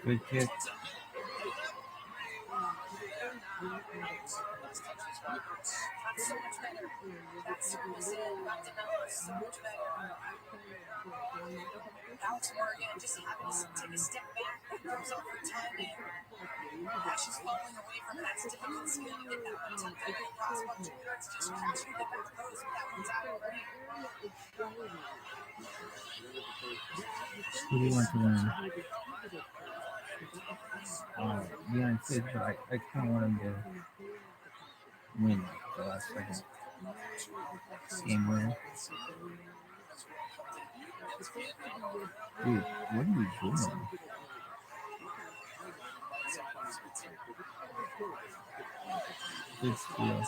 Good kid. Who do you want to win? United States, but I kind of want him to win the last second game winner. Dude, what are you doing? Good steal.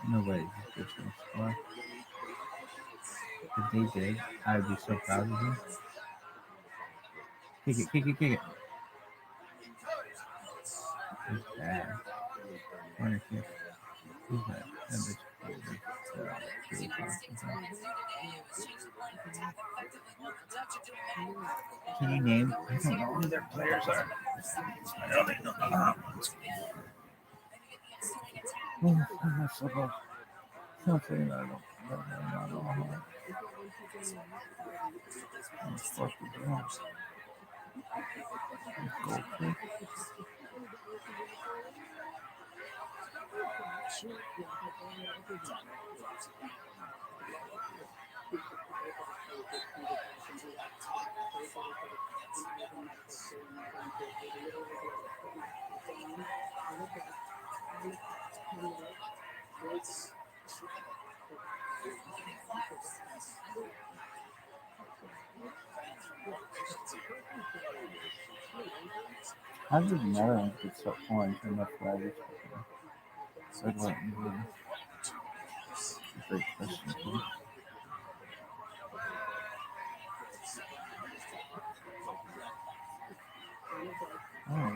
Nobody's just gonna score. If they did, I would be so proud of them. Kick it, kick it, kick it. It's bad. Corner kick. Who's that? That bitch crazy. Can you name? I don't know who their players are. I don't know. Something I don't know. How did Maryland get so orange in the flag? So what? Great question. Oh.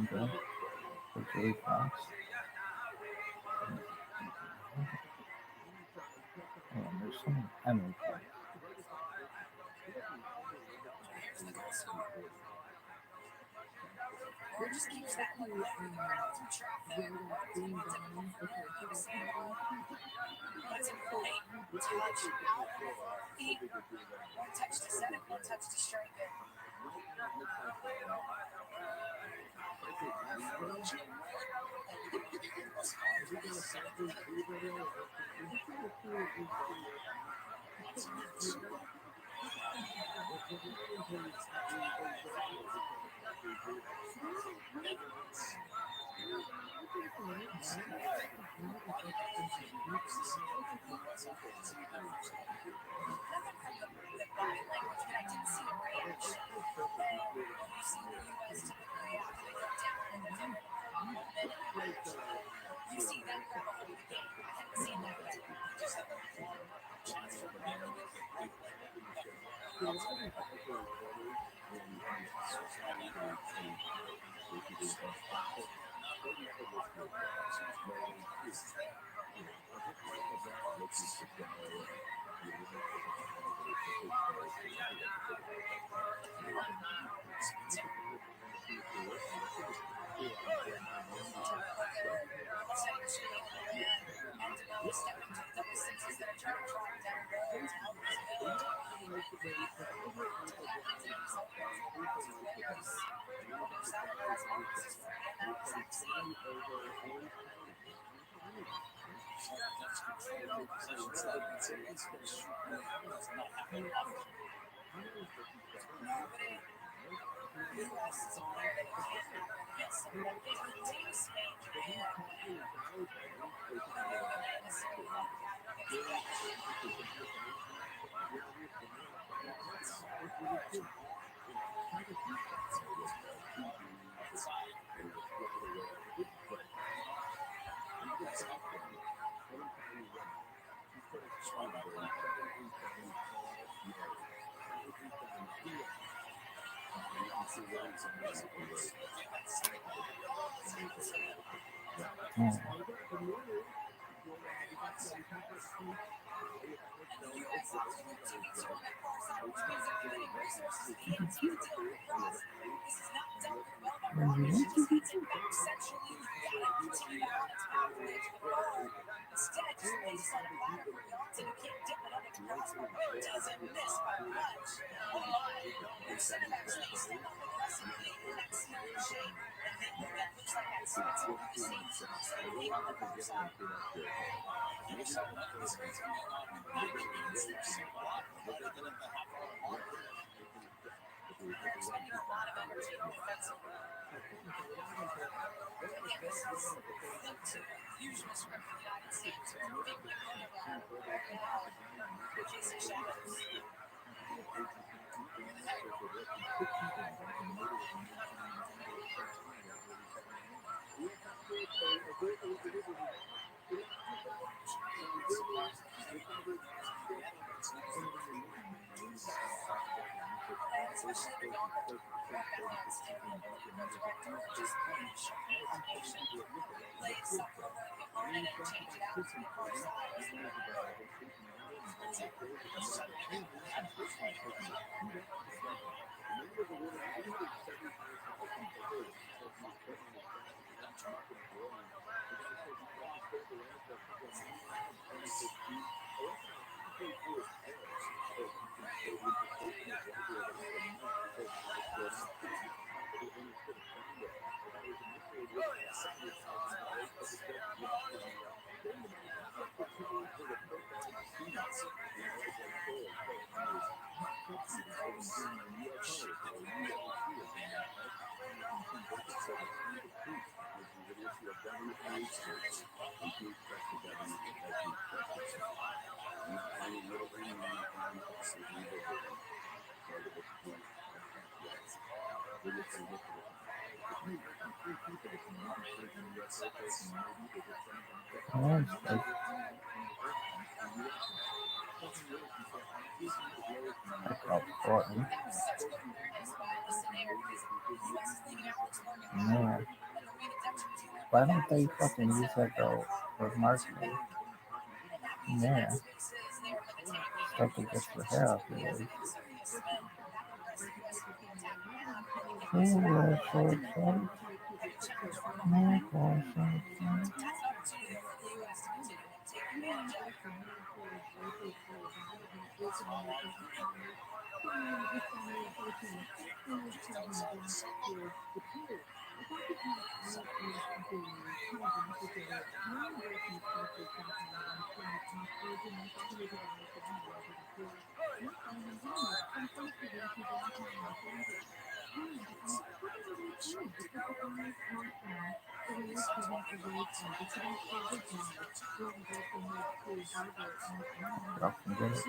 Okay. Okay, Fox. Oh, there's some Emily Fox. Yeah. Why don't they fucking use that though for marketing? Yeah. Stuff that gets for hair off your waist. Oh, we're so excited. Oh, we're so excited. Y'all can get it.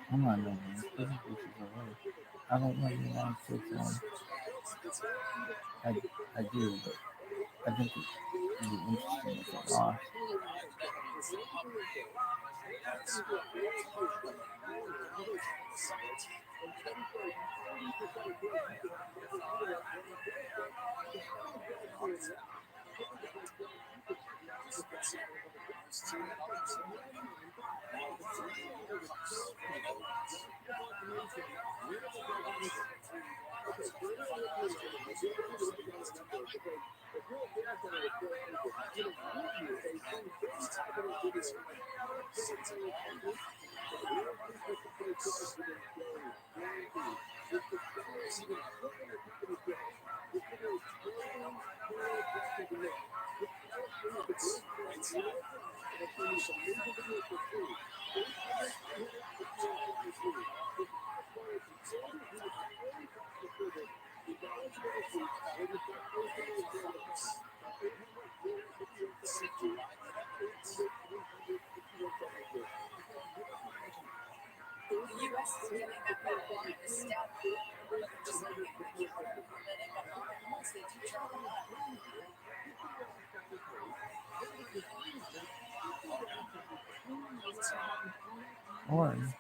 Come on, man. Put these bitches away. I don't know you want to take one. I do, but I think it'd be interesting if I lost. Or yeah.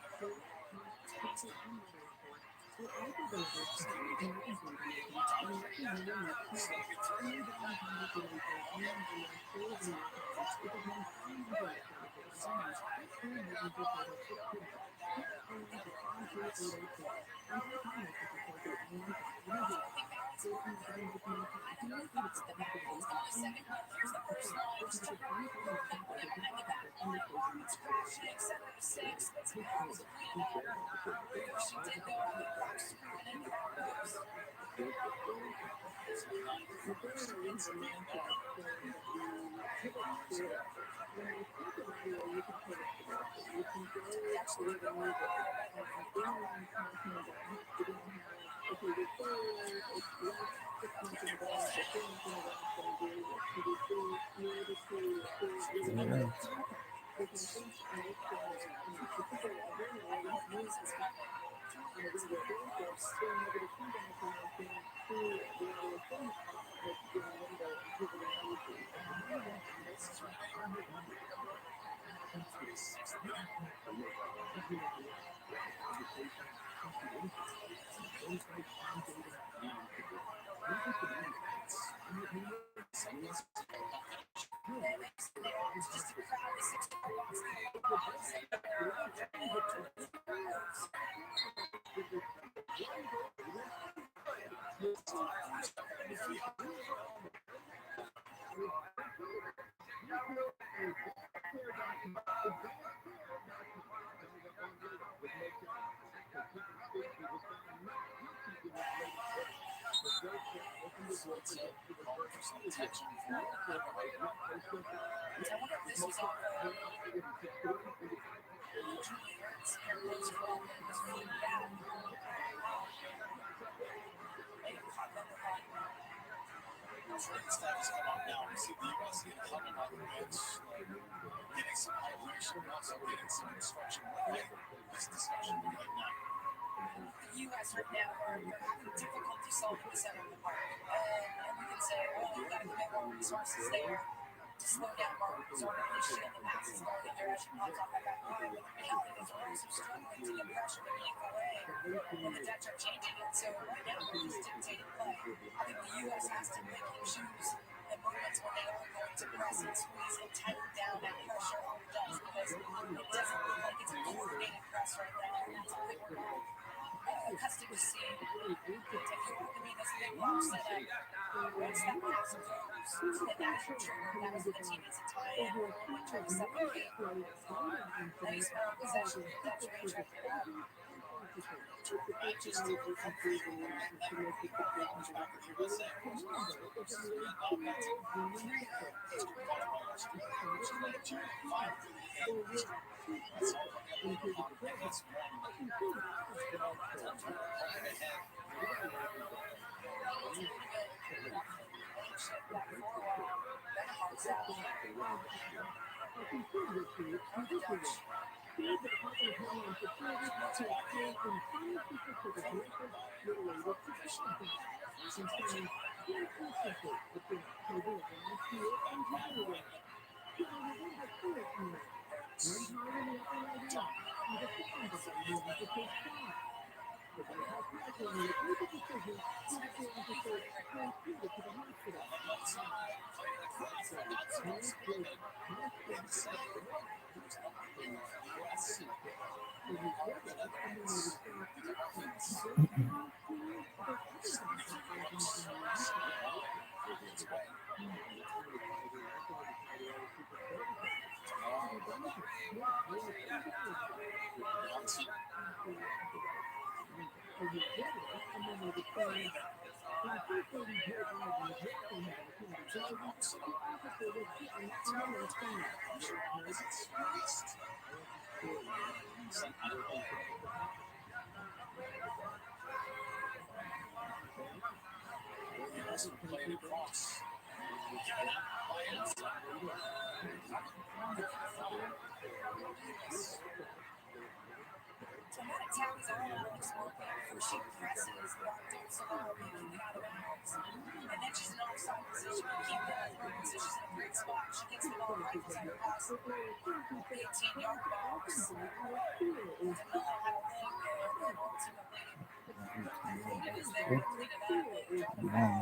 Come on,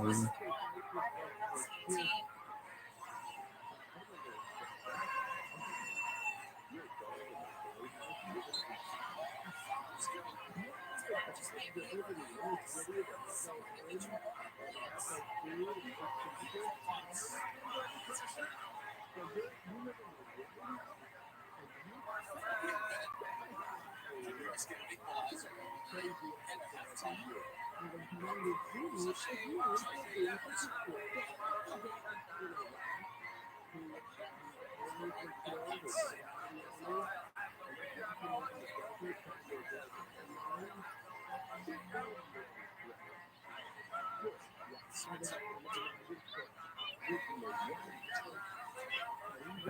lady.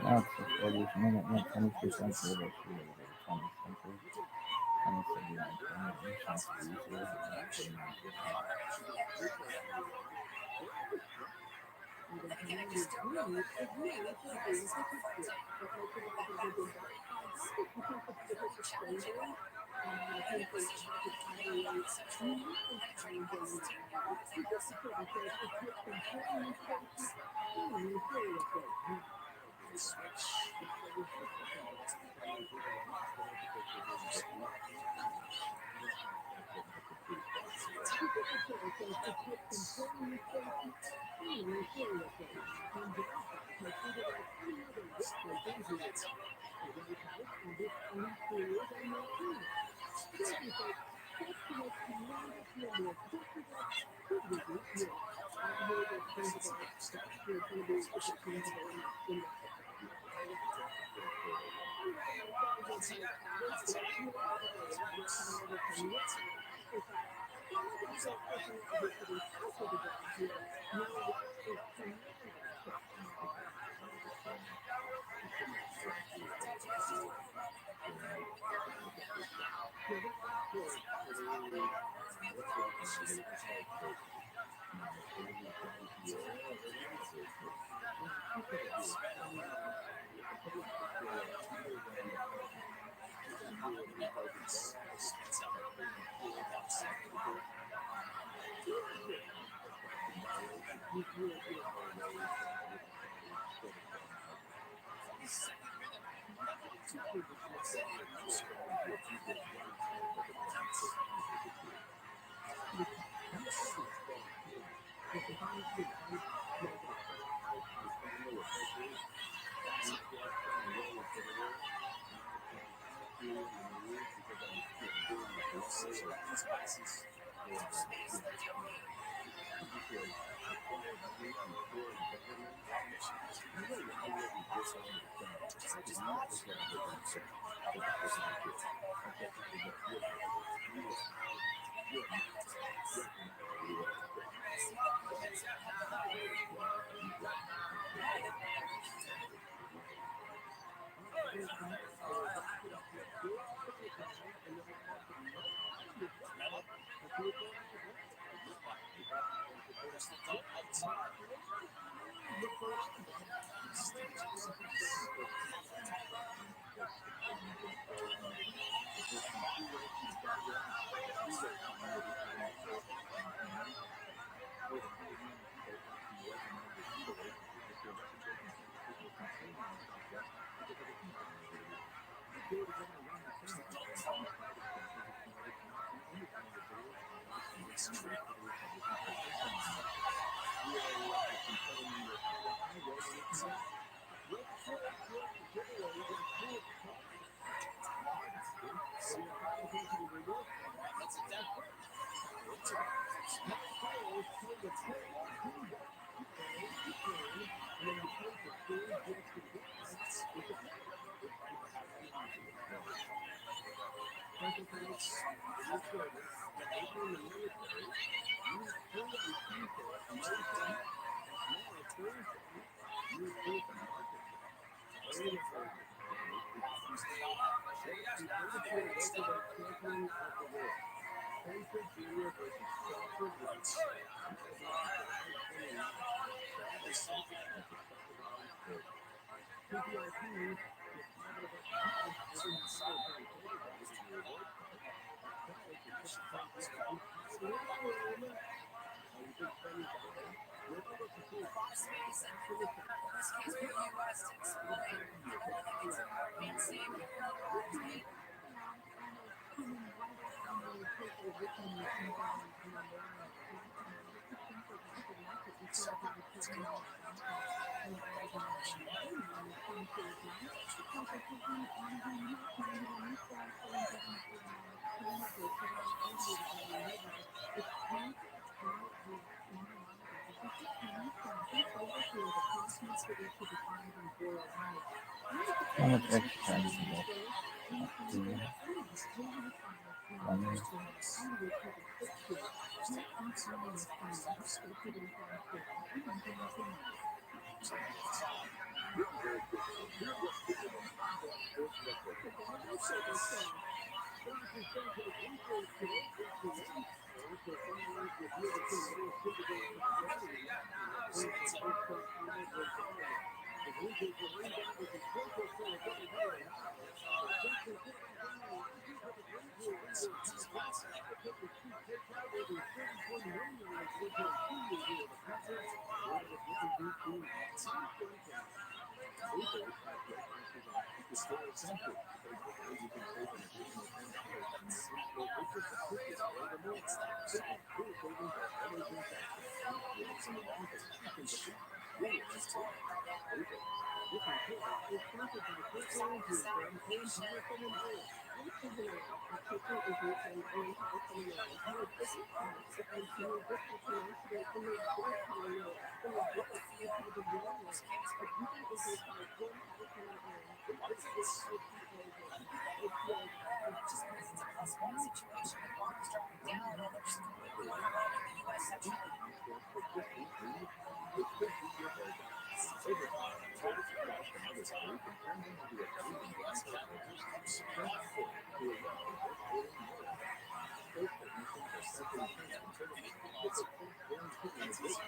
Now it's the 40th minute and 22nd century. That's really the 20th century. 2079, 20, How much extra time is it? 1 minute.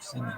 Sorry,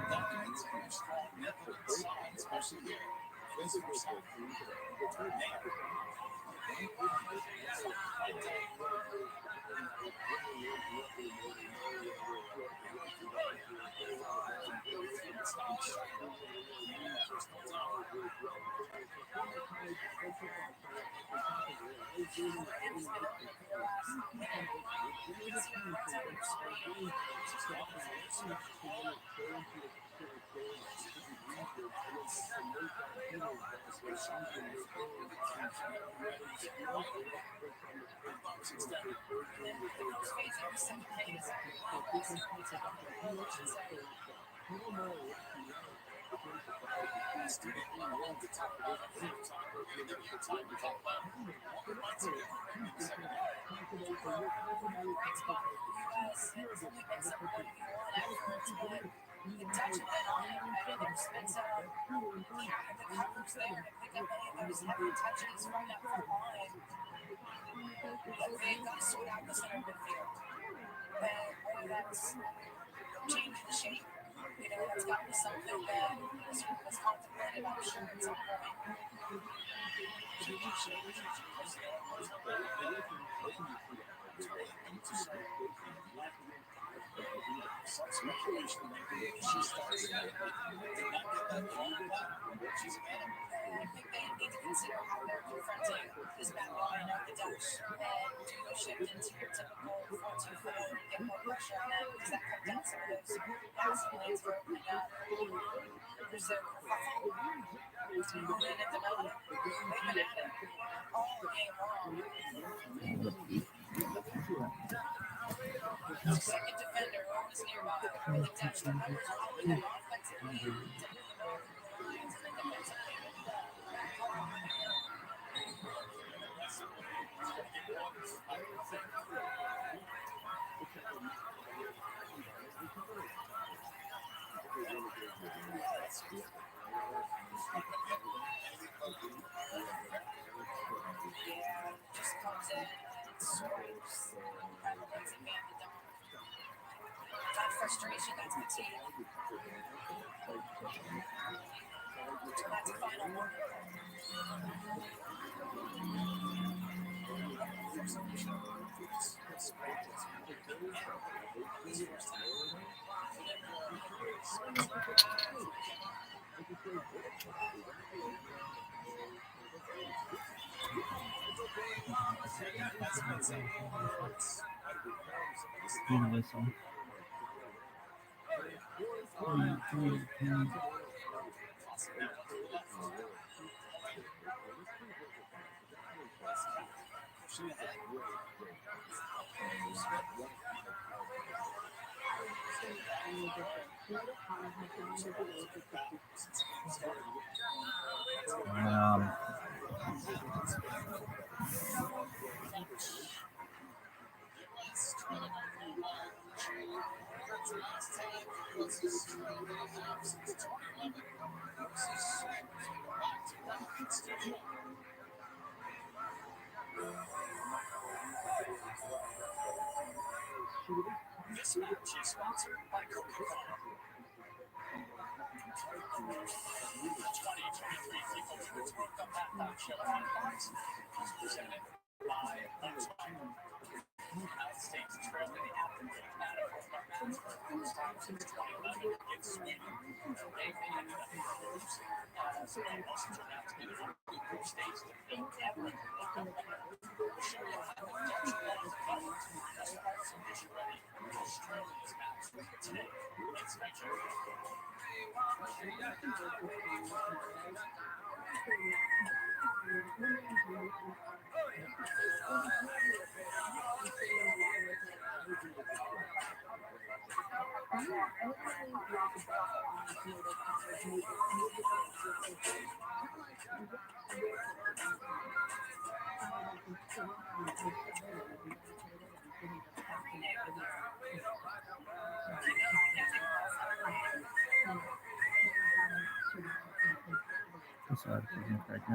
like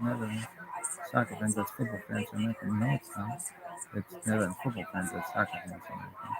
Netherlands soccer fans as football fans are making. No, it's not. It's Netherlands football fans as soccer fans are making.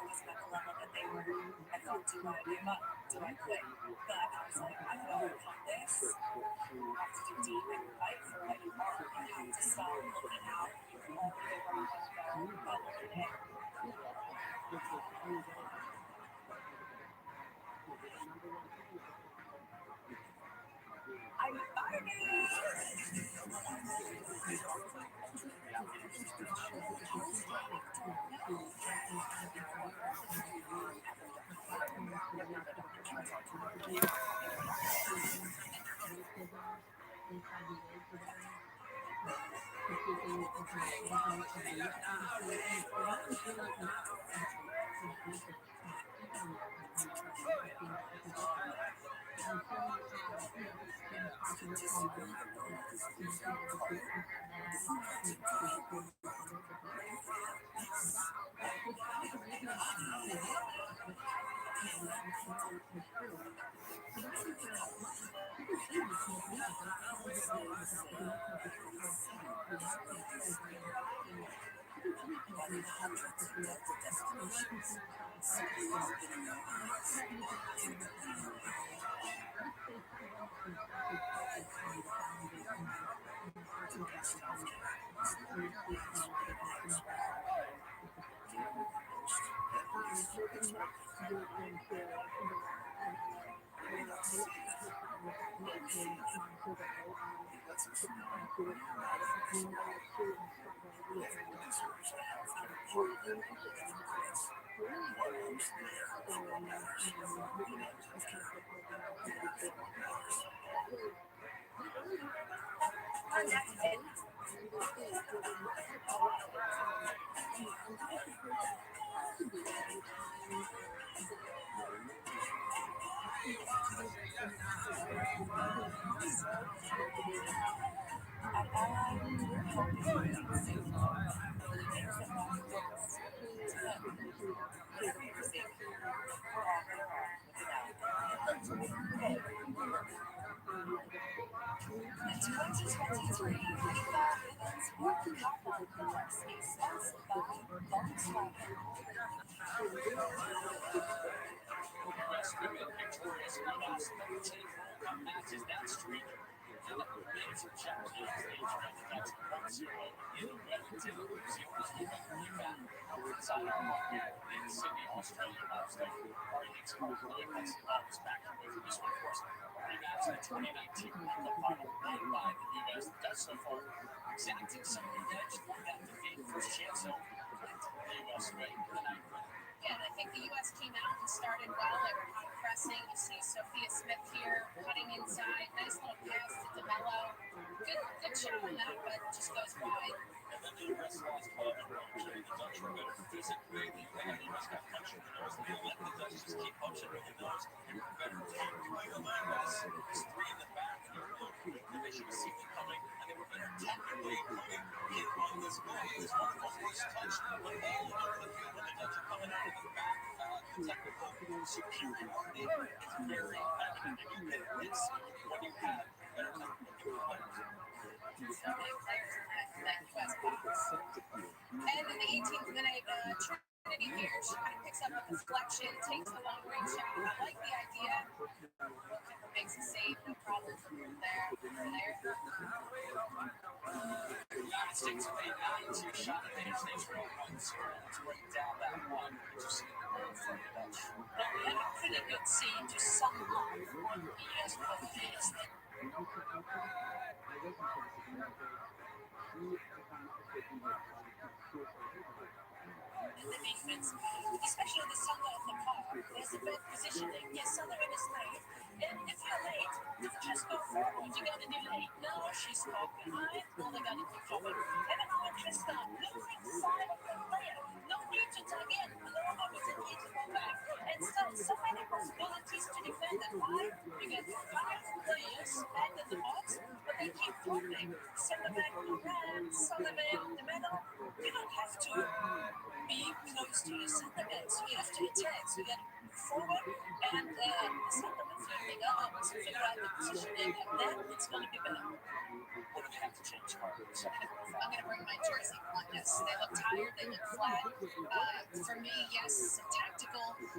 For me, yes, some tactical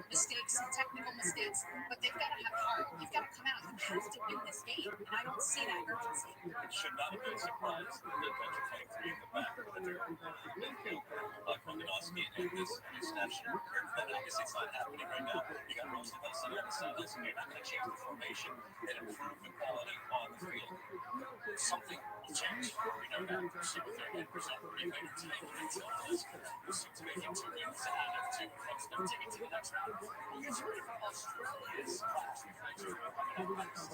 mistakes, some technical mistakes, but they've got to have heart. You've got to come out. You have to win this game, and I don't see that urgency. It should not have been surprised that Venture Tank threw the back of the midfield like Volkanovski and this session. But I guess it's not happening right now. You got Rosa Wilson on the sidelines, and you're not going to change the formation and improve the quality on the field. Something will change. We know that. Super 38% later tonight. We'll seem to make it 2 wins out of 2 against their ticket to the next round. We'll get you ready for Australia's last few matches coming up next.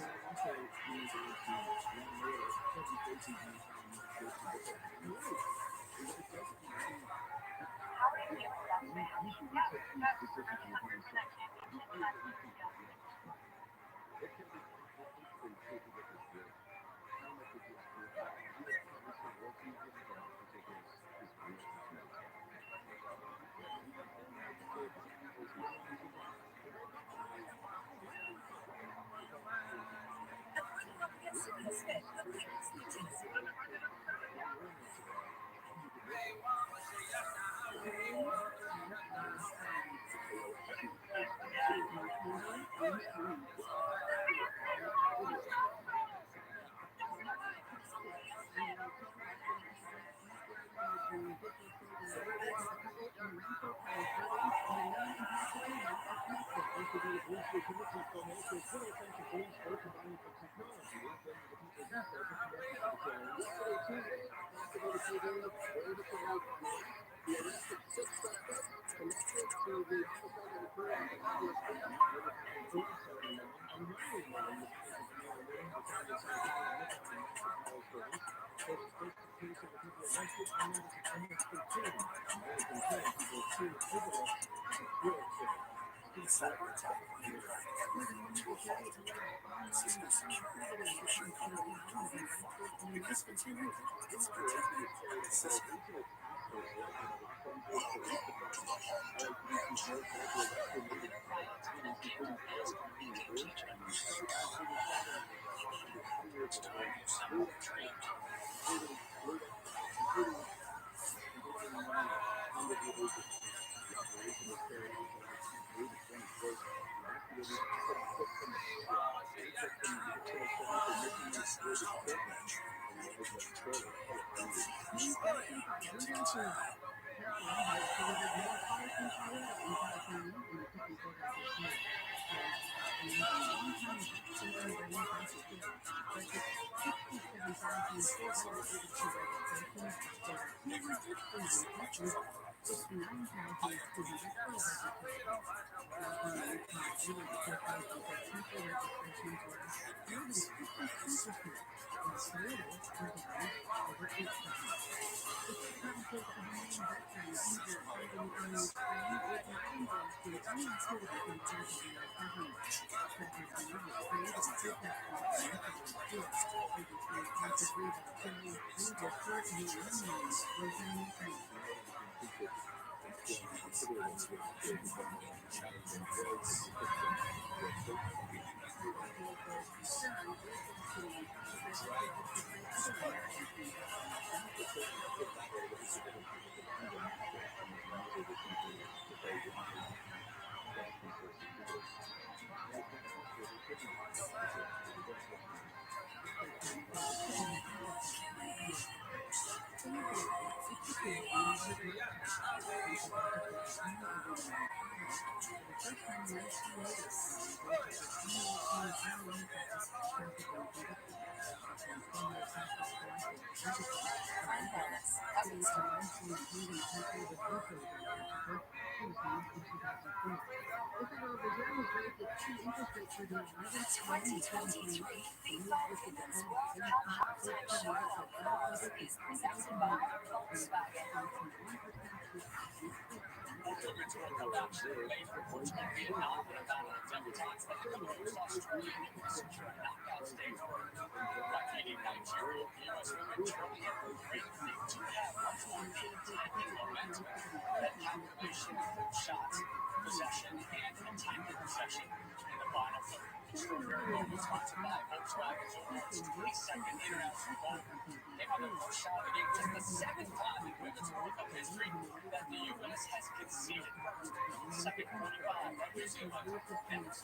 7:45. Museum Hunter. Endless.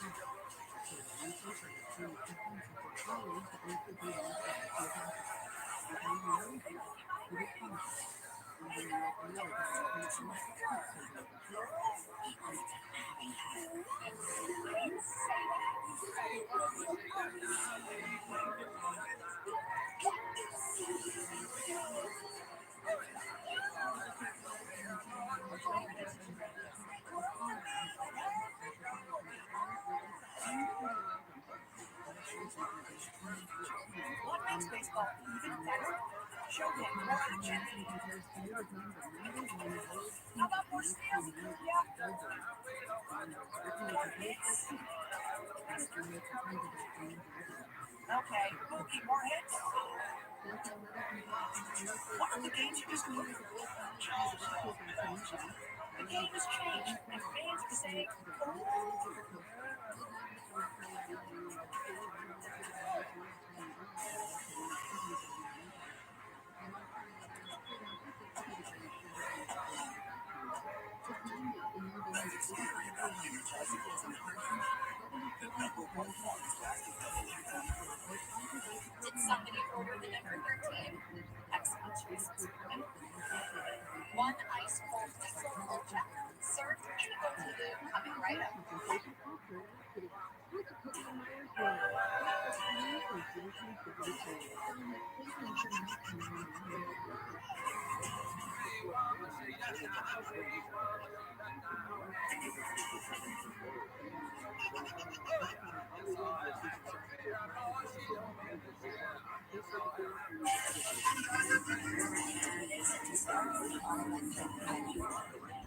What makes baseball even better? Show him more energy. How about more skill? Yeah. Okay, Mookie, more hits. What are the games you just moved? The game has changed, and fans are saying, did somebody order the number 13? Excellent choice. One ice cold diesel mocha, served picoftheday, coming right up.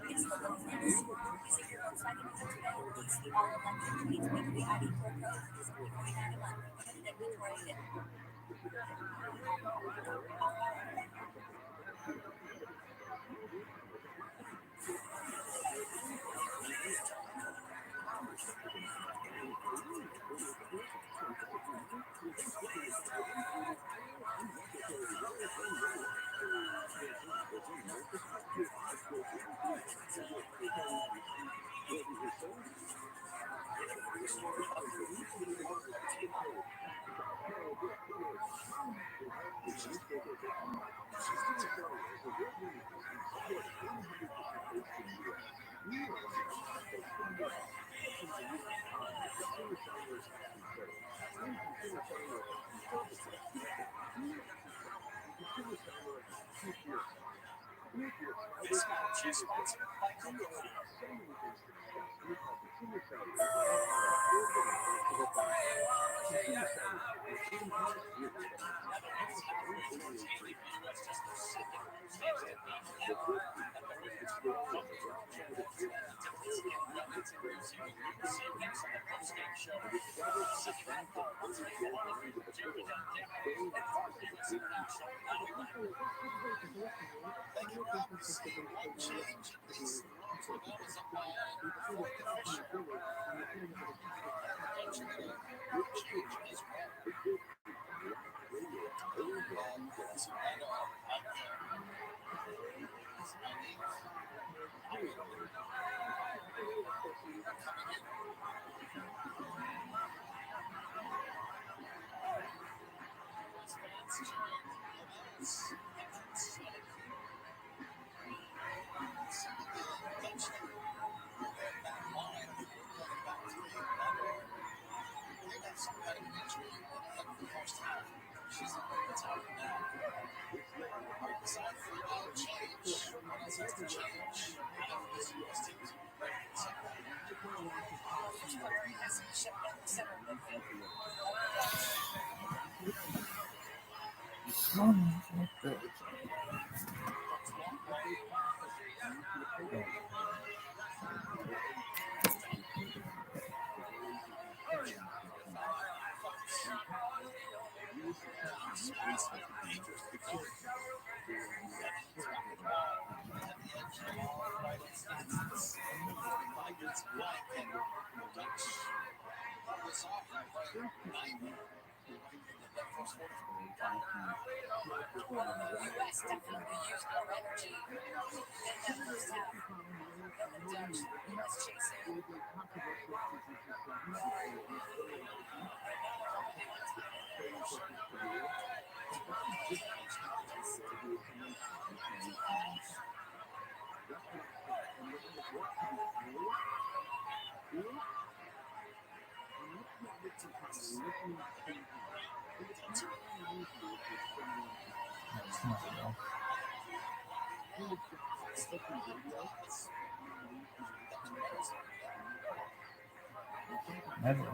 It's the little things. Visit your roadside depot today. All electric meets weekly ID pro code is only $49 a month. Limited inventory hit. This match is sponsored by Coca-Cola. US definitely used more energy than the first half. The Dutch, US chasing. That's not real. Never.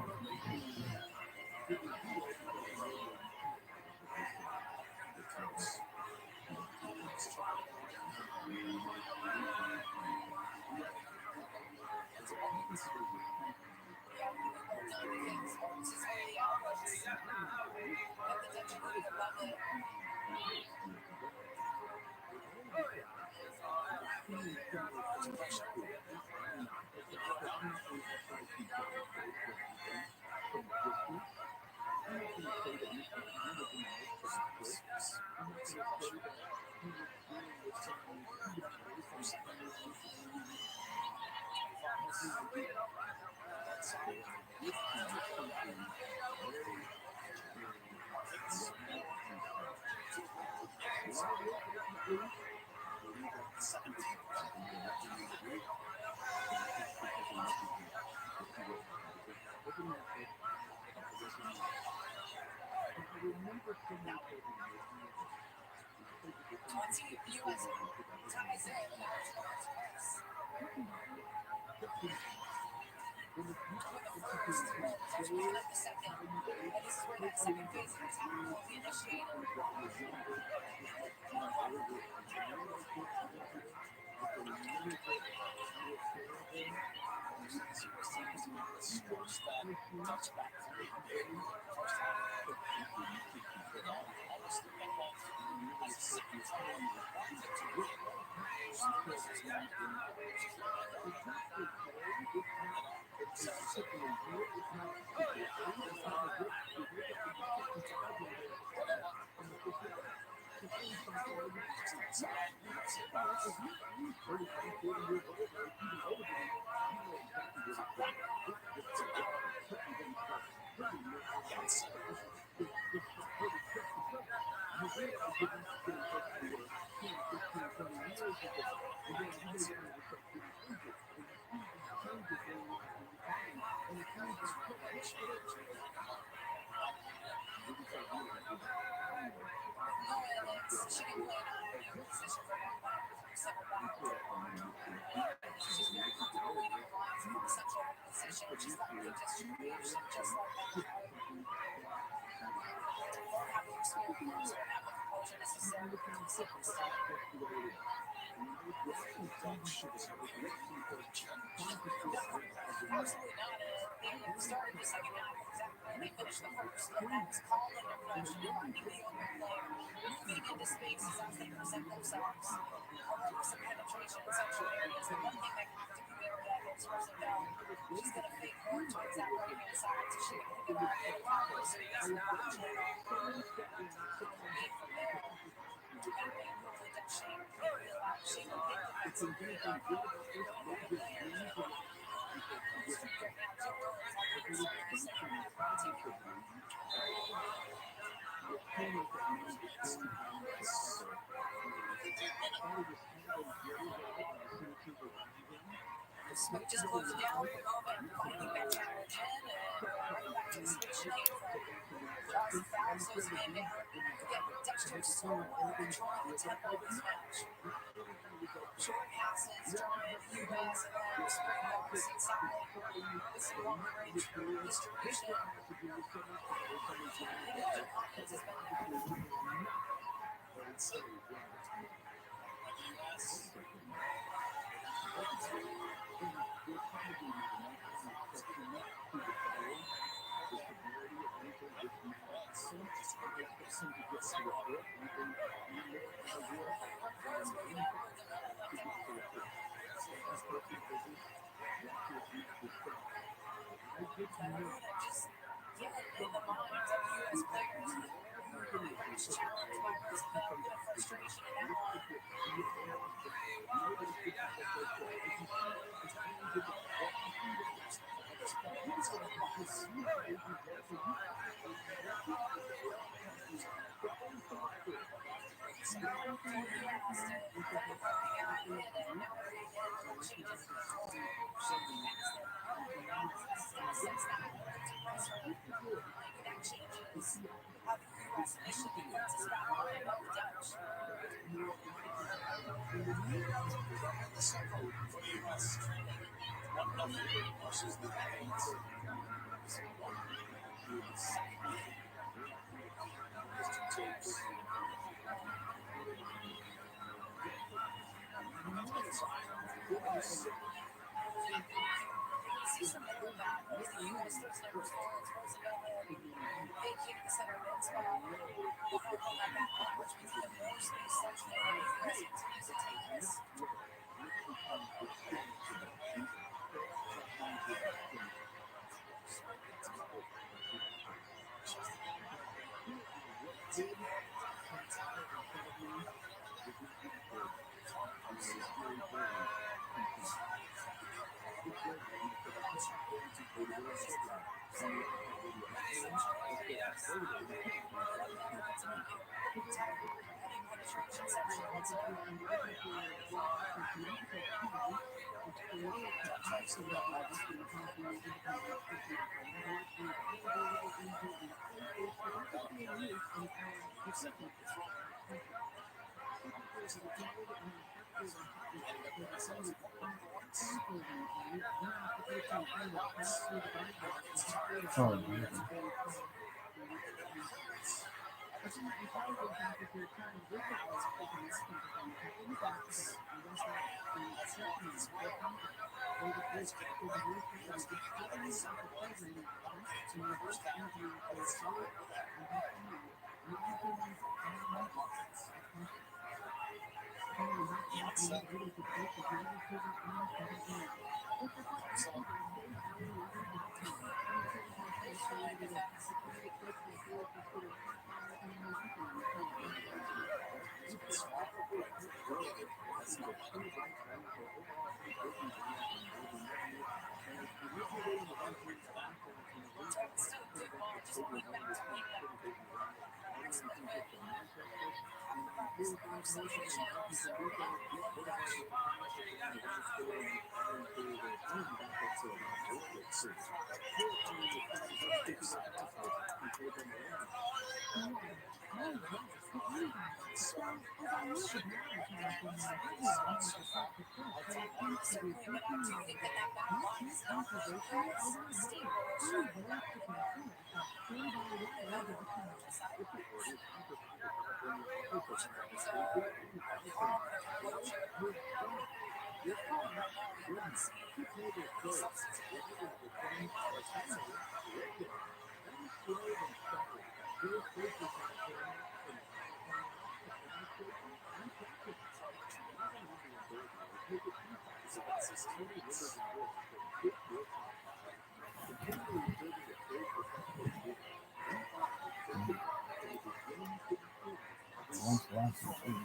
One nofilter pushes the eight. See something like that. Is the US those numbers for it's supposed to go ahead vacate the center mid spot on that back line, which means the more space starts there, the US continues to take this. Oh, really? Still a good ball, just going back to being that excellent fit. This social channel, so certainly, but I do think that back line is not as stable or strong as that side line. He's on the closure. Right now, we have not seen any substance in that. Once last week,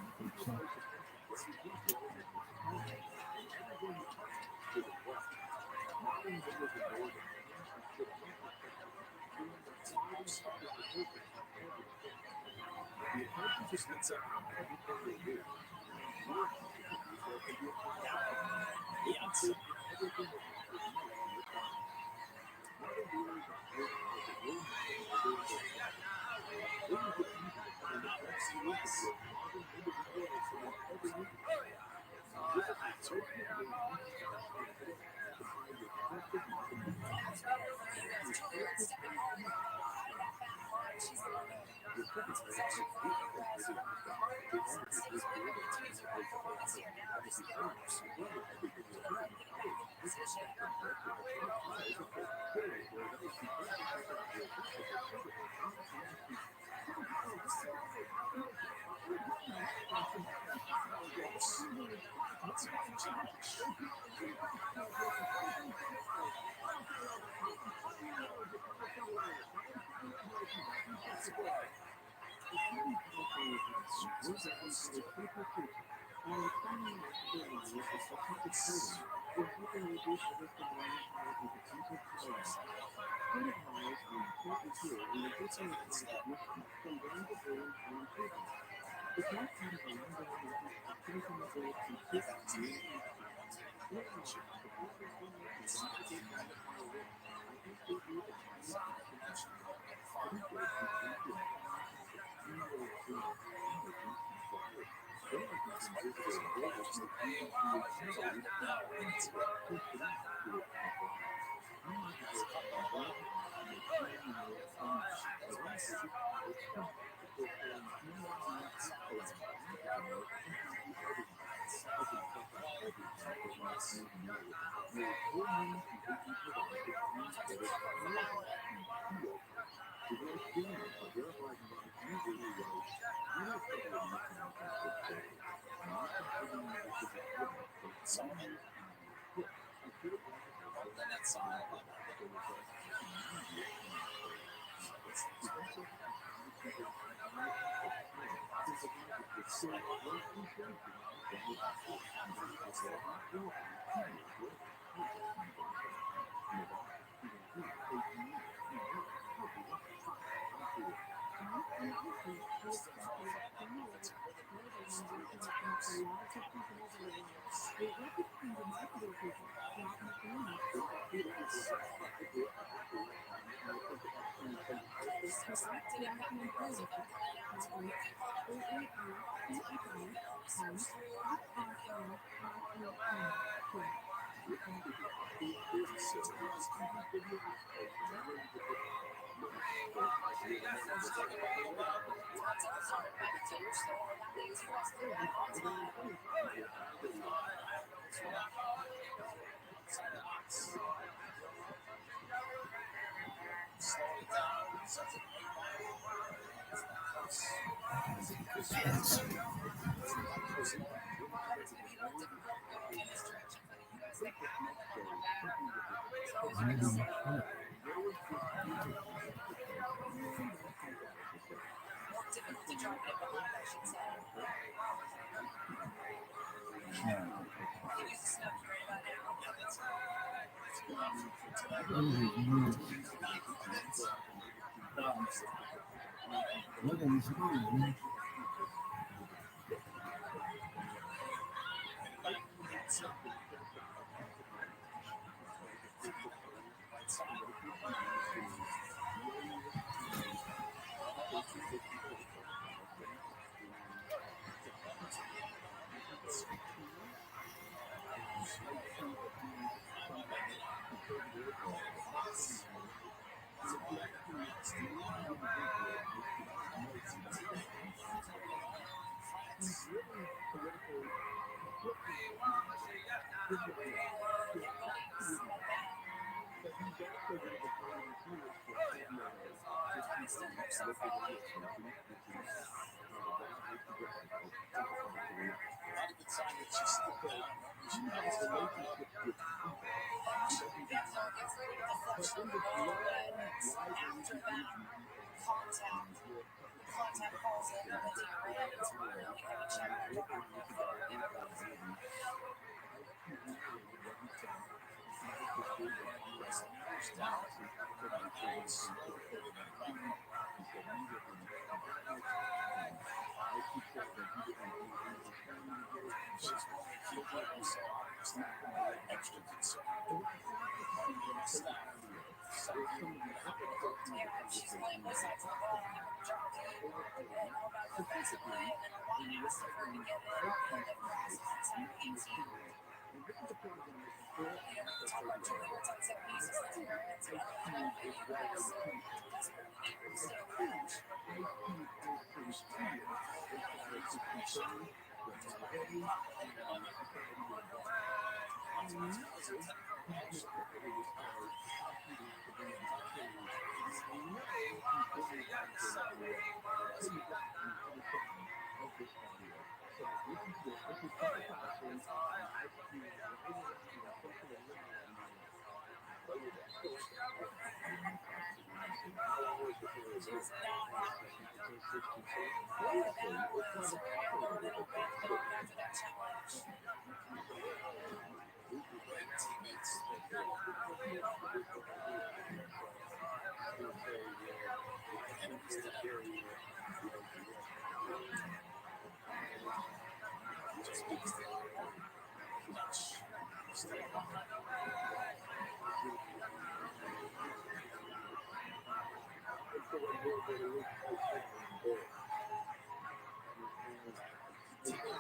Look at this movie.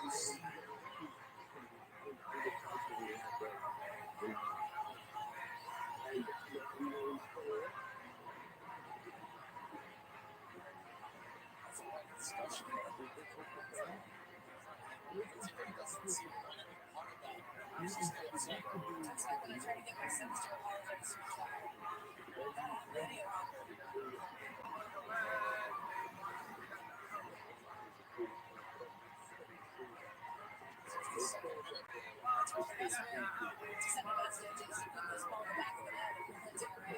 Text back when I try to get my sons to apologize to each other. Got it on video. I told my best friend to send me messages to put this ball in the back of the net and print it for me.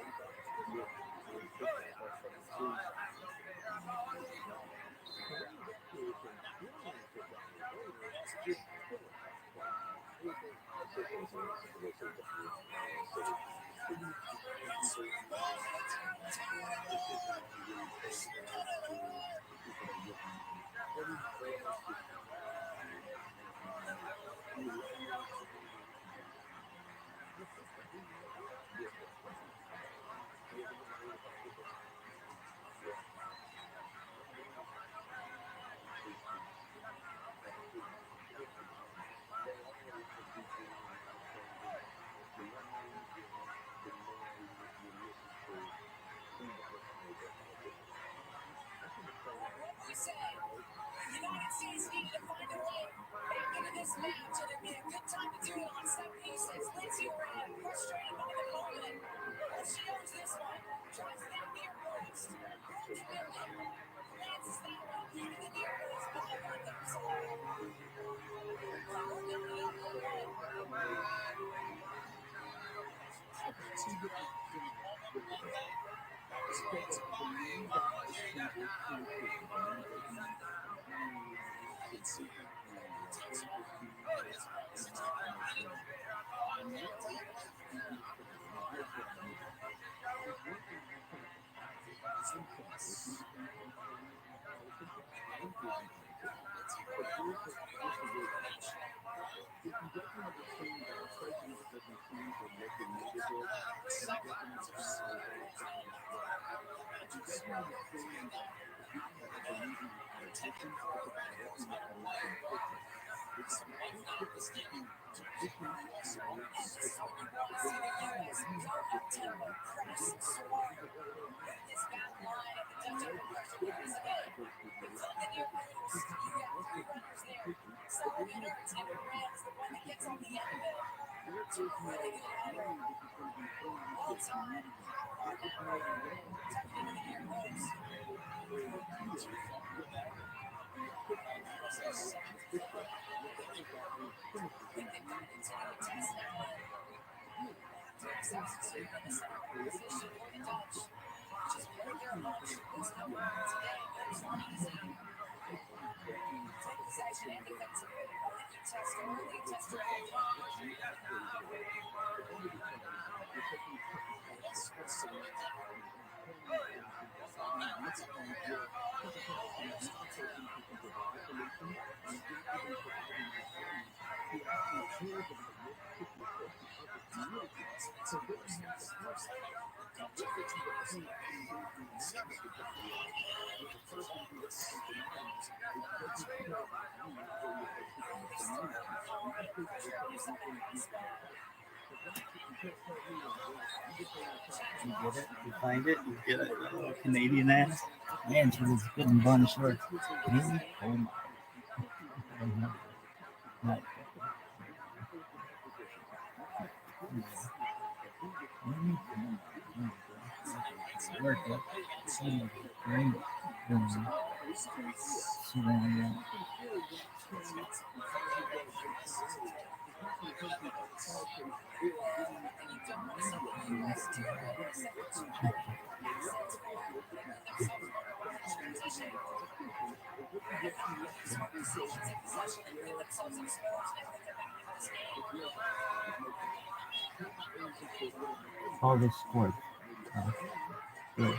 You say, you know what it seems needed to find a way back into this match, and it'd be a good time to do it on set pieces. Lindsay around, frustrated by the moment. Well, she owns this one. Tries that near post. Holds Billy. Lances that one. Into the near post. Ball with them. So we're building up 'em. You get it? You find it? You get it? That little Canadian ass? Man, she was good in bun shorts. Maybe? Oh my. I don't know. Not. Maybe? Work it. See, great. Surrounding. All the sport. Good.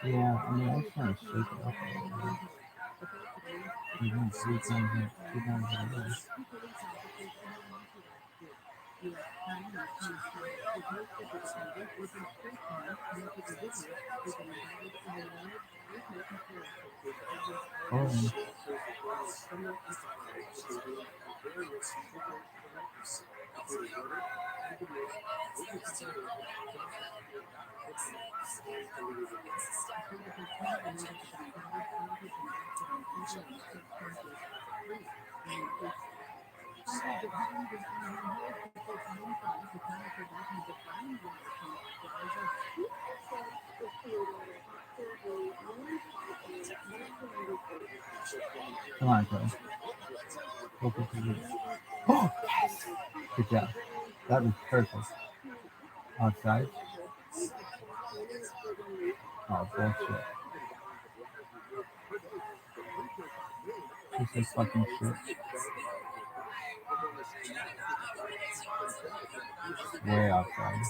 Yeah, I mean, I'm trying to shake it up a little bit. You went 3 times, 2 times in a row. Oh, come on, bro. Focus on it. Oh, yes! Good job. That was perfect. Outside? Oh, bullshit. This is fucking shit. Way outside.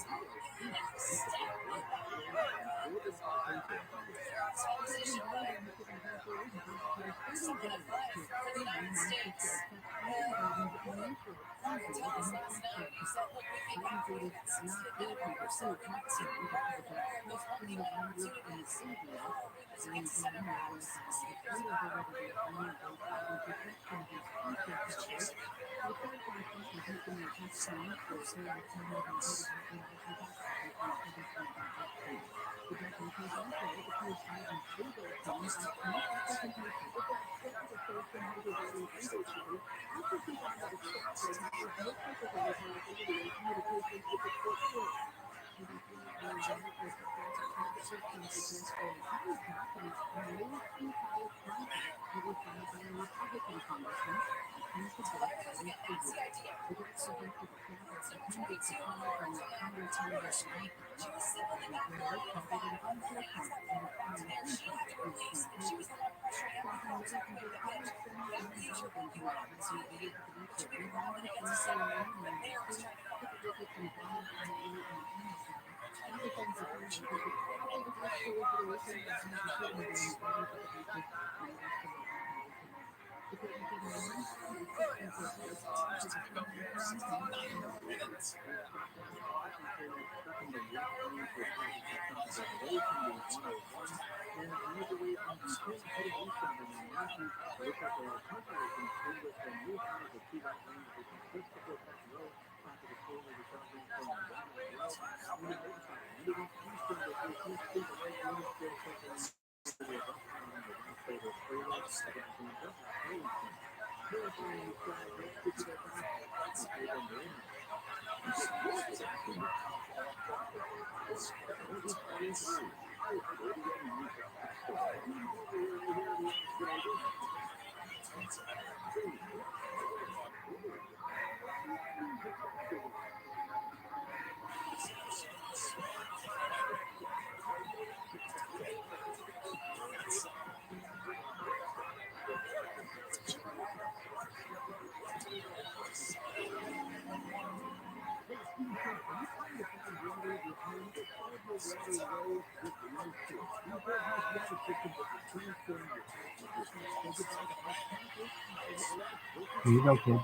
Here you go, kids.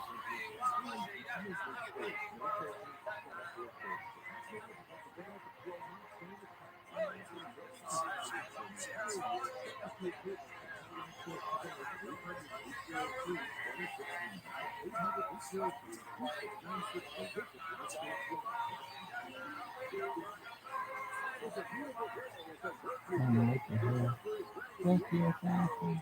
Oh, what the hell? Thank you, thank you.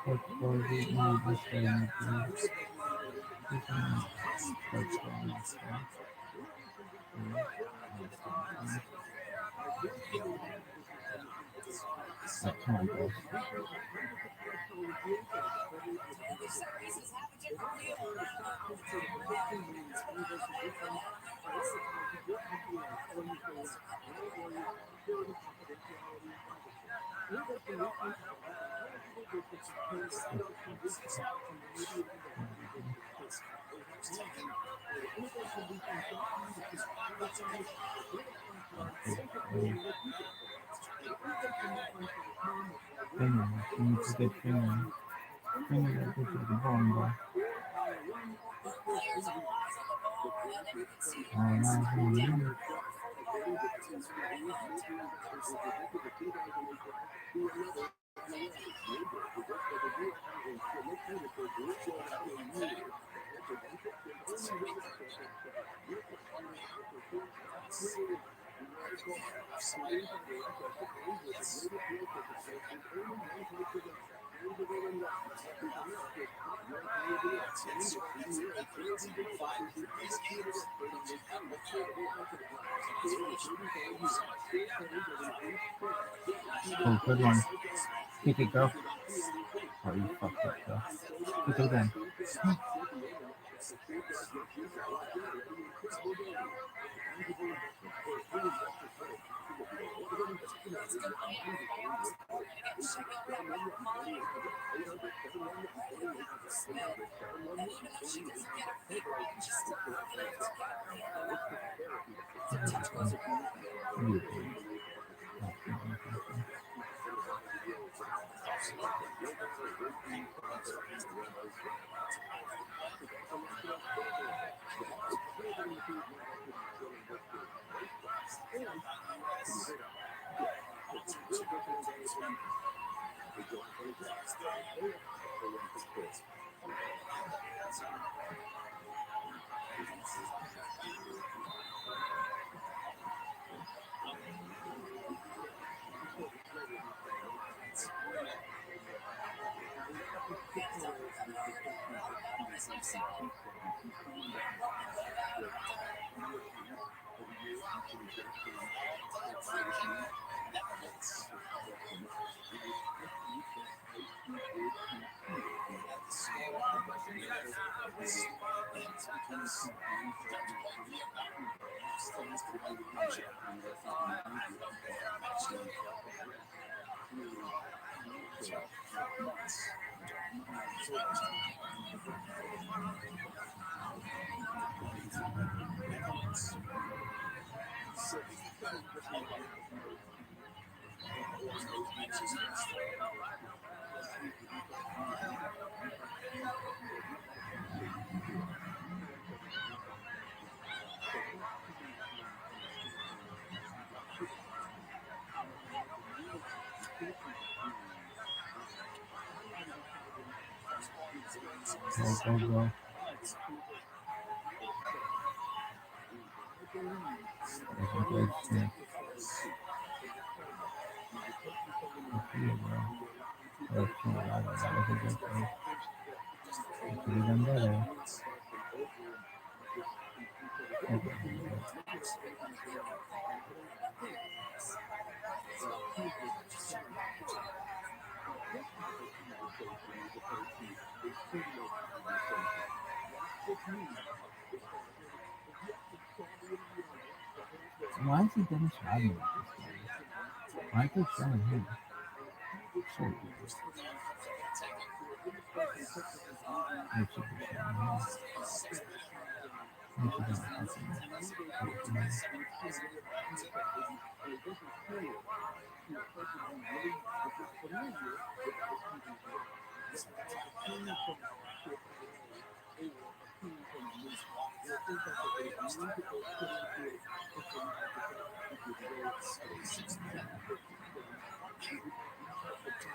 What for the English language? Come on, guys. Some races have a different feel. Finger, you need to get finger. Finger that goes to the bomb. Players are wise on the ball, and then you can see Oh, nice one. before the ball to his right hand, comes that. Oh, good one. Kick it, girl. Oh, you fucked up, girl. Kick it again. Go. Why is he Dennis Rodman with this guy? Why is he showing him? So ridiculous. They should be showing him. They should be fucking him.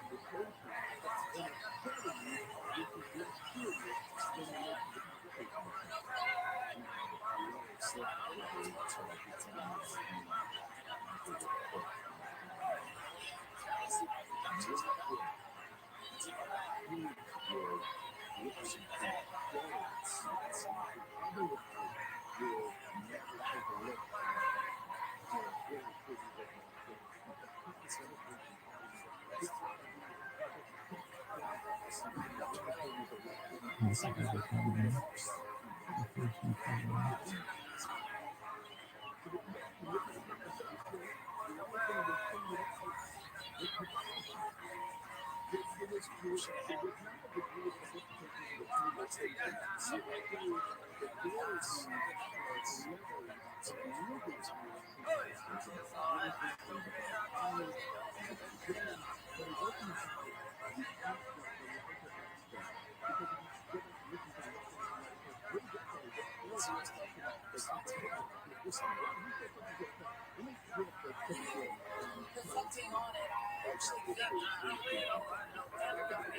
Reflecting on it, I actually think everybody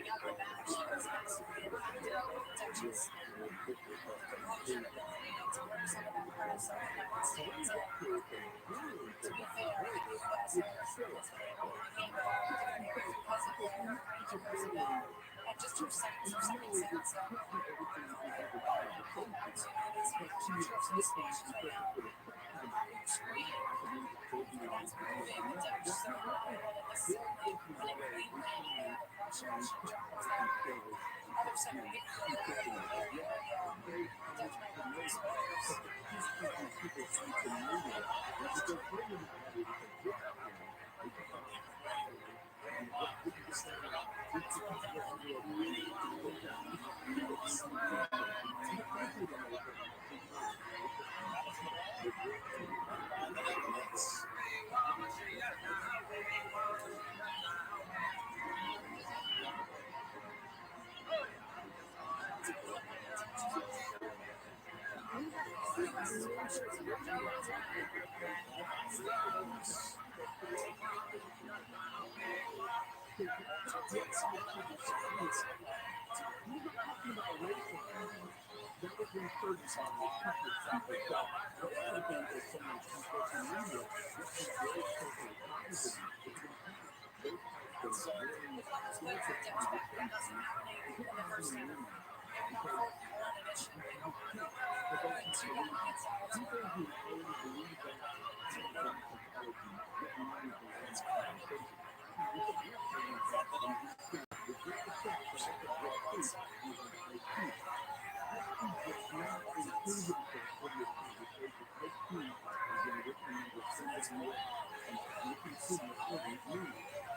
got the badge has massively impacted protections and promotion ability to represent that press in the United States. And to be fair, the U.S. has been able to handle different areas because of their rangers and just her sense of second sense of going back to these pictures of speech right now on your screen. And that's proving the Dutch so reliable that this clinically landing under pressure should jobs that other center get very Dutch might not expose.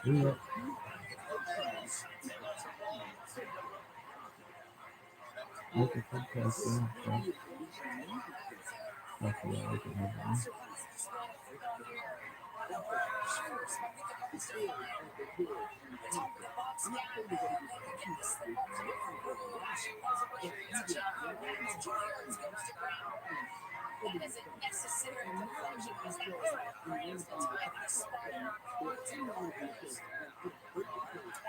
Yeah. Look at podcast, yeah. That's what I like about it. That isn't necessary deflection because that was what creates the time to spire towards it.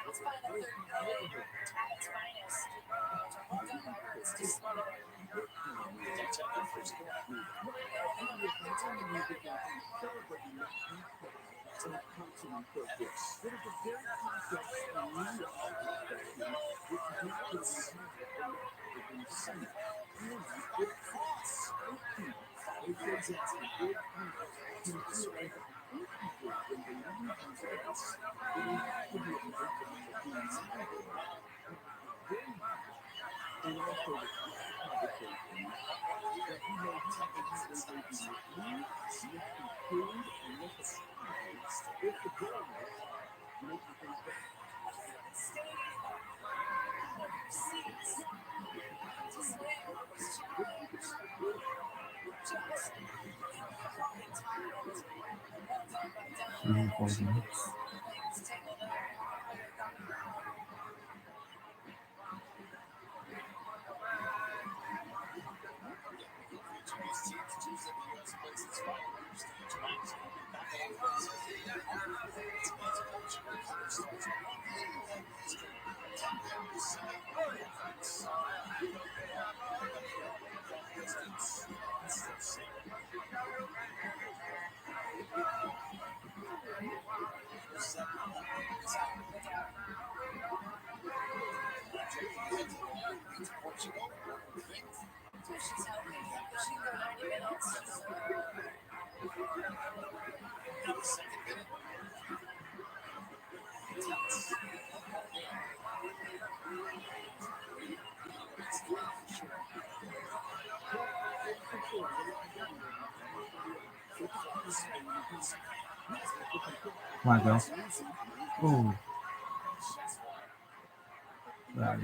That's by the third grade at its finest. Well done, Robert. It's just she's helping. She can go 90 minutes. Now the second minute. Come on, girl. Ooh. Right.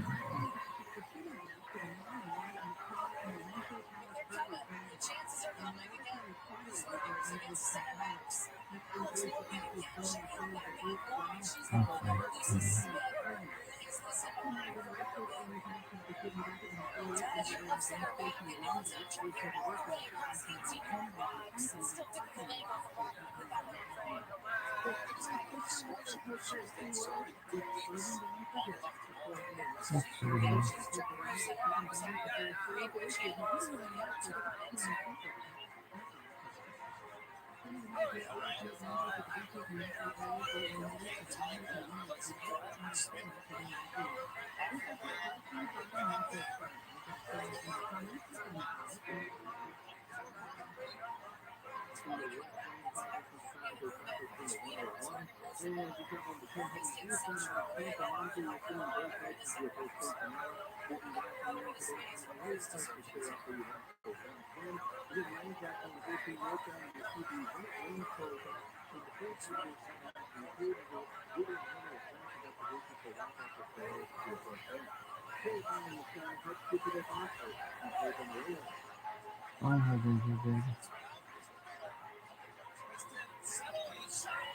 If they're coming, the chances are coming again. This murder's against center backs. Alex Morgan and Cash and Gilbert make one. She's the one that releases Smith. Release this line for Rabbi. Dasher left center back and ends up trucking it all the way across the 18-yard box. Still took the leg off the ball with that leg frame. She's dropping her center backs out there. Making channels for the other to run into.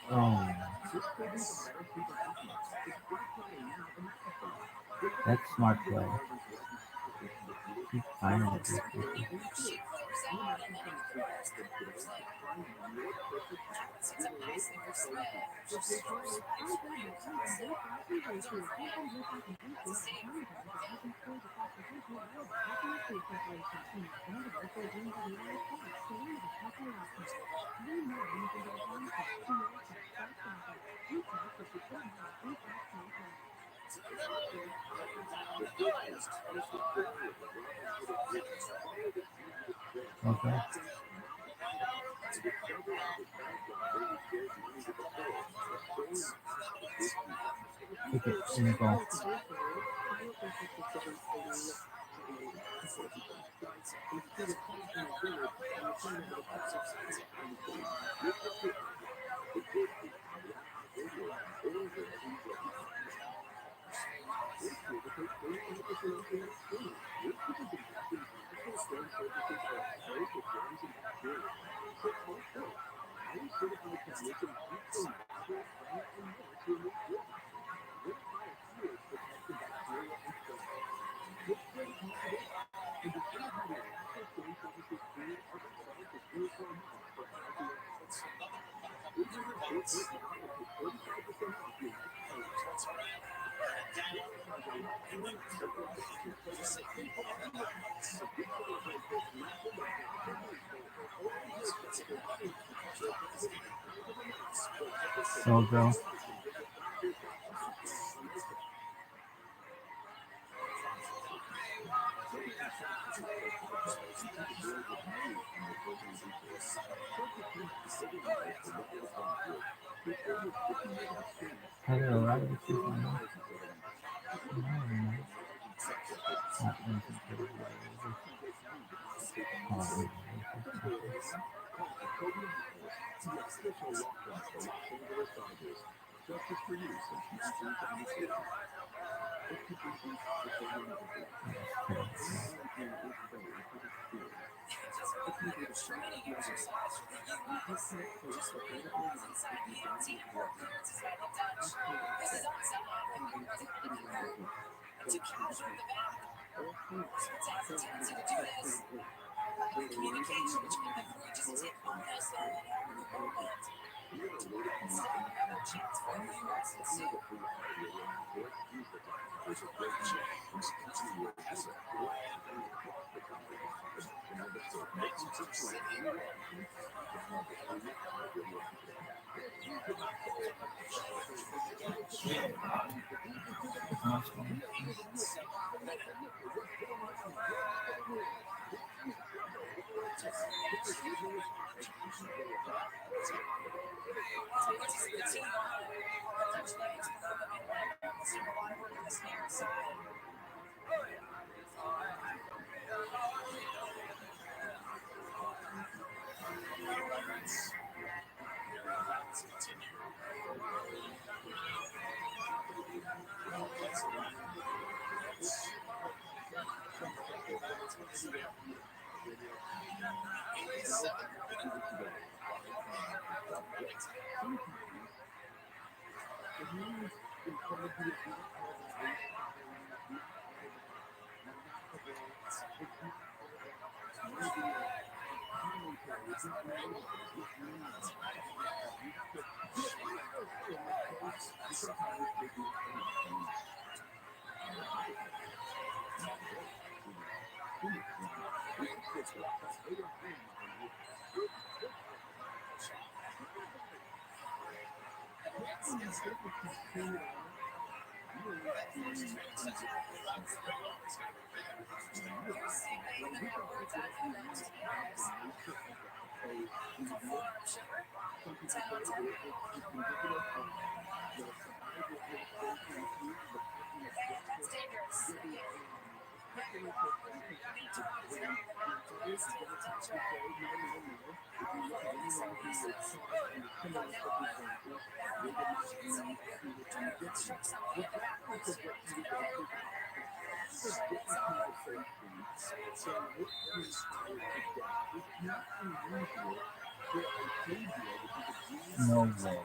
Oh, that's smart play. Keep finding it. She clears out and then into the first defender's leg. It's a passing for Smith. She scores right away and cuts it. It's a frame. That's a save for Morgan. Okay. Kick it in the goal. So go. Hello, Rabbi. Training exercise for the U.S. Just 3 balls inside the 18 and 4 clearances by the Dutch. This is onside and Morgan's got to be hurt. And two cows are in the back. Smith has a tendency to do this. The communication between the three just didn't necessarily happen at the moment. Still another chance for the U.S. Let's see. No way.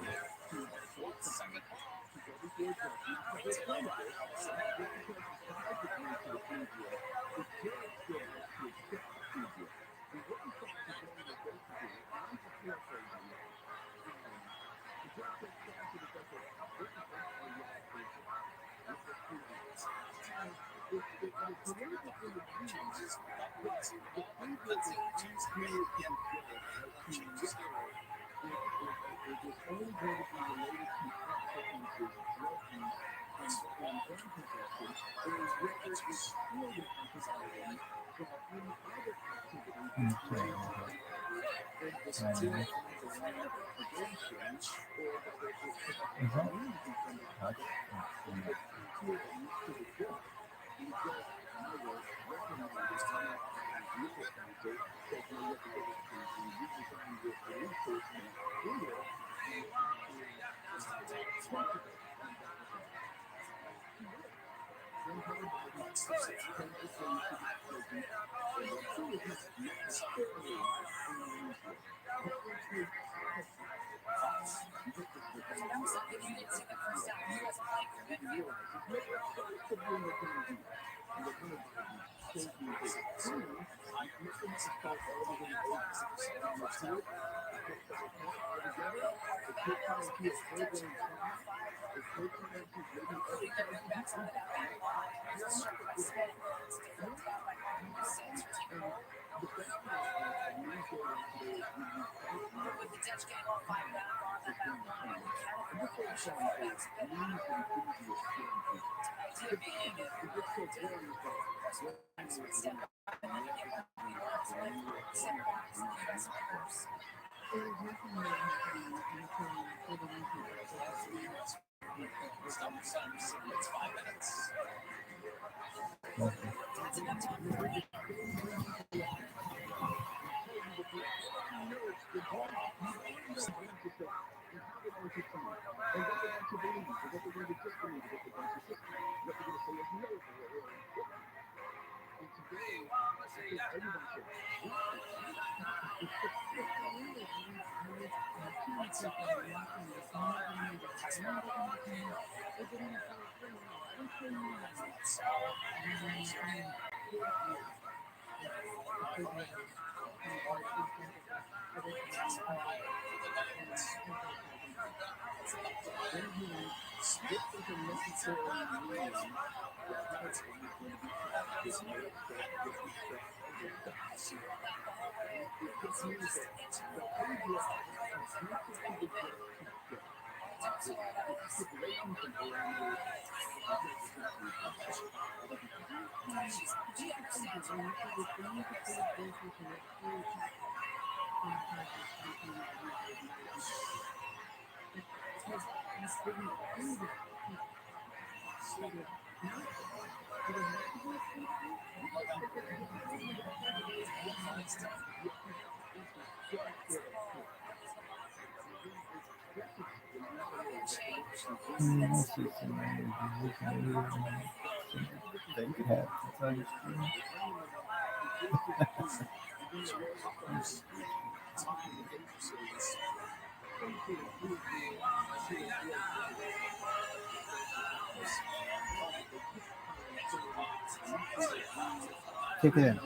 Kick it in.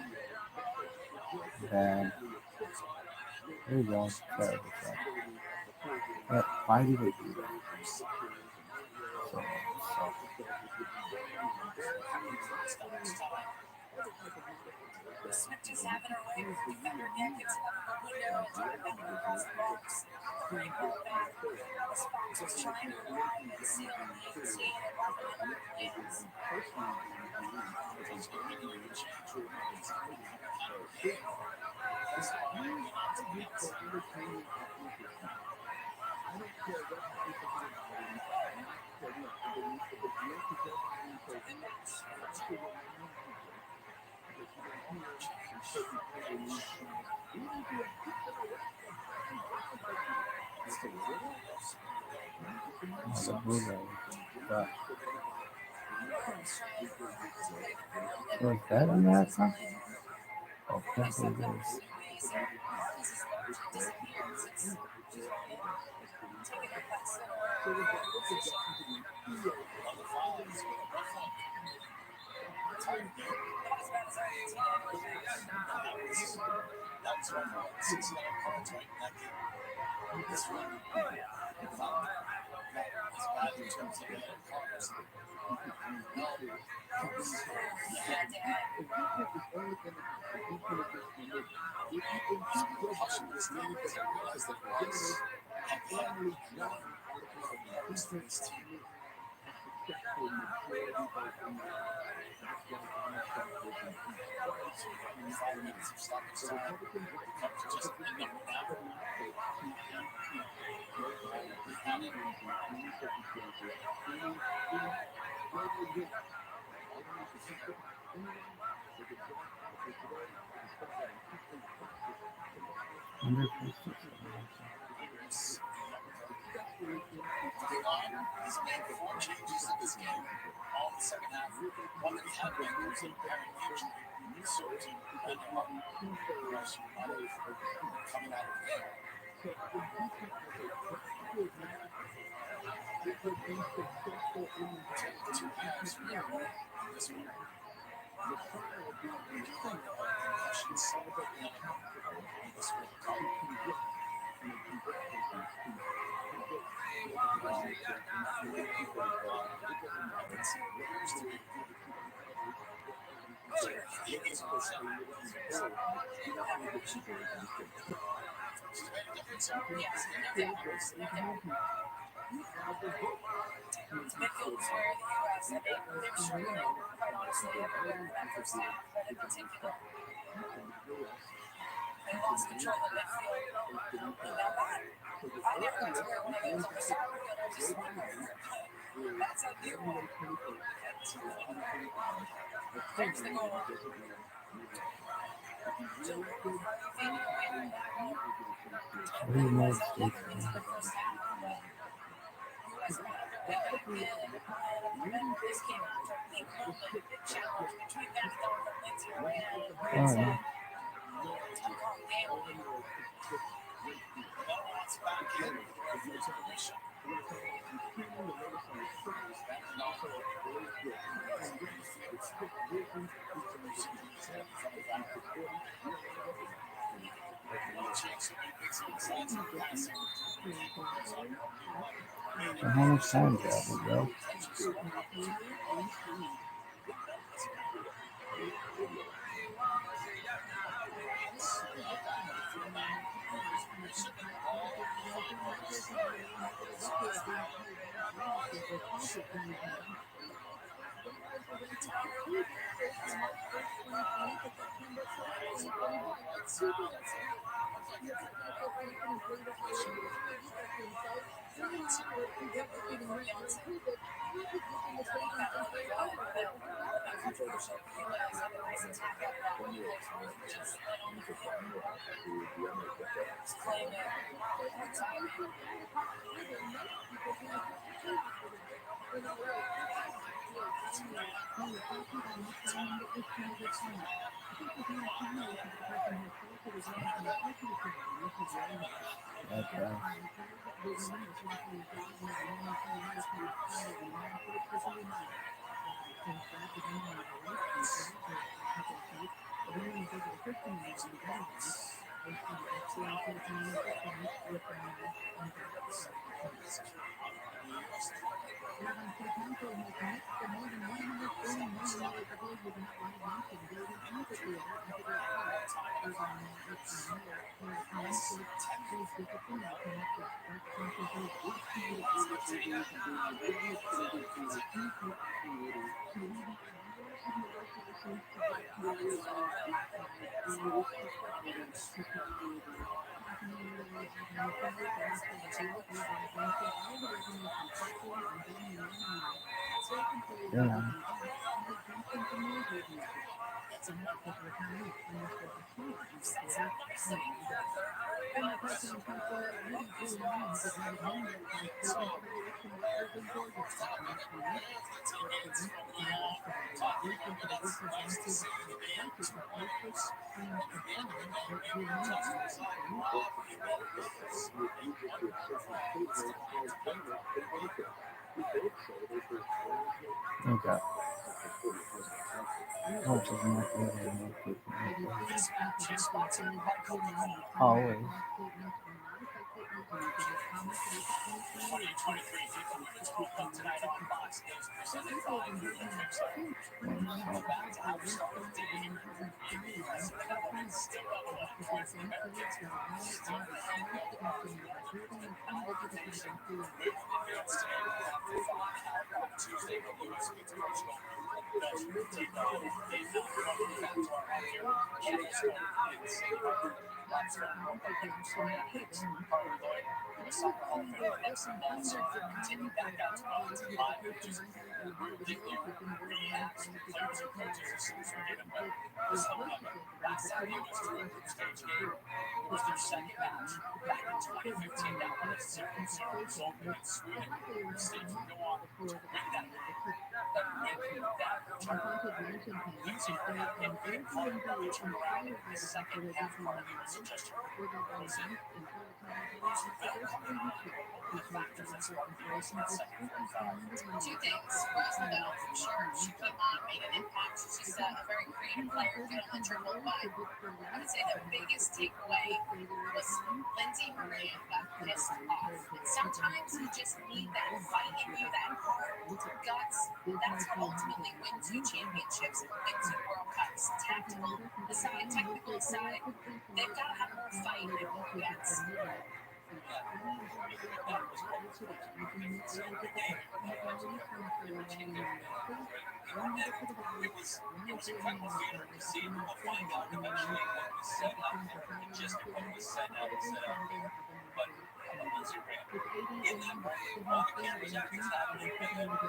Bad. There you go. Terrible shot. Why did they do that? So. Smith just having a right defender again, gives him a window and trying to back him across the box. Great ball back. Now the Sparks was trying to arrive and seal the 18 and walk it over the hands. Was that on that side? Oh, that's what it is. He's made 4 changes in this game, all in the second half. One that he had been losing apparent injury. So to end up coming out of the game. Two halves from this one. Midfielders here in the U.S. I mean, they've shown quite honestly everywhere in that first half, but in particular, they lost control of midfield. Now that, I never got to wear one of those as a soccer field. I was just wondering. That's a new one. There's the goal. Joe, how are you feeling away right now? It's not never into the first half, but U.S. had their way back in, and remember this came after a big moment, big challenge between them and Donovan Lindsay Iran. It's a tough game. That's back in with the referee's permission. So how much time do you have, bro? Okay. Which is not always. Two things. Rosie, though, for sure, she came on, made an impact. She's a very creative player, been a mentor worldwide. I would say the biggest takeaway was Lindsay Marie got pissed off. And sometimes you just need that fight in you, that heart, guts. That's what ultimately wins you championships, wins you World Cups. Tactical aside, technical aside, they've got to have more fight and more guts. It was incredible feeling to see her find out eventually what was set up, just what was set up. But Lindsay ran. In that moment, all the cameras after that were in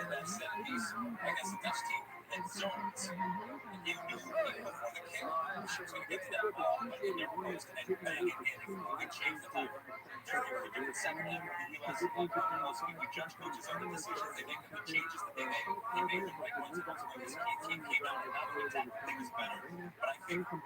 that set piece against the Dutch team that zones. You knew even before the camera she was going to get to that ball in your post and bang it in. You could change the time. During the second half, you realize most people judge coaches on the decisions they make, the changes that they make. They make the right ones. Ultimately, this team came out and not only tactically was better, but I think the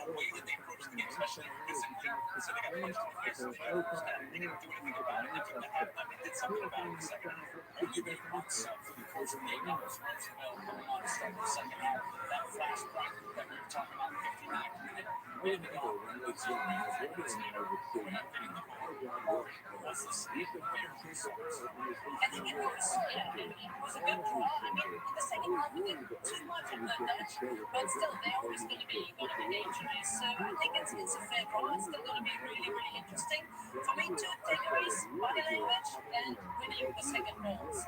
way that they approached the game, especially physically, so they got punched in the face in the first half. They didn't do anything about it. They took the halftime. They did something about it in the second half. Only they won some for the first 8 hours. Well, coming on to start the second half, that flash break that we were talking about, 59th minute, and it's so getting the ball. What's the speed of their results? I think it was, yeah, and it was a good draw. I mean, the second half wasn't too much of the Dutch, but still, they're always going to be dangerous. So I think it's a fair draw. It's still going to be really, really interesting. For me, two takeaways: body language and winning the second goals.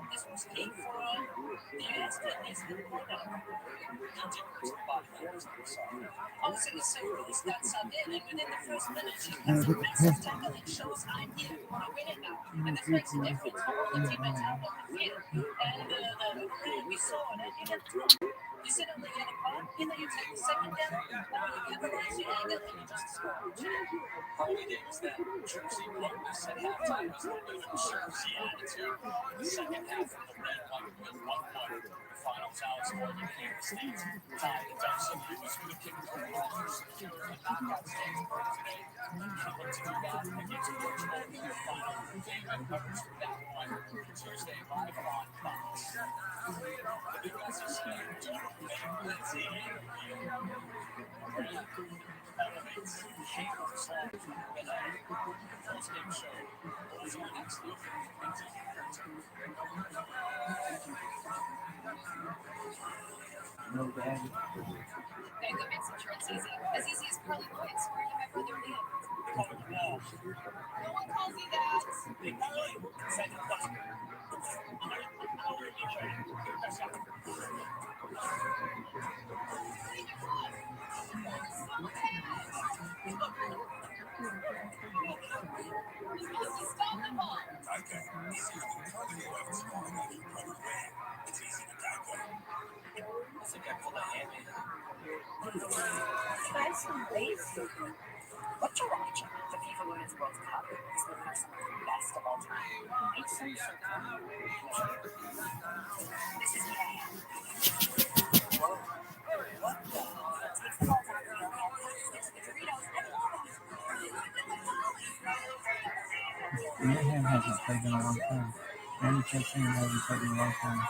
This was pay for it. The US is the point of all of a sudden, so Rose got subbed in, and within the first minute, she has a racist tackle and shows I'm here. I win it now. And this makes a difference for all the teammates out on the field. And we saw it. You sit on the yellow card, and then you take the second down, you capitalize your angle, and you just score. Early games that Jersey Columbus at halftime was a little bit of a Jersey attitude. In the second half of the red one with 1 point. The final tally score in Kansas State tied the Dutch. It was for the Kingdom Rogers in the knockout stage for today. Look to do that against Portugal in the final game and coverage from that one Tuesday live on Fox. The big message today, Lindsay elevates Shane Solomon today. The first game show was your next look into character. No daddy. Hey, that makes insurance easy. As easy as Pearly White swearing at my brother Liam. No one calls me that. Big Liam, second question. How are you doing? That's up. Stop the ball. Okay. Easy to control the left small. It's easy to tackle. That's a guy full of hand. Try some lace. What you're watching, the FIFA Women's World Cup, is literally some of the best of all time. Make some This is what I have. Whoa. What the? Takes the ball down the field and passes it to the Doritos and lava. Mayhem hasn't played in a long time. Randy Chastain hasn't played in a long time.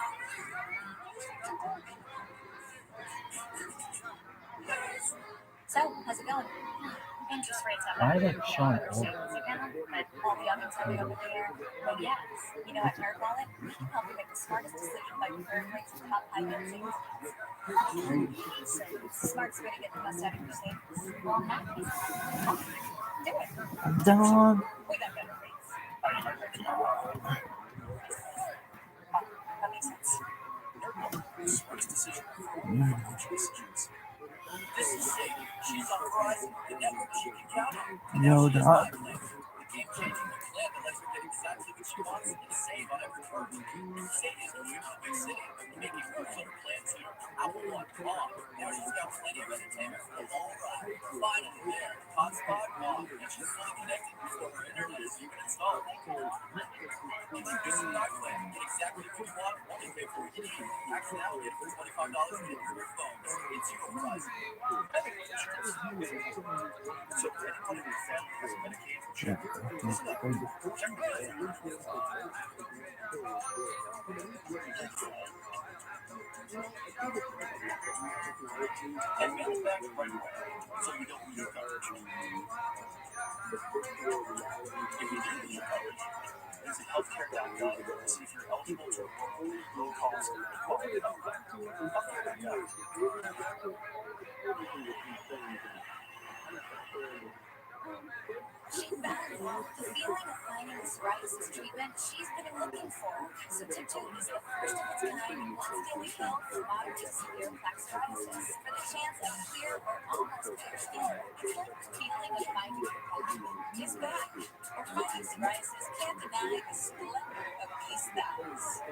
So, how's it going? Interest rates up. Why did Sean But all the ovens are over there. Well, yes. You know, at NerdWallet, we can help you make the smartest decision by comparing rates of top high-yield savings. So, smartest way to get the best out of your savings. Well, I'm happy. Do it. Dog. We got better rates. That makes sense. Smartest decision. Decisions. This is safe. She's on Verizon, the network she can count on. Yo, dog. The game-changing plan that lets her get exactly what she wants and save on every turn. Save is huge in a big city, making moves on her plan too. Apple One, mom. Now she's got plenty of entertainment for the long ride. Finally there, hotspot mom, and she's fully connected before her internet is even installed. Introducing iPlan. Get exactly what you want, only pay for what you need. Actually, now get it for $25 and get your phone. It's your Verizon. So if anyone in your family has Medicaid insurance, listen up. Check this. And mail it back right away, so you don't lose your coverage. If you do lose your coverage, visit healthcare.gov to see if you're eligible to enroll low-cost quality healthcare. Healthcare.gov. She's back. The feeling of finding the psoriasis treatment she's been looking for. So TikTok is the first of its kind once-daily pill for moderate to severe plaque psoriasis for the chance of clear or almost clear skin. The feeling of finding your path is back. Or fighting psoriasis can't deny the splendor of these battles.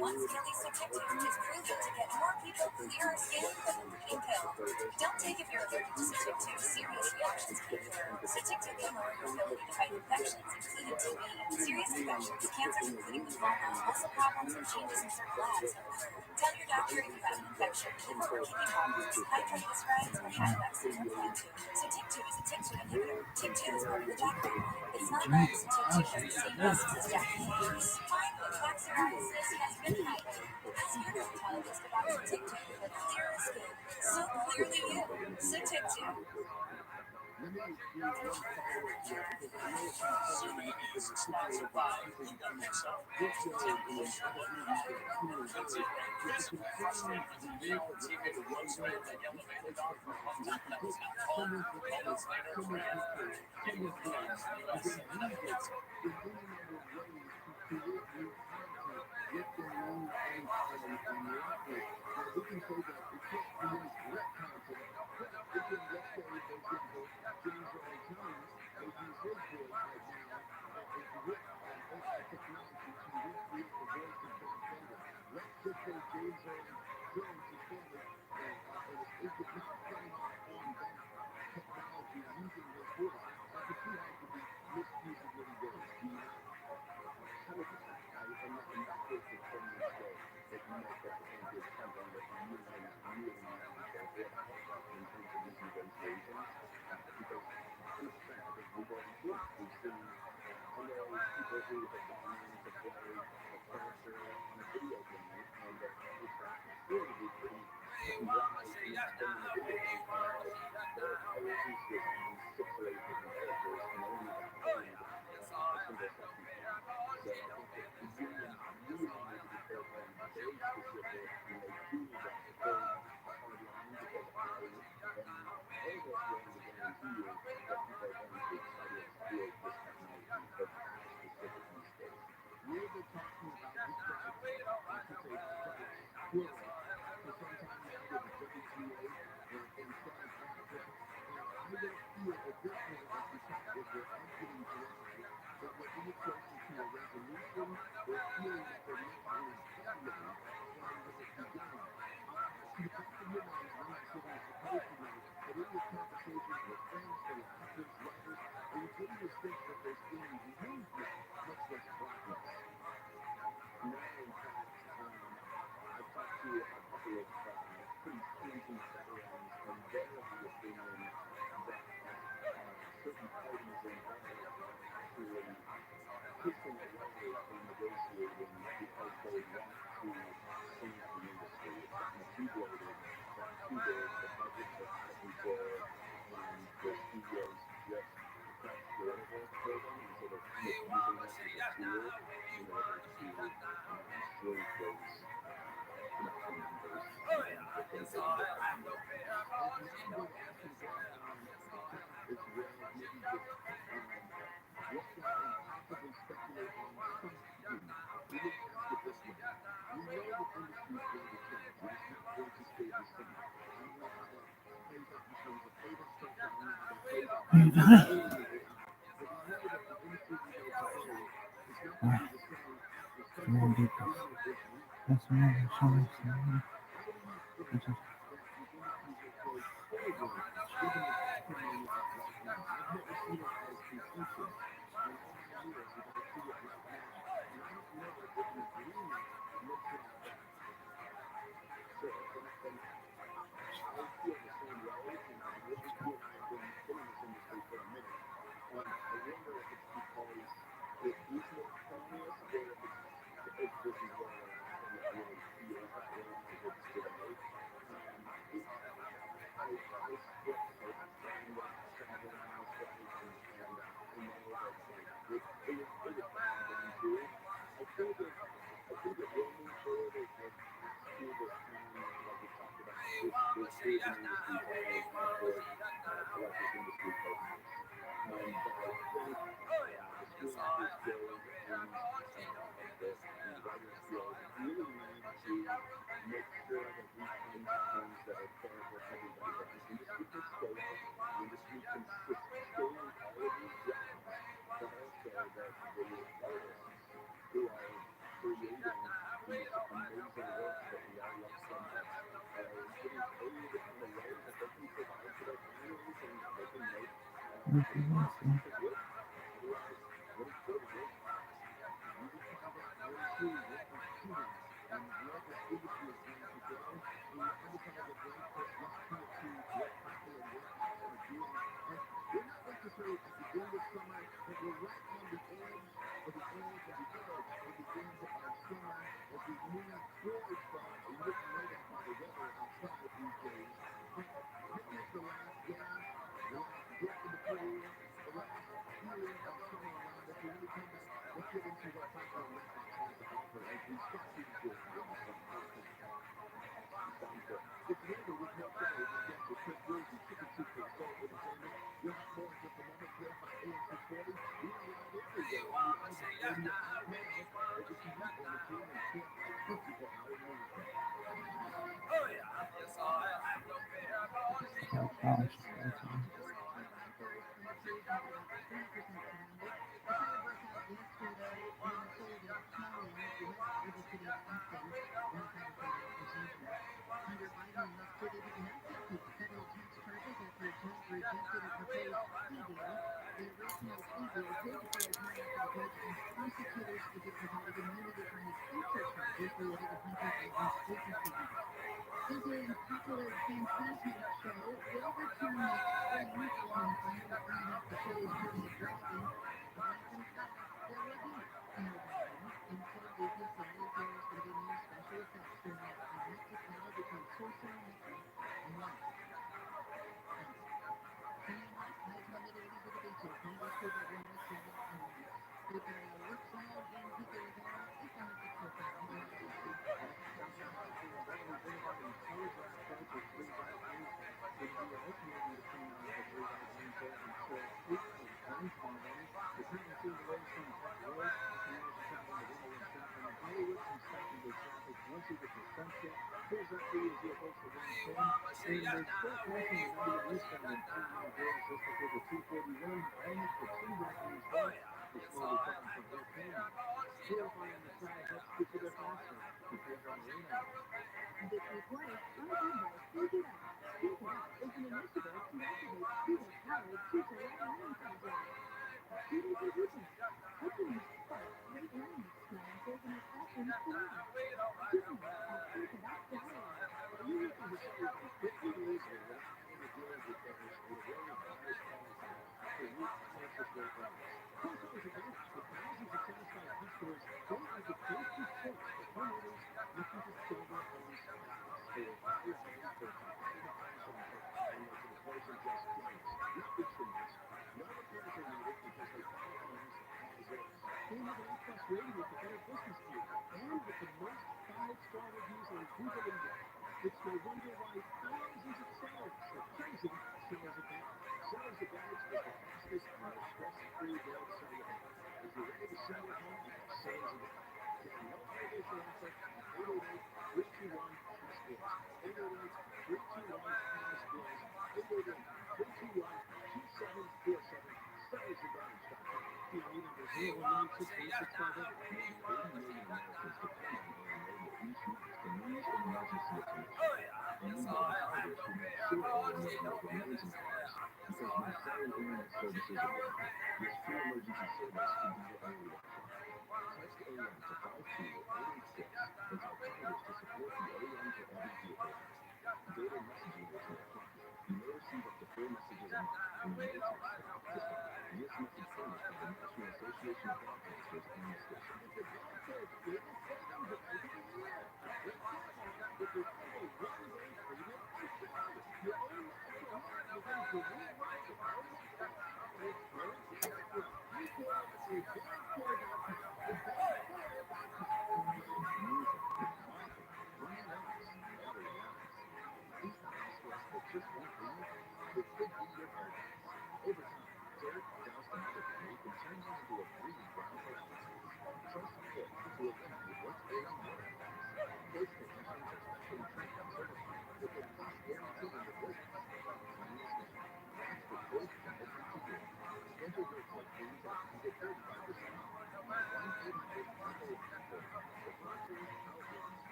Once daily Sotectin is proven to get more people clearer skin than a leading pill. Don't take if you're allergic to Sotectin. Serious reactions can occur. Sotectin can lower your ability to fight infections, including TB. Serious infections, cancers, including lymphoma, muscle problems, and changes in certain labs have occurred. Tell your doctor if you have an infection, even for kidney problems, high triglycerides, or high vaccine inflammation. Sotectin is a TYK2 inhibitor. TYK2 is part of the JAK family. It's not virus, and TYK2 has the same risks as JAK inhibitors. Find what plaque psoriasis has been hiding. Ask your dermatologist about Sotectin for clearer skin. So clearly you. Sotectin. Zooming is sponsored by Pixel. Physical frustrating with the real teammate of Roosevelt that elevated on top that was not called. Moments later, King of Kings, US. You got it? Alright. Come deep breath. That's another song. Oh, she's okay.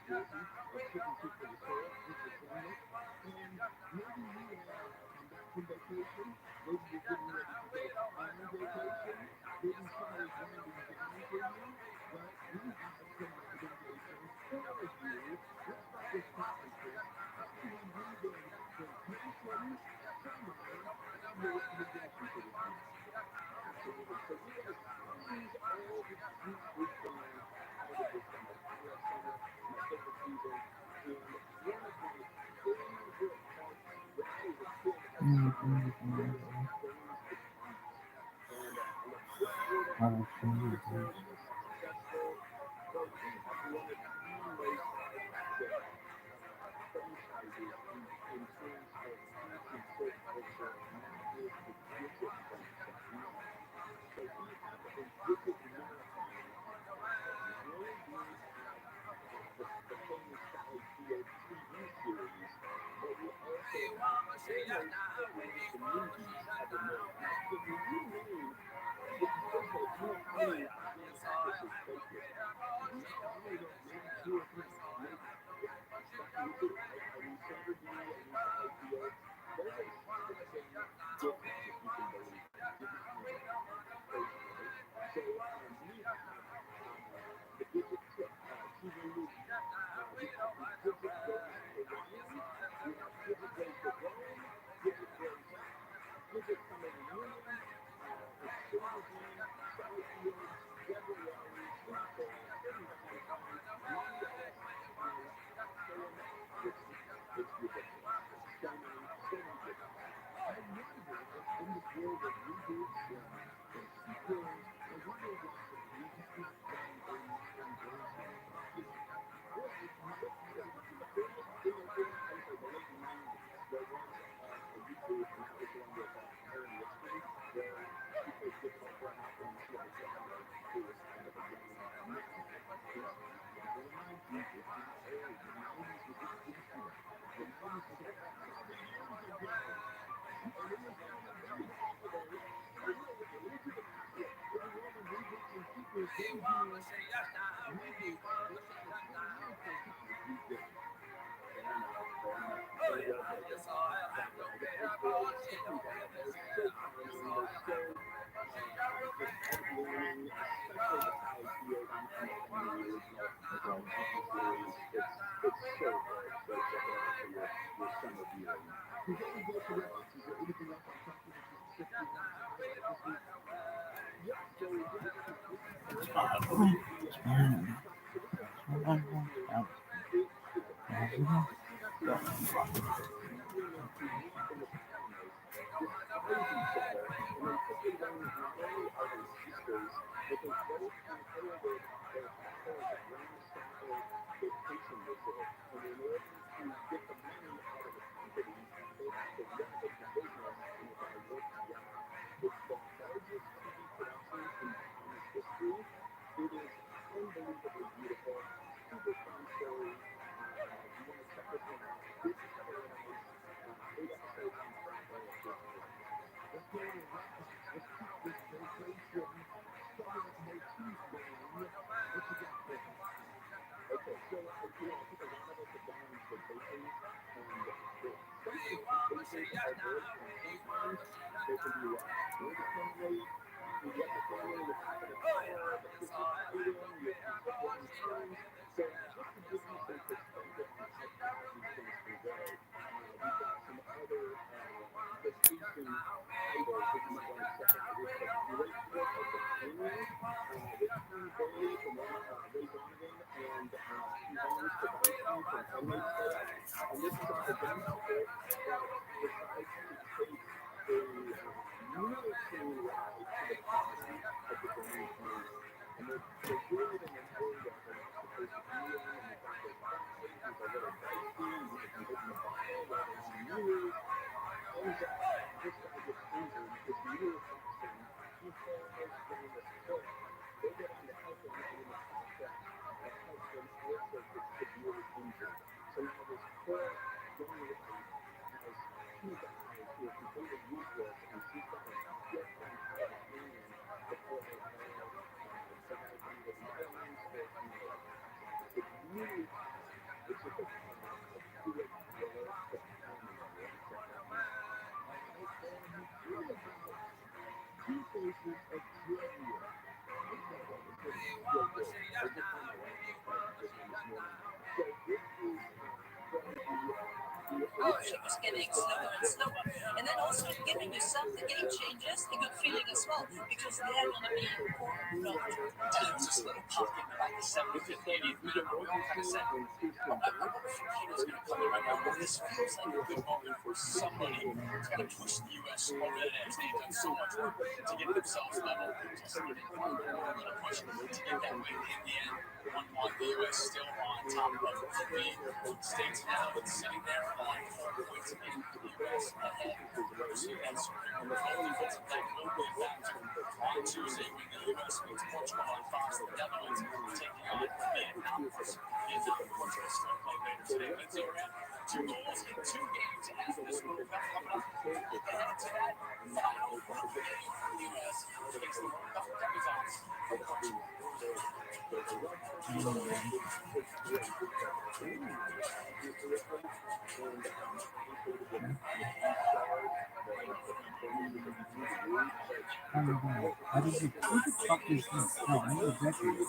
Jersey and putting people to soil entertainment. And maybe you come back from vacation. Maybe you're getting ready to go on vacation. Maybe summer is winding down for you. But we have some recommendations for you. Let's start with Chris. Everyone leaving vacations, summer, have your recommendation for this week. Absolutely. So we want to squeeze all the sweet wisdom out of the summer. I love summer. It's my favorite season. And one of my favorite parts when I was a kid of summer was going to the beach. And I love skateboarding. Wonderful, most successful. But we have one of the most classic franchises in terms of beach and surf culture, and that is the Digit franchise. So we have a Digit marathon happening. Not only do we have the famous Sally Field TV series, but we also have almost every one of the movies ever made. Now, if you name, if you say, hey, you know how many actresses played here? Probably know maybe 2 or 3, maybe. Yeah, that's me too. I knew Sandra Dee, I knew Sally Field. There's a 7 difference, if you can believe it. Digit franchise. Crazy, right? So we have the Digit TV movies. We have the Digit Goes Hawaiian. We have Digit Goes to Rome. Digit Goes Digit Summer Reunion. It's Sandra Dee, Sally Fields, Deborah Larry, Sweet Pearl, Eddie Valentine, Monty and Helen Dixie. It's ridiculous. So many Digits. I wonder if in this world of reboots and sequels, I wonder why we have not done a modern version of Digit. Or you look at it, in I would say the late 90s, there was a reboot, and that was one with Aaron Richmond, where she played Digit Oprah and she had a daughter who was kind of a young midget. And I remind you, this is old. The 90s was a different. The 90s was a thousand years ago. And it was only very holiday. And I will, into the past, in the world of reboots and sequels, they do reboots once every 10 years sometimes these days. Fair enough, fair enough. So well taken. But those girls, stand by. They're so charming. They're so just heartwarming, especially the Sally Field. I'm a fan of the original TV series. It's so good. So check it out for your summer viewing. Before we go to Robots, is there anything else on culture that you specifically wanted to highlight this week? Yeah, so this is a great part of the topic. So this is Halloween is it's a holiday season that teenagers who meet in the Bahamas disguise each other, and then quickly learn that not only are they sisters, but they both inherited their father's ranch-style vacation resort. And in order to get the money out of the property, they have to renovate the business, and they got to work together. It's the largest TV production in Bahamas history. It is unbelievably beautiful, super fun story. You want to check this one out. Digit Paradise, 8 episodes on Bravo. It's great. Let's go to Roblox. Let's keep this vacation summer motif going. What you got for me? Okay, so I think a lot of us have gone on vacations, and sometimes vacations are good, and sometimes they can be rough. With a family, you get the family in the back of the car, the kids are fighting, you take long turns. So just to give you some perspective on how fast these things can go, we've got some other vacation titles that you might want to check out. We have a great one called The Canyon with Steve Bailey from Ray Donovan and Ivana Stravinsky from Handmaid's Tale. And this is about a young couple that decides to take a mule train ride to the bottom of the Grand Canyon. And they're doing it in an area they're not supposed to be in, and they've got their guide who's a little dicey, he can open the bottle while they're on the mule. Ends up, this guy gets injured, his mule bucks him, he falls down this cliff, they go down to help him, and in the process, the husband also gets severely injured. So now this poor young wife has 2 guys who are completely useless, and she's got to get them out of the canyon before they all die from either violence or anything like that. It's really fast Oh, she was getting slower and slower. And then also giving yourself the game changes a good feeling as well, because they're going to be more known. And it was just a little pocket in about the 75th, 80th minute where we all kind of said, I wonder if Filipino's going to come in right now. But this feels like a good moment for somebody to kind of push the U.S. over the edge. They've done so much work to get themselves level. Just needed one more little push to get that win in the end. 1-1, the U.S. still on top of the States now. It's sitting there on 4 points in the U.S. ahead. So that's the defensive play will be a factor on Tuesday when the U.S. meets Portugal on Fox. The Netherlands taking on Vietnam. Vietnam Portugal still play later today. Let's see around 2 goals in 2 games as this World Cup coming up. Ahead to that final group game for the U.S. against the World Cup debutants from Portugal. How does it? Who the fuck is this? No, I know exactly what it is.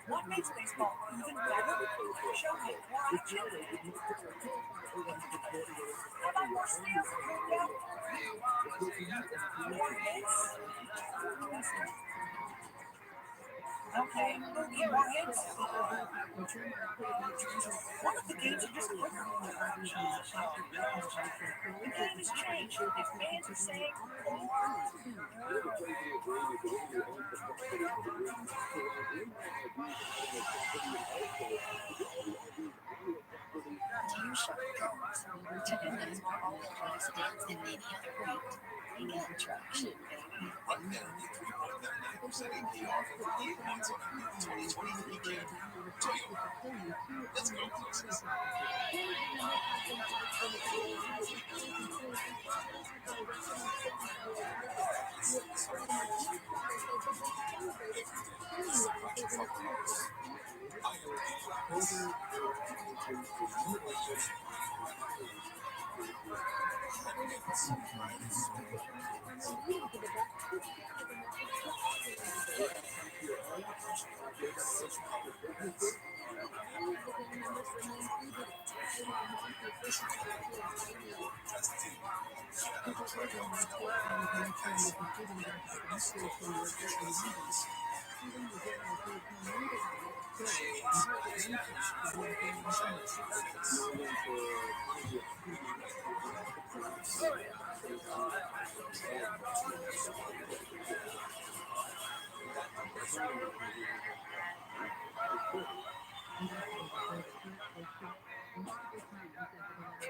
What makes baseball even better? Showcase more opportunity. How about more steals? More hits? Okay, movie more hits. One of the games are just quicker. The game has changed. If fans are saying more, do you shop cars? Today is more all cars than any other week. You get traction, baby. Right now, get 3.99% APR for 8 months on a new 2023 Kia. Toyota. Let's go places.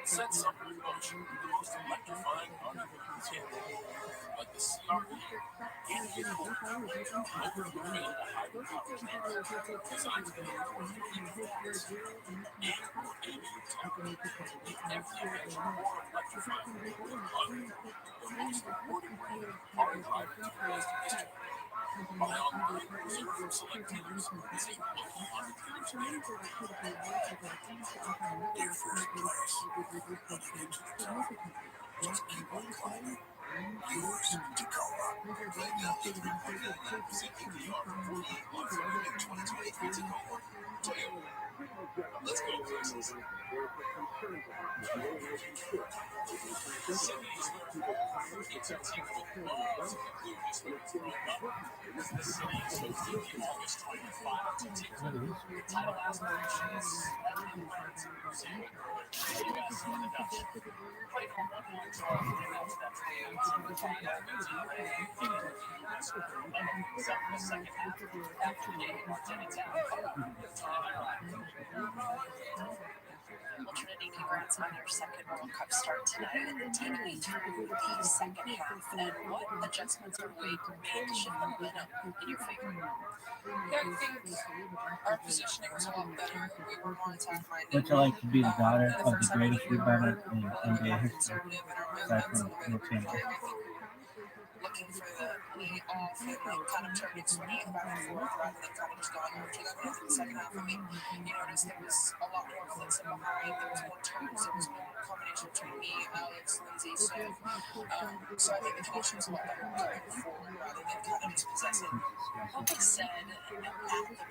Set something in motion, the most electrifying part of the routine. But the By online user group select dealers, they will on the dealer's name. Their first price, $1,800. Just E1 car. Yours, Tacoma. Right now, get 3.99% APR for E1 in 2023 Tacoma. Toyota. Let's go places. Cities where fall it's a team with balls include this week. The city is hosting the August 25 to TikTok title aspirations that will learn to music. The U.S. and the Dutch played for 1-1 draw heading up to that day on December 5 Except for the second half, after the game, Martin attacked Well, Trinity, congrats on your second World Cup start tonight. Take me through the second half and what adjustments are made to shift the momentum in your favor. Yeah, I think our positioning was a lot better. We were more attack minded. Would you like to be the daughter of the greatest rebounder in NBA history? Conservative in our Aside movements from and the way Will we were Chamberlain. playing. I think looking for the lead off and then kind of turning swinging back and forth rather than kind of just going after them. And in the second half, I mean, you noticed there was a lot more blitzing behind. There was more turns. There was more combination between me, Alex, Lindsay. So I think the connection was a lot better going forward rather than kind of just possessing. What was said after the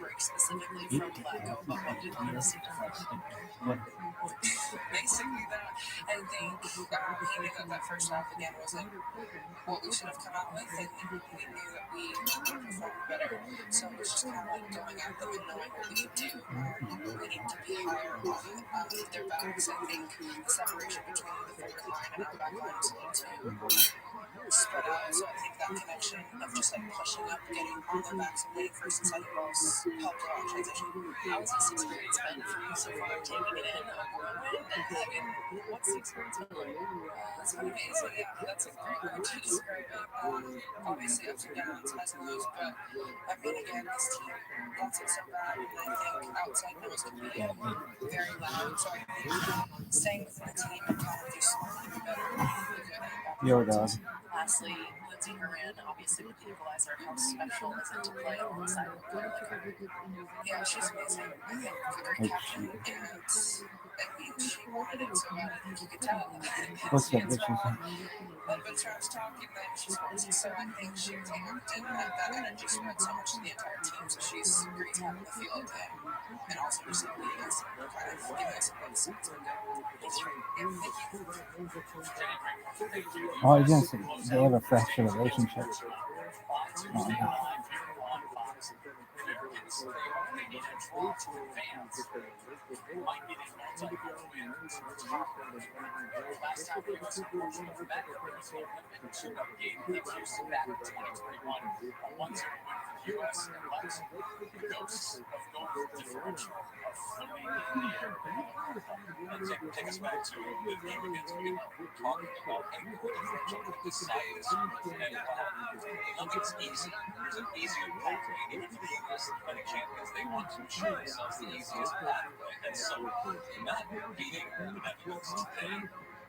break specifically from Blacko, but what did you see different? Basically that. I think he knew that first half again wasn't what we should have come out with, and we knew that we could perform better. So it was just kind of like going at them and knowing what we could do. We need to be higher on their backs. I think the separation between the forward line and our back line was a little too spread out. So I think that connection of just like pushing up, getting on their backs and winning first and second balls helped a lot in transition. How has this experience been for you so far, taking it in a whirlwind? I mean, what's the experience been like? It's been amazing. Yeah, that's a great word to describe it. Obviously ups and downs, highs and lows, but I mean, again, this team wants it so bad, and I think outside noise can be very loud. So I think staying within the team and kind of just better would be good. Yo, dog. Lastly, Lindsay Horan, obviously with the equalizer, how special is it to play alongside a player like her? Yeah, she's amazing. I think a great captain, and I mean, she wanted it so bad. I think you could tell. What's She that? gets What you wrong. say? A little bit of trash talking that she's supposed to, so I think she react and that energy spread so much to the entire team. So she's great to have in the field and also just like leading us and kind of giving us a boost. So it's been good. Thank you. Oh, I didn't say they have a fractured relationship. Might be the multi-goal win. Last time it was a portion of the bet and tune-up game gives Houston back in 2021. A 1-0 win for the U.S. and lets the ghosts of goal differential are floating in the air. And take us back to the game against Vietnam. Talking about a goal differential the size and look, it's easy. There's an easier pathway even for the U.S. Athletic champions. They want to ensure themselves the easiest pathway. And so not beating the Netherlands today,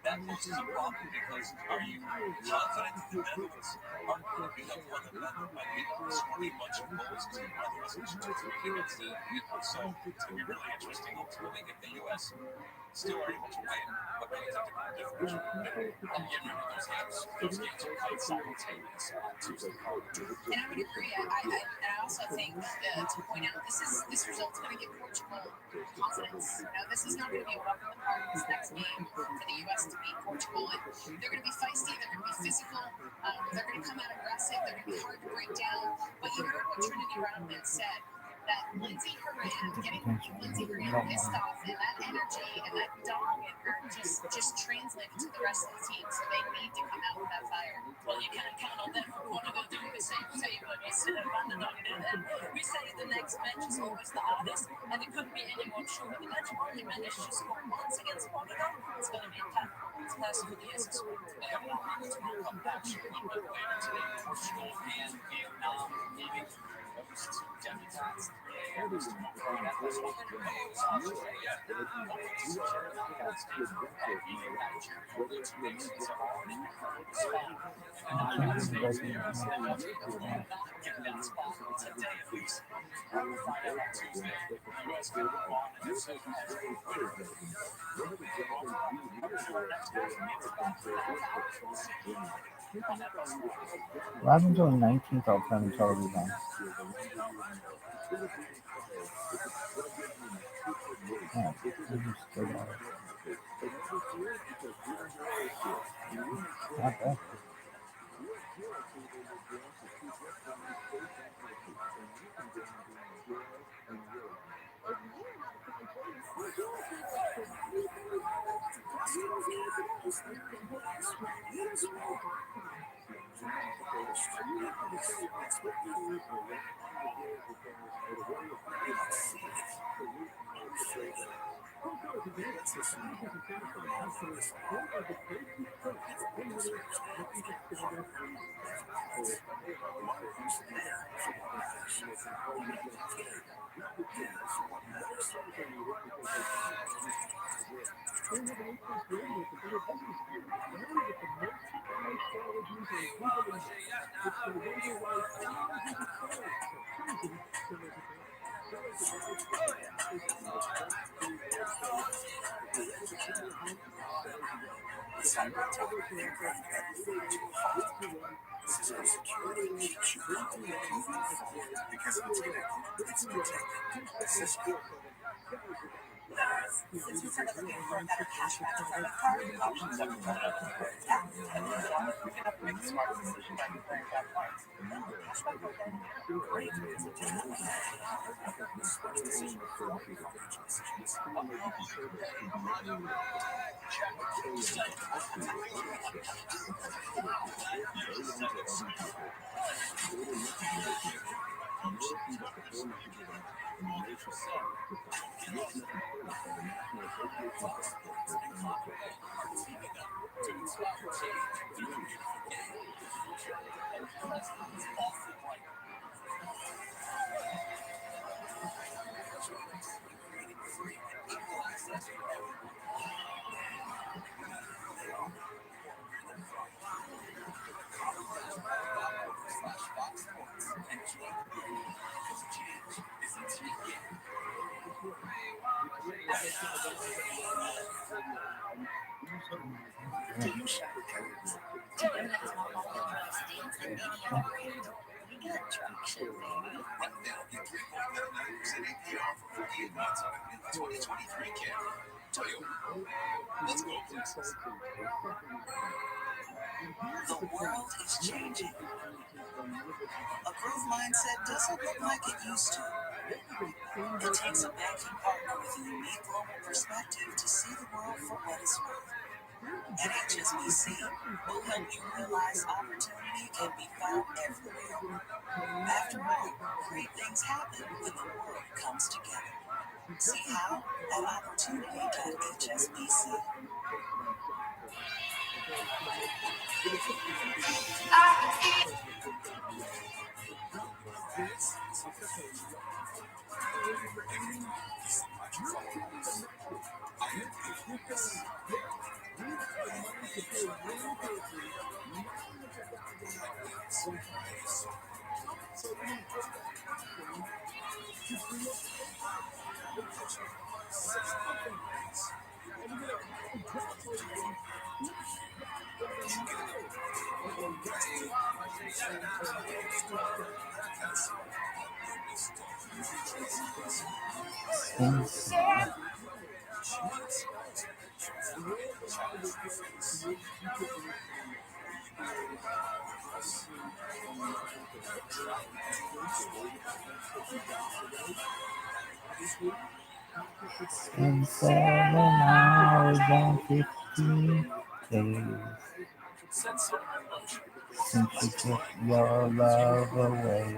that poses a problem because are you confident that the Netherlands are going to be able to win the Netherlands by scoring a bunch of goals to others against the Vietnam? So it's going to be really interesting ultimately if the U.S. still are able to win, but really it's a different differential. And again, remember those games are played simultaneous on Tuesday. And I would agree. I also think to point out this result's going to give Portugal confidence. This is not going to be a walk in the park. This next game for the U.S. to beat Portugal, and they're going to be feisty. They're going to be physical. They're going to come out aggressive. They're going to be hard to break down. But you heard what Trinity Rodman said. that Lindsay Horan pissed off, and that energy and that dog in her just translated to the rest of the team. So they need to come out with that fire. Well, you can't count on them for what they'll do the same thing, but you sit up on the dog and we say the next match is always the hardest, and it couldn't be any more true. The match only managed to score once against Portugal. It's going to be a tough task for the SS squad. They are now able to World Cup match on the way today. Portugal and Vietnam leaving most Democrats. What happened to a 19th alternative television? Yeah, I just still got it. Not bad. Since we started looking for a better cash management card, options have been better. Make a smart decision by comparing that price. Great. The world is changing. A growth mindset doesn't look like it used to. It takes a banking partner with a unique global perspective to see the world for what it's worth. At HSBC, we'll help you realize opportunity can be found everywhere. After all, great things happen when the world comes together. See how at opportunity.hsbc. In 7 hours and 15 days since you took your love away.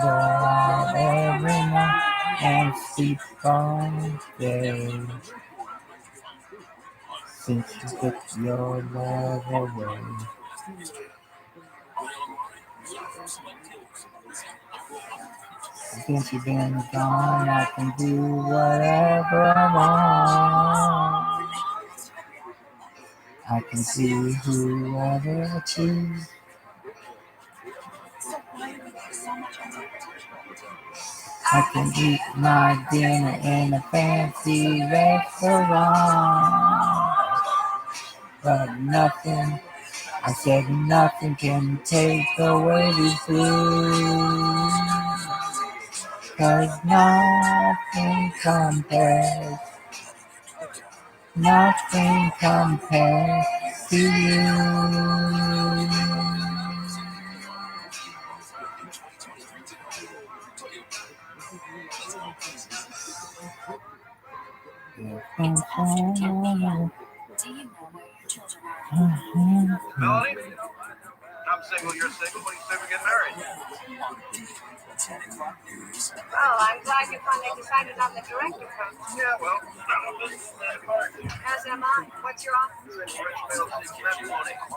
Go out every night and sleep all day since you took your love away. Since you've been gone, I can do whatever I want. I can see whoever I choose. I can eat my dinner in a fancy restaurant. But nothing, I said nothing can take away these blues. 'Cause nothing compares to you. Melanie? I'm single, you're single. When do you say we get married? Oh, I'm glad you finally decided on the director post. Yeah, well, As am I. What's your office?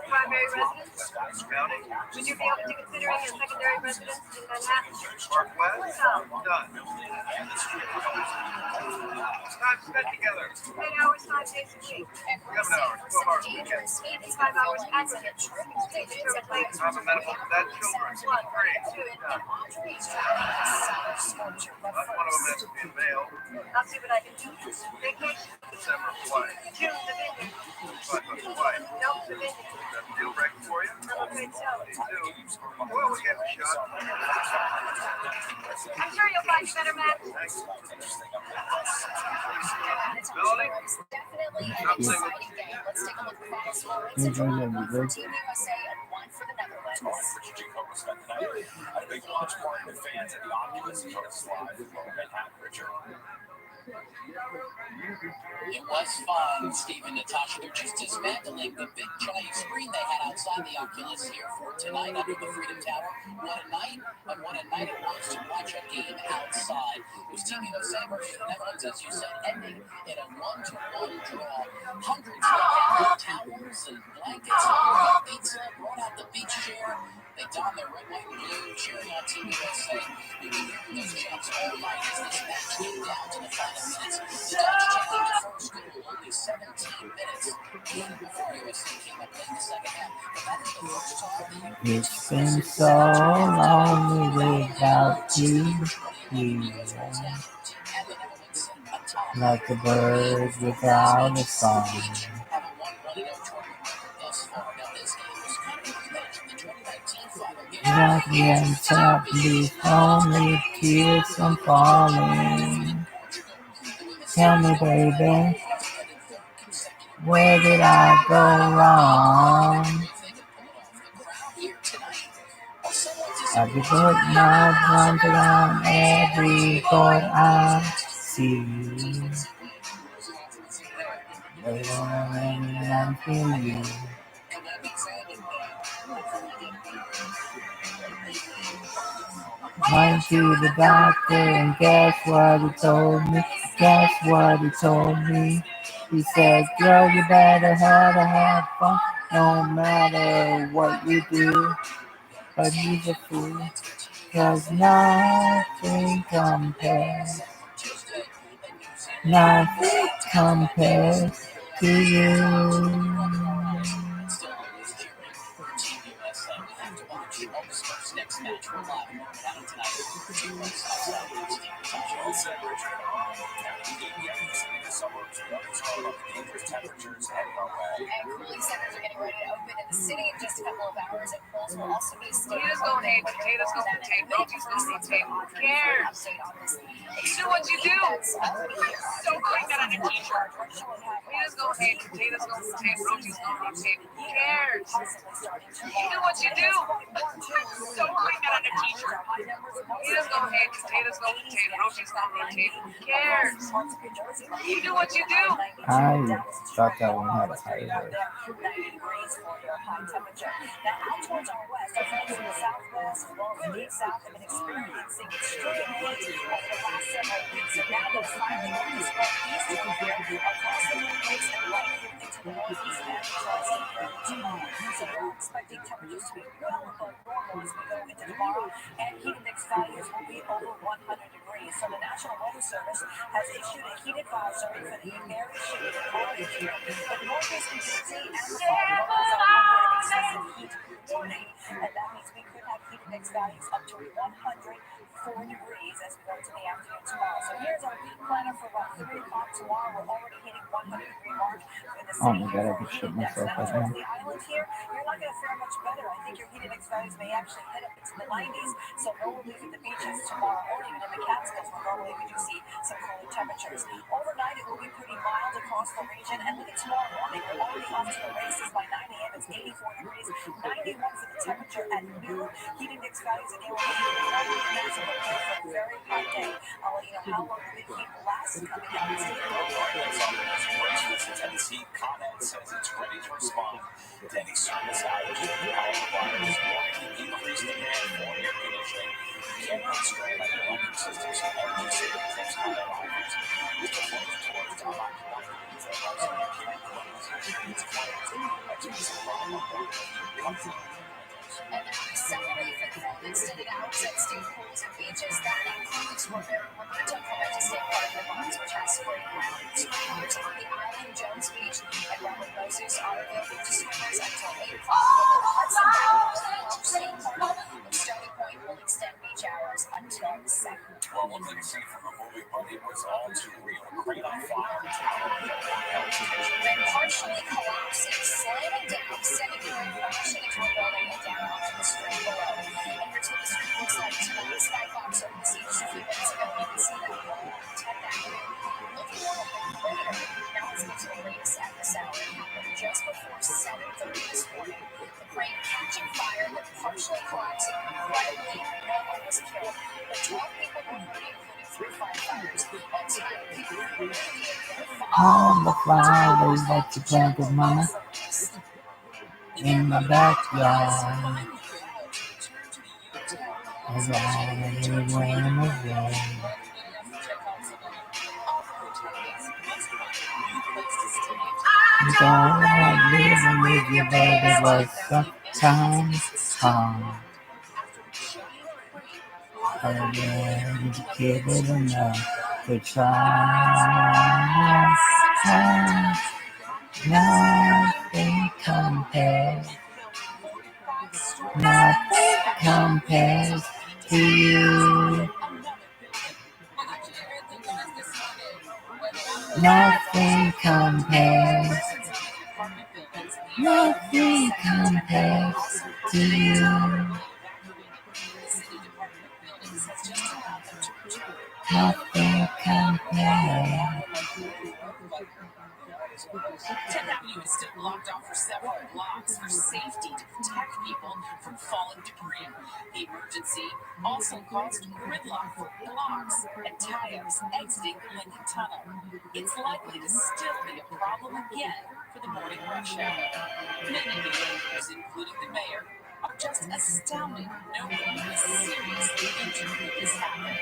Primary residence? County? Would you be open to considering a secondary residence in Manhattan? Northwest? No. Done. Time spent together. 8 hours, 5 days a week. 7 hours, 12 hours a weekend. 5 hours aggregate. Determined later. I'm amenable to that. Children? 1, 3. 2. Done. Not one of them has to be a male. I'll see what I can do. Vacation. December, Hawaii. June, the vineyard. $5 Hawaii. Nope, the vineyard. Is that a deal breaker for you? I'm afraid so. Me too. Well, we gave it a shot. I'm sure you'll find a better man. Thanks. Melanie? I'm single. Team USA and one for the Netherlands. A big launch party with fans at the Oculus Coast Live in Manhattan, Richard. It was fun, Steve and Natasha. They're just dismantling the big giant screen they had outside the Oculus here for tonight under the Freedom Tower. What a night, and what a night it was to watch a game outside. It was Team USA versus the Netherlands, as you said, ending in a 1-1 draw. Hundreds of towels and blankets and pizza, brought out the beach chair. They donned their red, white, and blue, cheering on Team USA. You can hear those chants all night as this match came down to the final minutes. The Dutch taking the first goal, only 17 minutes before USA came up late in the second half. But that is the first time the It's been so lonely without you here, like a bird without a song. Like the untapped only tears I'm falling. Tell me, baby, where did I go wrong? I've been putting my arms around every boy I see. Wait a minute, I'm feeling you. Went to the doctor and guess what he told me? Guess what he told me? He said, girl, you better have fun no matter what you do. But he's a fool, 'cause nothing compares to you. we have to watch All-Star's next match for live happening tonight. Well said, Richard. After the game yesterday in the suburbs, we always talk about the dangerous temperatures heading our way. And cooling centers are getting ready to open in the city in just a couple of hours, and pools will also be staying. Potatoes go hate, potatoes go potato, roaches go rotate. Who cares? You do what you do. So quick that on a t-shirt. Potatoes go hate, potatoes go potato, roaches go rotate. Who cares? You do what you do. So quick that on a t-shirt. Potatoes go hate, potatoes go potato, roaches go rotate. Who cares? You do what you do. I thought that one had a higher verse. 90 degrees for your high temperature. Now, out towards our west, our friends in the southwest, as well as the deep south, have been experiencing extreme heat over the last several weeks, and now they're finally going to spread eastward here across the Northeast and right here into the Northeast and Tri-State area tomorrow. So we're expecting temperatures to be well above normal as we go into tomorrow, and heat index values will be over 100 degrees. So the National Weather Service has issued a heat advisory for the area shaded area here, but Northeast New Jersey and the Florida are under an excessive heat warning, and that means we could have heat index values up to 104 degrees as we go into the afternoon tomorrow. So here's our planner for about 3 o'clock tomorrow. We're already hitting 100-degree mark in the Oh city. my god, I can shit myself right Now, now. the island here, you're not going to fare much better. I think your heat index values may actually hit up into the 90s, so no relief at the beaches tomorrow morning, and in the Catskills, where normally we do see some cooler temperatures. Overnight, it will be pretty mild across the region, and look at tomorrow morning. We're already off to the races by 9 a.m. It's 84 degrees, 91 for the temperature at noon. Heat index values again will be for a very hot day. I'll let you know how long the heat lasts coming up. Tennessee comment says it's ready to respond to any service outage. Power providers warning increased demand for air conditioning. Can't strain on the electric systems and energy saving tips on their offers. With the flows towards unoccupied homes that also can't close. It's closed. Experts are wrong on one company. And separately for the full extended hours at state pools and beaches, that includes Roberto Clemente State Park in Vermont, which has spring round swimmers on the island, Jones Beach, and Robert Moses are available to swimmers until 8 o'clock. Hudson Valley State Park, the Stony Point will extend beach hours until 7. Well, one thing seen from a movie, but it was all too real. A crane on fire, tower, Then partially collapsing, slamming down, sending the rain crashing into a building and down onto the street below. And here's what the street looks like tonight. Skybox opened siege just a few minutes ago. You can see that all on 10th Avenue. Looking a little bit prettier. Now let's get to the latest at this hour. It happened just before 7:30 this morning. The crane catching fire, but partially collapsing. Incredibly, no one was killed. But 12 people were hurt, including 3 firefighters. On time, people were remediated. On the flowers that you planted, mama, in my backyard. As I went away. Don't like living with you, baby, but sometimes hard. I didn't give it enough to try. Nothing compares. Nothing compares to you. Nothing compares. Nothing compares to you. Nothing compares. 10th Avenue is still blocked off for several blocks for safety to protect people from falling debris. The emergency also caused gridlock for blocks and tie-ups exiting Lincoln Tunnel. It's likely to still be a problem again for the morning rush hour. Many neighbors, including the mayor, are just astounded nobody is seriously injured when this happened.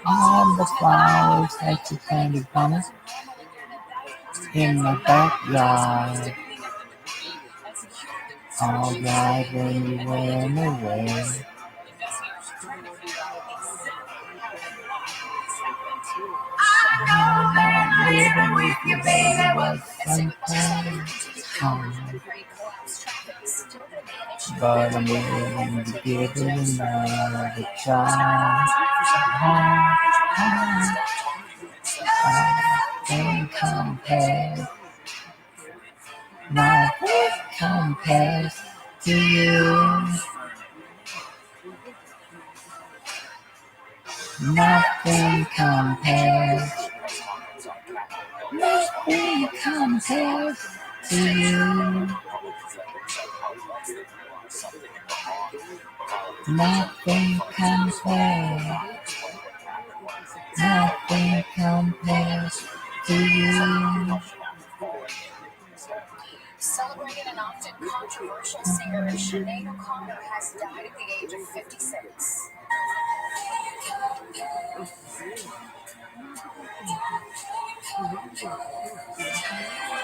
All the flowers that you planted, mama, in my backyard. All right when you went away. Living with you, baby, was sometimes hard. But I'm willing to give it another chance. Nothing compares, nothing compares to you. Nothing compares, nothing compares to you. Nothing compares, nothing compares to you. Celebrated and often controversial singer Sinead O'Connor has died at the age of 56.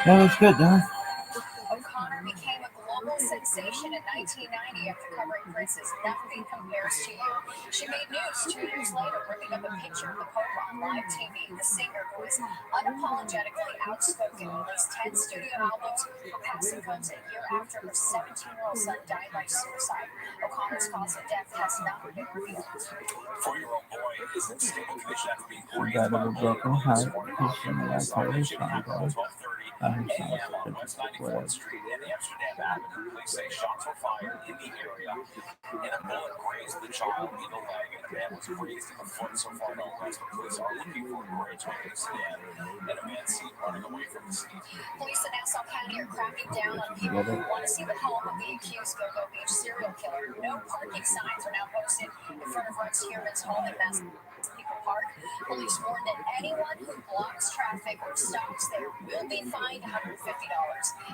That was good, huh? O'Connor became a global sensation in 1990 after covering Prince's Nothing Compares to You. She made news 2 years later, ripping up a picture of the Pope on live TV. The singer, who is unapologetically outspoken, released 10 studio albums for passing codes a year after her 17-year-old son died by suicide. O'Connor's cause of death has not been revealed. 4-year-old boy is in stable condition after being She grazed died of by a a broken car heart this morning. because she liked her It song, happened though. at 12:30 a.m. on West 94th Street and Amsterdam Avenue. Police say shots were fired in the area, and a bullet grazed the child in the leg, and a man was grazed in the foot. So far, no arrests, but police are looking for a grazed witness and a man seen running away from the scene. Police in Nassau County are cracking down on people who want to see the home of the accused Go-Go Beach serial killer. No parking signs are now posted in front of Rex Human's home in People Park. Police warn that anyone who blocks traffic or stops there will be fined $150.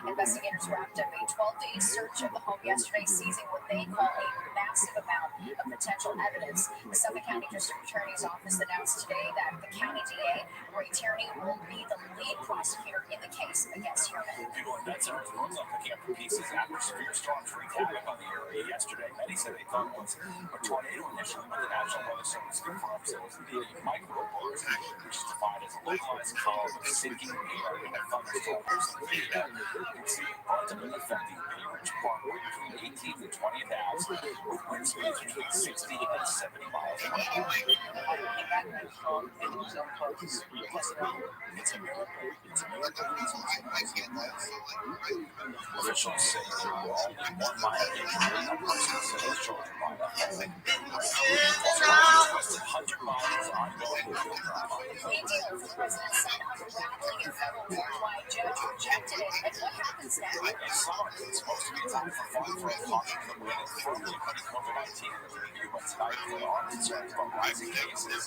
Investigators wrapped up a 12-day search of the home yesterday, seizing what they call a massive amount of potential evidence. The Suffolk County District Attorney's Office announced today that the county DA, Ray Tierney, will be the lead prosecutor in the case against Human. People in Benson are picking up the pieces after severe storms wreaked havoc on the area yesterday. Many said they thought it was a tornado initially, but the National Weather Service confirms it was indeed a microburst, which is defined as a localized column of sinking air and a thunderstorm recently that you can see ultimately affecting Bay Ridge Parkway between 18th and 20th Ave, with wind speeds between 60 and 70 miles per hour. It's a miracle. It's a miracle. Officials say there were only 1 minor injury. A person said his children by the home. Hunter Biden is ongoing legal drama. The plea deal for the president's son unraveling in federal court. Why a judge rejected it, and what happens now? A summer is supposed to be a time for fun for caution the wind is firmly putting COVID-19 in the review, but tonight there are concerns about rising cases.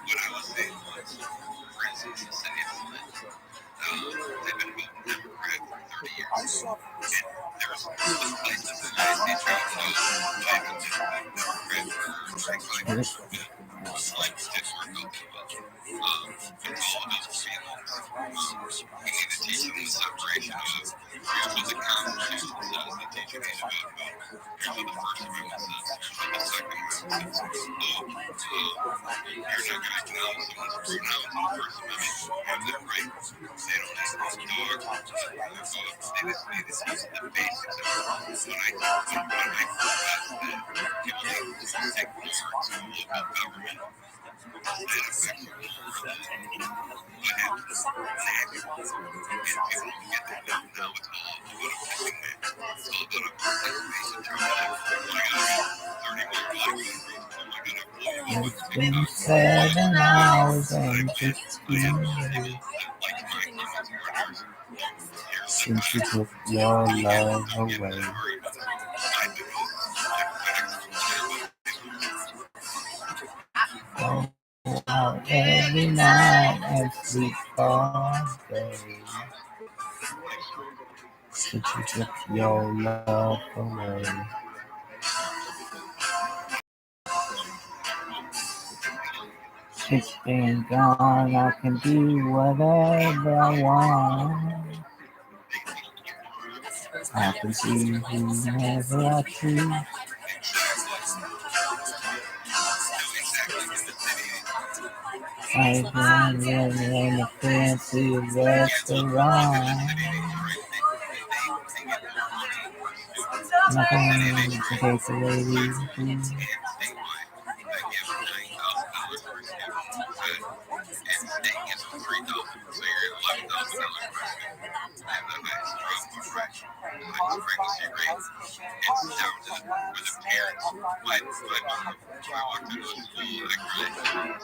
What I was saying was, for instance, the city of Flint, they've been voting Democrat for 30 years. And there's some places in the United States where you can go type in Democrat for 6 years. Slight sticks work out too well. It's all about the feeling. We need to teach them the separation of here's what the Constitution says, the teaching aid about vote. Here's what the First Amendment says, here's what the Second Amendment says. You're not going to acknowledge someone who's pronounced the First Amendment have their rights. They don't have to dog, they just use the basics of it. When I protest that people need to take more to local government, that affects your world. What happens? And people don't get that now. Now it's all about a fixing that. It's all about a basic truth. Oh my God, 30 more blocks. Oh my God, It's been 7 hours and 15 minutes since you took your love away. Go out every night and sleep all day. Since you took your love away. It's been gone, I can do whatever I want. I can see whomever I choose. I can live in a fancy restaurant. Nothing to take away these things. And state gets $3,000, so you're at $11,000 person. And the highest drop right, highest pregnancy rate, it's down to where the parents. My mother, when I walked into a school, I cried.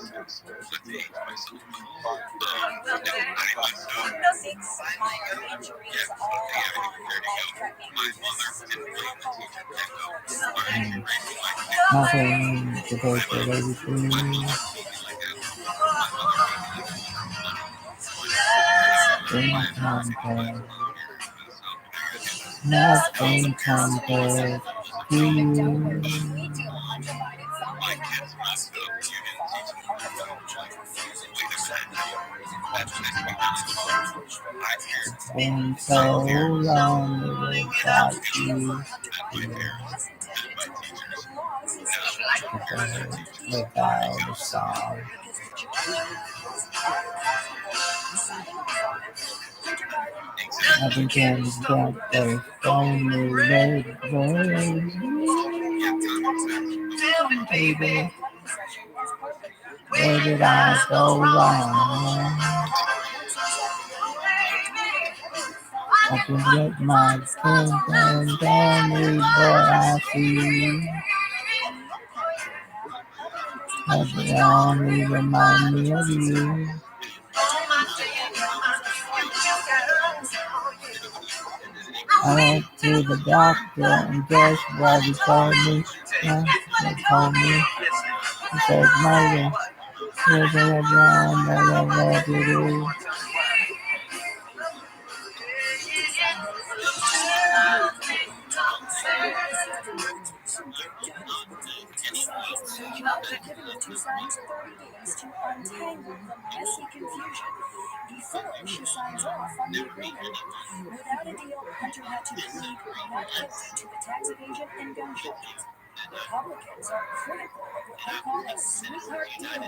Not to age myself, but I went to they have anywhere to go. My mother didn't blame the teacher to go. Or any grade was like that. Nothing to take away My these mother things. told me like that. My mother made me like a lot of money. Nothing compares. Nothing compares to you. My kids messed up. You didn't teach me how to like, wait a minute. That makes me really cool. I care. Been so long without you. And my parents and my teachers. Without a song. Nothing can stop the only way, baby. Where did I go wrong? I can get my tongue down me, but I see. But they only remind me of you. I went to the doctor and guess what he told me? He told me, he said, Mother, here's a brown, what to do. Two signs 30 days to untangle the messy confusion. Before she signs off on the agreement. Without a deal, Hunter had to plead not guilty to the tax evasion and gun charges. Republicans are critical of what they call a sweetheart deal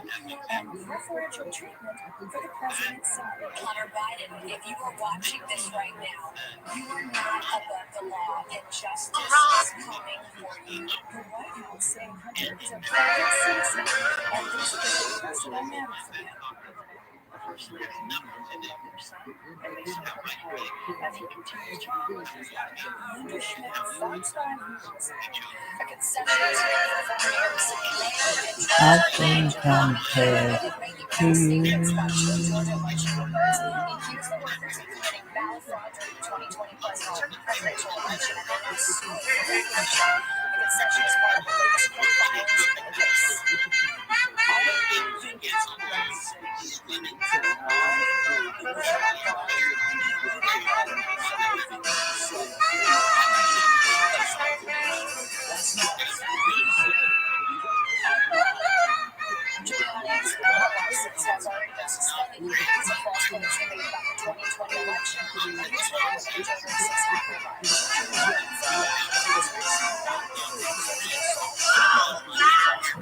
and preferential treatment for the president's son. Hunter Biden, if you are watching this right now, you are not above the law and justice is coming for you. The White House saying Hunter is a private citizen and this is a personal matter for him. Personally, has nothing to do with your son, and may suffer heavily as he continues to realize his life. Linda Schmidt, Fox 5 News. A concession for American Nothing compares to you. accused the workers of committing ballot fraud during the 2020 presidential election and then sued for defamation. The concession is part of the latest court filings in the case. Has already been suspended because of false claims made about the 2020 election. These were all made over 60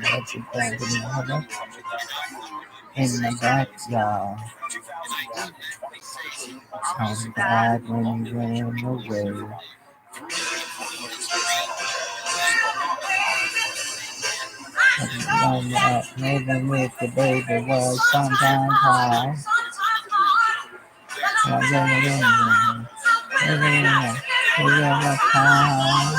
What you think of me, mother? In the backyard. I'm glad when you ran away. Living with the baby was sometimes hard. Living a time.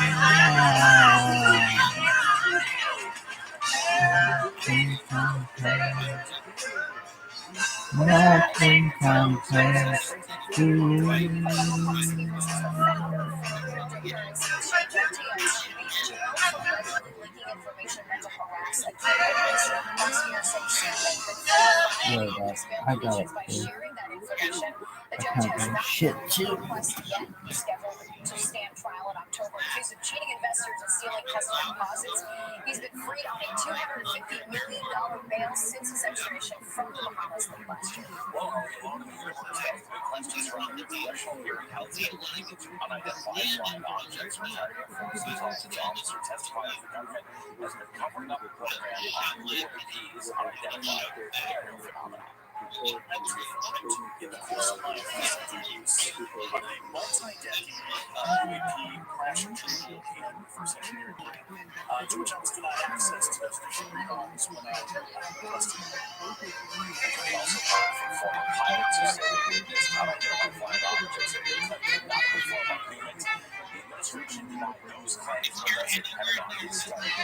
Nothing compares to you. I got it. I can't do shit too. scheduled to stand trial in October, accused of cheating investors and stealing customer deposits. He's been freed on a $250 million bail since his extradition from the Bahamas late last year. Well, along with your big questions around the special hearing held tonight into unidentified flying objects from targeting forces. The officer testifying the government has been covering up a program on UAPs, unidentified aerial phenomena. In the course of my recent use on a multi-decade UAP crash control and reverse engineering plan, to which I was denied access to those visual records when I requested them. We also called for former pilots who said these unidentified flying objects that they claimed did not perform on humans. The administration denied those claims unless the Pentagon studied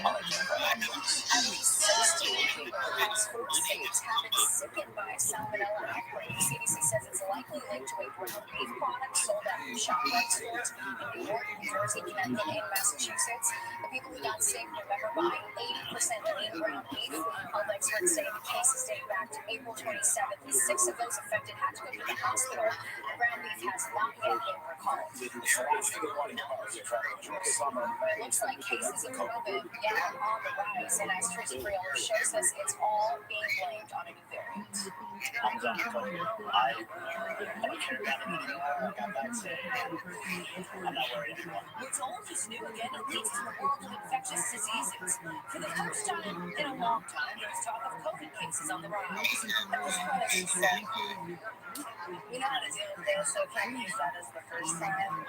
unidentified objects. At least 16 people across 4 states have been sickened by a salmonella outbreak. The CDC says it's likely linked to a ground beef product sold at ShopRite stores in New York, New Jersey, Connecticut, and Massachusetts. The people who got sick remember buying 80% lean ground beef. Health experts say the cases date back to April 27th. 6 of those affected had to go to the hospital. The ground beef has not yet been recalled. So that's the one about the traveling during summer. It looks like cases of COVID are on the rise, and as Tracy Friel shows us, it's all being blamed on a new variant. I don't care about it anymore. I got vaccinated. I'm not worried anymore. What's old is new again, at least in the world of infectious diseases. For the first time in a long time, there's talk of COVID cases on the rise. That was President said, "We know how to deal with this, so can't use that as the first time."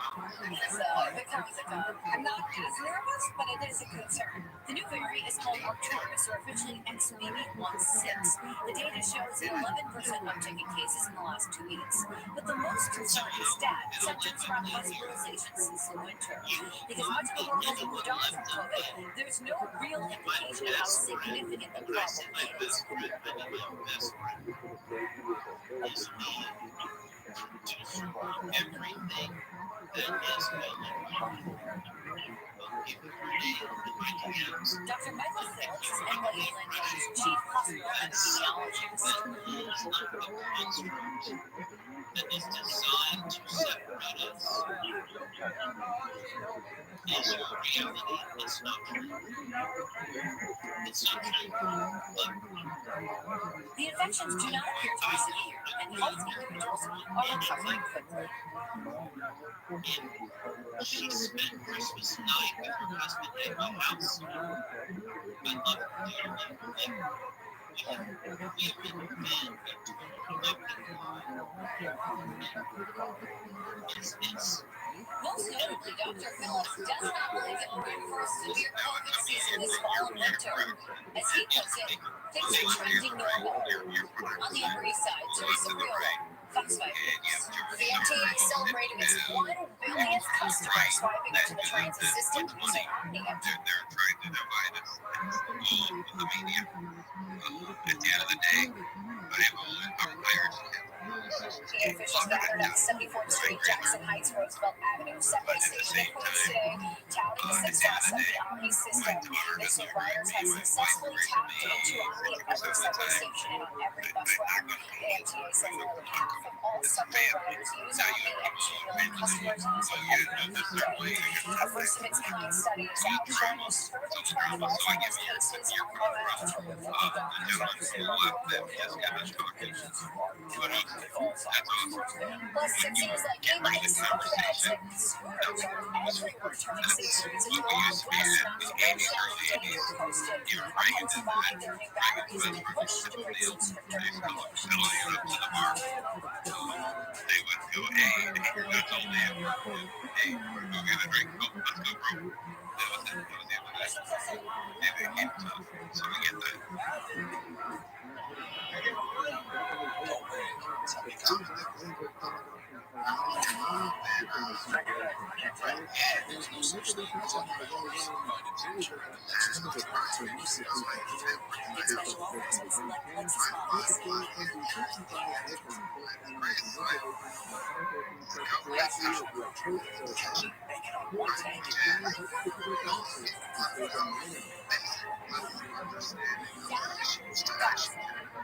So if it comes, it comes. I'm not as nervous, but it is a concern. The new variant is called Arcturus, or officially XBB.1.6. The data shows an 11% uptick in cases in the last 2 weeks. But the most concerning stat centers around hospitalizations since the winter. Because much of the world has moved on from COVID, there's no real indication of how significant the problem is. Everything that is going on. Dr. Michael Phillips is NYU Langland's chief hospital epidemiologist. That is designed to separate us is reality. It's not true. It's not true. The infections do not appear to be severe, and healthy individuals are recovering quickly. She spent Christmas night with her husband at my house. I love her dearly. We have been it's Most notably, Dr. Phillips does not believe that we're in for a severe COVID season this fall and winter. As he puts it, things are trending normal. On the Upper East Side, Teresa Friel, Fox 5 News. The MTA celebrated its 1 billionth customer swiping into the transit system using OmniApp. they're trying to divide us. All the media. At the end of the day, I'm hired. The officials gathered at 74th Street, Jackson Heights, Roosevelt Avenue, Subway Station, and police today, touting the success of the Omni system. They say riders have successfully tapped into Omni at every subway station and on every bus route. The MTA says nearly half of all subway riders use Omni, and 2 million customers use it every day. A first-of-its-kind study is out showing a further trend in Alzheimer's cases on the rise to remote doctors. Plus, 6 years like me might discover that sickness. Everywhere turning cities into long West Mountain Airship posted. Apples buy their new batteries and push to bring some stricter regulations. They would go, hey, that's all they ever. Hey, we're going to get a drink. Oh, let's go, bro. That was it. That was the end of that. And it came tough. So we get that. There's no such thing as uninvited attention. That's just not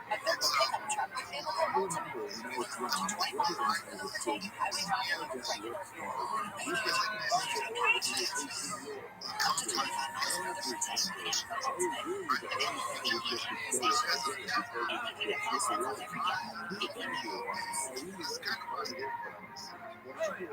A pickup truck with vehicle ultimately, with 25 miles to overtake, I would rather live a regular fuel. Up to 25 miles to overtake, and ultimately, if anything, the station is anything at 5 cents on every gallon. It can be It's kind of positive. Okay,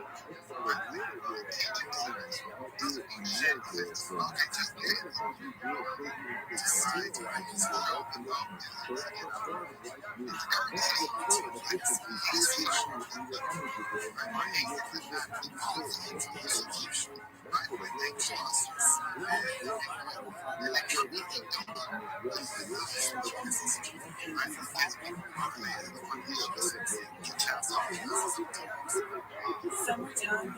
just summertime.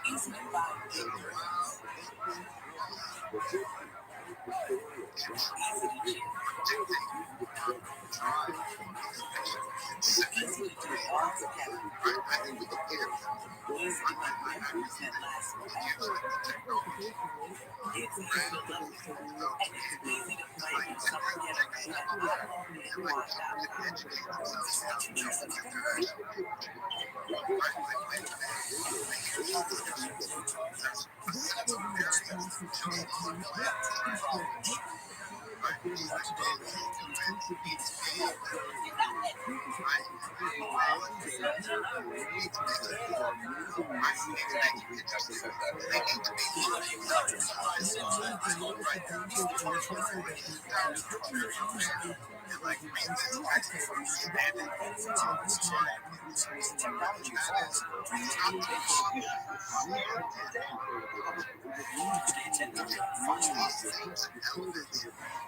Easy to buy.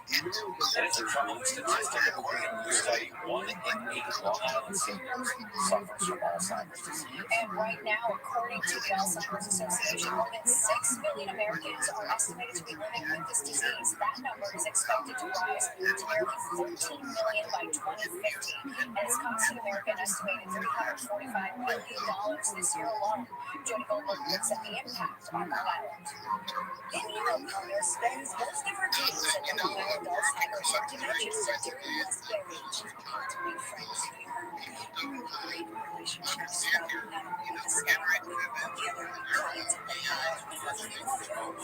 And it's a troubling statistic according to a new study. 1 in 8 Long Island seniors suffers from Alzheimer's disease. And right now, according to the Alzheimer's Association, more than 6 million Americans are estimated to be living with this disease. That number is expected to rise to nearly 14 million by 2050, and it's costing America an estimated $345 billion this year alone. Jody Goldberg looks at the impact on Long Island. Indian O'Connor spends most of her days at the Long Island Alzheimer's Dementia Center in Westbury. She's begun to make friends here. Great relationships sprouting not only with the staff, but with the other clients at the house.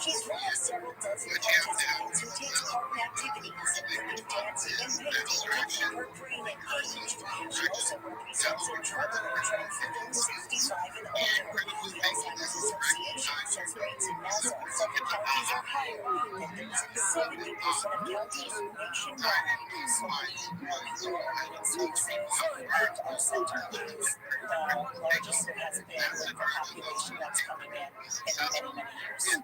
She's one of several dozen participants who takes part in activities including dancing and painting to keep her brain engaged. She also represents a troubling trend for those 65 and older. The Alzheimer's Association says rates in Nassau and Suffolk counties are higher than those in 70% of counties nationwide. So at our center is the largest it has been with the population that's coming in many years.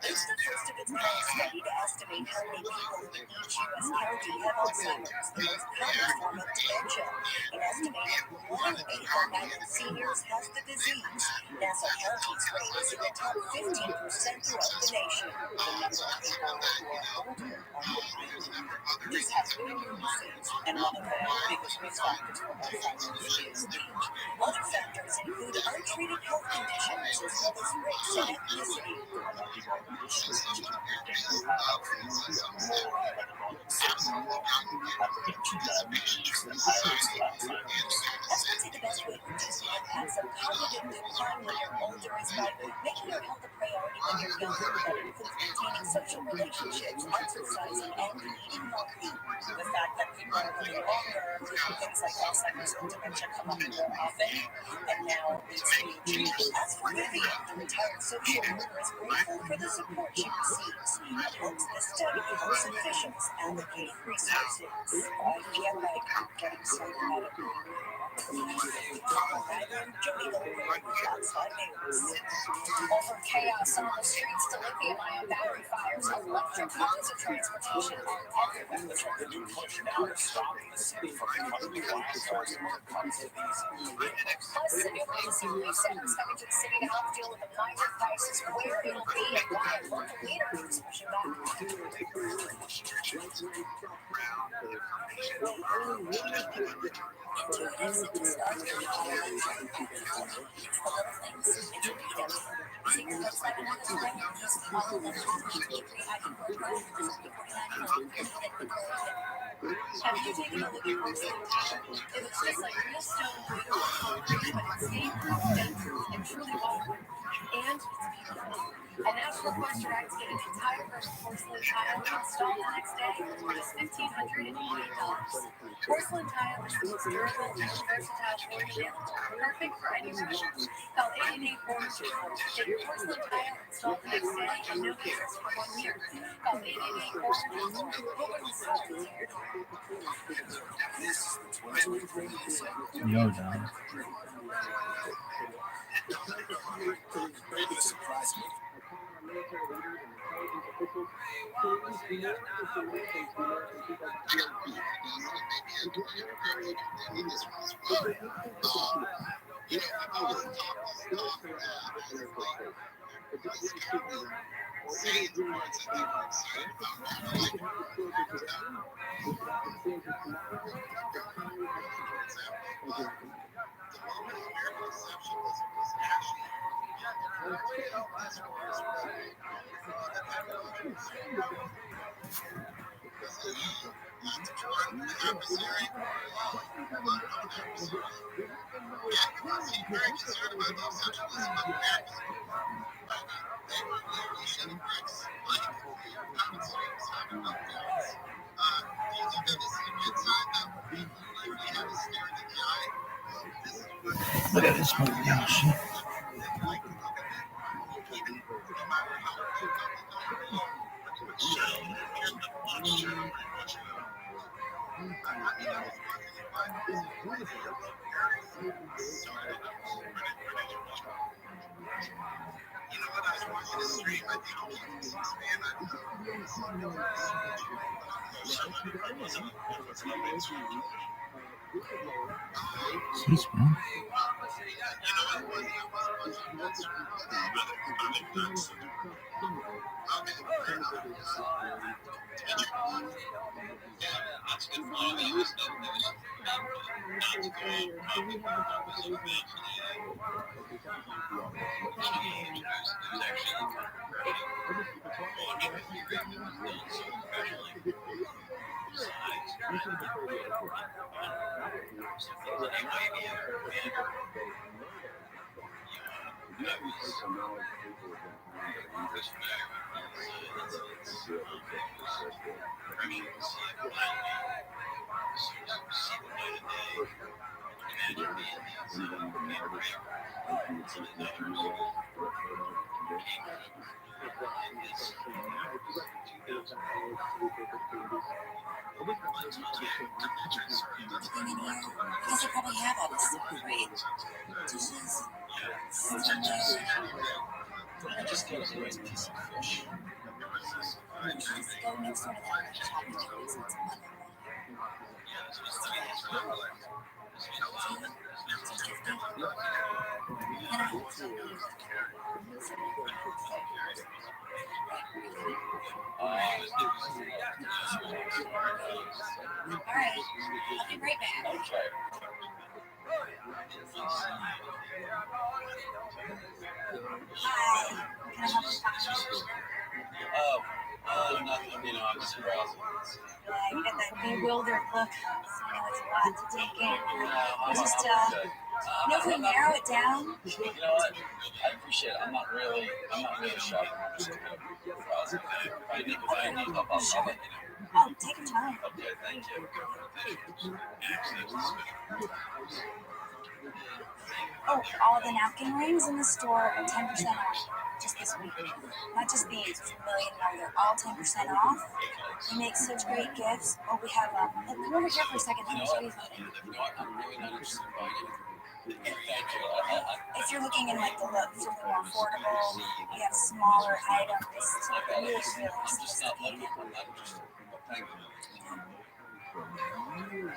It's the first of its kind study to estimate how many people in each U.S. county have Alzheimer's, the most common form of dementia. An estimated 1 in 8 Long Island seniors has the disease. Nassau County's rate is in the top 15% throughout the nation. The number of people who are older are declining. This has been a disease, and one of the biggest risk factors for Alzheimer's is age. Other factors include untreated health conditions as well as race and ethnicity. That's what's the best way to reduce the impacts of cognitive decline when you're older is by making your health a priority when you're younger. That includes maintaining social relationships, exercising, and eating healthy. The fact that people are living longer, things like Alzheimer's and dementia come up more often, and now it's being treated. As for Vivian, the retired social worker is grateful for the support she receives and hopes this study helps officials allocate resources. I feel like I'm getting something out of it. Jody Goldberg, Fox 5 News. Over chaos on the streets to lithium-ion battery fires, electric modes of transportation are everywhere. The new push now to stop the city from becoming black cars when it comes to these vehicles. Plus, a new policy center is coming to the city to help deal with the migrant crisis, where it'll be and why local leaders are pushing back. Have you taken a look at porcelain tile? It looks just like real stone glued or concrete, but it's safe, stain-proof, and truly waterproof. And it's beautiful. A National Poster Act get an entire version porcelain tile installed the next day for just $1,588. Porcelain tile is the most durable and versatile flooring built, perfect for any room. Call 888-4-TRUMAN. Get your porcelain tile installed the next day and no interest for 1 year. Call 888-4-TRUMAN. Open the solutions here. Yo, dog. Really surprised me. Look at this movie, y'all. Shit. Jeez, man. Because they probably have all this great dishes. Just get a nice piece of fish. Go next door to that chocolate chips. It's all right, I'll be right back. Okay. Hi, can I help you find? Nothing, I'm just browsing. You got that bewildered look, so I know it's a lot to take in. Just, hopefully narrow it down. You know what? I appreciate it. I'm not really a shopper. I'm just kind of browsing. If I need help, I'll let you know. Oh, take your time. Okay, thank you. Oh, all the napkin rings in the store are 10% off just this week. Not just these, it's a million more. They're all 10% off. We make such great gifts. Oh, we have, come over here for a second. Let me show you something. I'm really not interested in buying anything. Thank you. If you're looking in like the look something more affordable, we have smaller items. Really, I'm just not looking. I'm not interested. Thank you.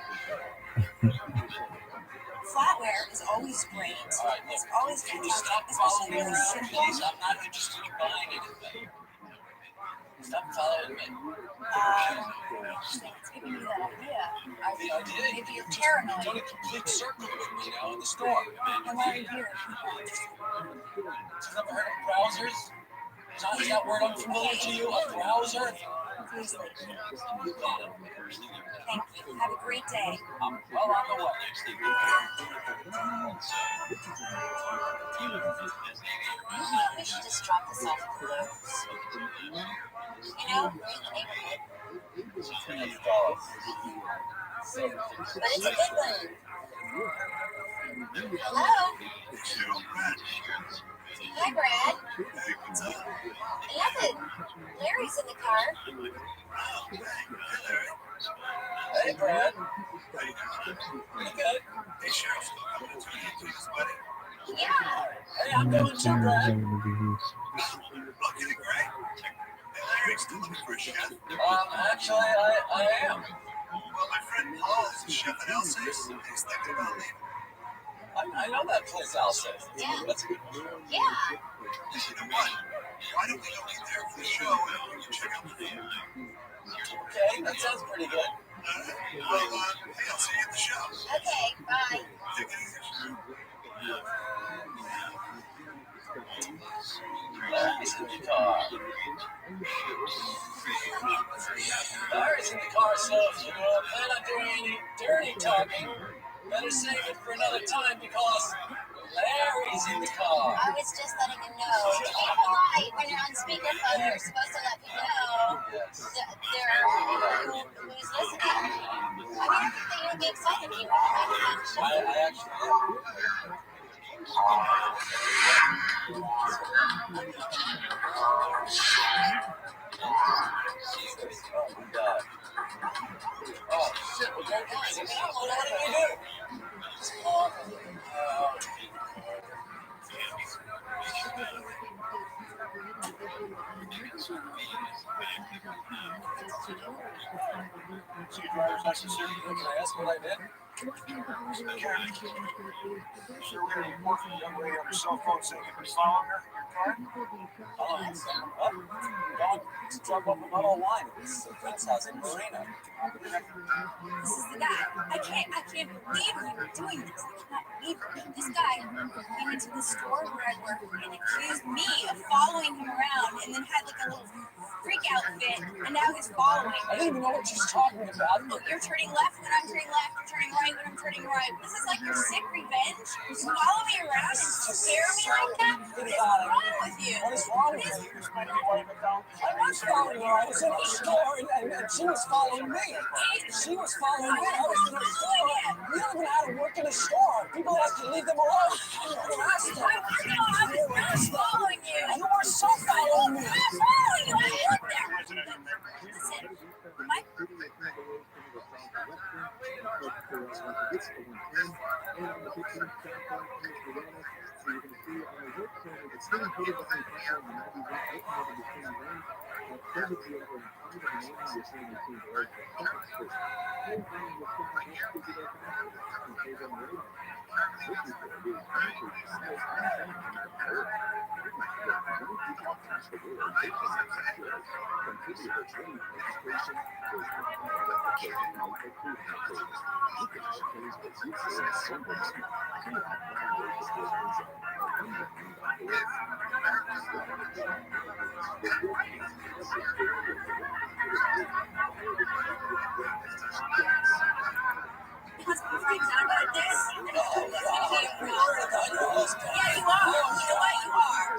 Flatware is always great. It's always fantastic, especially really simple. Please, I'm not interested in buying anything. Stop following me. It's giving you that idea. The idea? Maybe you're paranoid. You've done a complete circle with me now in the store. And why are you here? You've never heard of browsers? Is that word unfamiliar to you? A browser? Seriously. Okay. Have a great day. I'm well on the way. Maybe we should just drop this off at Lowe's. You know, we're in the neighborhood. But it's a good one. Hello? Hi, Brad. Nothing. Larry's in the car. Hey, Brad. Pretty good. Hey, Sheriff. Yeah. Hey, I'm doing too, Brad. Looking great. Hey, Larry, still looking for a chef? Actually, I am. Well, my friend Paul is a chef at Elsie's. He's thinking about leaving. I know that place, Elsa. Yeah. That's good. Yeah. You know what? Why don't we go in there for the show and check out the food? Okay, that sounds pretty good. Well, hey, I'll see you at the show. Okay, bye. Take it easy. Larry's in the car. Larry's in the car, so if you plan on doing any dirty talking, better save it for another time because Larry's in the car. I was just letting him know. To be polite when you're on speakerphone, you're supposed to let people know who's listening. I mean, I think that you would be excited if you were on the show. I actually am. Oh, shit, we're going crazy now. What do we do? Driver's license, sir. Can I ask what I did? Sure, we got a report from a young lady on her cell phone saying you've been following her in your car? To drop off a bottle of wine at this friend's house in Marina. This is the guy. I can't believe you were doing this. I cannot believe it. This guy came into the store where I work and accused me of following him around and then had like a little freak outfit and now he's following me. I didn't even know what she's talking about. Look, you're turning left when I'm turning left, you're turning right when I'm turning right. This is like your sick revenge. You follow me around and scare me like that? What is wrong with you? What is wrong with you? I was following her. I was in the store and she was following me. She was following me. I was in the store. We don't even know how to work in a store. People ask you to leave them alone. You harassed them. I was following you. You were so following me. I'm following you. I looked there. Listen, Mike. Husband finds out about this. Yeah, you are. You know what? You are.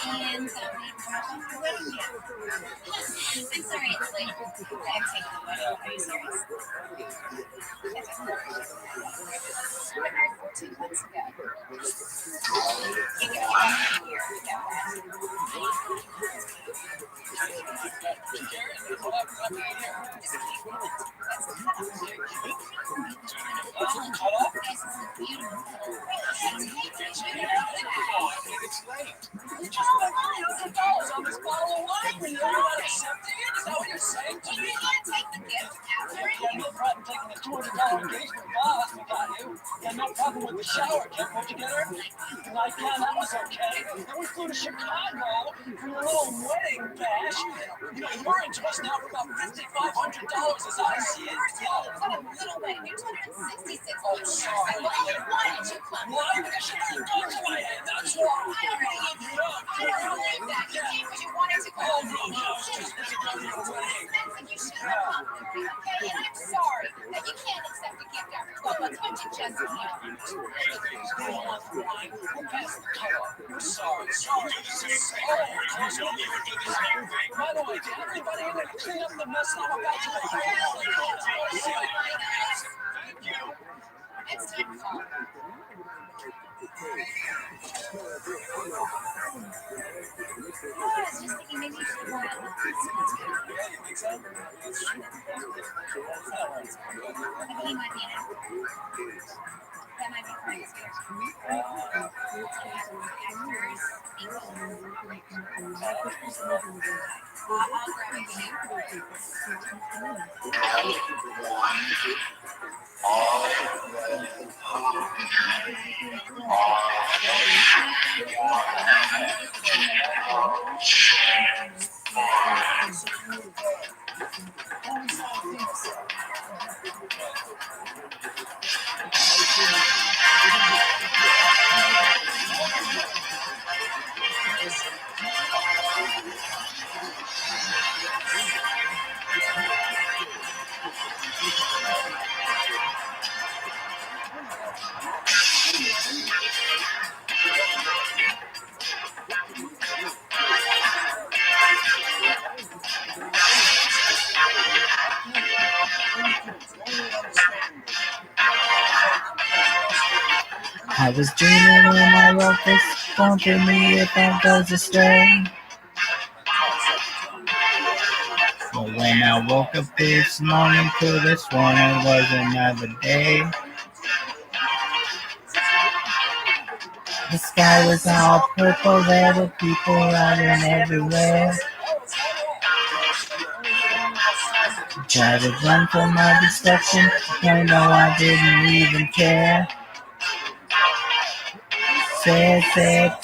And we drop off the wedding gift. I'm sorry it's late. I'm taking the wedding. Are you serious? We were married 14 months ago. You can come here. it's late. You just spent $300 on this bottle of wine. You're not accepting it? Is that what you're saying to me? You want to take the gift after? Yeah, no problem taking the $200 engagement boss we got you. Yeah, no problem with the shower kit put together. Nightgown, that was okay. Then we flew to Chicago for your little wedding bash. You know, you're into us now for about $5,500 as I see it. What a little wedding. You're $266. Oh, sorry. Why did you come? Why? Because you got a gun to my head, that's why. I already gave you. I don't believe that. You came because you wanted to go. Oh, no, it's just to go to your wedding. Expensive. You should have come. Okay, and I'm sorry that you can't accept a gift after 12 months. But you just Who passed the cutoff? We're sorry. Sorry. By the way, did everybody in there clean up the mess I'm about to make? Thank you. It's time to call. I was just thinking maybe you should go out. Yeah, you think so? That's true. I think he might be in it. That might be Frank's gift. I'll grab it for you. I was dreaming when I wrote this. Don't give me if that goes astray. So when I woke up this morning, could have sworn it was another day. The sky was all purple, there were people running everywhere. Tried to run from my destruction, I know I didn't even care. Said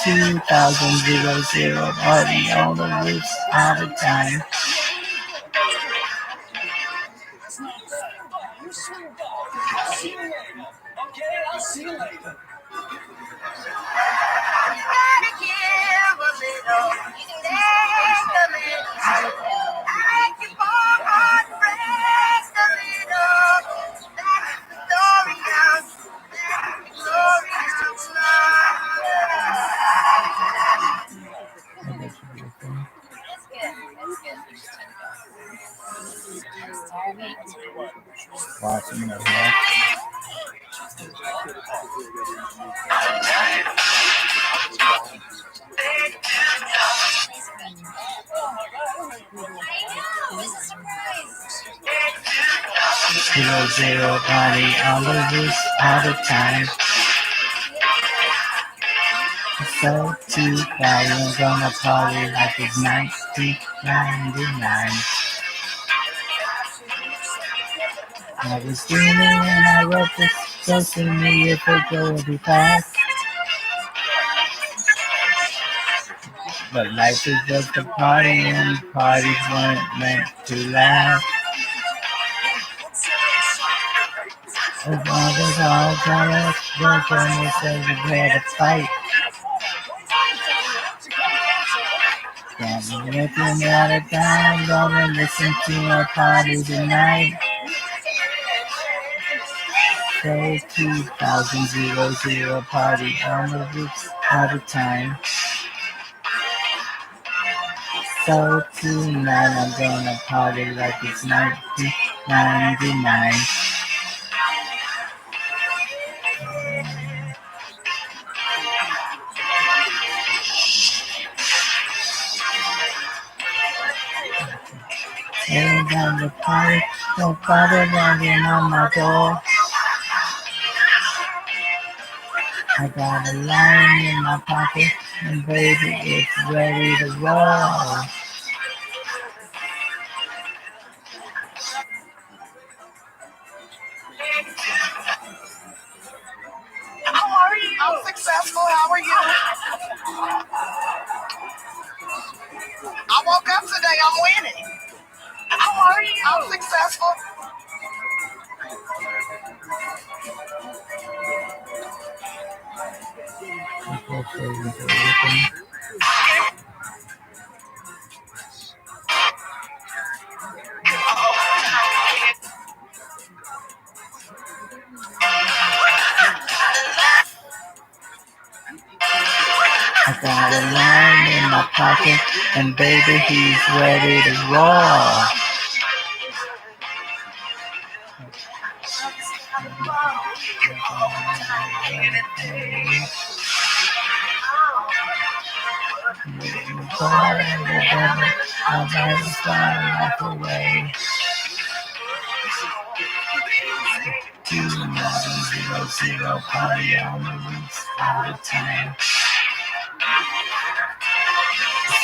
2000 party on the roofs all the time. I'll see you later. Okay, I'll see you later. Watching the head. Zero body all of this all the time. So 2000 gonna party like it's 1999. I was dreaming when I wrote this, so see me if it go be fast. But life is just a party and parties weren't meant to last. As long as all jealous, the journey says you had to fight. Can't be looking at a time, gonna listen to a party tonight. Say 2000 party on the roofs all the time. So tonight I'm gonna party like it's 1999. Tearing down the party, don't bother knocking on my door. I got a lion in my pocket, and baby, it's ready to roll. How are you? I'm successful. How are you? I woke up today. I'm winning. How are you? I'm successful. I got a lion in my pocket, and baby, he's ready to roll. I'll never fly life away. 2-0-0 party on the roof out of time.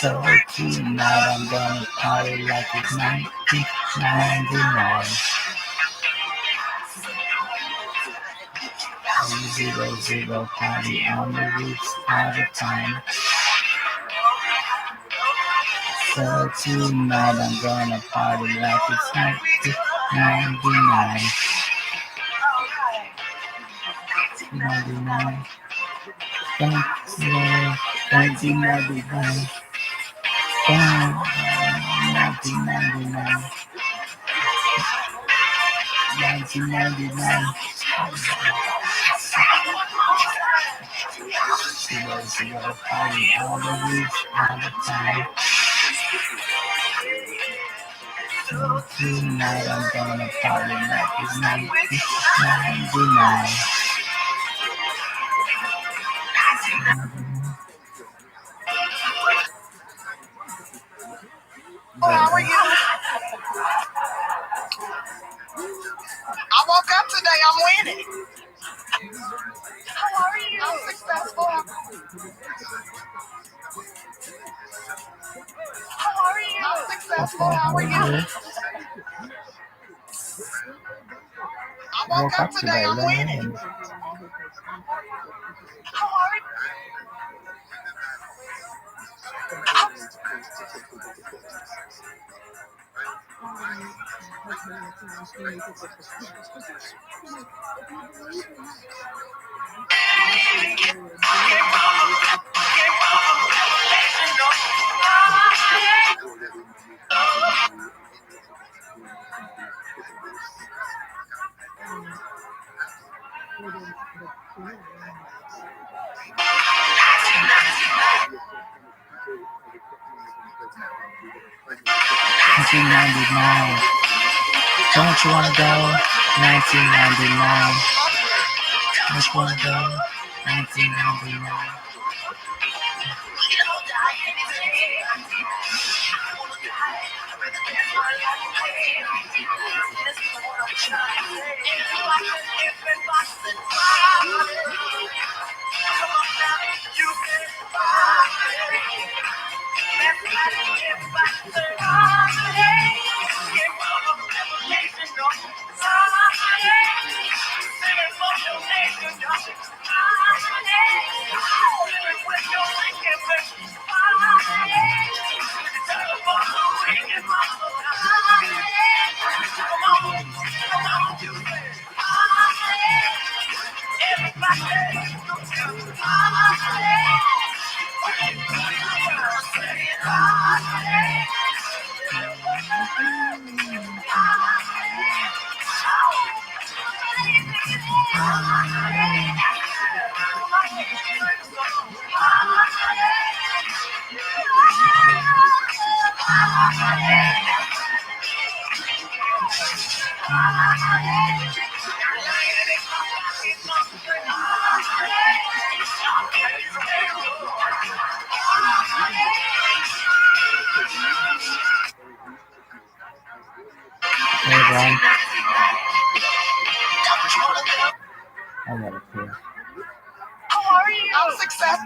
So tonight I'm gonna party like it's 1999. 0-0 party on the roof out of time. So tonight I'm gonna party like it's 1999. 1999. 1999. 1999. 1999. 0-0 party on the roof all the time. So tonight I'm gonna party like it's 1999. How are you? I woke up today. I'm winning. How are you? I'm successful. How are you? I'm successful. How are you? I woke up today. I'm winning. How are you? Don't you wanna go? 1999. Don't you wanna go? 1999. Hey, Brian. I got it here. How success.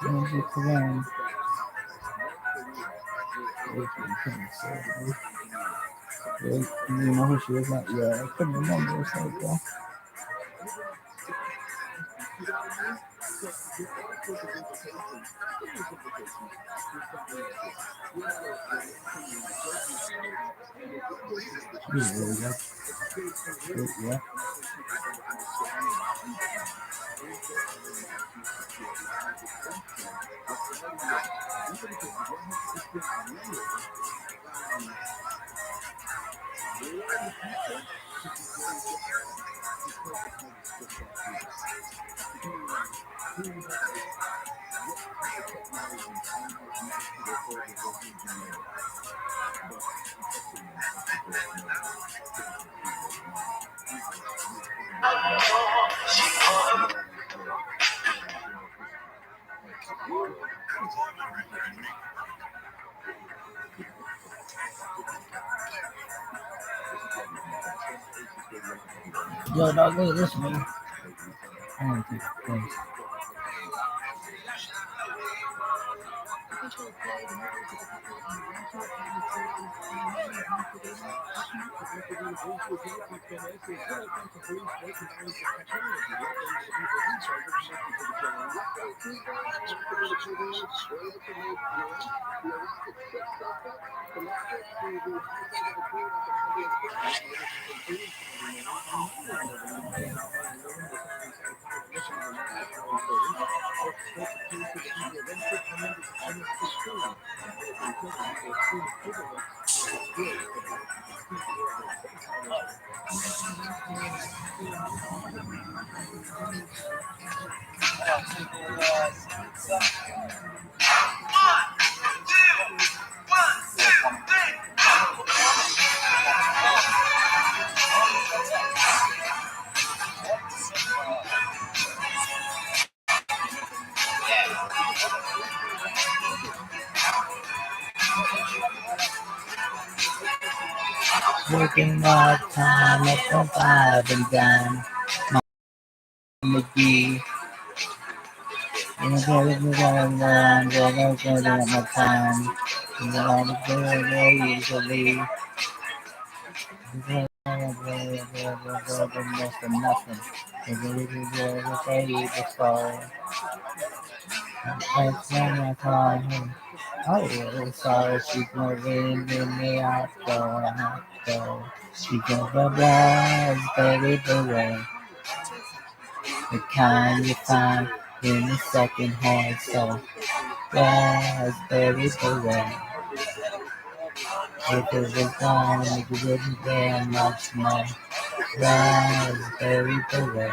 Music to them. You know who she is? Not yet. I couldn't remember a second ago. She's really good. Yeah. Yo, dog, look at this one. I don't think it's working all the time at the 5 and dime. McGee. And I'm going at my time. And I'm going very easily. Less than nothing. And then before. That's when I call him. Oh, sorry, she's moving in the outdoor. She got the raspberry beret, the kind you find in the second hand store. Raspberry beret. If it was gone, it wouldn't wear much more. Raspberry beret.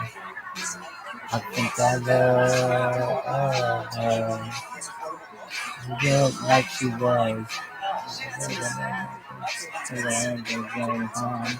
I think I love her. She looked like she was. And then going home.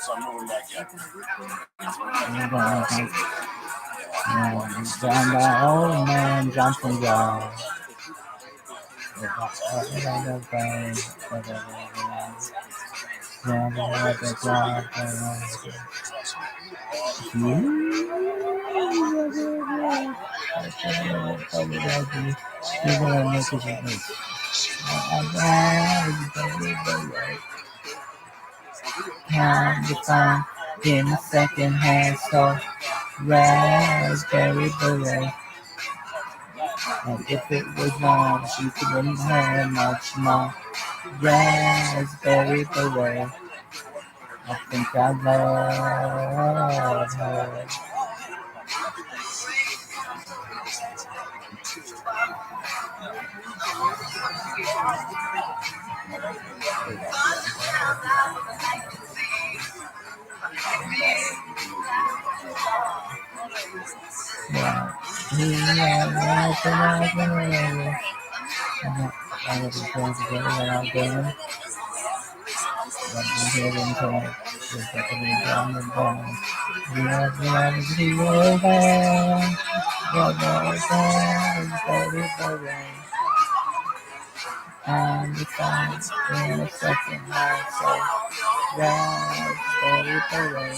So I'm moving back in. Down the old man jumping down. Time to find in a second hand so raspberry beret. And if it was on, she wouldn't have much more. Raspberry beret. I think I love her. And the time in a second hand so raspberry beret.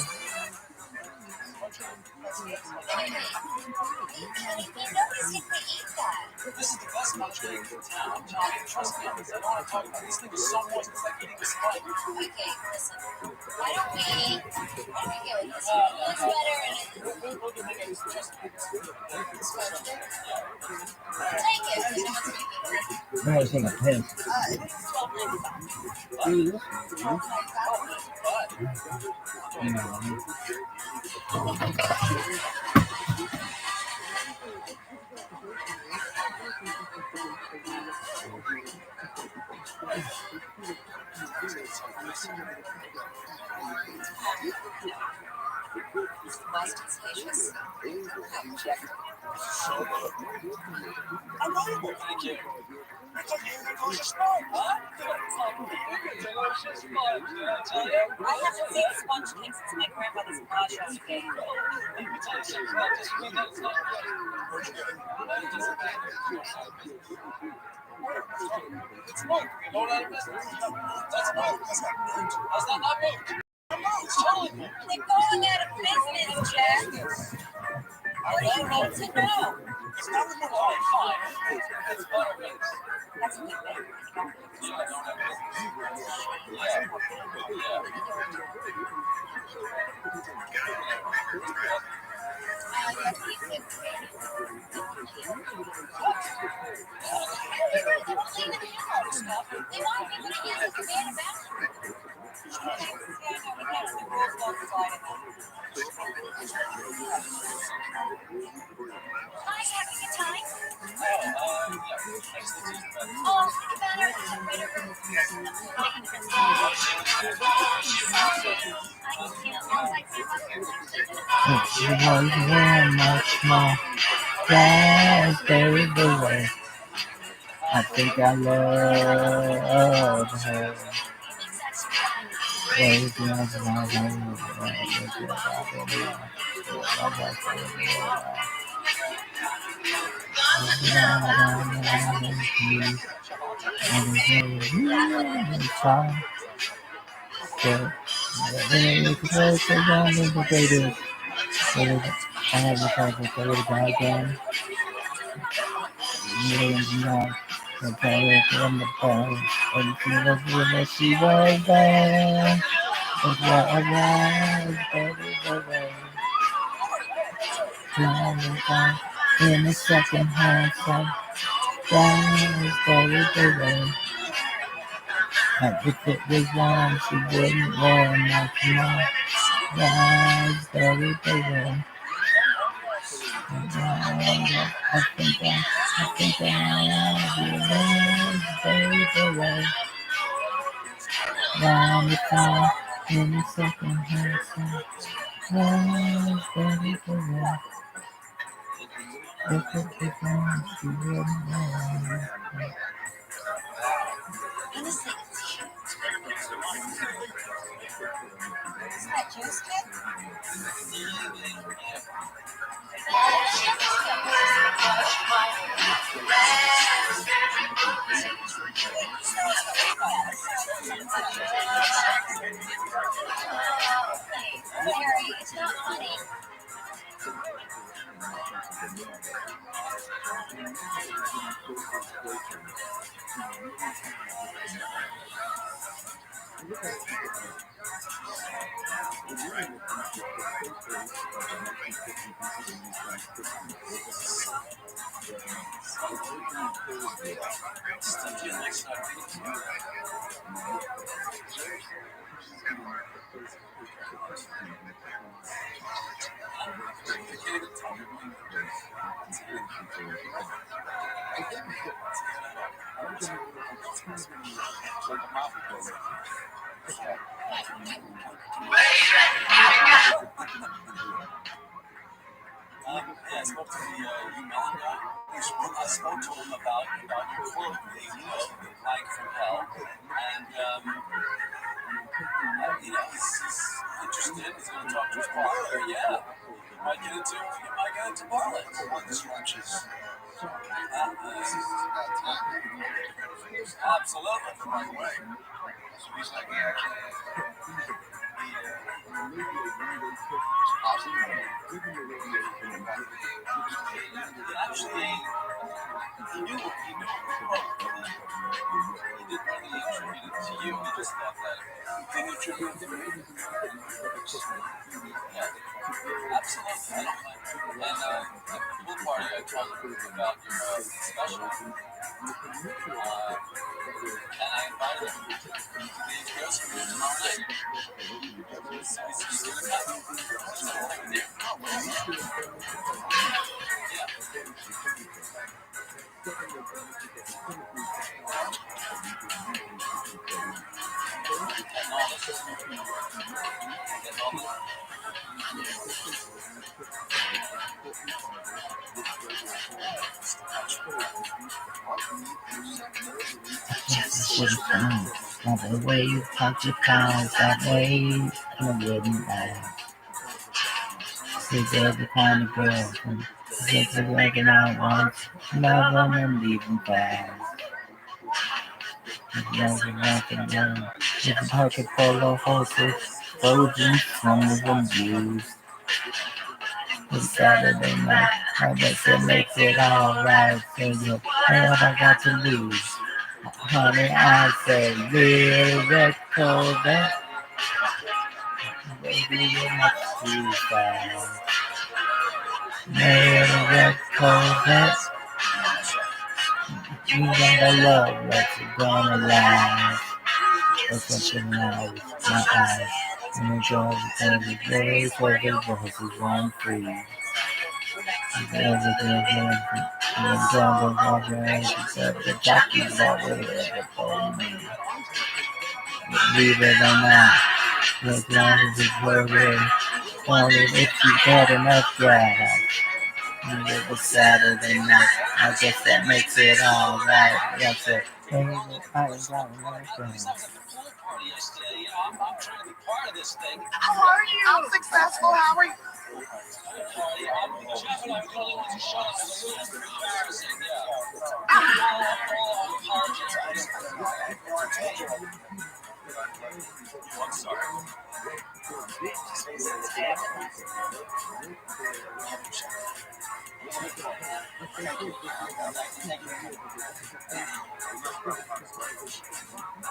This is the best milkshake in town, Johnny. Trust me on this. I don't want to talk about these things so much. It's like eating a sponge. Okay, listen. Why don't we go with this one? It looks better and We'll get make it just take it. No one's speaking. No, it's in a pen. Vast and spacious. Check. Thank you. Delicious sponge. What? Delicious sponge, did I tell you? I haven't seen a sponge cake since my grandmother's passion cake. Let me tell you something about this food that's not it's milk. We're going out of business. That's milk. That's not milk. It's totally milk. They're going out of business, Jack. What do you need to know? It's not the milk. Oh, fine. It's butter-based. That's what they make. Yeah, I don't have business. Guys, having a time? It was very much more raspberry beret. I think I love her. She was there. In a second hand, so raspberry beret. If it was warm, she wouldn't wear much more. Raspberry beret. I think I raspberry beret. Round the time in a second hand, so raspberry beret. If it was warm, she wouldn't wear much more. Honestly, it's cute. Isn't that juice kid? Mary, it's not funny. Yeah, I spoke to the melon guy. I spoke to him about your book, the Like from Hell, and he's interested. He's going to talk to his father. Yeah, might get into Bartlett. One stretches. Absolutely. By the way, so he's like, actually, he knew it. He didn't really attribute it to you. He just thought that he didn't attribute it to me. Yeah, absolutely. I don't mind. And at the pool party, I told him about your special. And I invited him to these girls for tomorrow night. He's going to come. He's going to take me there. Yeah. Not the way you talk to cows, that way I wouldn't laugh. See, there's the kind of girl who gets it working out once, love them and leave them fast. Never walking down, it's a pocket full of horses, virgins, some of them used. It's Saturday night, I guess it makes it alright. So you know what I got to lose? Honey, I said, real red Corvette. Baby, you're much too fast. Real red Corvette. You gotta love what you're gonna last. That's something now with my eyes. And the girls are the days where the voices run free. The jockeys always for me. Believe it or not, as long as it's worth it, only if you get enough gas. And it was Saturday night, I guess that makes it alright. Yes, it. I ain't got enough gas. I'm trying to be part of this thing. How are you? I'm successful. How are you? Jeff and I were the only ones who showed up. It's a little embarrassing, I'm sorry.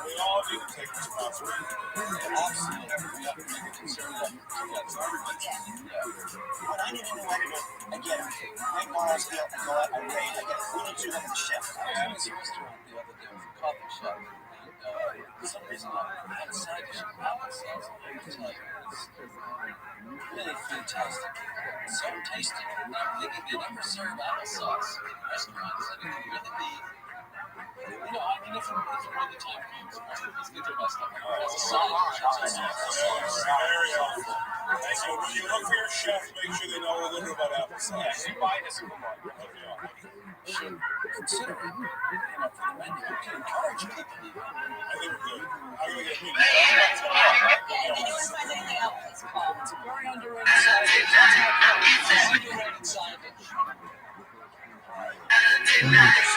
We all need to take responsibility. Absolutely. We have to make a concern that When I need anyone to get make miles, go out and raid, I get we need to have the chef. I was in a restaurant the other day with a coffee shop, and for some reason I had a side dish of applesauce. I can tell you, it's really fantastic. So tasty. I'm thinking they never serve applesauce in restaurants, and it can really be. I mean, if when the time comes, let's get their best stuff. As a side dish, Very helpful. So when you look for your chef, make sure they know a little bit about applesauce. you buy this supermarket. Should consider it, for the menu. To encourage people. I think we're good. I'm going to get me. It's a very underrated side dish. That's my point. It's an underrated side dish.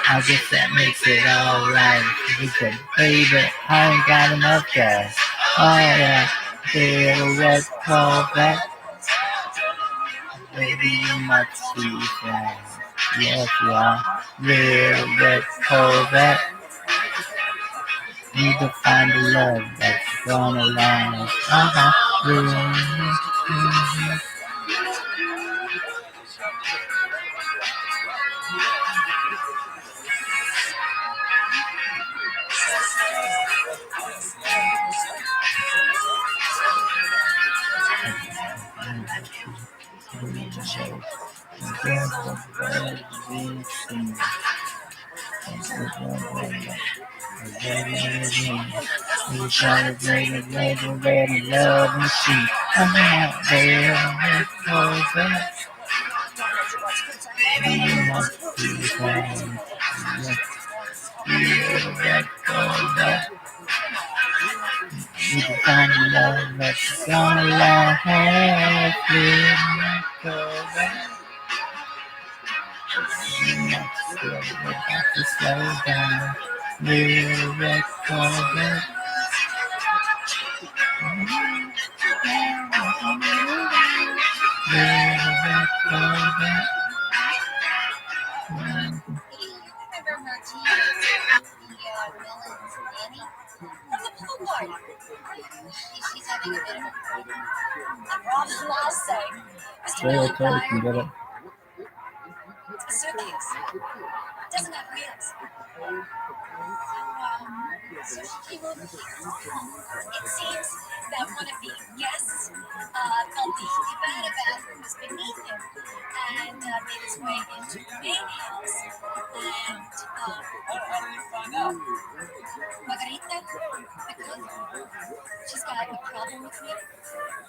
I guess that makes it alright. He said, baby, I ain't got enough gas. Oh yeah, little red Corvette. Baby, you much too fast. Yes, yeah. Yeah, let's hold that. Need to find the love that's gonna last. Yeah. We try to bring it later, ready, love machine. We must be fine. We can find the love that's gonna last. We have to slow down. We'll record it. Remember Martina, the villain's nanny from the foodporn? She's having a bit of a problem. A problem, I'll say. Mr. Miller fired a suitcase. Doesn't have wheels. So she came over here. It seems that one of the guests felt the cabana bathroom was beneath him and made his way into the main house. And How did you find out? Margarita, because she's got a problem with me,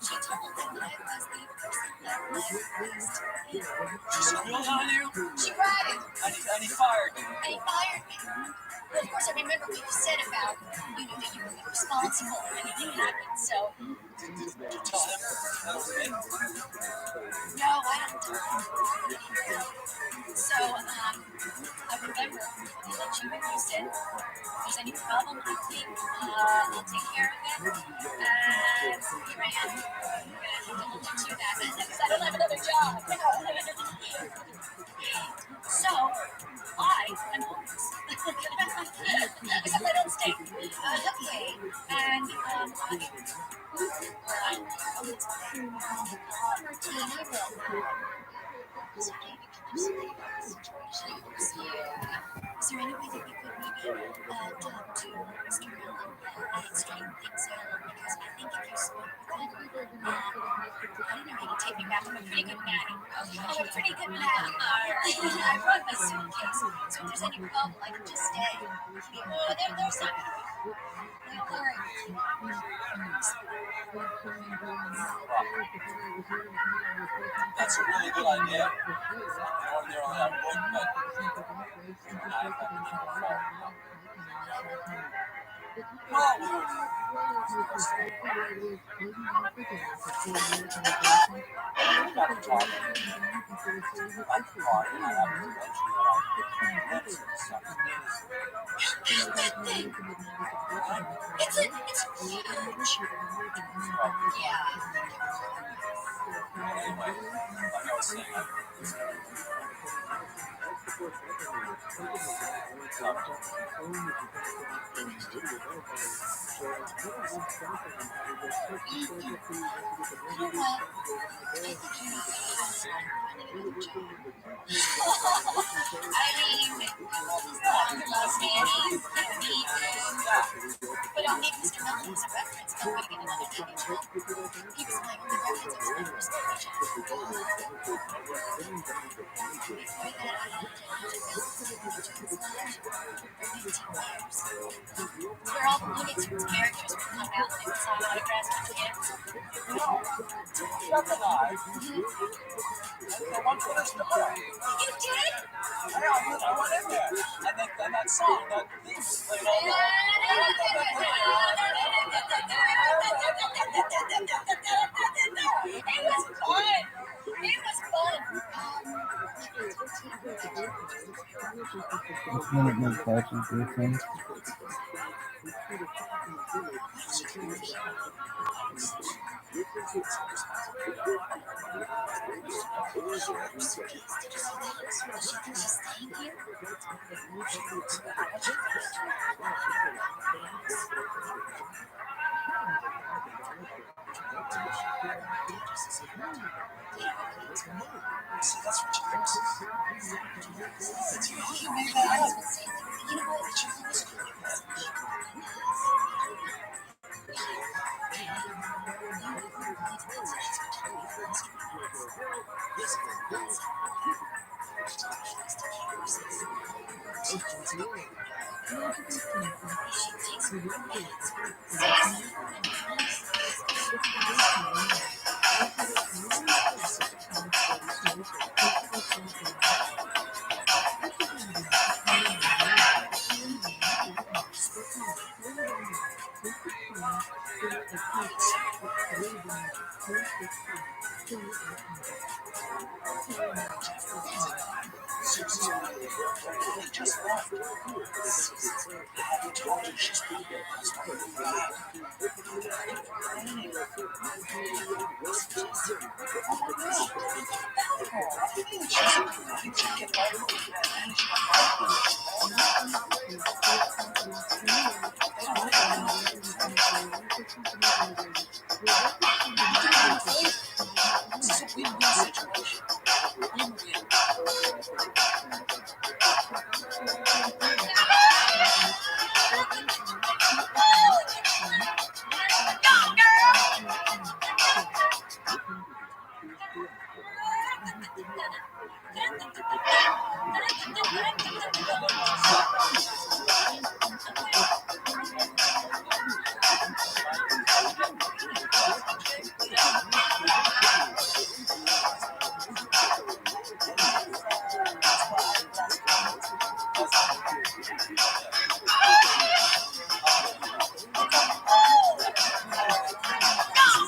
she told him that I was the person that replaced him. She squealed on you? She cried. And he fired you? And he fired me. Well, of course, I remember what you said about, that you were responsible if anything happened, so... Did you tell him that was me? No, I don't tell him anything. So, I remember that you said, if there's any problem with me, I'll take care of it. And here I am. I'm going to do that because I don't have another job. So, I am homeless. Except I don't stay. Okay. And, Martina, is there any we can do something about the situation? Yeah. Is there any way that we could maybe talk to Mr. Miller and straighten things out? Because I think if you spoke with him, I don't know, maybe take me back. I'm a pretty good nanny. I'm a pretty good nanny. I brought my suitcase, so if there's any problem, I can just stay. Oh, there's not. Don't worry. That's a really good idea. Going there on that boat, but I have to It's huge. Yeah. Anyway, like I was saying, But I'll make Mr. Melvin as a reference. Don't want to get another image. He was my only reference of my first picture. Before that, I had where all the Looney Tunes characters would come out and sign autographs for kids. Chuck and I, the one for the story. You did? I went in there, and that song, that theme was played all night. It was fun. It was fun. This minute makes such a difference.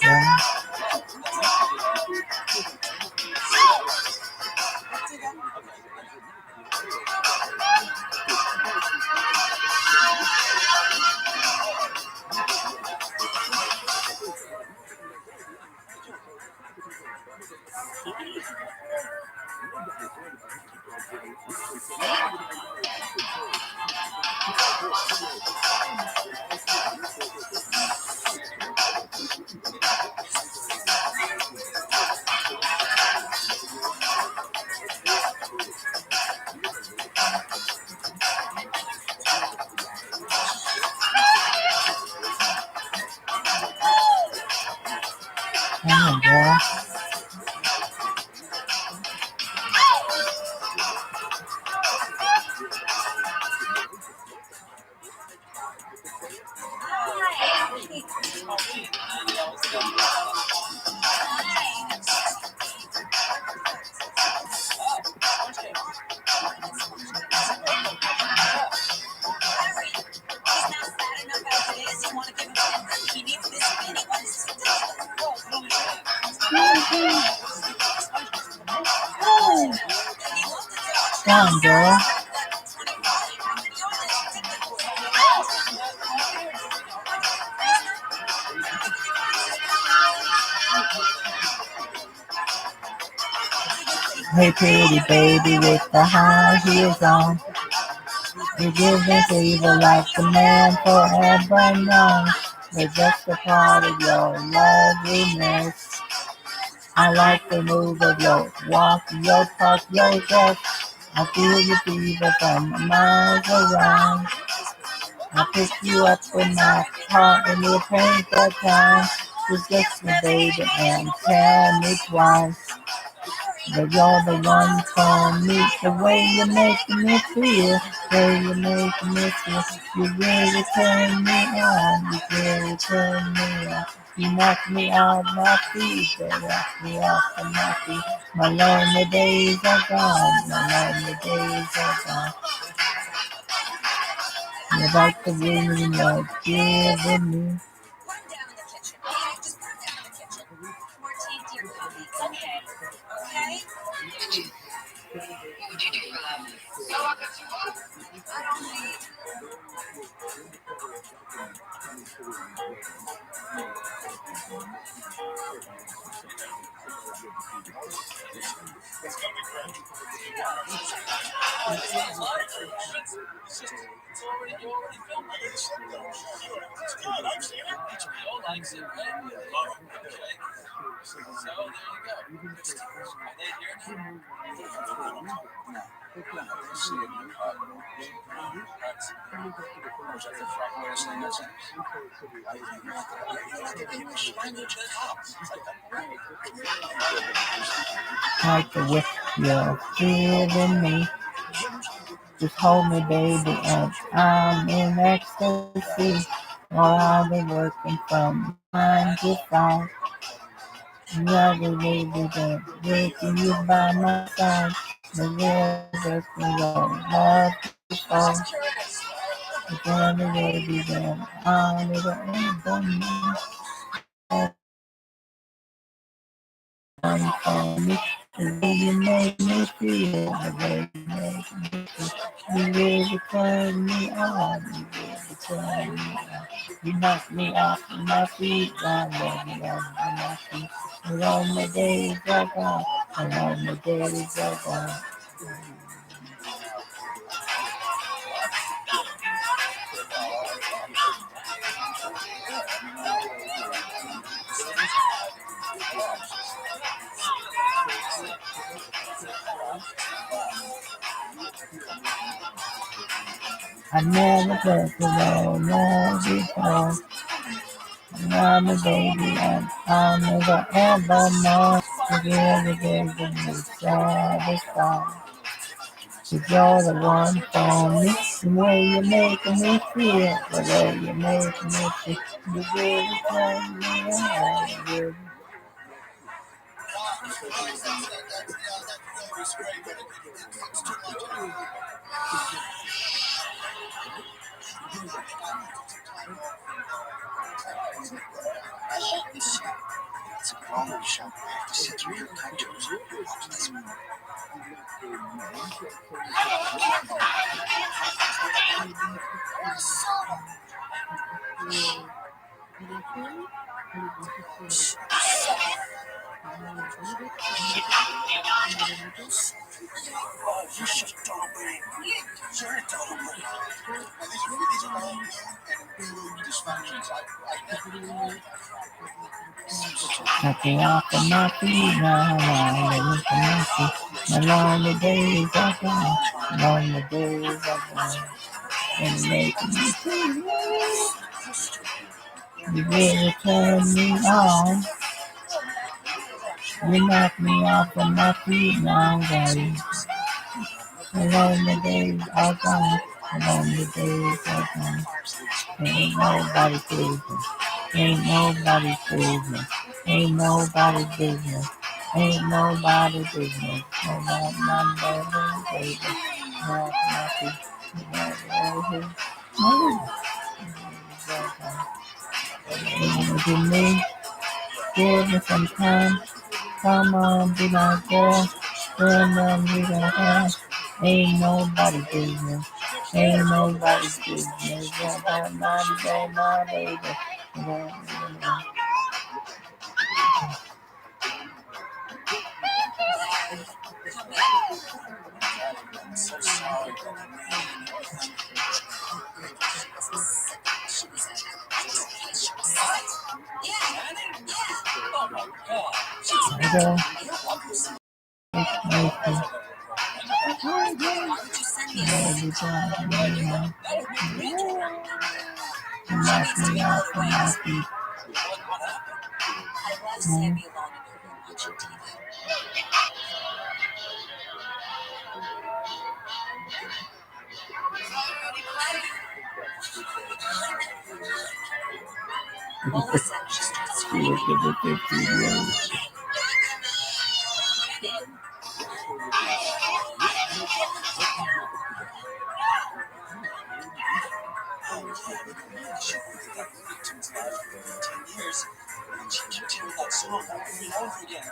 Yeah. Come on, girl. Come on, girl. Hey, pretty baby with the high heels on. You give me fever like the man forever known. They're just a part of your loveliness. I like the move of your walk, your talk, your dress. I feel your fever from miles around. I pick you up in my car and you paint the town. You kiss me, baby, and tell me twice. But you're the one for me, the way you're making me feel, the way you're making me feel. You really turn me on, you really turn me on. You knock me off my feet, they knock me off of my feet. My lonely days are gone, my lonely days are gone. You're like the wind you're giving me. What would you do for love? It's already, you already filmed it. It's good. I've seen it. HBO likes it, right? Oh, okay. So there you go. Are they here now? No. I see it in the car. Was that the front way of saying that sentence? English language at home. Like the way you're feeling me. Just hold me, baby, and I'm in ecstasy. While I've been working from 9 to 5. Another baby, then waking you by my side. The real just below, love to fall. Again, the baby, then on it and the moon. For me, the way you make me feel, the way you make me feel. You really turn me on, you really turn me on. You knock me off my feet, down, baby, off my feet. And all my days are gone, and all my days are gone. I never felt the way love before. I'm a baby and I'll never ever know. The really gives me satisfied. Cause you're the one for me. The way you're making me feel, the way you're making me feel. You really turn me on. You It's a quality shot. I have to sit through your contours. Watch this one. Oh, you should totally. You're a totally. These are all mood and mood dysfunctions. knock me off of my feet now, now, look at my feet. My lonely days are gone, lonely days are gone. And making me feel, you really turn me on. You knock me off of my feet now, baby. The lonely days are gone, the lonely days are gone. Ain't nobody's business, ain't nobody's business, ain't nobody's business, ain't nobody's business. No, not baby. Not nothing. Give me, give me some time. Come on, be my girl. Girl, man, we gonna have. Ain't nobody's business. Ain't nobody's business. My baby. So sorry. Oh my God. I go. Every time, you know, you knock me off of my feet. I'd rather say I'd be alone in her room watching TV. All of a sudden, she starts screaming. Years, and she keeps hearing that song over and over again.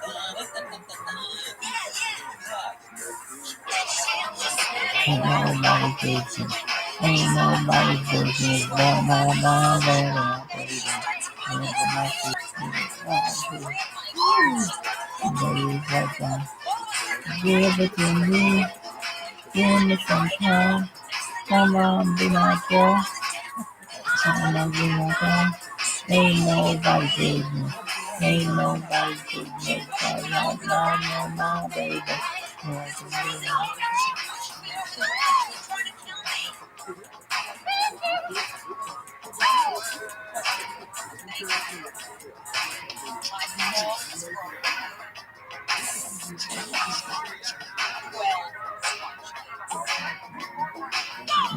Ain't nobody's business. Ain't nobody's business. But my baby. Give it to me. Give me some time. Come on, be my girl. Come on, be my girl. Ain't nobody business. Ain't nobody business. No, baby.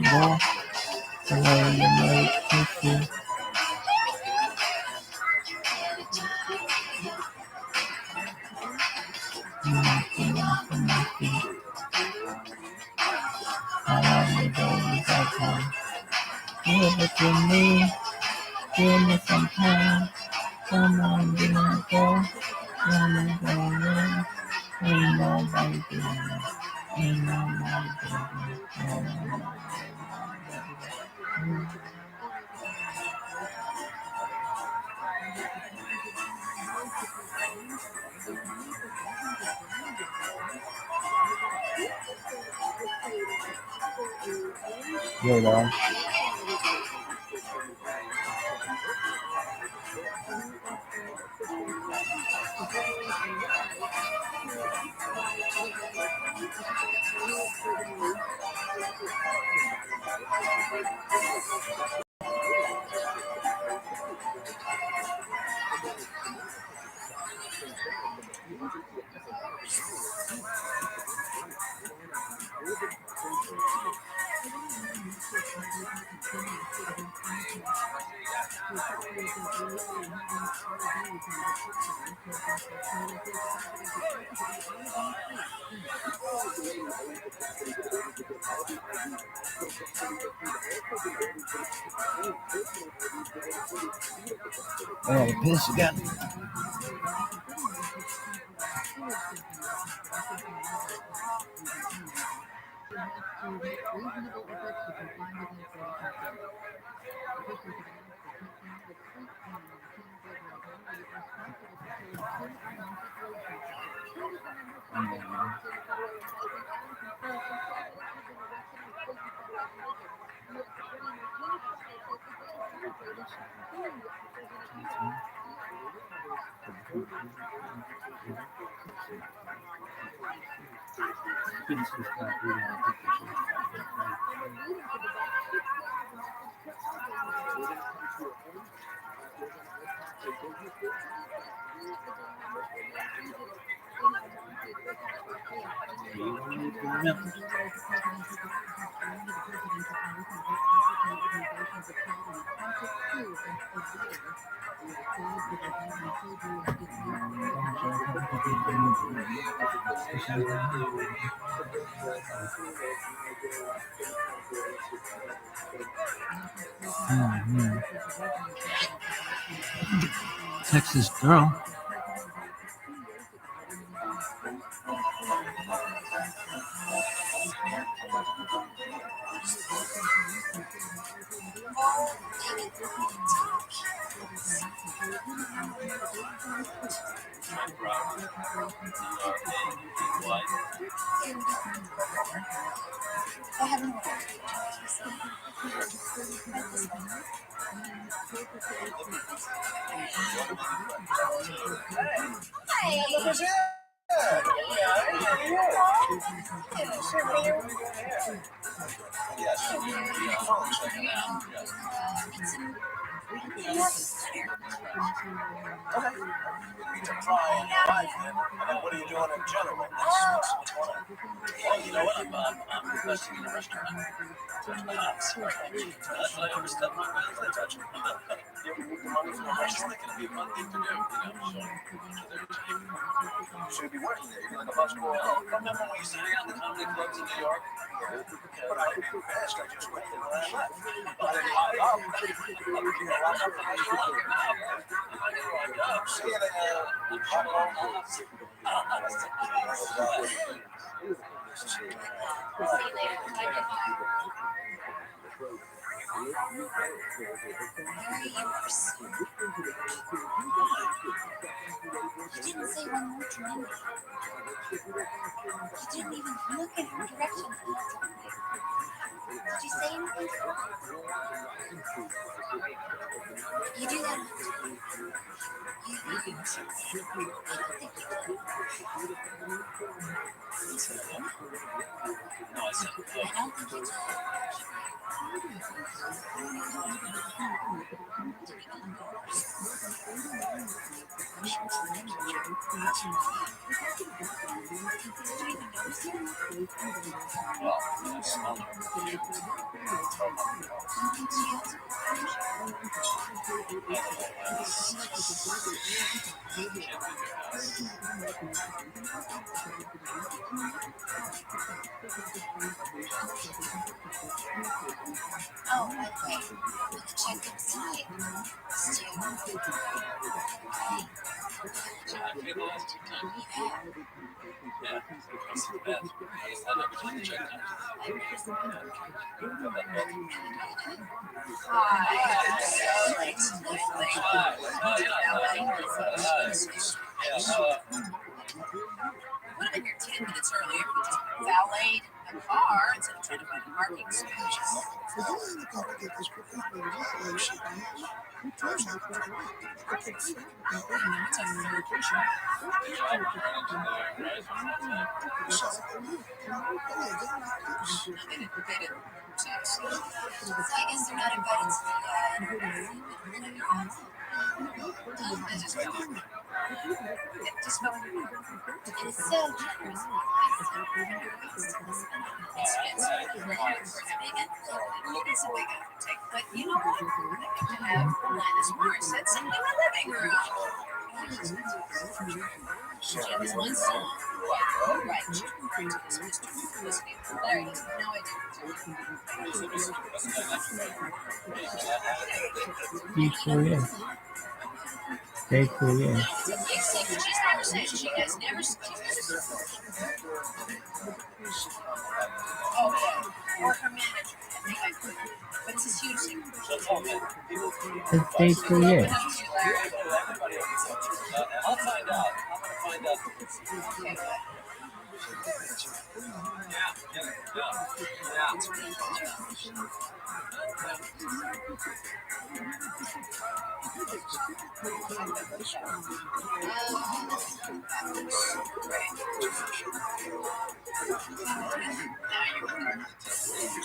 Yeah, the way you make me feel. Give it to me, give me some time. Come on, be my girl. Come on, girl. Ain't nobody business. Ain't nobody business. Yo, dog. I gotta piss again. Texas girl. What are you doing in general? What's going on? Well, you know what? I'm investing in a restaurant. Sorry. That's why I overstepped my bounds. I touched it. You ever move the money from the restaurant? It can be a fun thing to do, so there's time. You should be working there. You're like a busboy. Remember when we used to hang out in the comedy clubs in New York? But I didn't fast. I just waited when I left. I didn't hide up. You know, lock up the restaurant. See you there. Harry, you are so... You didn't say one more time. You didn't even look in her direction. Did you say anything? You do that all the time. You are so... I don't think you do. No, I said no. I don't think you do. Well, I smelled her. Oh, by the way, the checkups tonight. Stu. I paid the last 2 times. Yeah, that's the best. I just had everything checked out. Would have been here 10 minutes earlier if you just valeted a car instead of trying to find a parking space. I guess they're not invited to Just spell it. It is so generous. It's big and it's a big undertaking. But you know what? I get to have Alanis Morissette sing in the living room. She has one song. Right. There you go. No, I didn't. Be Korean. Stay Korean. She's never said she has never. Oh, yeah. Or her manager. I think I could. But it's this huge thing. Just stay Korean. I'll find out. I'm gonna find out. Okay, good.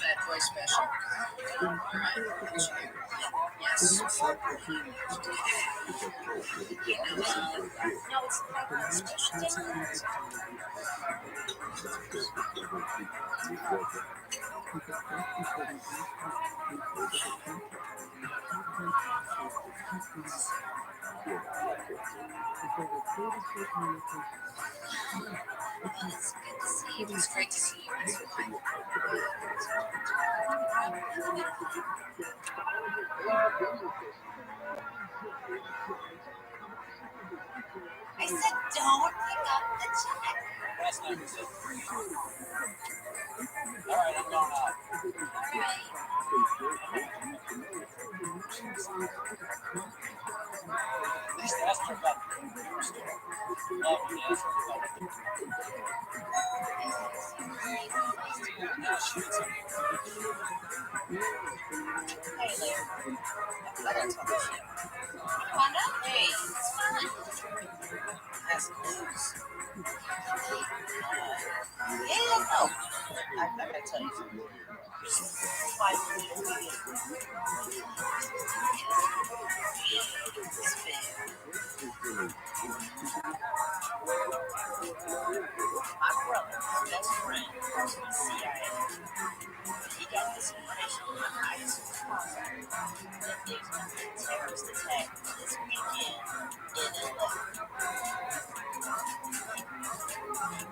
Bad boy special. Yes. No, it's special. It's great to see you. I said, don't pick up the check. Last time we said 3. All right, I'm going out. All right. At least ask her about the computer store. Love to ask her about it. Yeah, she did something. Hey, Larry. I gotta talk to you. Come on up. Hey, it's fine. That's news. Yeah, no. I gotta tell you something. Why would you do it? It's fair. My brother's best friend works for the CIA. He got this information on my highest sponsor that there's going to be a terrorist attack this weekend in LA.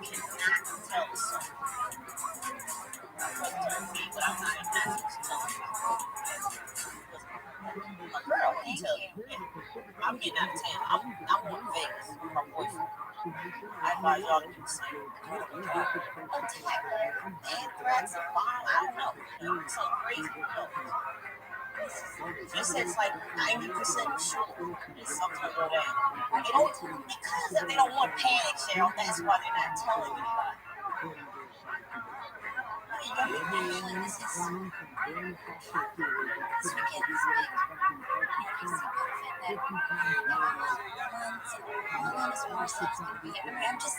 You cannot tell someone. But I'm not telling my girl can tell you. I'm getting out of town. I'm going to Vegas with my boyfriend. I advise y'all to do the same. Attack and threats of bomb. I don't know. Something crazy. He said it's like 90% sure it's something to go down. They don't, because they don't want panic, Cheryl. That's why they're not telling anybody.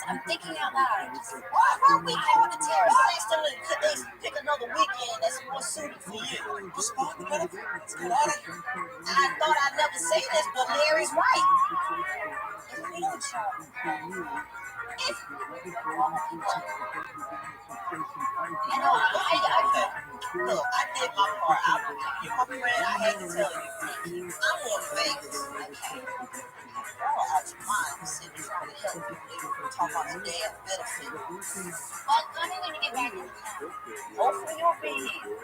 I'm thinking out loud. Why weekend with the terrorists? They pick another weekend that's more suited for you. Respond to better. Let's get out of here. I thought I'd never say this, but Larry's right. Look, I did my part. You're my friend. I hate to tell you. I'm going to Vegas. Y'all are out your mind. Sitting trying to help you. Talk about the damn benefit. Well, I'm going to get back in town. Hopefully you'll be here.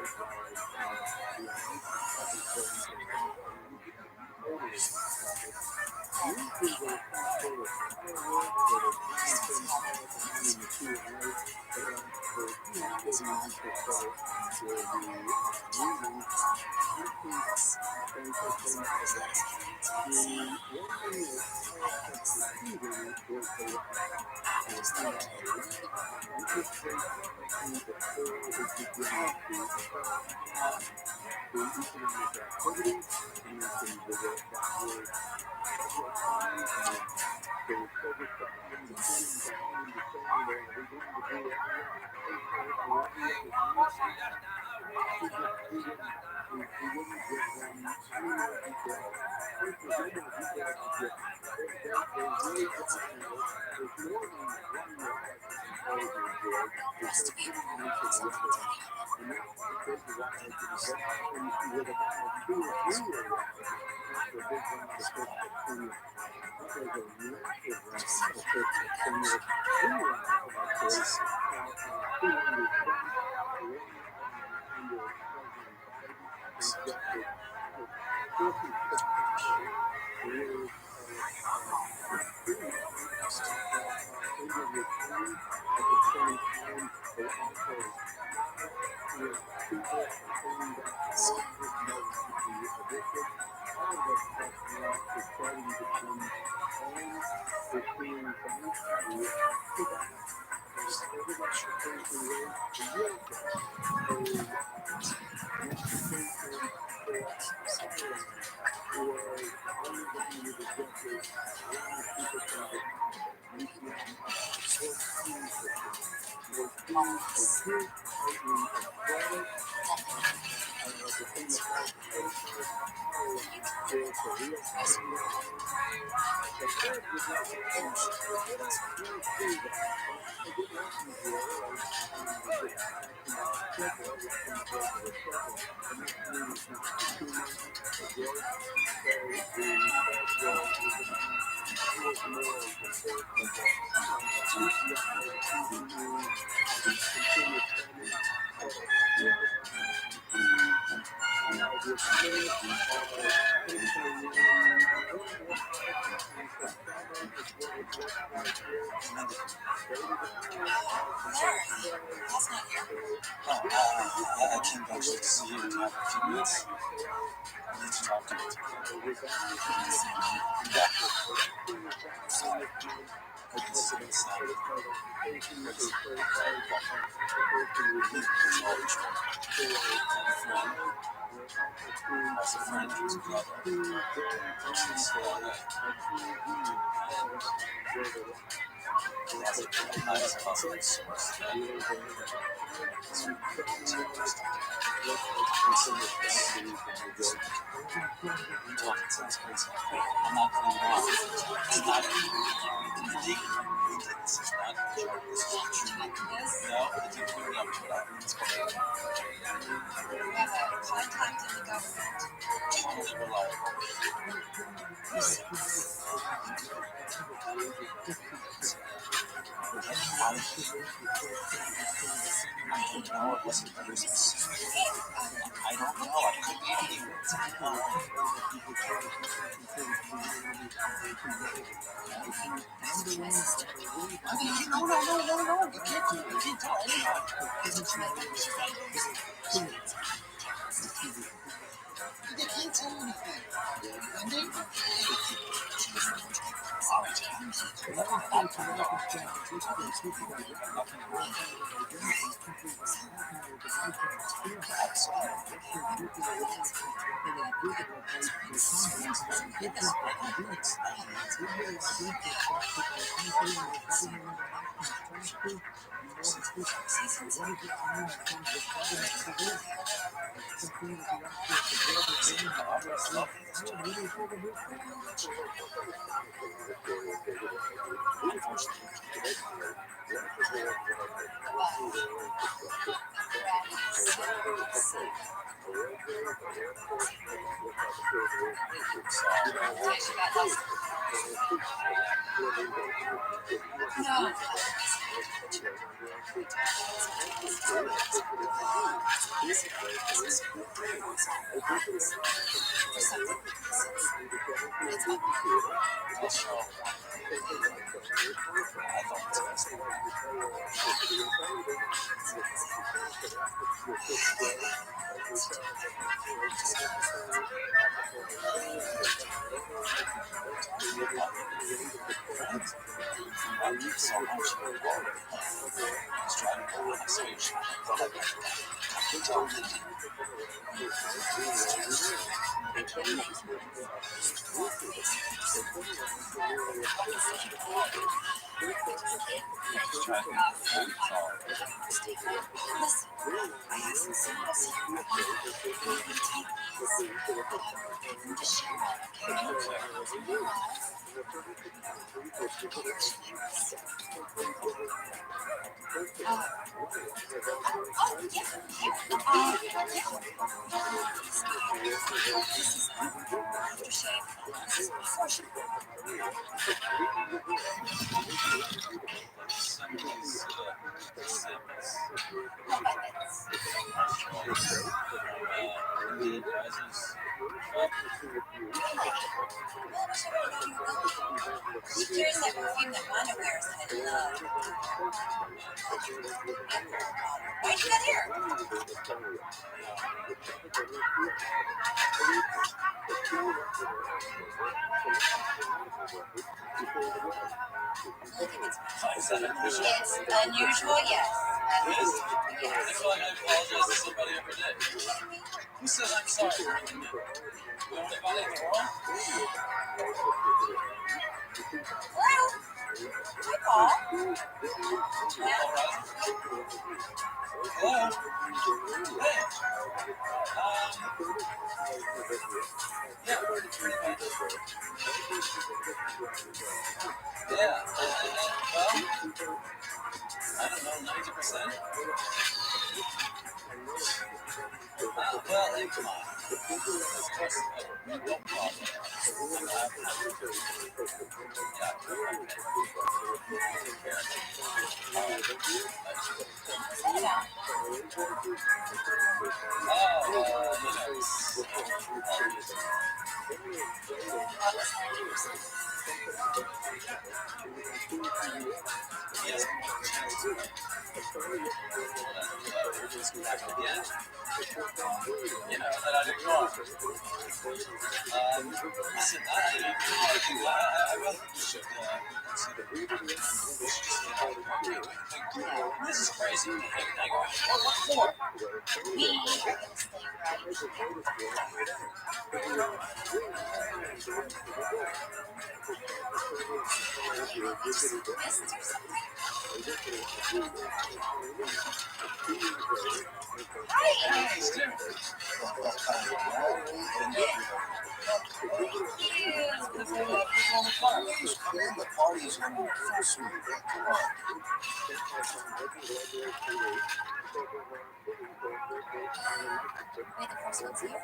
I came back to see you in a few minutes. I need to talk to you. Yeah. It's a friend who's brother. That's a nice public source. I'm not going to lie. It's not illegal. This is not a joke. This is true. No, it's included up to that. It's called Contact in the government. totally reliable. I don't know. It wasn't very specific. I don't know. I could be anywhere. No. You can't tell anybody. They can't tell you anything. And they Here's that perfume that Wanda wears that I love. Why'd you get here? It's unusual, yes. I feel like I apologize to somebody every day. Who says I'm sorry? You want anybody in the world? Hello? Hi, Paul. Yeah. Hello? Hey. Yeah, pretty much. Yeah. Well, I don't know, 90%? Well, hey, come on. Of course, don't bother. You know, that I didn't want. Listen, I really should this is crazy. What for? The party's going to be soon. Wait, the first one's here.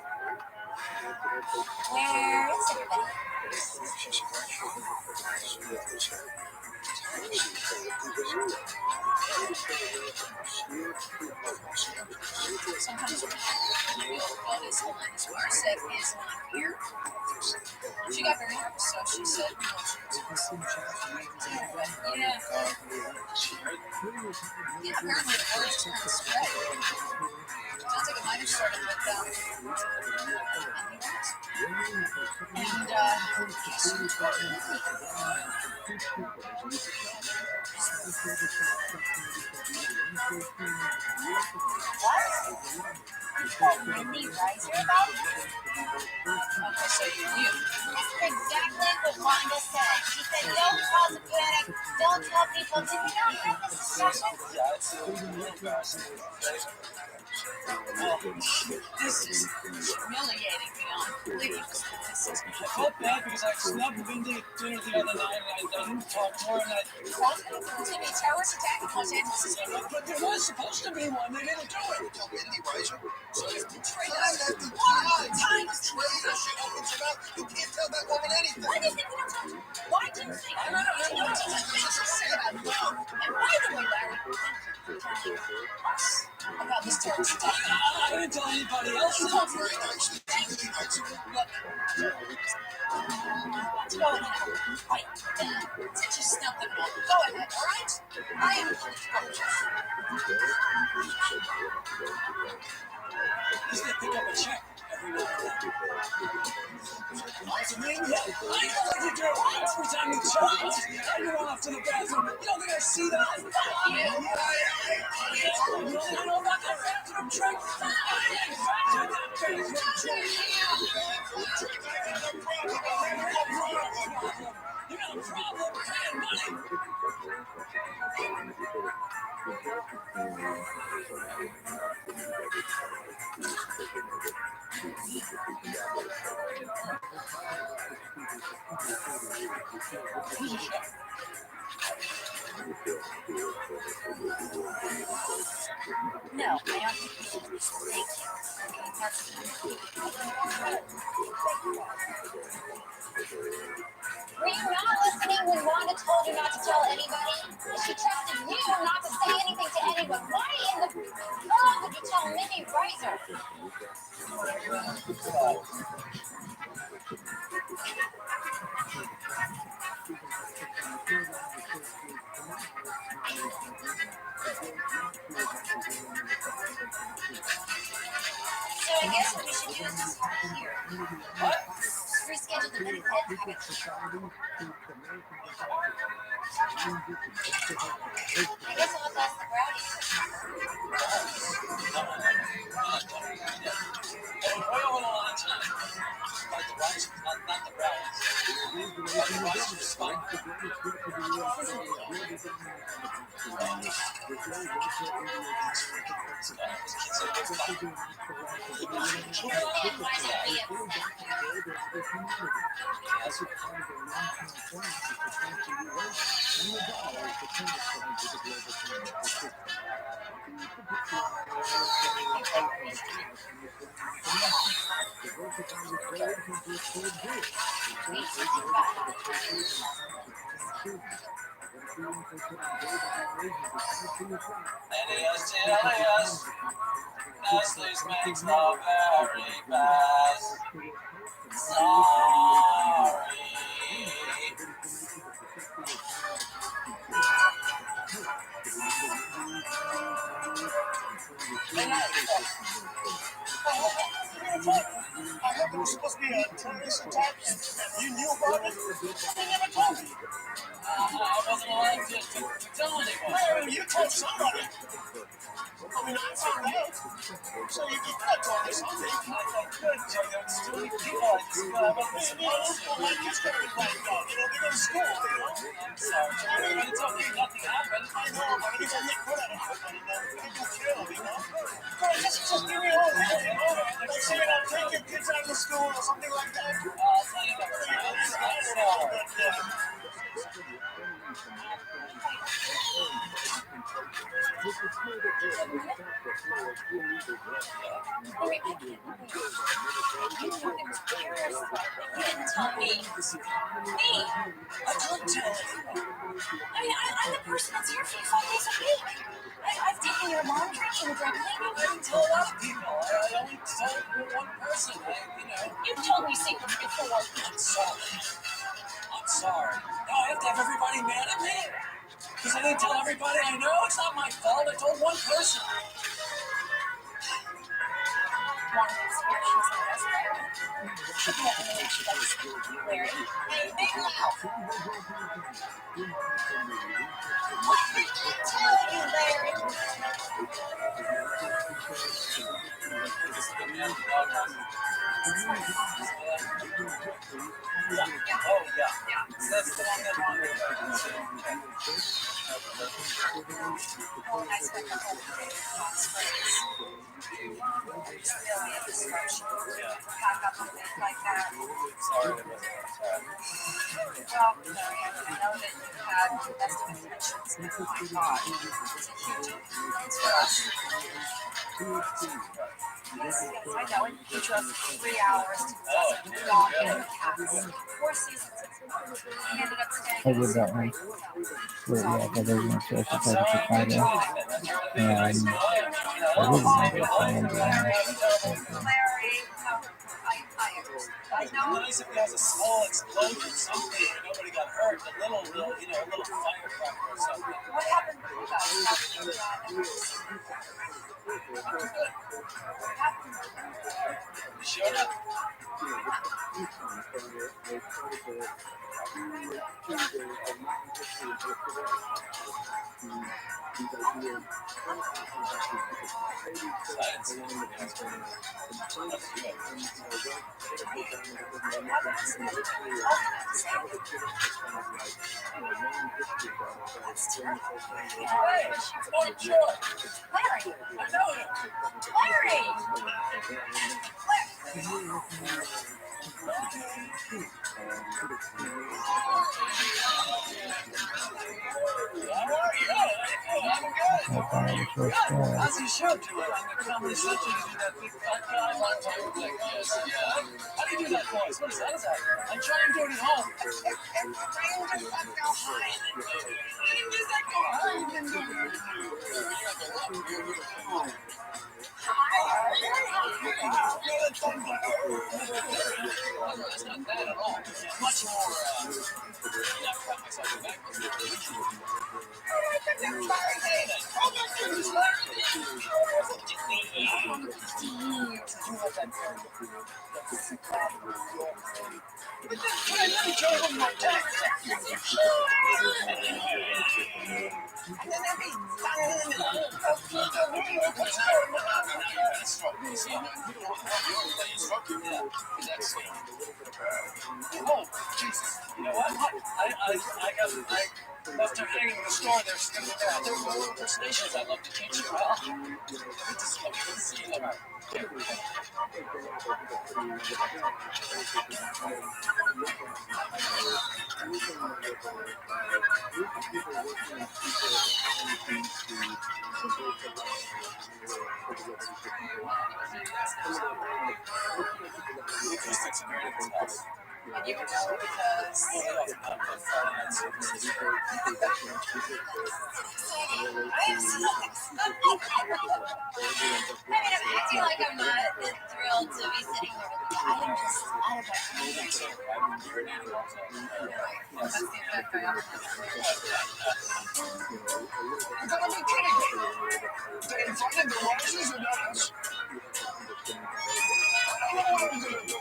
Where is everybody? Sometimes this line is where I said is not here. She got very nervous, so she said, yeah. Apparently the words turned spread. Sounds like it might have started with And Mindy Riser about it? Okay, so you knew. That's exactly what Wanda said. She said, don't cause a panic, don't tell people to not have this discussion. Yeah, it's a little embarrassing. This is humiliating beyond belief. I felt bad because I snubbed Mindy at dinner the other night and I didn't talk to her and I... Well, to be terrorist attack in Los Angeles. But there was supposed to be one. They didn't do it. Tell Mindy Riser. So you betrayed Why? us. Traitor. She opens her mouth. You can't tell that woman anything. Why do you think we don't talk? Why do you think? I don't know. I don't know. And by the way, Larry, us about this terrorist attack. I didn't tell anybody else. Very nice. Really nice. Look, go ahead. Right. Since you snubbed them all, go ahead, all right? I am conscious. He's going to pick up a check every now and then. I mean, yeah, I know what you do. Every time you charge, I go off to the bathroom. You don't think I see that? You don't know about that bathroom trick? I invented that bathroom trick. You got a problem paying money. No, I don't think we should. Thank you. Were you not listening when Wanda told you not to tell anybody? She trusted you not to say anything to anyone. Why in the hell would you tell Mindy Riser? So I guess what we should do is just have it here. What? Just reschedule the minute and have it. I guess I'll have the brownies. Hold on a time. Like the rice, not the brownies. Like the rice was fine. Alias, Nestle's makes the very best. Sorry. I heard there was supposed to be a terrorist attack. You knew about it? They never told me. I wasn't allowed to tell anyone. Well, you told somebody. I mean, I found out. So you could tell me something. I could tell you it's still kids. You know, like you started like that. You know, they go to school, you know? I'm sorry. I'm going to tell you nothing happened. I know, but it doesn't look good at it. People kill, you know? But just be real, you know? Like, say, take your kids out of the school or something like that. I'll tell you that's all. You didn't tell me. Me? I couldn't tell anyone. I mean, I'm the person that's here for you 5 days a week. I've taken your laundry and dry cleaning. I didn't tell a lot of people. I only told one person. You've told me secrets before. I'm sorry. Now I have to have everybody mad at me? Because I didn't tell everybody I know? It's not my fault. I told one person. One experience, Larry, hey, make loud. I'm telling you, Larry. Oh, yeah. That's the one that wanted to Well, I spent the whole day on springs. There's really a disruption. Pack up a bit like that. Sorry, it wasn't sorry. Well, Larry, I know that you had the best of intentions, but oh my God, it's a huge inconvenience for us. Yes, I know it. He drove 3 hours to the dog and the cats. 4 seasons. He ended up staying I did that one. But yeah, because I was going to show us the type of Chicago. And I really never Larry, I know. Nice if it has a small explosion, something where nobody got hurt, a little firecracker or something. What happened to you guys after you You showed up. Larry! I know him. As you should do it. I'm the comedy center to do that big fat guy one time. Like, yes, yeah. How do you do that voice? What is that? I'm trying to do it at home. That's not bad at all. Much more, not quite myself back. Oh, Jesus. You know what? I left her hanging in the store. There's little impersonations I'd love to teach you. Well, let me see. All right. And you would know because I mean, I'm acting like I'm not thrilled to be sitting here with you. I am just out of my That's the effect I often have. Don't be kidding me. They invited the Rises and us.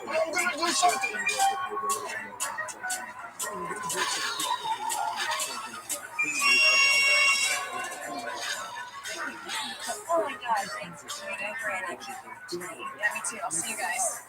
I'm gonna do something. Oh my God, thanks for tuning in for energy. Yeah, me too. I'll see you guys.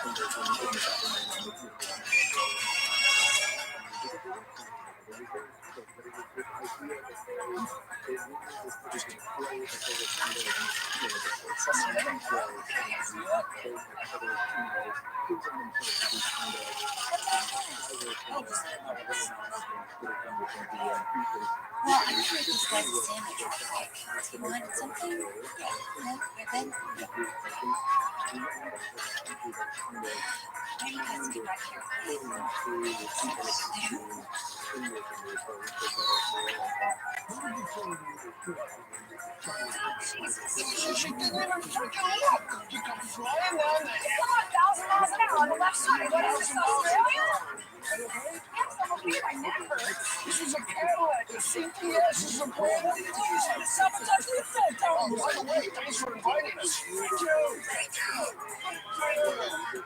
Well, I just made these guys a sandwich real quick. Do you want something? No? You're good? Why do you guys get back here? She didn't even freaking look. You come flying down there. It's about 1,000 miles an hour on the left side. What is this, Australia? Yes, I'm okay. My neck hurts. This is a Cadillac. The CPS is a brand new diesel. It's sabotage the effect. Oh, by the way, thanks for inviting us. Thank you. Thank you.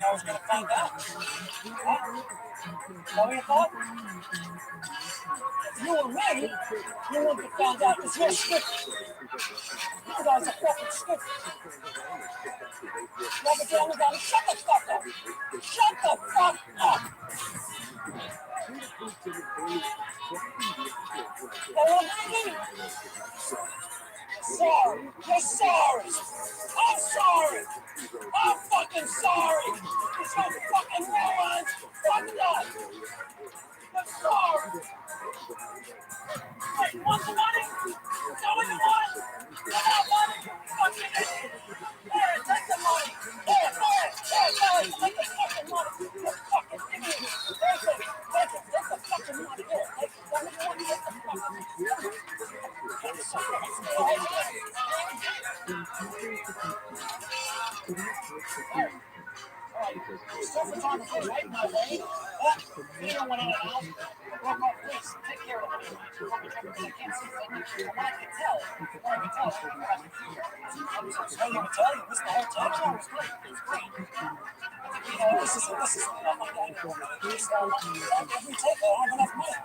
I was going to find out. What? What you thought? You were ready. You wouldn't have found out because you're stiff. You guys are fucking stiff. Robert Downey got to shut the fuck up. Shut the fuck up. Sorry. You're sorry. I'm sorry. I'm fucking sorry. It's my fucking realize. Fucked up. I'm sorry. Wait, you want the money? Is that what you want? You want money? Fucking idiot. There, take the money. There, take the fucking money. You fucking idiot. Take it. Take the fucking money. There. Rabbi, please, take care of it. I can't see it. From what I can tell, so you were telling this the whole time? No, it was great. It was great. This is every take. I don't have enough money.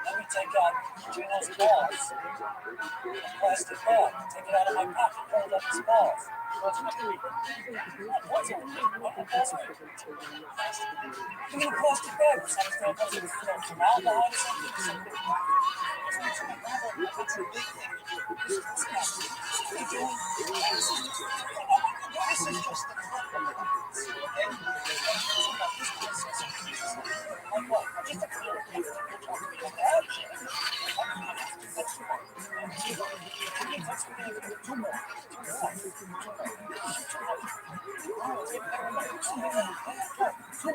Let me take out Gino's balls. A plastic bag. Take it out of my pocket. Hold up his balls. Give me a plastic bag. Formaldehyde or something. What's a big thing? This is just Two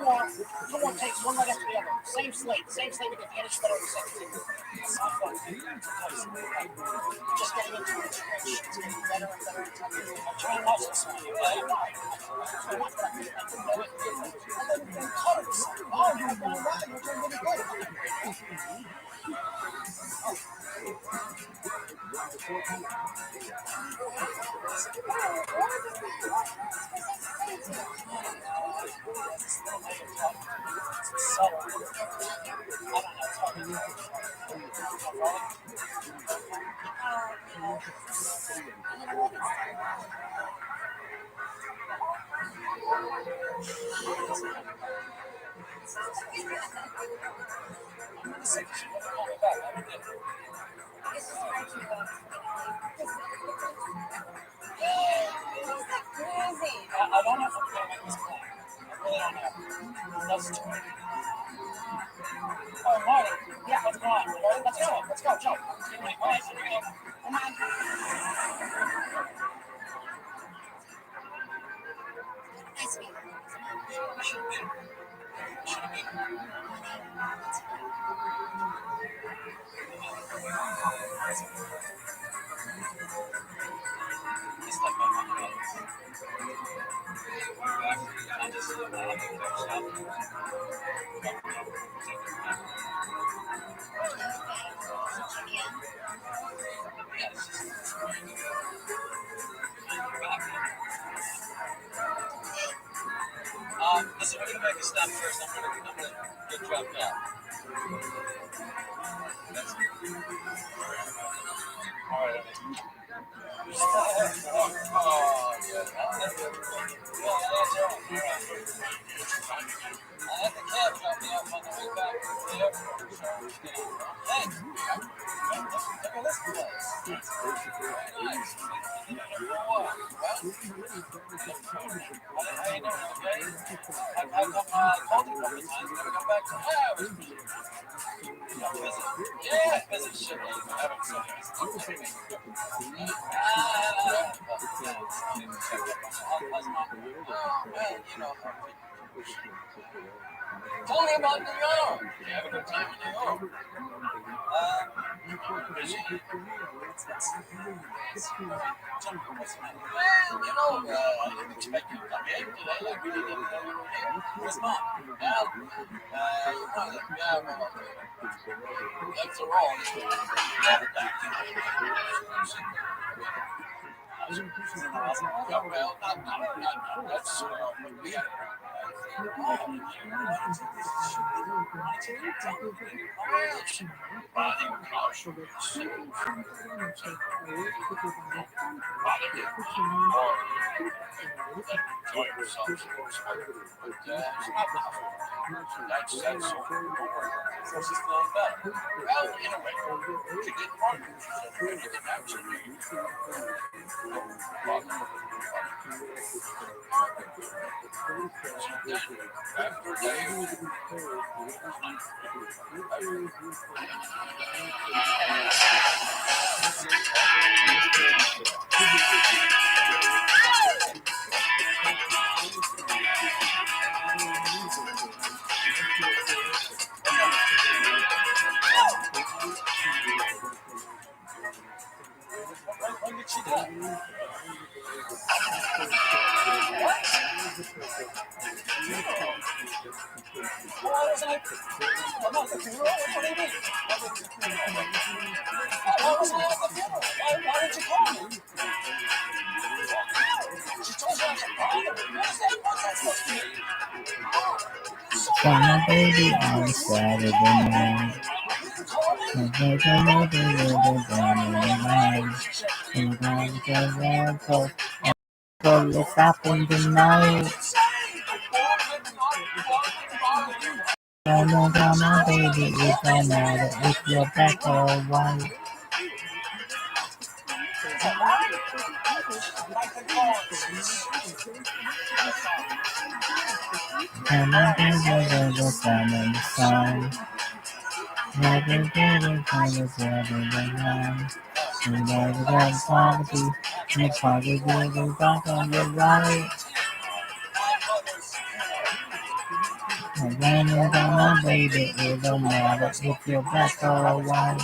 more takes, one right after the other. Same slate because the end is better than the second. It's not fun. Just getting into it. It's getting better and better. I'm trying not to smile. Oh, you're going right. You're doing really good. I don't have to make this plan. I really don't have. That's too many. Oh, Marty. Yeah, let's go on. Let's go. Let's go, Joe. Come on. Nice meeting you. Should be. It's like my mom. Listen, we're gonna make a stop first. I'm gonna get dropped off. That's all right. Oh, yeah. I had the cab drop me off on the way back to the airport. Thanks. Look at this place. Nice. How you doing? Okay? I've called you a couple of times. Never come back to visit. Yeah, visit shit. I haven't seen Tell me about New York. You have a good time in New York. Well, I didn't expect you to come here today. I really didn't know you were here. Where's Mom? That's the wrong. Well, that's well, in a way, to get partners, She did. Oh, I was like, I'm not the funeral. What do you mean? Why wasn't I at the funeral? Why didn't you call me? She told you I was a father. What's that supposed to mean? Saw my baby on Saturday night. My baby down in the night. And I'm just go let's happen tonight. Don't know my baby, it don't matter if you're black or white. And I'm gonna go down in the sun. Never get it, never get it, we never got quality, and the quality will back on your right. And when it's on my baby, it don't matter if you're black or white.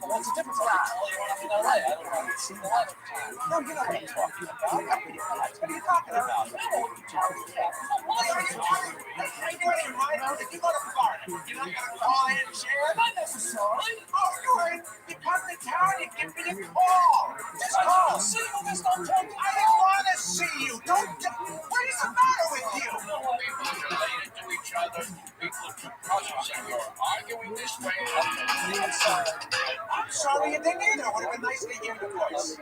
What's the difference? I can tell you when I'm in LA. I don't want to see the light. No, you know what I'm talking about. What are you talking about? I know what you're talking about. What are you talking about? I know you right. If you go to Florida, you're not going to call in and share? Not necessarily. Oh, you ain't. You come to town, you give me a call. Just call. See you, just don't talk. I don't want to see you. Don't. What is the matter with you? People related to each other. People keep crossing. You're arguing this way. I'm sorry. I'm sorry you didn't either. It would have been nice to hear your voice.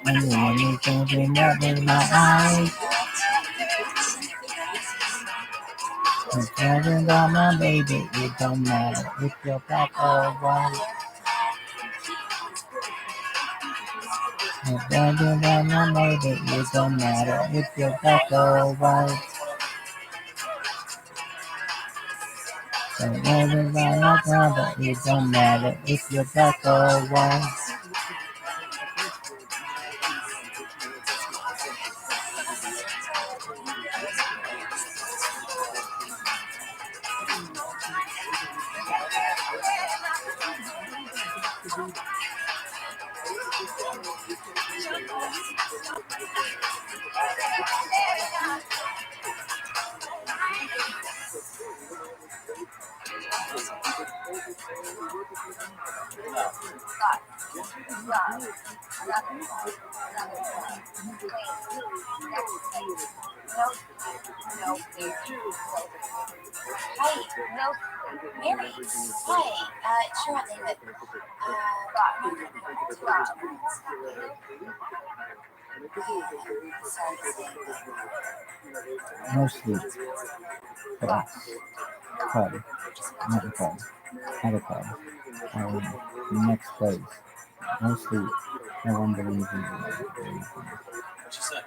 And when you thinking up in my eyes, and talking about my baby, it don't matter if you're black or white. And talking about my baby, it don't matter if you're black or white. And talking about my brother, it don't matter if you're black or white. No sleep. Class. Club. Not a club. At a club. Next place. No sleep. No one believes in you. What'd you say?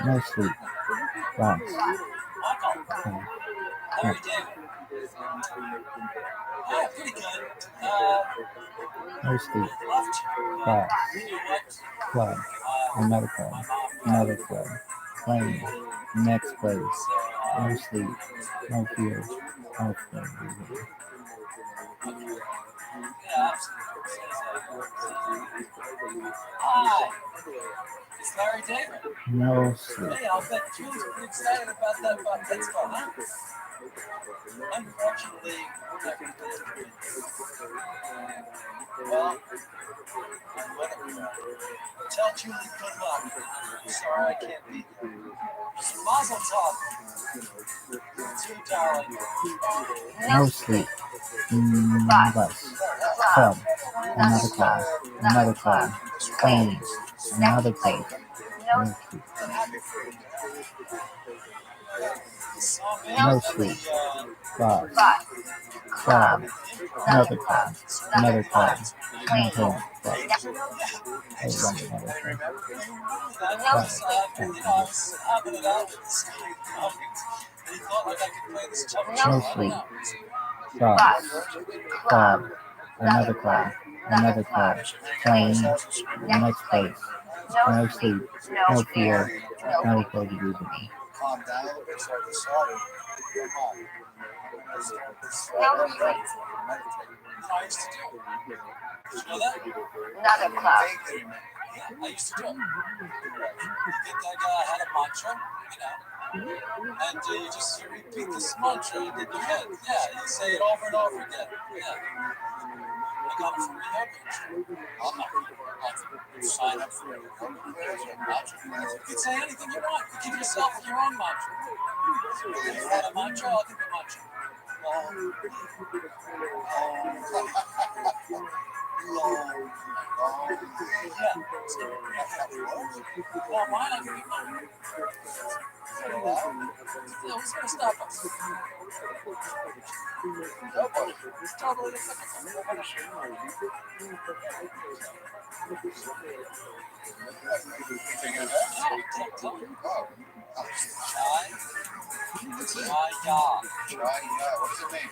No sleep. Class. Michael, how are you doing? Pretty good. No sleep. Left. Class. What? Club. Another club. Another club. Plane. Next place. No sleep. No fear. No fear. Yeah, absolutely. Hi, it's Larry David. No sleep. Hey, I'll bet Julie's pretty excited about that bat mitzvah, huh? Unfortunately, we're not going to get to it. Well, tell Julie good luck. Sorry I can't be there. Mazel tov. Too, darling. No sleep. Bus. Club. Another club. Another club. Plane. Another place. No sleep. No sleep. Bus. Club. Another club. Another club. Plane. Bus. I run another club. No sleep. Bus. Club. Another club. Another club. Plane. The next place. No sleep. No fear. No ability to me. Calm down a little bit, start to solve it. Come on. No sleep. Another club. I used to do it. You get that guy had a mantra, and you just repeat this mantra in your head. Yeah, you say it over and over again. Yeah. I got it from the yoga. Sign up for it. You can say anything you want. You give yourself your own mantra. If you want a mantra, I'll give you a mantra. Well, mine, I'll give you mine. Who's going to stop us? Nobody. It's totally different. What's the name?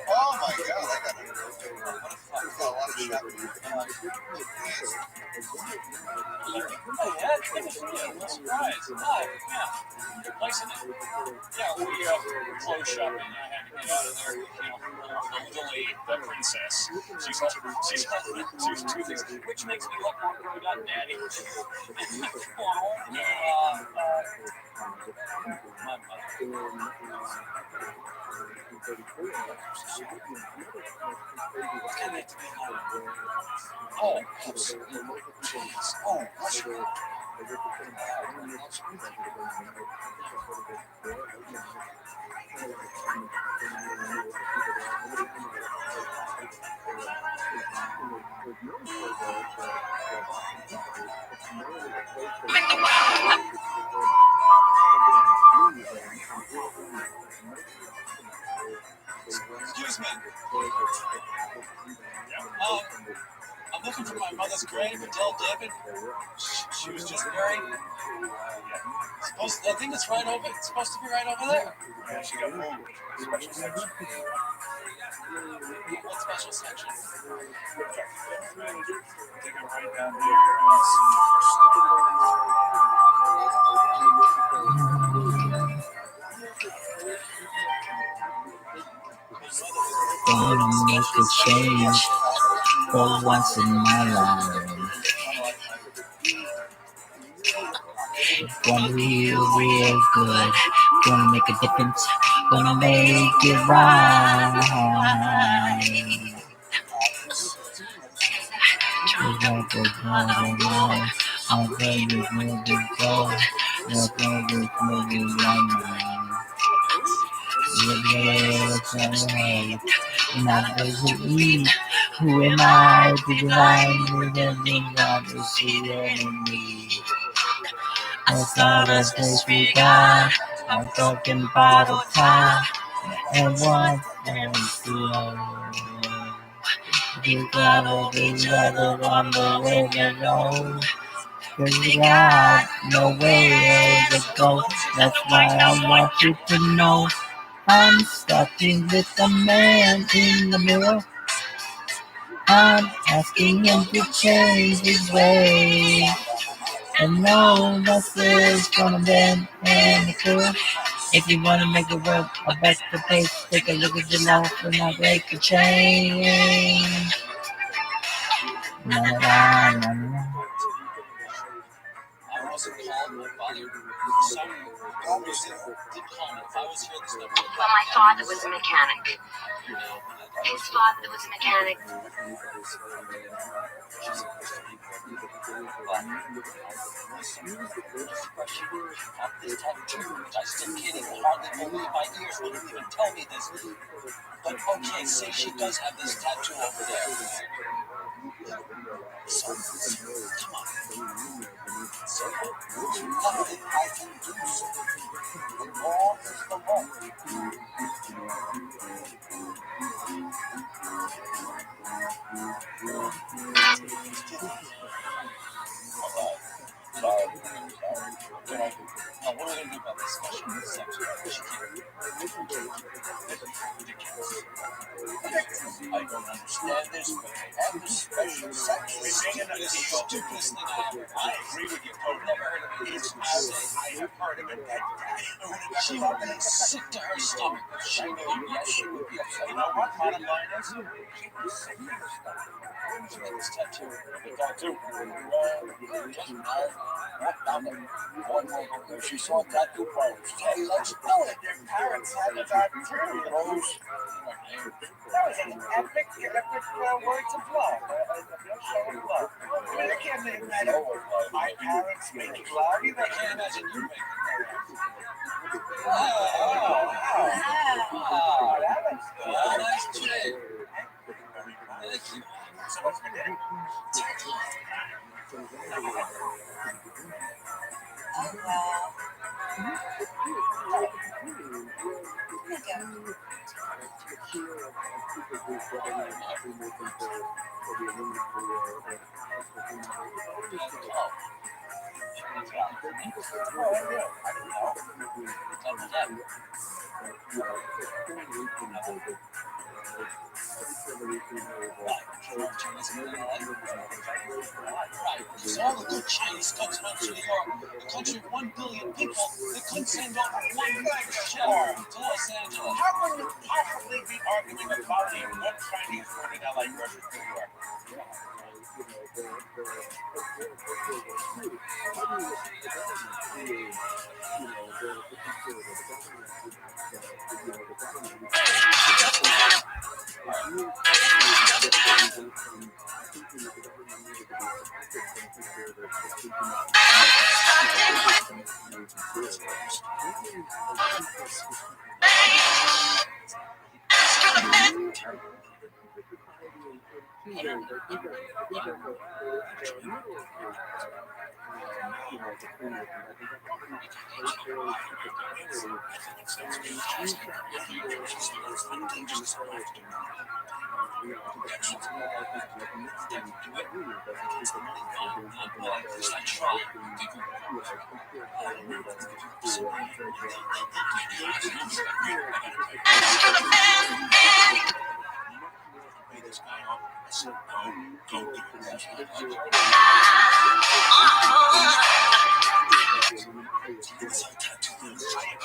Oh my God, I got a lot of shopping. Yeah, we clothes shopping. I had to get out of there. The lady, the princess. She's two things, which makes me look like we got daddy. My mother. Oh, absolutely. Jeez. Oh, what's your Excuse me. I'm looking for my mother's grave, Adele David. She was just buried. I think it's right over. It's supposed to be right over there. Yeah, she got moved. Special section. What special section? Take it right down there. Gonna make a change for once in my life. Gonna feel real good. Gonna make a difference. Gonna make it right. I'm going to move it forward. I'm going to move it right now. Not believe. Who am I to deny me the thing that is here in me? As long as this we got, I'm talking bottle top, and one and two. You gotta be other on the way to go. Cause we got nowhere to go. That's why I want you to know I'm starting with the man in the mirror. I'm asking him to change his ways. And no message gonna bend and the truth. If you wanna make the world a better place, take a look at your life and I'll make a change. Na na na na na. I wasn't called my father. Sorry, obviously did call me. If I was here, this never would have Well, my father was a mechanic. His father was a mechanic. I still can't even hardly believe my ears wouldn't even tell me this. But okay, say she does have this tattoo over there. So, come on. So, nothing I can do. The law is the law. Now, what are we going to do about this special reception? I don't understand this, but they have this special section. It's the stupidest thing I ever heard. I agree with you. I've never heard of it. It's insane. I have heard of it. She would be sick to her stomach. She would, yes, she would be upset. You know what? Bottom line is, she was sick to her stomach. She got this tattoo. The tattoo. Just walked down the boardwalk where she saw tattoo parlors. Hey, let's do it. Your parents had a tattoo. Rose. That was an epic words of love. Show of love. I mean, I can't imagine my parents making love. I can't imagine you making love. Oh, that was good. Nice trick. Thank you. So what's my name? So all the good Chinese comes home to New York, a country of 1 billion people, they couldn't send over one chef to Los Angeles. How can you possibly be arguing about a good Chinese food in LA versus New York?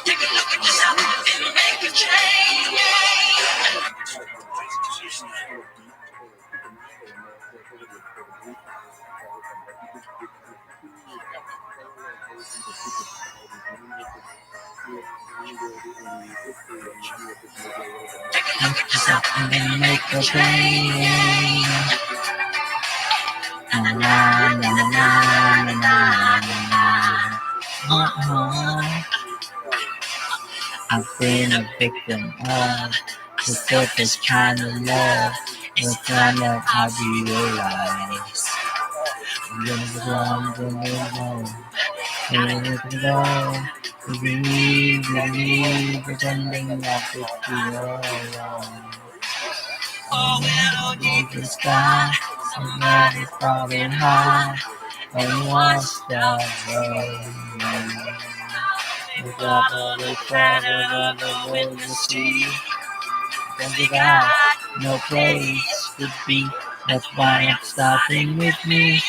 Take a look at yourself and make a change. Make yourself and then make a change. Na na na na na na na na. I've been a victim of the surface kind of love. The time that I realized. Pretending that it's alone. Oh, well, deep in the sky, and that is falling high, and watch the road. With all the crowded of the world you see, then you got no place to be. That's why I'm starting with me.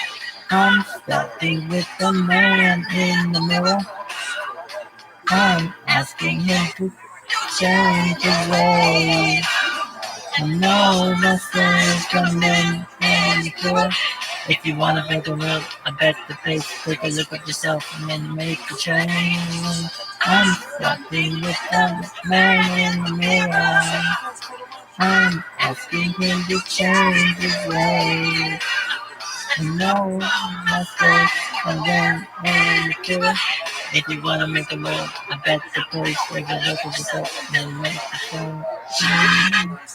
I'm starting with the man in the mirror. I'm asking him to change his ways. No message from men and pure. If you wanna make a world a better place, take a look at yourself and then make a change. I'm starting with the man in the mirror. I'm asking him to change his ways. No message from them and pure. If you wanna make the world a better place, take a look at yourself and then make a change.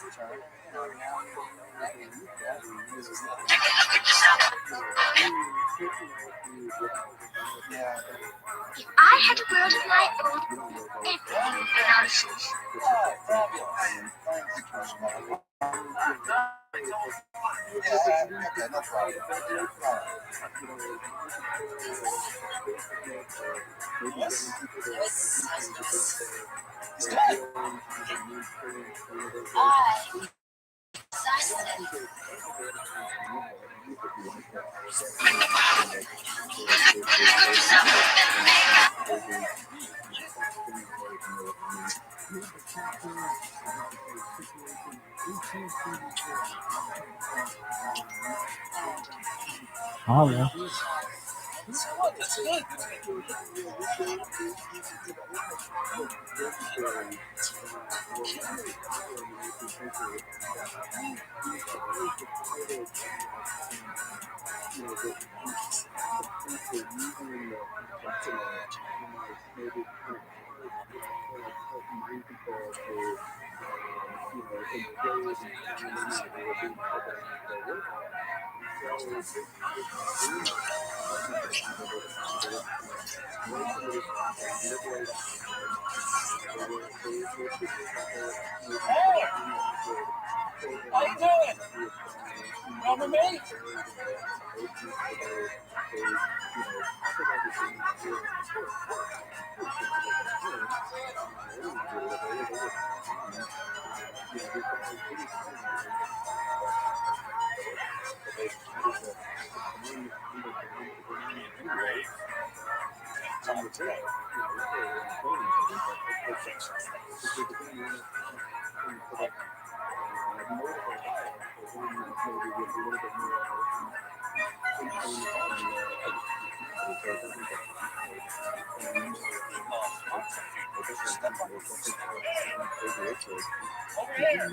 I had a world of my own. Everything nonsense. Holla. That's good. How you doing? Remember me? Over here.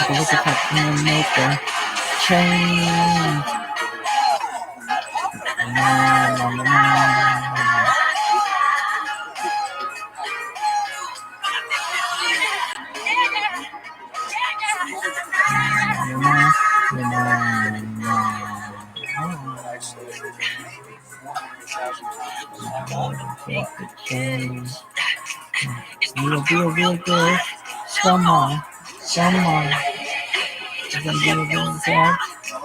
Look at that and make a change. Na, na, na, na. Na, na, na, na. You'll be a real good. Someone. You can be a good dad.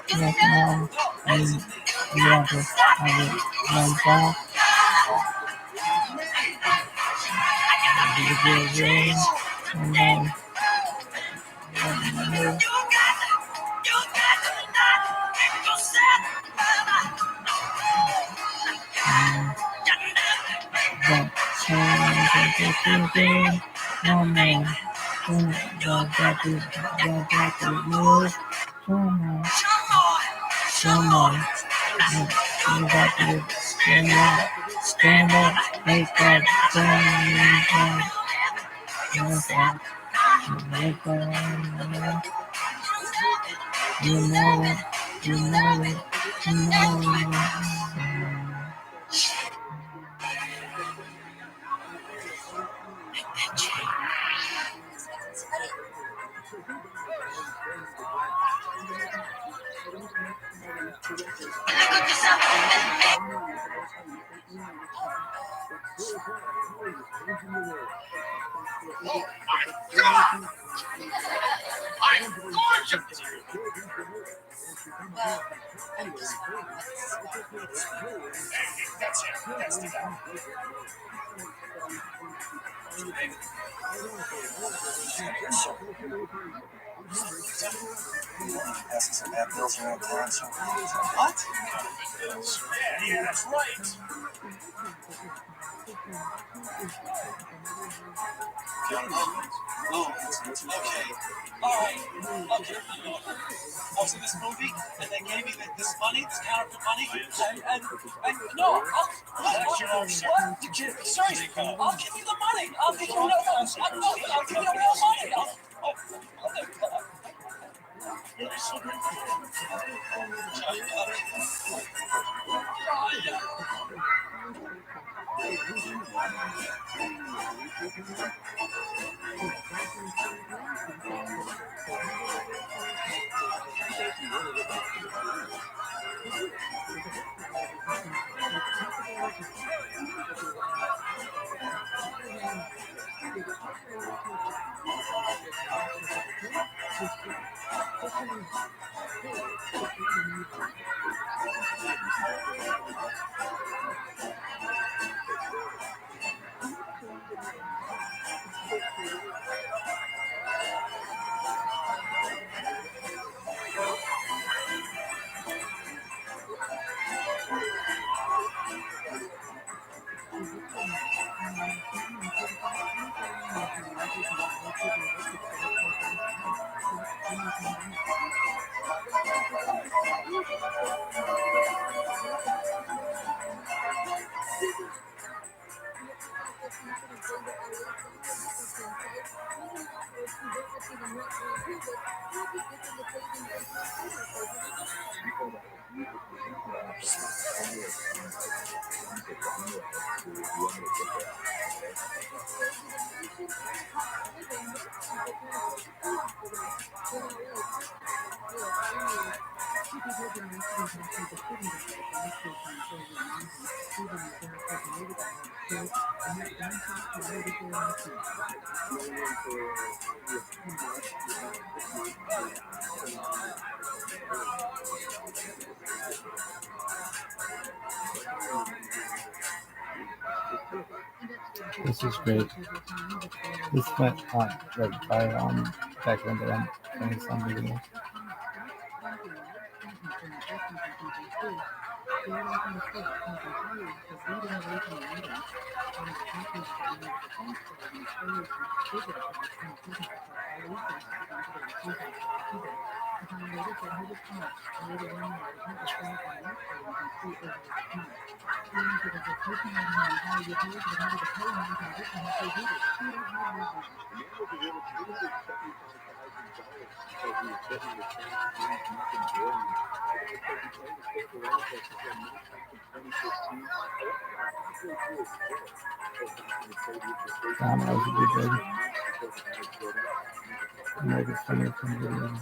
Yes, no. And you want to have it one time. You can be a real. And then. No man, someone, you got to stand up, make that you know it, you know it, you know it. That's it. That's the guy. Passing some bad bills around town. What? Yeah, that's right. Oh, okay. All right. Okay. I was in this movie, and they gave me this money, this counterfeit money, and no, what? Seriously, I'll give you the money. I'll give you I'll give you real money. This is great. This went on like by back when I'm playing some videos. That was a good video. Maybe it's funny from videos.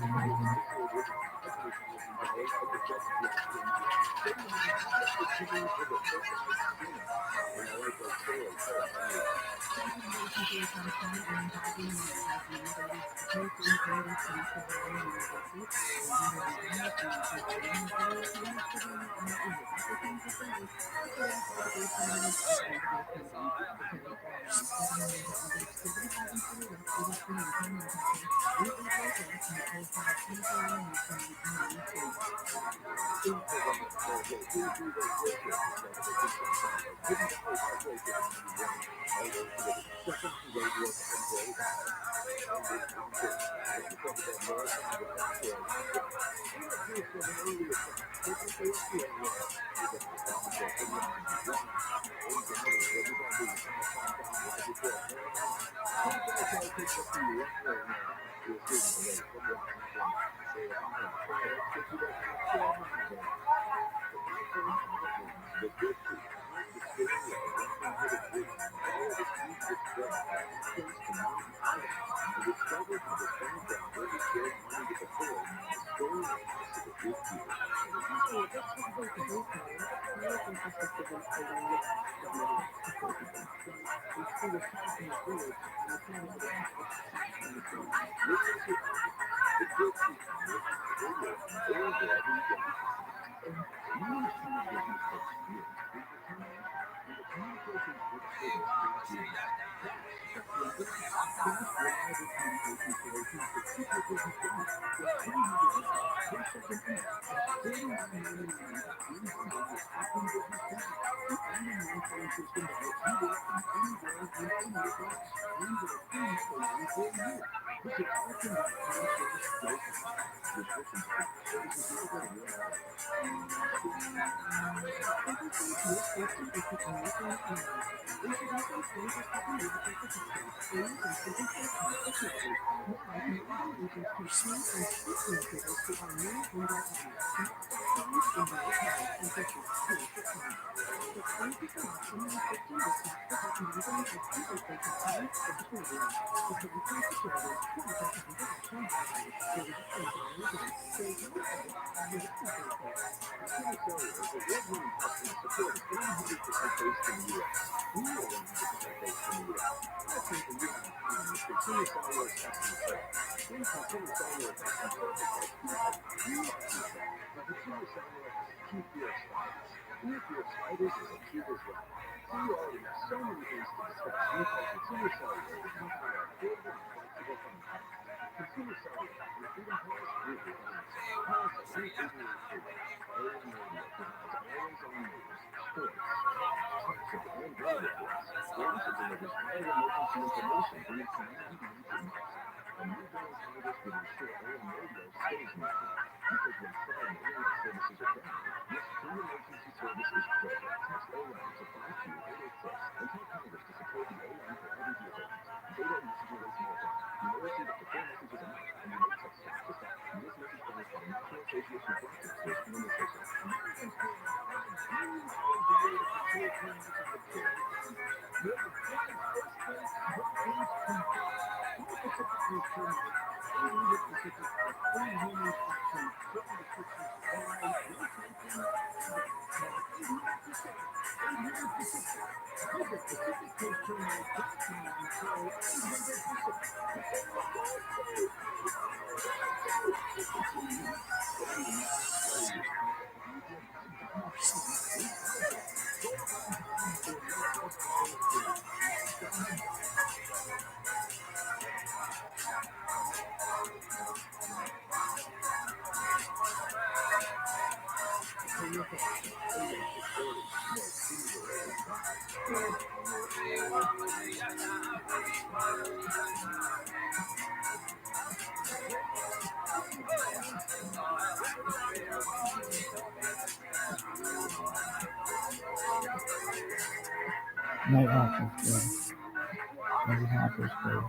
Night off is good. Every half is good.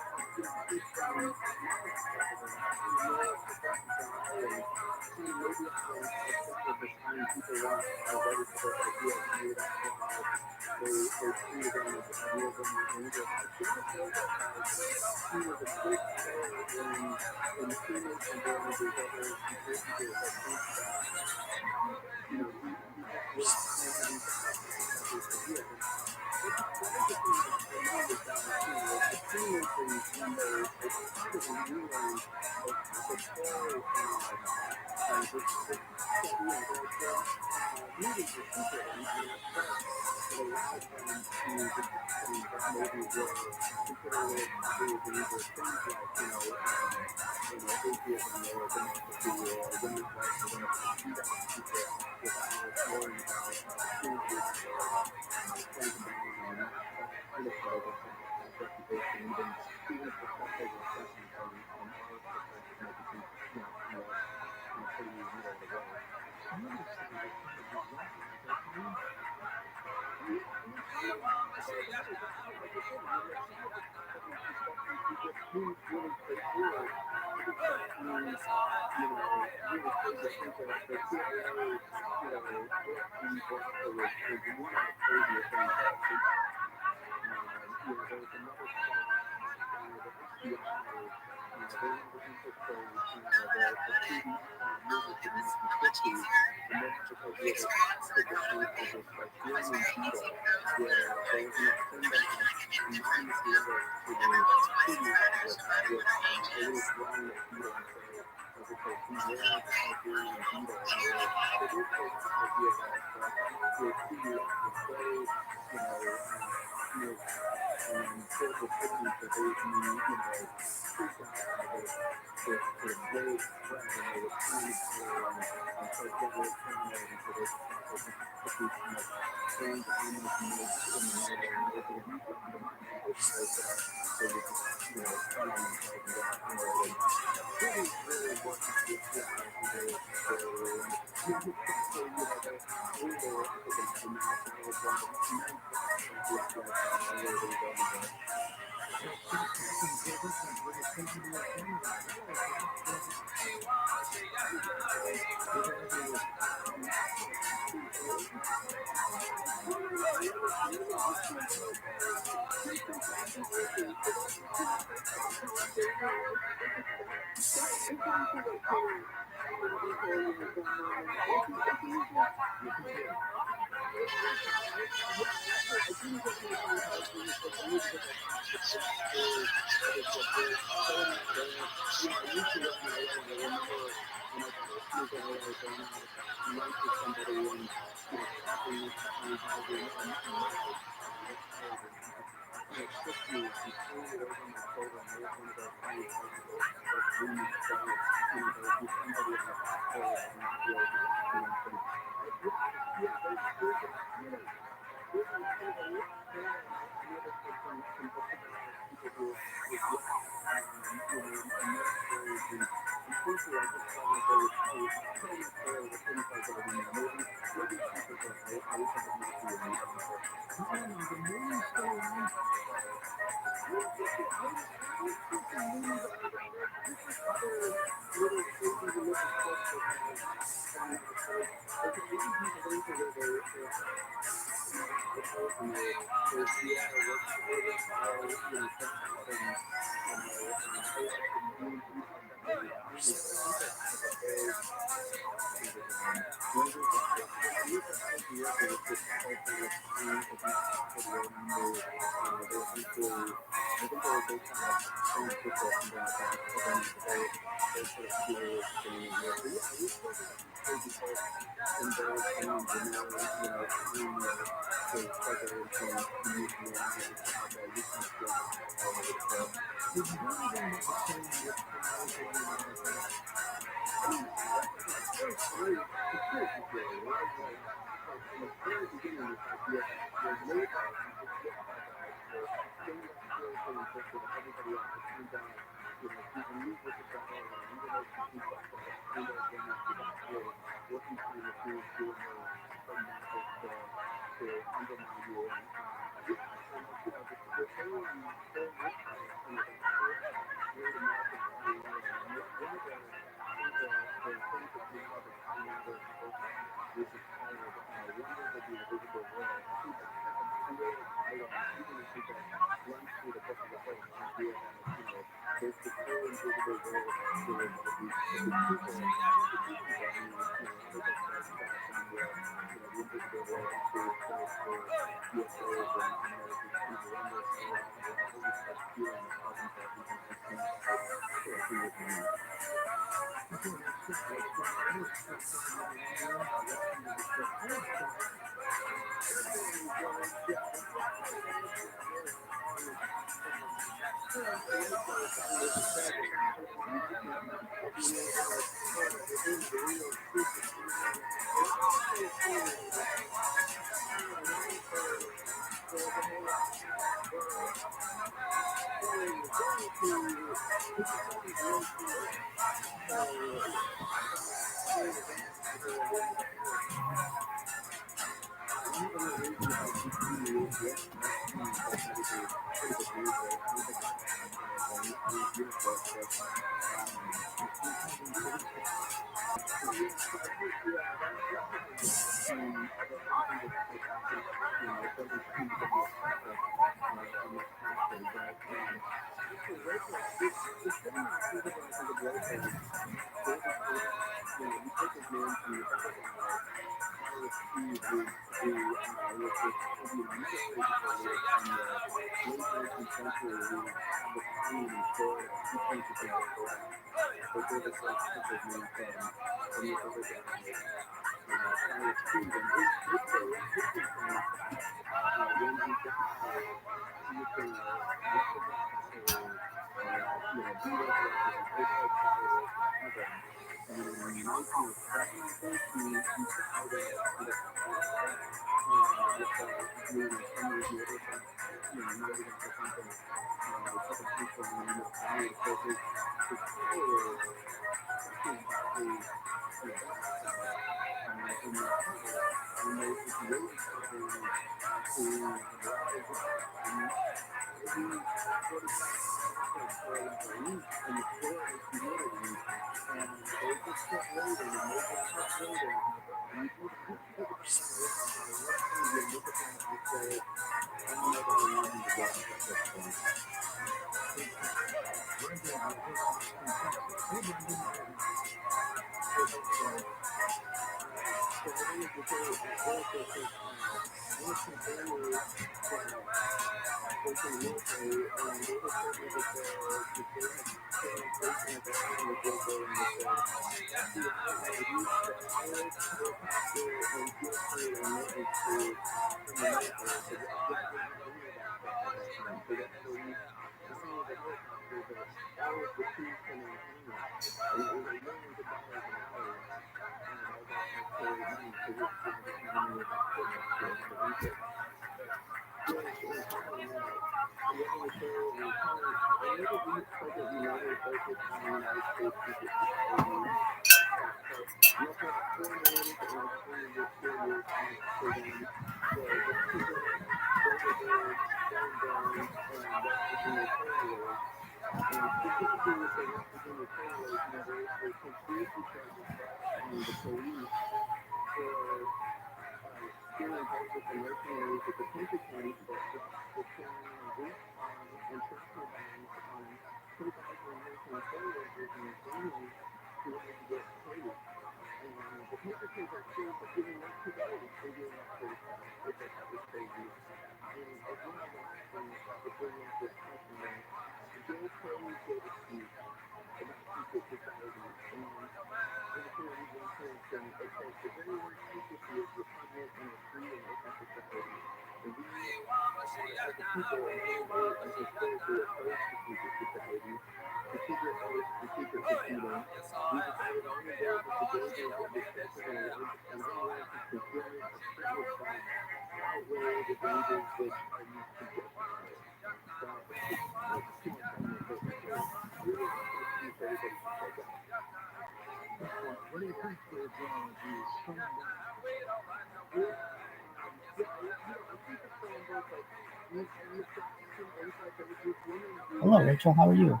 Hello, Rachel. How are you?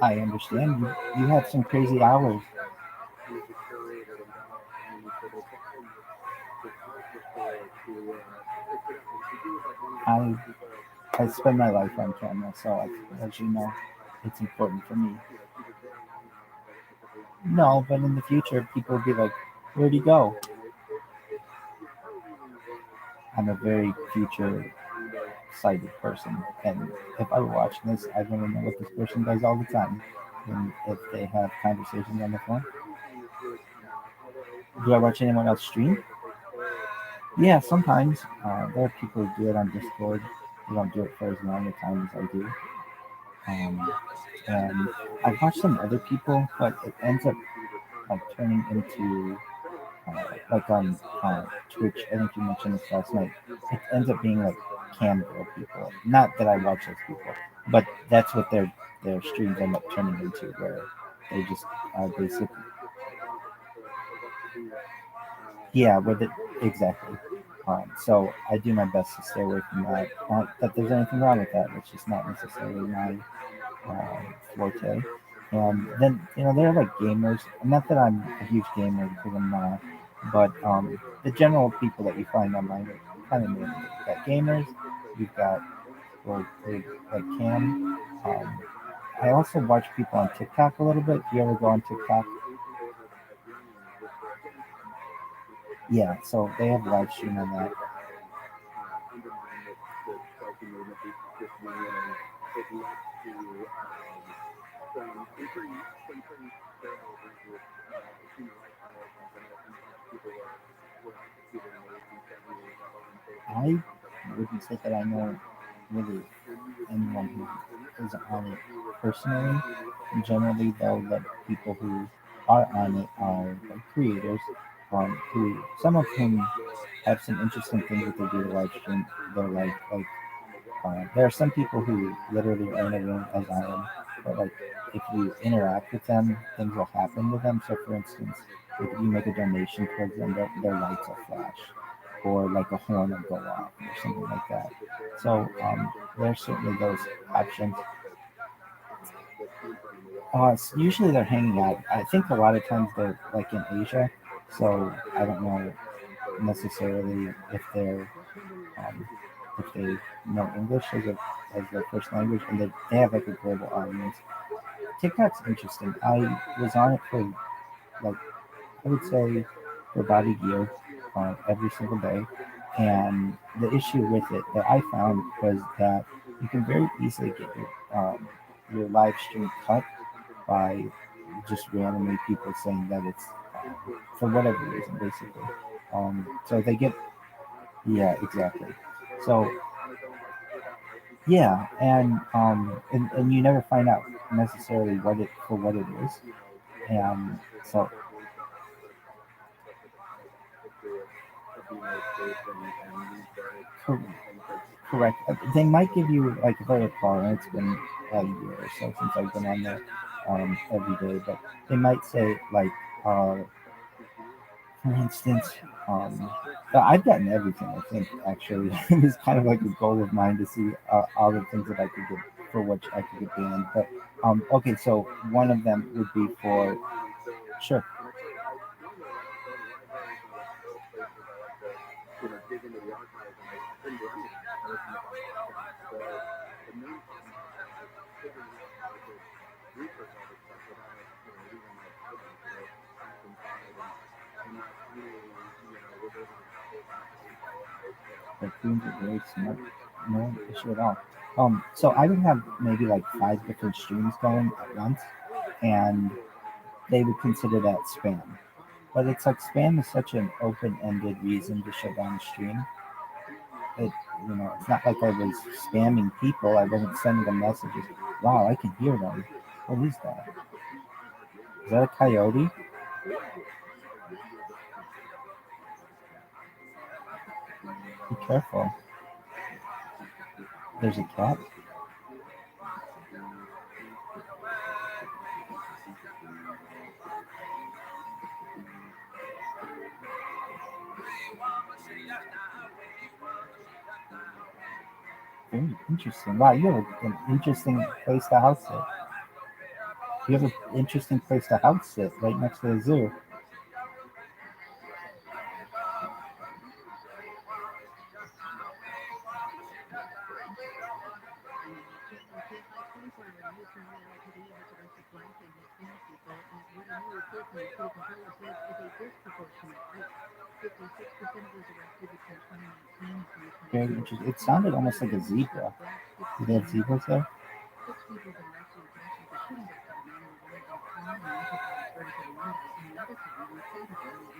I understand you have some crazy hours. I I spend my life on camera, so as you know, it's important for me. No, but in the future, people will be like, "Where'd he go?" I'm a very future sighted person, and if I were watching this, I'd want to know what this person does all the time, and if they have conversations on the phone. Do I watch anyone else stream? Yeah, sometimes. There are people who do it on Discord. They don't do it for as long a time as I do. And I've watched some other people, but it ends up like turning into like on Twitch. I think you mentioned this last night. It ends up being like cam girl people. Not that I watch those people, but that's what their streams end up turning into, where they just basically yeah, with it exactly. So I do my best to stay away from that. Not that there's anything wrong with that. It's just not necessarily my forte. And then there are like gamers. Not that I'm a huge gamer because I'm not, but the general people that you find online are kind of new. You've got gamers. You've got like Cam. I also watch people on TikTok a little bit. Do you ever go on TikTok? Yeah, so they have live stream on that. I wouldn't say that I know really anyone who is on it personally. Generally, though, the people who are on it are like creators, who some of whom have some interesting things that they do to live stream their life. Like there are some people who literally are in a room as I am, but like if you interact with them, things will happen with them. So, for instance, if you make a donation towards them, their lights will flash, or like a horn will go off, or something like that. So, there are certainly those options. Usually they're hanging out. I think a lot of times they're like in Asia, so I don't know necessarily um, if they know English as their first language, and they have like a global audience. TikTok's interesting. I was on it for like I would say for about a year, every single day. And the issue with it that I found was that you can very easily get your live stream cut by just randomly people saying that it's for whatever reason, basically. So they get, yeah, exactly. So yeah, and you never find out necessarily what it is, and so cor- correct. They might give you like if I recall, and it's been a year or so since I've been on there every day, but they might say like for instance, um, I've gotten everything. I think actually it was kind of like a goal of mine to see all the things that I could get for which I could get banned. But okay, so one of them would be for sure. The queens are very smart. No issue at all. So I would have maybe like 5 different streams going at once, and they would consider that spam. But it's like spam is such an open-ended reason to shut down a stream. It, it's not like I was spamming people. I wasn't sending them messages. Wow, I can hear them. What is that? Is that a coyote? Be careful. There's a cat. Very interesting. Wow, you have an interesting place to house it. You have an interesting place to house it right next to the zoo. Very interesting. It sounded almost like a zebra. Do they have zebras there?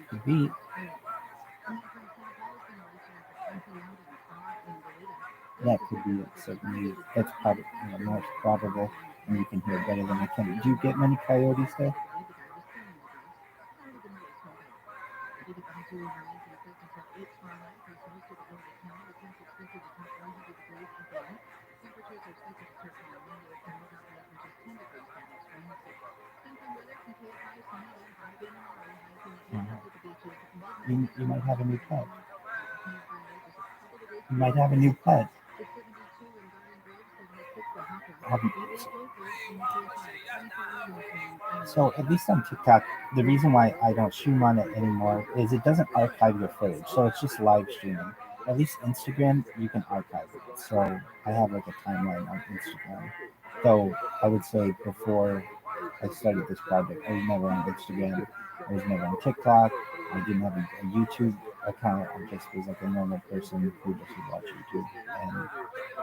Could be. That could be it. Certainly, that's probably most probable, and you can hear better than I can. Do you get many coyotes there? You might have a new pet. You might have a new pet. Um, so at least on TikTok, the reason why I don't stream on it anymore is it doesn't archive your footage, so it's just live streaming. At least Instagram, you can archive it. So I have like a timeline on Instagram. Though I would say before I started this project, I was never on Instagram. I was never on TikTok. I didn't have a YouTube account. I just was like a normal person who just would watch YouTube and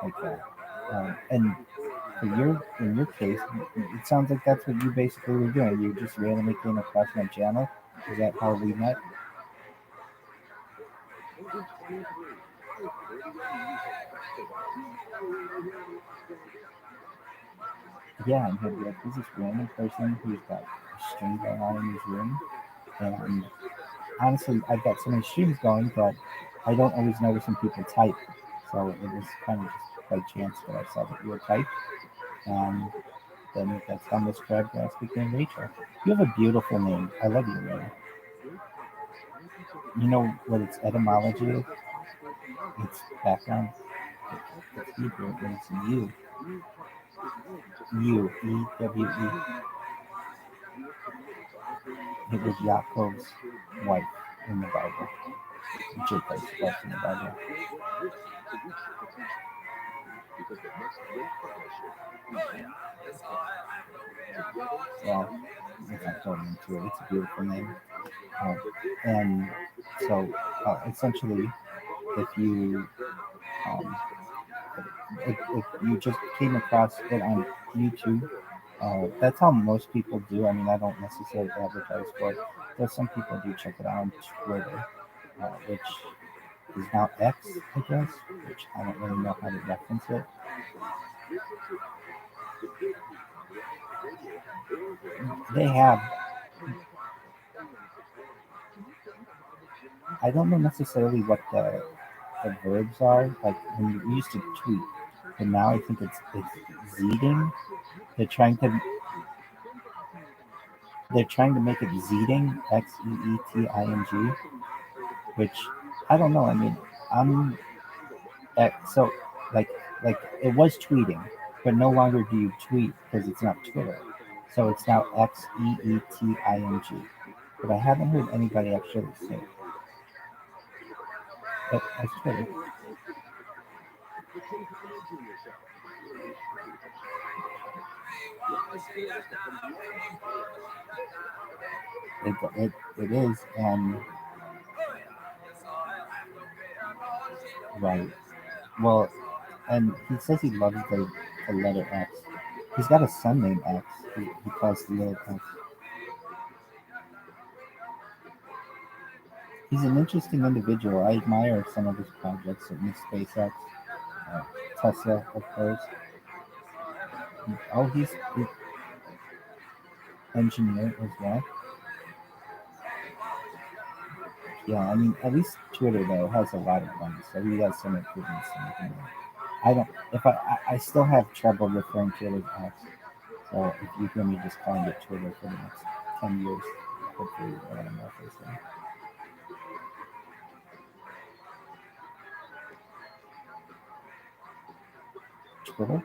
like that. And in your case, it sounds like that's what you basically were doing. You just randomly came across my channel. Is that how we met? Yeah, and he'll be like, "Who's this random person who's got a string going on in his room?" And honestly, I've got so many streams going that I don't always notice when people type. So it was kind of just by chance that I saw that you were typed, and then that's how Miss Crabgrass became Rachel. You have a beautiful name. I love your name. You know what its etymology is? Its background. It's Hebrew, and it's you. U-E-W-E. It was Yaakov's wife in the Bible. Jacob's wife in the Bible. Well, if I told him to, it's a beautiful name. And so, essentially, if you if you just came across it on YouTube, that's how most people do. I mean, I don't necessarily advertise for it, but some people do check it out on Twitter, which is now X, I guess, which I don't really know how to reference it. They have, I don't know necessarily what the verbs are. Like when you used to tweet, but now I think it's zeeting. They're trying to make it zeeting, Xeeting, which I don't know. I mean, I'm so like it was tweeting, but no longer do you tweet because it's not Twitter. So it's now Xeeting. But I haven't heard anybody actually say it. That's Twitter. It is, and right. Well, and he says he loves the letter X. He's got a son named X. He calls the letter X. He's an interesting individual. I admire some of his projects, certainly SpaceX, Tesla, of course. Oh, he's engineer as well. Yeah, I mean, at least Twitter though has a lot of money, so he has some improvements to make. I don't. If I still have trouble referring to it as X. So if you hear me just calling it Twitter for the next 10 years, hopefully you know what I'm referencing. Twitter?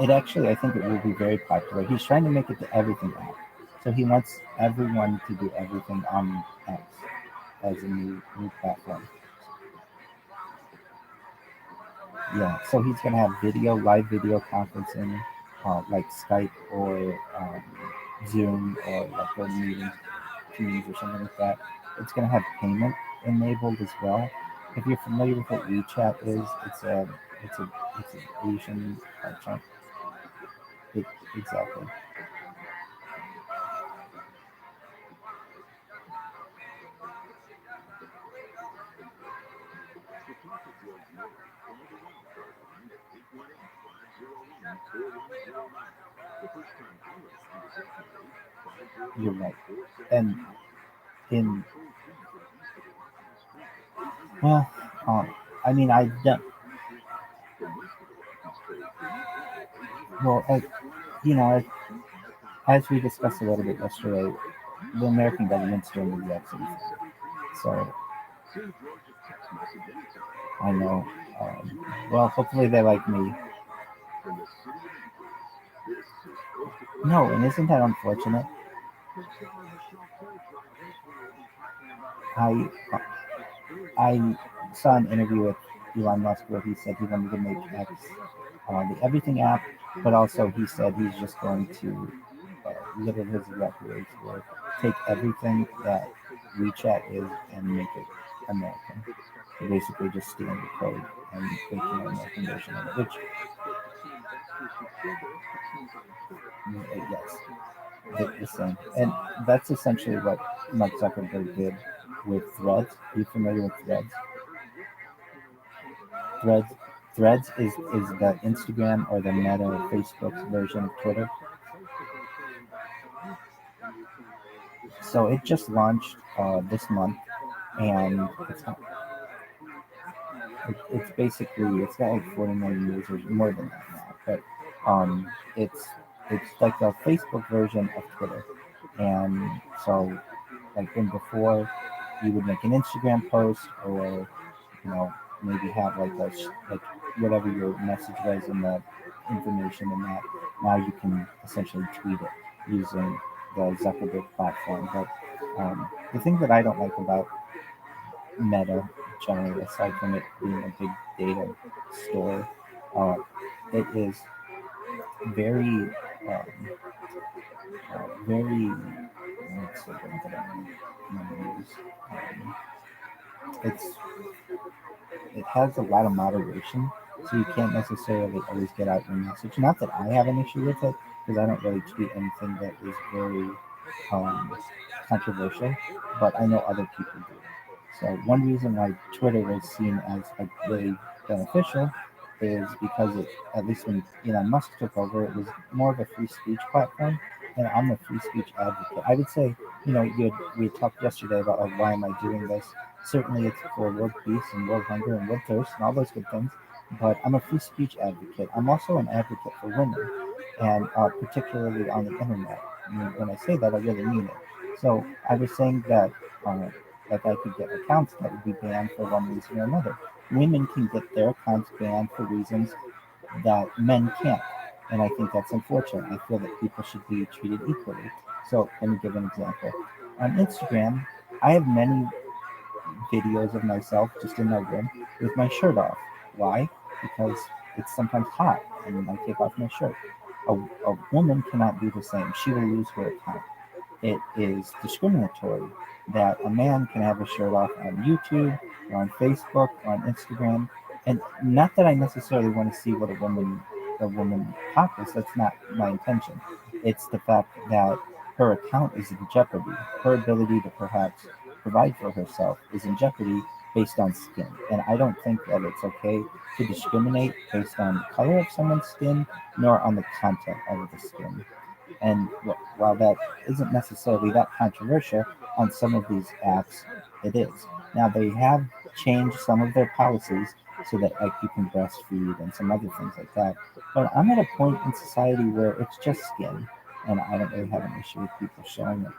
It actually, I think it will be very popular. He's trying to make it the everything app. So he wants everyone to do everything on X as a new platform. Yeah, so he's going to have live video conferencing, like Skype or Zoom or like Go Meetings, Teams or something like that. It's going to have payment enabled as well. If you're familiar with what WeChat is, it's an Asian chunk. Exactly. You're right. And in well, I mean, I've done well. As we discussed a little bit yesterday, the American government's doing the exact same thing. So I know. Well, hopefully they like me. No, and isn't that unfortunate? I saw an interview with Elon Musk where he said he wanted to make X the everything app, but also he said he's just going to live in his direct words where take everything that WeChat is and make it American. So basically just stealing the code and making an American version of it, which yes, the same. And that's essentially what Mark Zuckerberg did with Threads. Are you familiar with Threads? Threads is the Instagram or the Meta or Facebook's version of Twitter. So it just launched this month, and it's basically it's got like 40 million users, more than that now. But it's like a Facebook version of Twitter, and like when before you would make an Instagram post or maybe have like like whatever your message was in that information, and that now you can essentially tweet it using the Zuckerberg platform. But the thing that I don't like about Meta generally, aside from it being a big data store, uh, it is very, very. What's the word that I want to use? It's it has a lot of moderation, so you can't necessarily always get out your message. Not that I have an issue with it, because I don't really tweet anything that is very um, controversial, but I know other people do. So one reason why Twitter was seen as like really beneficial is because it, at least when Elon Musk took over, it was more of a free speech platform, and I'm a free speech advocate. I would say, we talked yesterday about like why am I doing this? Certainly, it's for world peace and world hunger and world thirst and all those good things. But I'm a free speech advocate. I'm also an advocate for women, and particularly on the internet. I mean, when I say that, I really mean it. So I was saying that, uh, like, I could get accounts that would be banned for one reason or another. Women can get their accounts banned for reasons that men can't. And I think that's unfortunate. I feel that people should be treated equally. So let me give an example. On Instagram, I have many videos of myself just in my room with my shirt off. Why? Because it's sometimes hot and I take off my shirt. A woman cannot do the same. She will lose her account. It is discriminatory that a man can have his shirt off on YouTube or on Facebook or on Instagram. And not that I necessarily want to see what a woman top is. That's not my intention. It's the fact that her account is in jeopardy. Her ability to perhaps provide for herself is in jeopardy based on skin. And I don't think that it's okay to discriminate based on the color of someone's skin nor on the content of the skin. And while that isn't necessarily that controversial on some of these apps, it is. Now they have changed some of their policies so that like you can breastfeed and some other things like that. But I'm at a point in society where it's just skin, and I don't really have an issue with people showing it.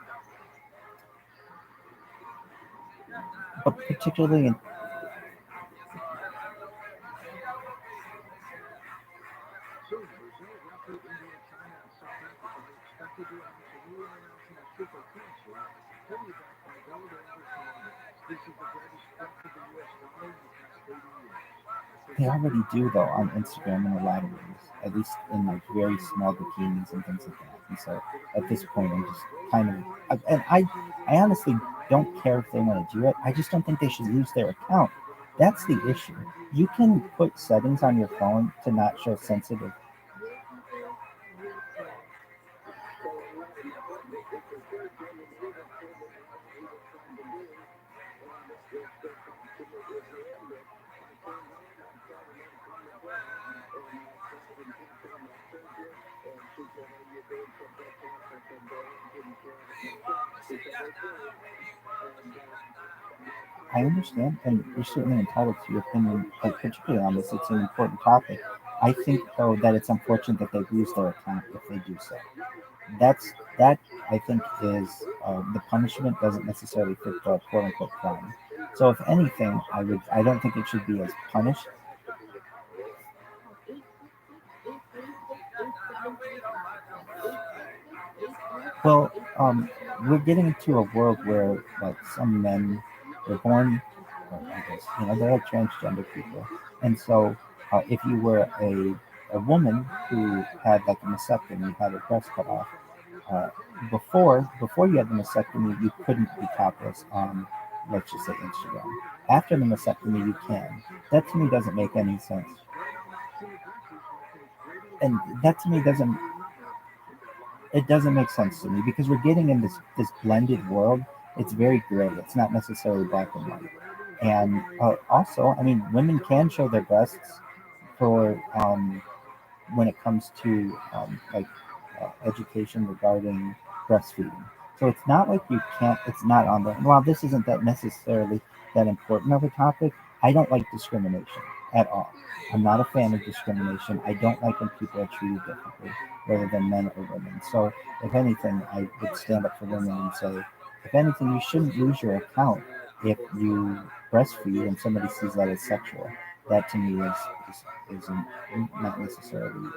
But particularly in they already do though on Instagram in a lot of ways, at least in like very small bikinis and things like that. And so at this point, I'm just kind of, and I honestly don't care if they want to do it. I just don't think they should lose their account. That's the issue. You can put settings on your phone to not show sensitive. I understand, and you're certainly entitled to your opinion, like particularly on this. It's an important topic. I think though that it's unfortunate that they lose their account if they do so. That I think is the punishment doesn't necessarily fit the quote unquote crime. So if anything, I don't think it should be as punished. Well, we're getting into a world where like some men were born, or I guess they're like transgender people, and so if you were a woman who had like a mastectomy, had her breast cut off, uh, before you had the mastectomy, you couldn't be topless on, let's just say, Instagram. After the mastectomy, you can. That to me doesn't make any sense, and that to me doesn't make sense to me because we're getting in this blended world. It's very gray. It's not necessarily black and white. And also, I mean, women can show their breasts for when it comes to education regarding breastfeeding. So it's not like you can't. It's not on there. While this isn't that necessarily that important of a topic, I don't like discrimination at all. I'm not a fan of discrimination. I don't like when people are treated differently, whether they're men or women. So if anything, I would stand up for women and say, if anything, you shouldn't lose your account if you breastfeed and somebody sees that as sexual, that to me is not necessarily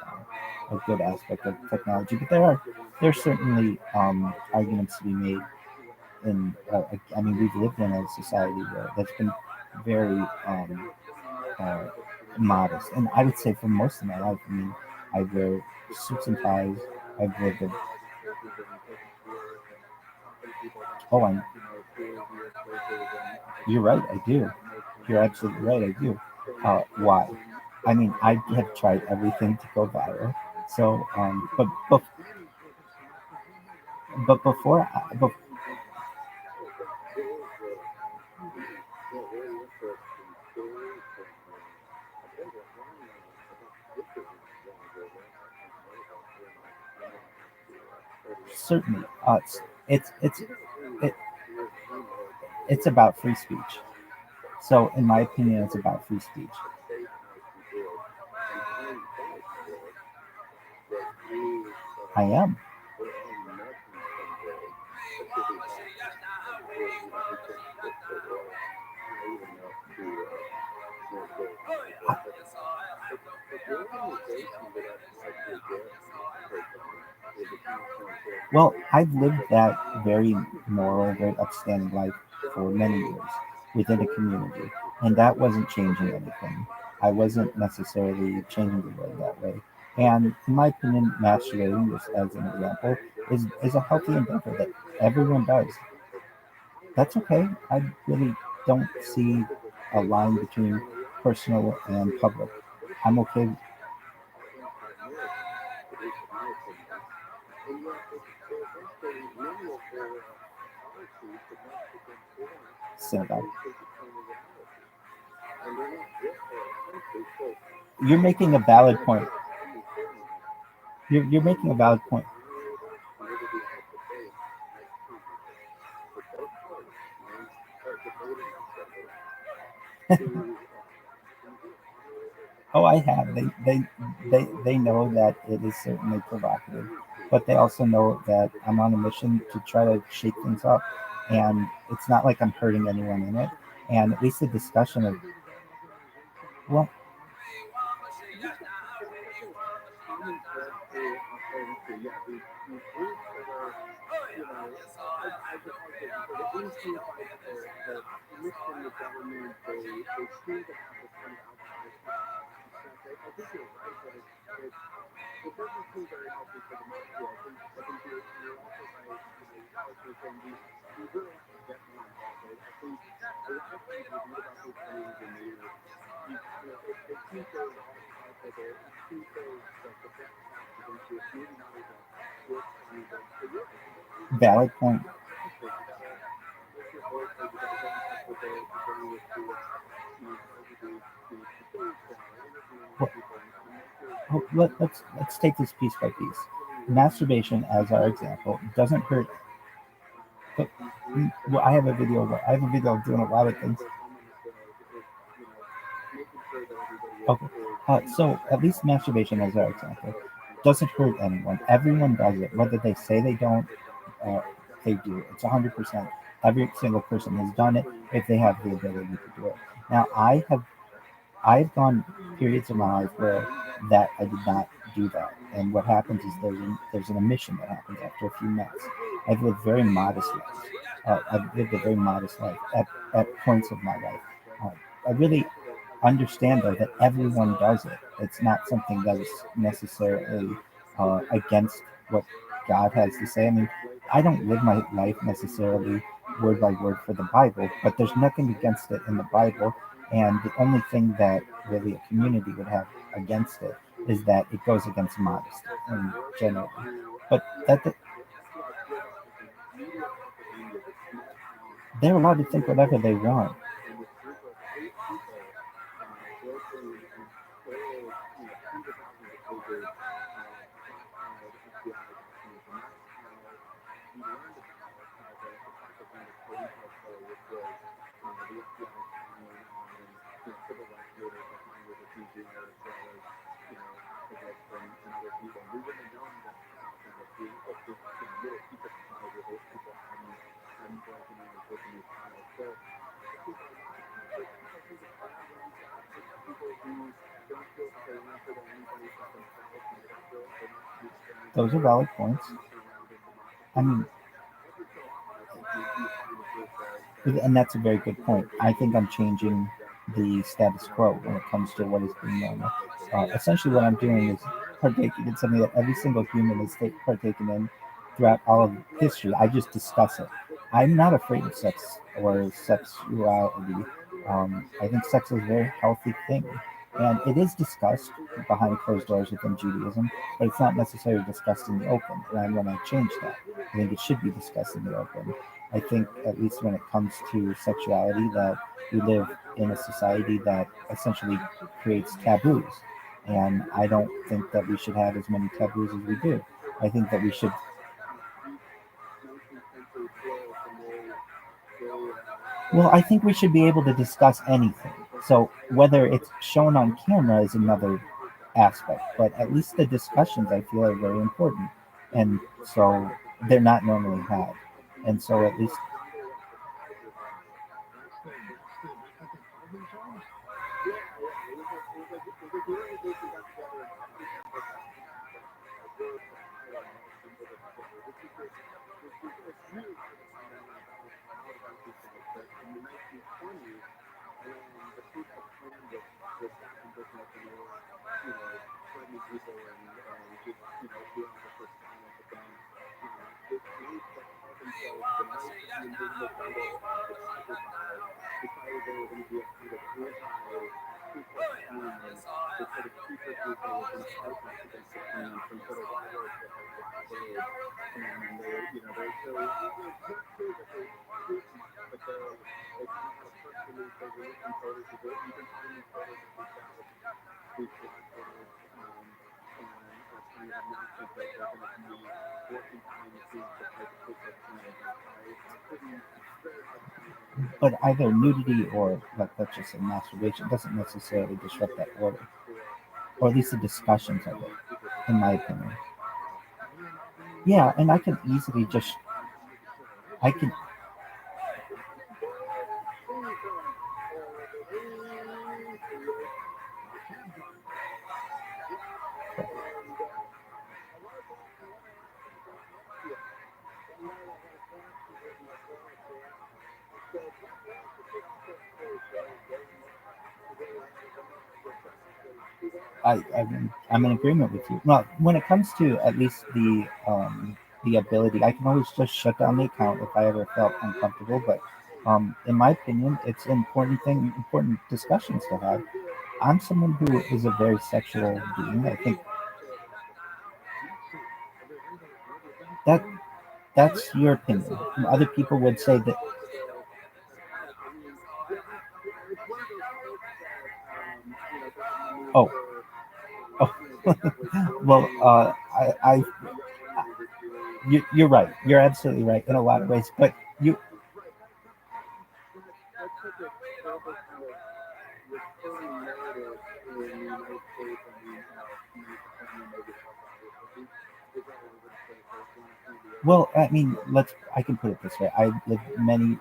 a good aspect of technology. But there's certainly arguments to be made. And I mean, we've lived in a society where that's been very uh, modest, and I would say for most of my life. I mean, I wear suits and ties. I've lived a oh, you're right, I do. You're absolutely right, I do. Why? I mean, I have tried everything to go viral. So, but before, certainly, it's it, it's about free speech. So, in my opinion, it's about free speech. I am. Well, I've lived that very moral, very upstanding life for many years within a community, and that wasn't changing anything. I wasn't necessarily changing the world that way. And in my opinion, masturbating, just as an example, is a healthy endeavor that everyone does. That's okay. I really don't see a line between personal and public. I'm okay with synagogue. You're making a valid point. You're making a valid point. Oh, I have. They know that it is certainly provocative, but they also know that I'm on a mission to try to shake things up, and it's not like I'm hurting anyone in it. And at least the discussion of well, valid point. Well, let's take this piece by piece. Masturbation, as our example, doesn't hurt. But, well, I have a video. I have a video of doing a lot of things. Okay, so at least masturbation, as our example, doesn't hurt anyone. Everyone does it, whether they say they don't. Uh, they do. It's 100%. Every single person has done it if they have the ability to do it. Now, I've gone periods of my life where that I did not do that, and what happens is there's an emission that happens after a few months. I've lived very modest lives. I've lived a very modest life at points of my life. Uh, I really understand though that everyone does it. It's not something that is necessarily against what God has to say. I mean, I don't live my life necessarily word by word for the Bible, but there's nothing against it in the Bible. And the only thing that really a community would have against it is that it goes against modesty in general. But they're allowed to think whatever they want. those are valid points. I mean, and that's a very good point. I think I'm changing the status quo when it comes to what is being normal. Essentially, what I'm doing is partaking in something that every single human has partaken in throughout all of history. I just discuss it. I'm not afraid of sex or sexuality. I think sex is a very healthy thing. And it is discussed behind closed doors within Judaism, but it's not necessarily discussed in the open. And I want to change that. I think it should be discussed in the open. I think, at least when it comes to sexuality, that we live in a society that essentially creates taboos. And I don't think that we should have as many taboos as we do. I think that we should. Well, I think we should be able to discuss anything. So whether it's shown on camera is another aspect, but at least the discussions I feel are very important. And so they're not normally had. And so at least but either nudity or, like, let's just say masturbation doesn't necessarily disrupt that order, or at least the discussions of it, in my opinion. Yeah, and I can easily just, I can, I'm in agreement with you. Well, when it comes to at least the ability, I can always just shut down the account if I ever felt uncomfortable. But in my opinion, it's an important thing, important discussions to have. I'm someone who is a very sexual being. I think that that's your opinion. Other people would say that. Oh, oh. Well, you're right. You're absolutely right in a lot of ways. But you, well, I mean, I can put it this way. I lived many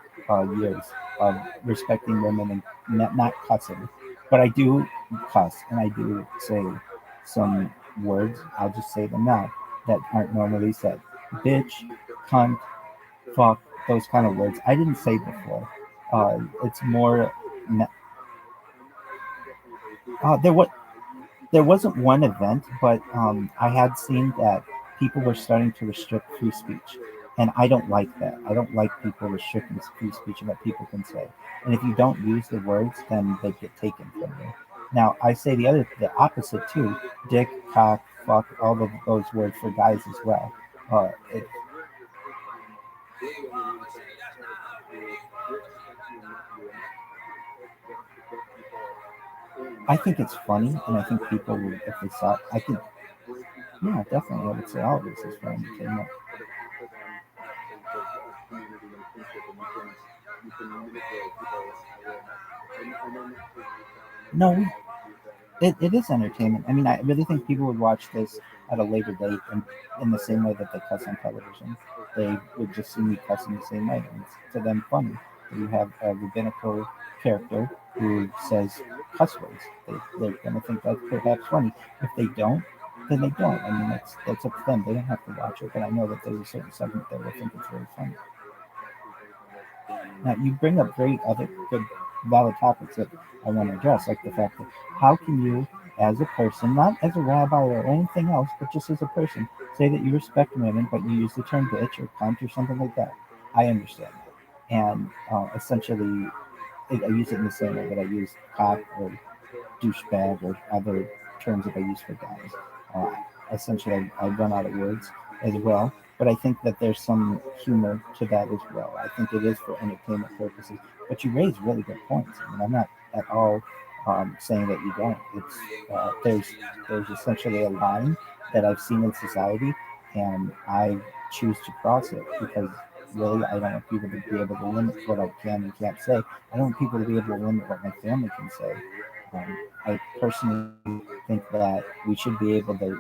years of respecting women and not cussing, but I do cuss and I do say some words. I'll just say them now that aren't normally said. Bitch, cunt, fuck, those kind of words. I didn't say before. It's more. There was There wasn't one event, but I had seen that people were starting to restrict free speech, and I don't like that. I don't like people restricting free speech and what people can say. And if you don't use the words, then they get taken from you. Now, I say the opposite too: dick, cock, fuck, all of those words for guys as well. It, I think it's funny, and I think people would, if they saw it, I could, yeah, definitely, I would say all of this is for entertainment. No, it is entertainment. I mean, I really think people would watch this at a later date, and in the same way that they cuss on television, they would just see me cussing the same way. And it's to them funny. You have a rabbinical character who says cuss words. They're going to think that's perhaps funny. If they don't, then they don't. I mean, that's up to them. They don't have to watch it, but I know that there's a certain segment that will think it's very funny. Now, you bring up great other good valid topics that I want to address, like the fact that how can you, as a person, not as a rabbi or anything else, but just as a person, say that you respect women, but you use the term bitch or cunt or something like that? I understand that, and essentially, I use it in the same way that I use cock or douchebag or other terms that I use for guys. Uh, Essentially, I run out of words as well, but I think that there's some humor to that as well. I think it is for entertainment purposes. But you raise really good points. I mean, I'm not at all saying that you don't. It's there's essentially a line that I've seen in society, and I choose to cross it because really I don't want people to be able to limit what I can and can't say. I don't want people to be able to limit what my family can say. I personally think that we should be able to.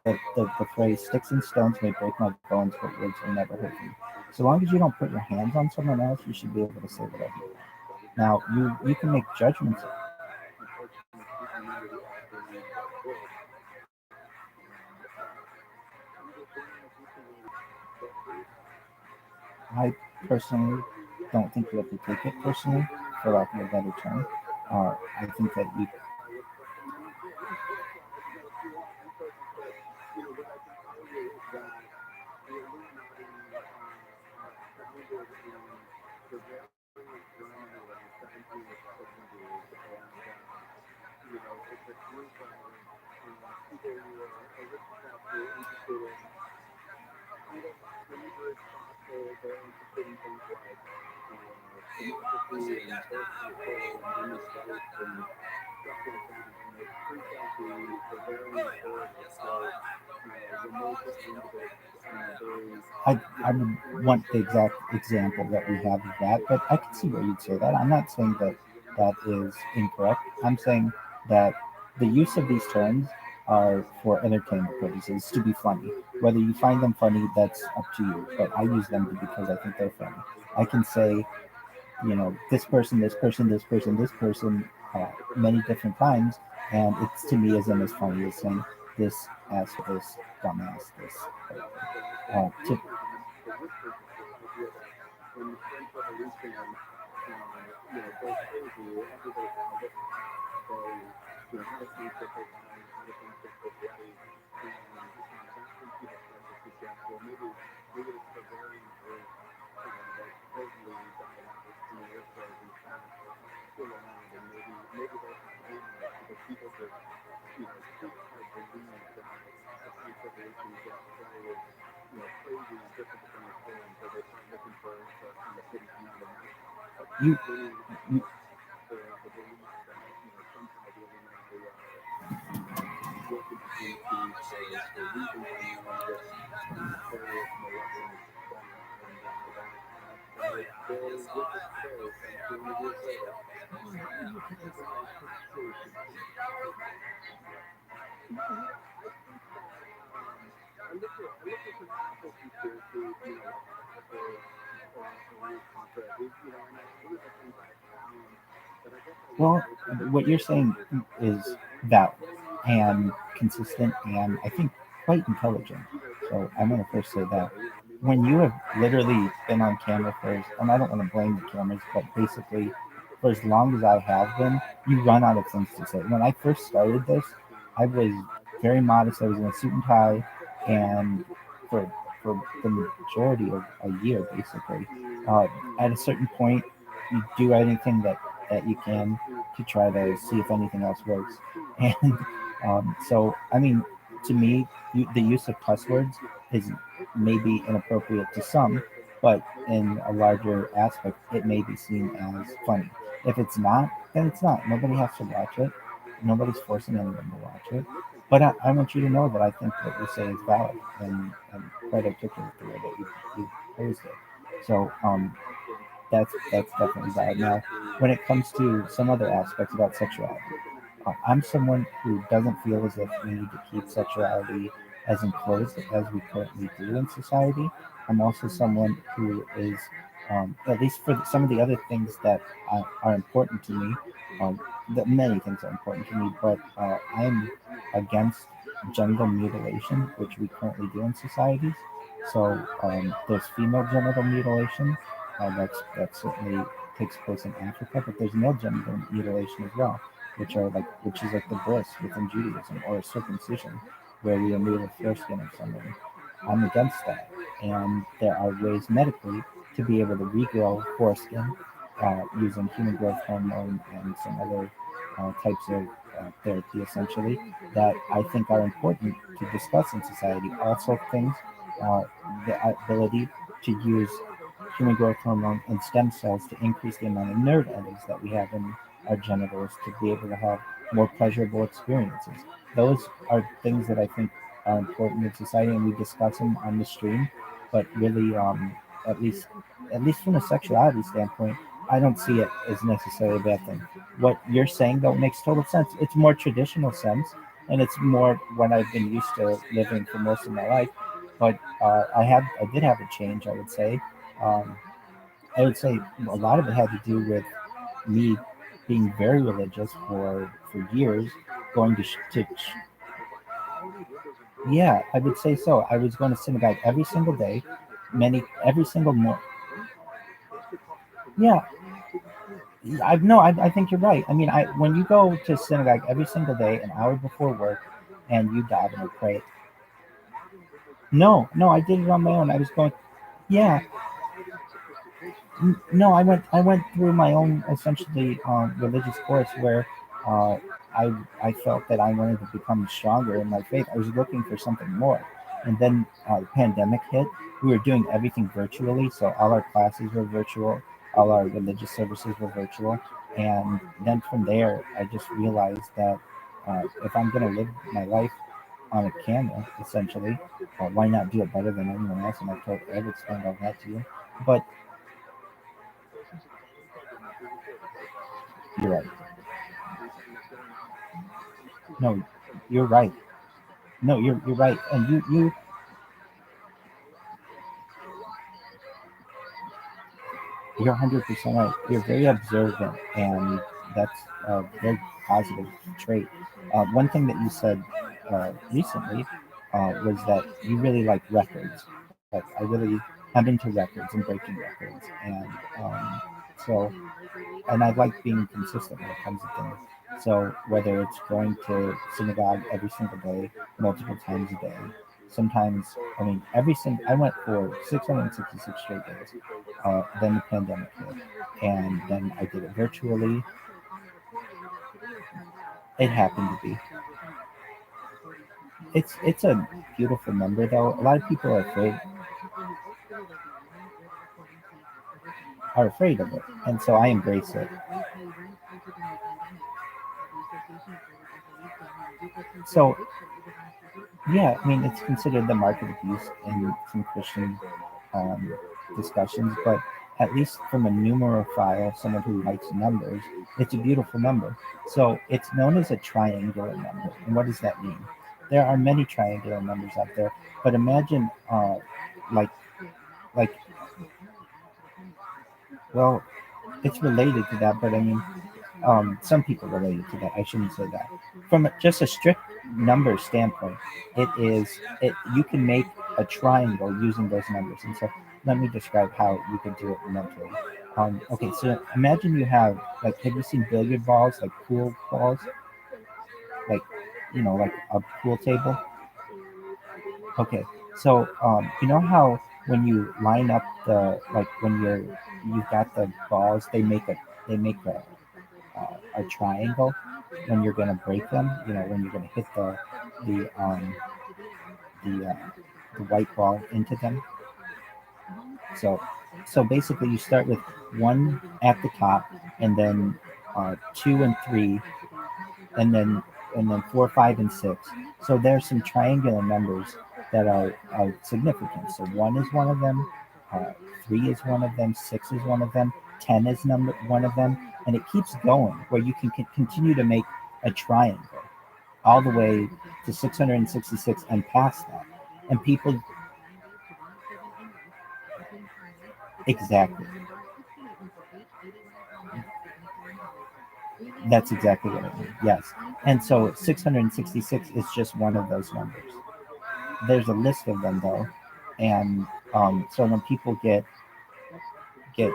The phrase "sticks and stones may break my bones, but words will never hurt me." So long as you don't put your hands on someone else, you should be able to say whatever you want. Now, you can make judgments. I personally don't think you have to take it personally, for lack of a better term. I think that you. I would want the exact example that we have of that, but I can see where you'd say that. I'm not saying that that is incorrect. I'm saying that the use of these terms are for entertainment purposes, to be funny. Whether you find them funny, that's up to you. But I use them because I think they're funny. I can say, this person, this person, this person, this person, many different times, and it's to me isn't as funny as saying this asshole, this dumbass, this. To, you, you Well, what you're saying is valid and consistent, and I think quite intelligent. So I'm going to first say that when you have literally been on camera and I don't want to blame the cameras, but basically for as long as I have been, you run out of things to say. When I first started this, I was very modest. I was in a suit and tie, and for for the majority of a year, basically, uh, at a certain point, you do anything that you can to try to see if anything else works. And so, I mean, to me, the use of cuss words is maybe inappropriate to some, but in a larger aspect, it may be seen as funny. If it's not, then it's not. Nobody has to watch it. Nobody's forcing anyone to watch it. But I want you to know that I think what you say is valid and quite articulate the way that you posed it. So that's definitely valid. Now, when it comes to some other aspects about sexuality, I'm someone who doesn't feel as if we need to keep sexuality as enclosed as we currently do in society. I'm also someone who is, at least for some of the other things that are important to me, that many things are important to me, but I'm against genital mutilation, which we currently do in societies. So there's female genital mutilation. That certainly takes place in Africa, but there's male genital mutilation as well, which is like the bris within Judaism, or a circumcision, where we remove the foreskin of someone. I'm against that, and there are ways medically to be able to regrow foreskin using human growth hormone and some other types of therapy, essentially, that I think are important to discuss in society. Also, things, uh, the ability to use human growth hormone and stem cells to increase the amount of nerve endings that we have in our genitals to be able to have more pleasurable experiences. Those are things that I think are important in society, and we discuss them on the stream. But really, at least at least from a sexuality standpoint, I don't see it as necessarily a bad thing. What you're saying though makes total sense. It's more traditional sense, and it's more what I've been used to living for most of my life. But I did have a change. Um, I would say a lot of it had to do with me being very religious for years, going yeah, I would say so. I was going to synagogue every single day, every single yeah. I think you're right. I mean, I when you go to synagogue every single day, an hour before work, and you daven and pray. No, I did it on my own. I was going, yeah, no, I went through my own essentially religious course where uh, I felt that I wanted to become stronger in my faith. I was looking for something more, and then the pandemic hit. We were doing everything virtually, so all our classes were virtual, all our religious services were virtual, and then from there, I just realized that if I'm going to live my life on a camera, essentially, why not do it better than anyone else? And I've explained all that to you, but you're right. No, you're right. No, you're right, and you're 100% right. You're very observant, and that's a very positive trait. One thing that you said recently was that you really like records. Like I'm into records and breaking records, and so and I like being consistent when it comes to things. So whether it's going to synagogue every single day, multiple times a day, sometimes I mean I went for 666 straight days. Then the pandemic hit, and then I did it virtually. It happened to be. It's a beautiful number though. A lot of people are afraid of it, and so I embrace it. So yeah, I mean, it's considered the mark of the beast in some Christian um, discussions, but at least from a numerophile, someone who likes numbers, it's a beautiful number. So it's known as a triangular number. And what does that mean? There are many triangular numbers out there, but imagine, like, like, well, it's related to that, but I mean, some people related to that. I shouldn't say that. From just a strict number standpoint, you can make a triangle using those numbers. And so let me describe how you could do it mentally. Okay, so imagine you have you seen billiard balls, like pool balls, like like a pool table? Okay, so you know how when you line up when you've got the balls, they make a triangle when you're going to break them. When you're going to hit the um, the uh, the white ball into them. So basically, you start with one at the top, and then two and three, and then four, five, and six. So there's some triangular numbers that are significant. So one is one of them, uh, three is one of them, six is one of them, 10 is number one of them, and it keeps going where you can continue to make a triangle all the way to 666 and past that. And people exactly. That's exactly what I mean. Yes, And so 666 is just one of those numbers. There's a list of them though, and so when people get they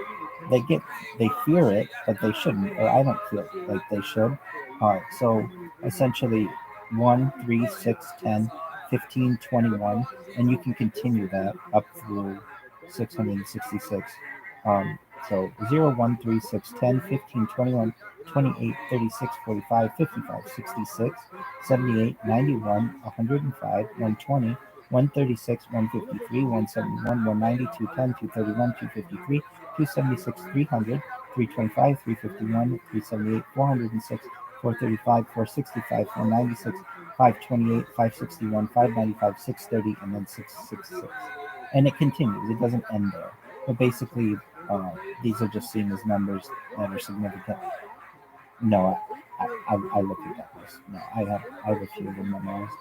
fear it, but they shouldn't, or I don't feel like they should. So essentially 1, 3, 6, 10, 15, 21, and you can continue that up through 666. So 0, 1, 3, 6, 10, 15, 21, 28, 36, 45, 55, 66, 78, 91, 105, 120, 136, 153, 171, 190, 210, 231, 253, 276, 300, 325, 351, 378, 406, 435, 465, 496, 528, 561, 595, 630, and then 666. And it continues. It doesn't end there. But basically, these are just seen as numbers that are significant. No, I looked at that list. No, I have a few of them memorized.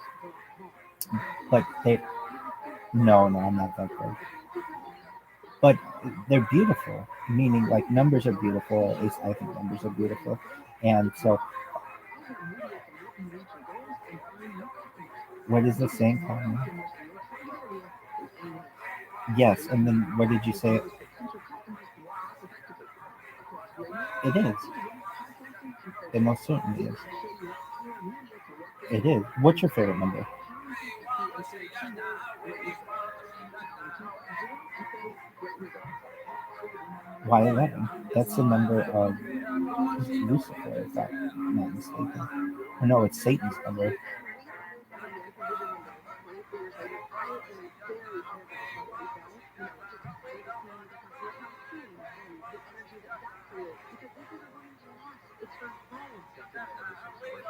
But no, I'm not that good. But they're beautiful, meaning like numbers are beautiful, at least I think numbers are beautiful. And so, what is the saying called? Yes, and then what did you say? It is. It most certainly is. It is. What's your favorite number? Why 11? That's the number of Lucifer, if I'm not mistaken. Or no, it's Satan's number.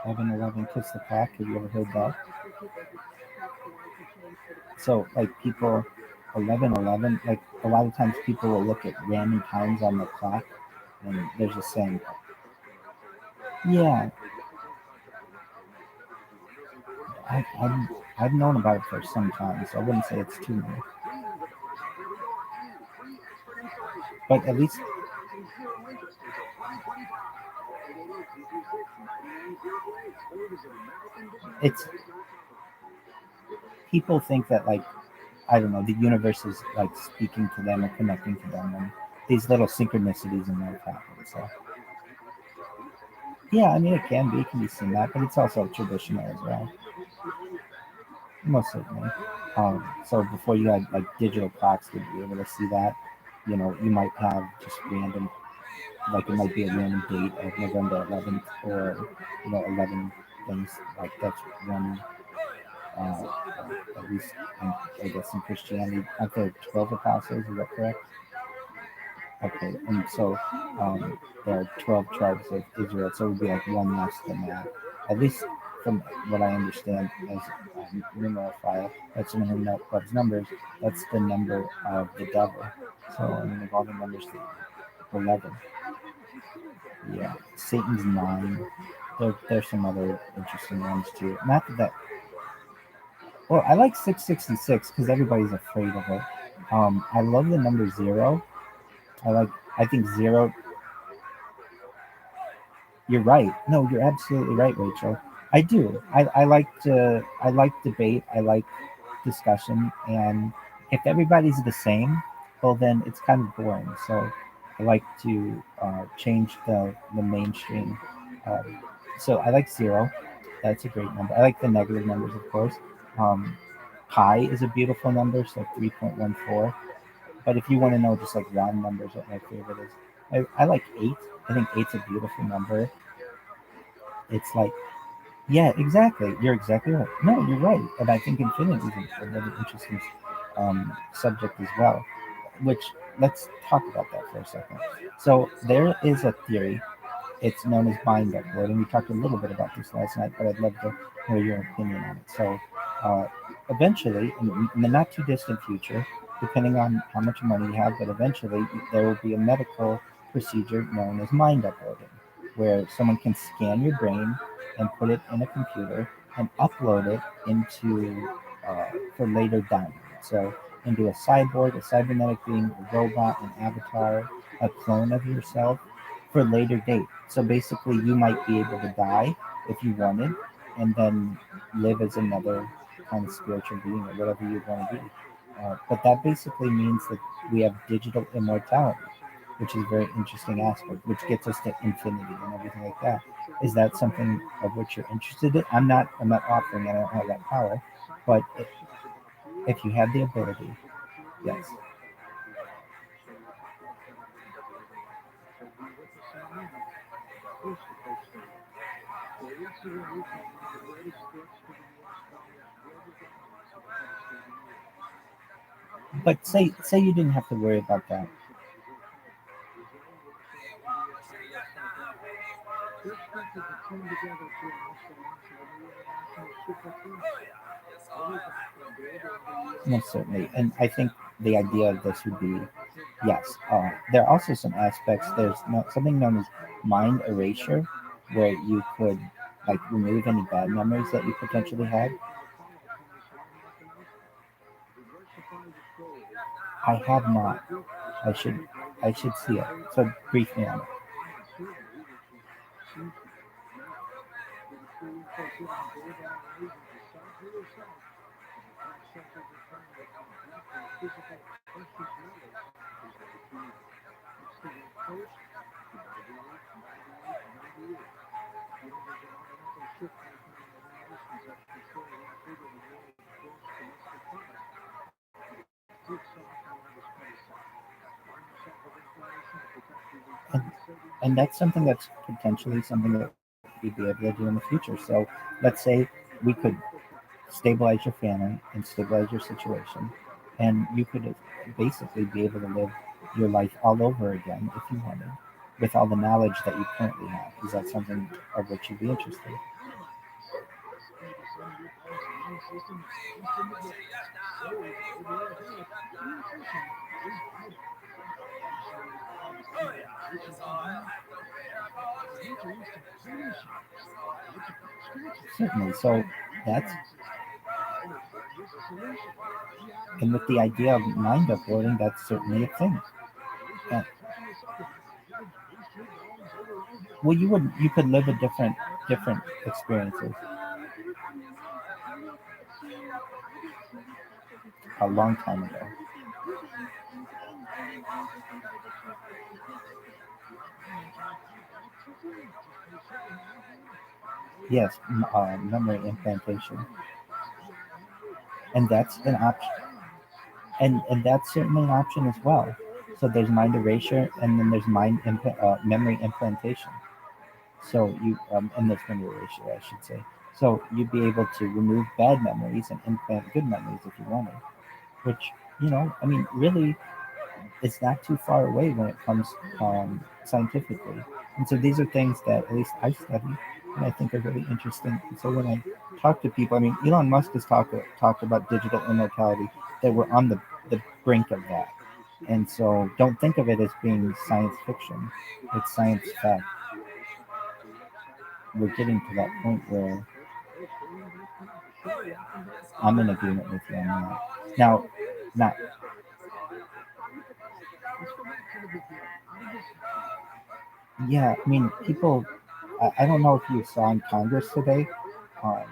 "11, kiss the clock." Have you ever heard that? So, like people, 11, like a lot of times people will look at random times on the clock, and there's a saying. Yeah, I've known about it for some time, so I wouldn't say it's too new. But at least it's people think that, like, I don't know, the universe is like speaking to them or connecting to them, and these little synchronicities in life happen. So yeah, I mean it can be seen that, but it's also traditional as well. Most certainly. So before you had like digital clocks to be able to see that, you might have just random, like it might be a random date of November 11th, or 11 things like that's one. Uh, at least, I guess in Christianity, aren't there 12 apostles? Is that correct? Okay, and so there are 12 tribes of Israel, so it would be like one less than that. At least from what I understand as a numerophile, that's someone who loves numbers, that's the number of the devil. So, I mean, of all the numbers, 11. Yeah, Satan's 9. There's some other interesting ones too. Not that. Well, I like 666 because everybody's afraid of it. I love the number 0. I think 0. You're right. No, you're absolutely right, Rachel. I do. I like debate. I like discussion, and if everybody's the same, well, then it's kind of boring. So I like to change the mainstream. So I like 0. That's a great number. I like the negative numbers, of course. Um, Pi is a beautiful number, so 3.14. But if you want to know just like round numbers, what my favorite is, I like 8. I think 8's a beautiful number. It's like, yeah, exactly. You're exactly right. No, you're right. And I think infinity is a really interesting subject as well, which let's talk about that for a second. So there is a theory. It's known as bind upload, and we talked a little bit about this last night, but I'd love to hear your opinion on it. So eventually, in the not too distant future, depending on how much money you have, but eventually there will be a medical procedure known as mind uploading, where someone can scan your brain and put it in a computer and upload it into for later download. So into a cyborg, a cybernetic being, a robot, an avatar, a clone of yourself for later date. So basically, you might be able to die if you wanted, and then live as another kind of spiritual being or whatever you want to be. But that basically means that we have digital immortality, which is a very interesting aspect, which gets us to infinity and everything like that. Is that something of which you're interested in? I'm not offering it. I don't have that power, but if you have the ability, yes. But say you didn't have to worry about that. Most certainly, and I think the idea of this would be yes. There are also some aspects. There's something known as mind erasure, where you could like remove any bad memories that you potentially had. I have not. I should I should see it. So brief me on it. And, and that's something that's potentially something that we'd be able to do in the future. So let's say we could stabilize your family and stabilize your situation, and you could basically be able to live your life all over again if you wanted, with all the knowledge that you currently have. Is that something of which you'd be interested? Certainly. So that's and with the idea of mind uploading, that's certainly a thing. Uh, well, you could live a different experiences a long time ago. Yes, memory implantation, and that's an option, and that's certainly an option as well. So there's mind erasure, and then there's memory implantation. So you and there's memory erasure, I should say. So you'd be able to remove bad memories and implant good memories if you wanted, which I mean, really, it's not too far away when it comes scientifically. And so these are things that at least I study and I think are really interesting. And so when I talk to people, I mean, Elon Musk has talked about digital immortality, that we're on the brink of that. And so don't think of it as being science fiction. It's science fact. We're getting to that point where I'm in agreement with you on that. Now, not yeah, I mean, people. I don't know if you saw in Congress today. Um,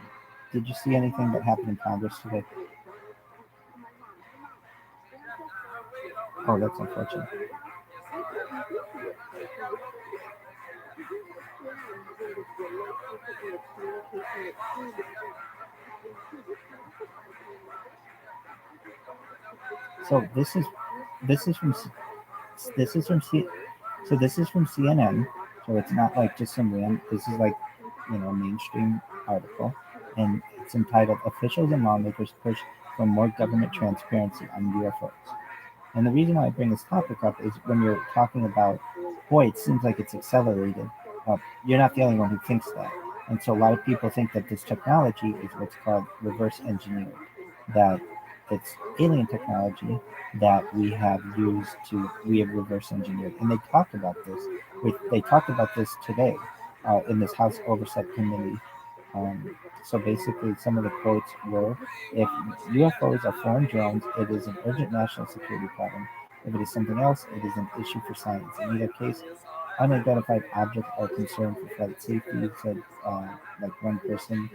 did you see anything that happened in Congress today? Oh, that's unfortunate. So this is from this is from C, so this is from CNN. So it's not like just some random. This is like a mainstream article, and it's entitled "Officials and Lawmakers Push for More Government Transparency on UFOs." And the reason why I bring this topic up is when you're talking about, boy, it seems like it's accelerated. You're not the only one who thinks that. And so a lot of people think that this technology is what's called reverse engineered, that it's alien technology that we have reverse engineered. And they talked about this. They talked about this today in this House Oversight Committee. Um, so basically, some of the quotes were, if UFOs are foreign drones, it is an urgent national security problem. If it is something else, it is an issue for science. In either case, unidentified objects are concerned for flight safety, said like one person.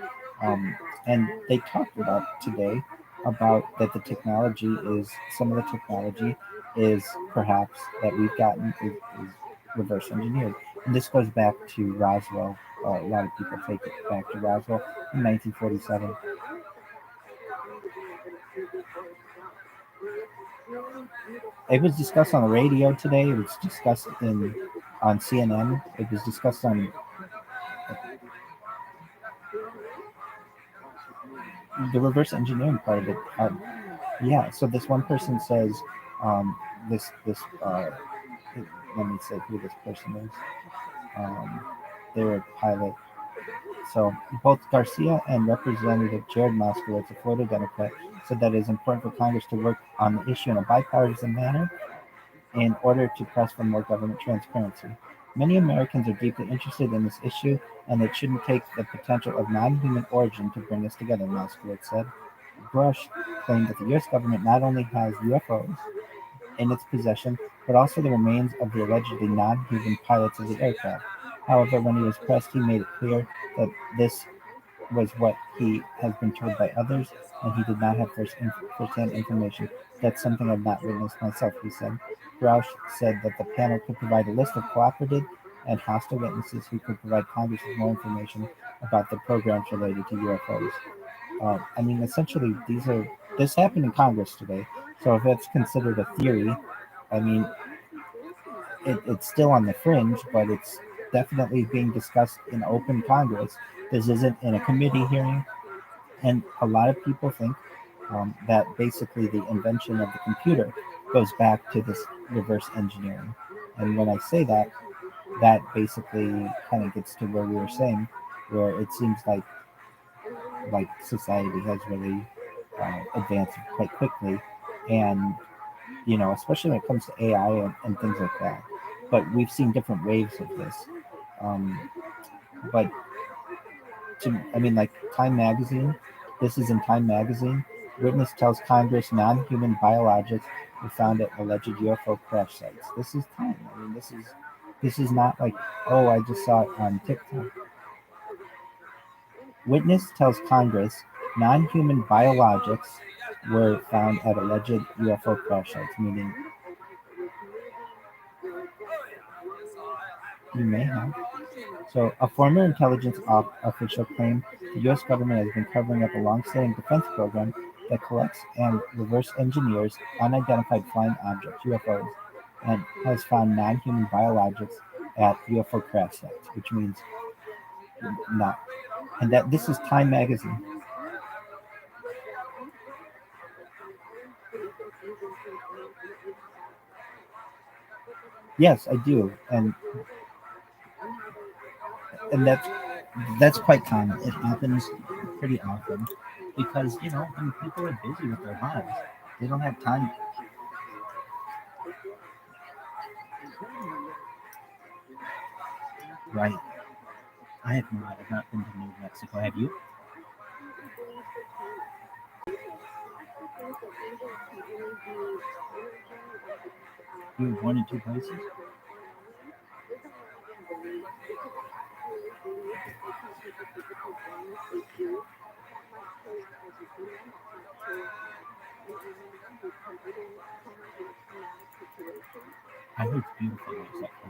And they talked about today about that the technology is some of the technology is perhaps that we've gotten is reverse engineered. And this goes back to Roswell. A lot of people take it back to Roswell in 1947. It was discussed on the radio today. It was discussed on CNN. It was discussed on the reverse engineering part of it. Yeah. So this one person says, this. Let me say who this person is. They're a pilot. So both Garcia and Representative Jared Moskowitz, a Florida Democrat, said that it is important for Congress to work on the issue in a bipartisan manner in order to press for more government transparency. Many Americans are deeply interested in this issue, and it shouldn't take the potential of non-human origin to bring us together, Moskowitz said. Grush claimed that the U.S. government not only has UFOs in its possession, but also the remains of the allegedly non-human pilots of the aircraft. However, when he was pressed, he made it clear that this was what he has been told by others, and he did not have first-hand information. That's something I've not witnessed myself, he said. Roush said that the panel could provide a list of cooperative and hostile witnesses who could provide Congress with more information about the programs related to UFOs. I mean, essentially, this happened in Congress today. So if it's considered a theory, I mean, it's still on the fringe, but it's definitely being discussed in open Congress. This isn't in a committee hearing, and a lot of people think that basically the invention of the computer goes back to this reverse engineering. And when I say that, that basically kind of gets to where we were saying, where it seems like society has really advanced quite quickly, and especially when it comes to AI and things like that. But we've seen different waves of this. But I mean, like Time Magazine. This is in Time Magazine. Witness tells Congress non-human biologics were found at alleged UFO crash sites. This is Time. I mean, this is not like, oh, I just saw it on TikTok. Witness tells Congress non-human biologics were found at alleged UFO crash sites, meaning you may have. So, a former intelligence official claimed the U.S. government has been covering up a long-standing defense program that collects and reverse engineers unidentified flying objects (UFOs) and has found non-human biologics at UFO crash sites, which means not. And that this is Time Magazine. Yes, I do, and that's quite common. It happens pretty often because when people are busy with their lives, they don't have time. Right. I have not. I've not been to New Mexico. Have you? You've one and two places? I heard it's beautiful except for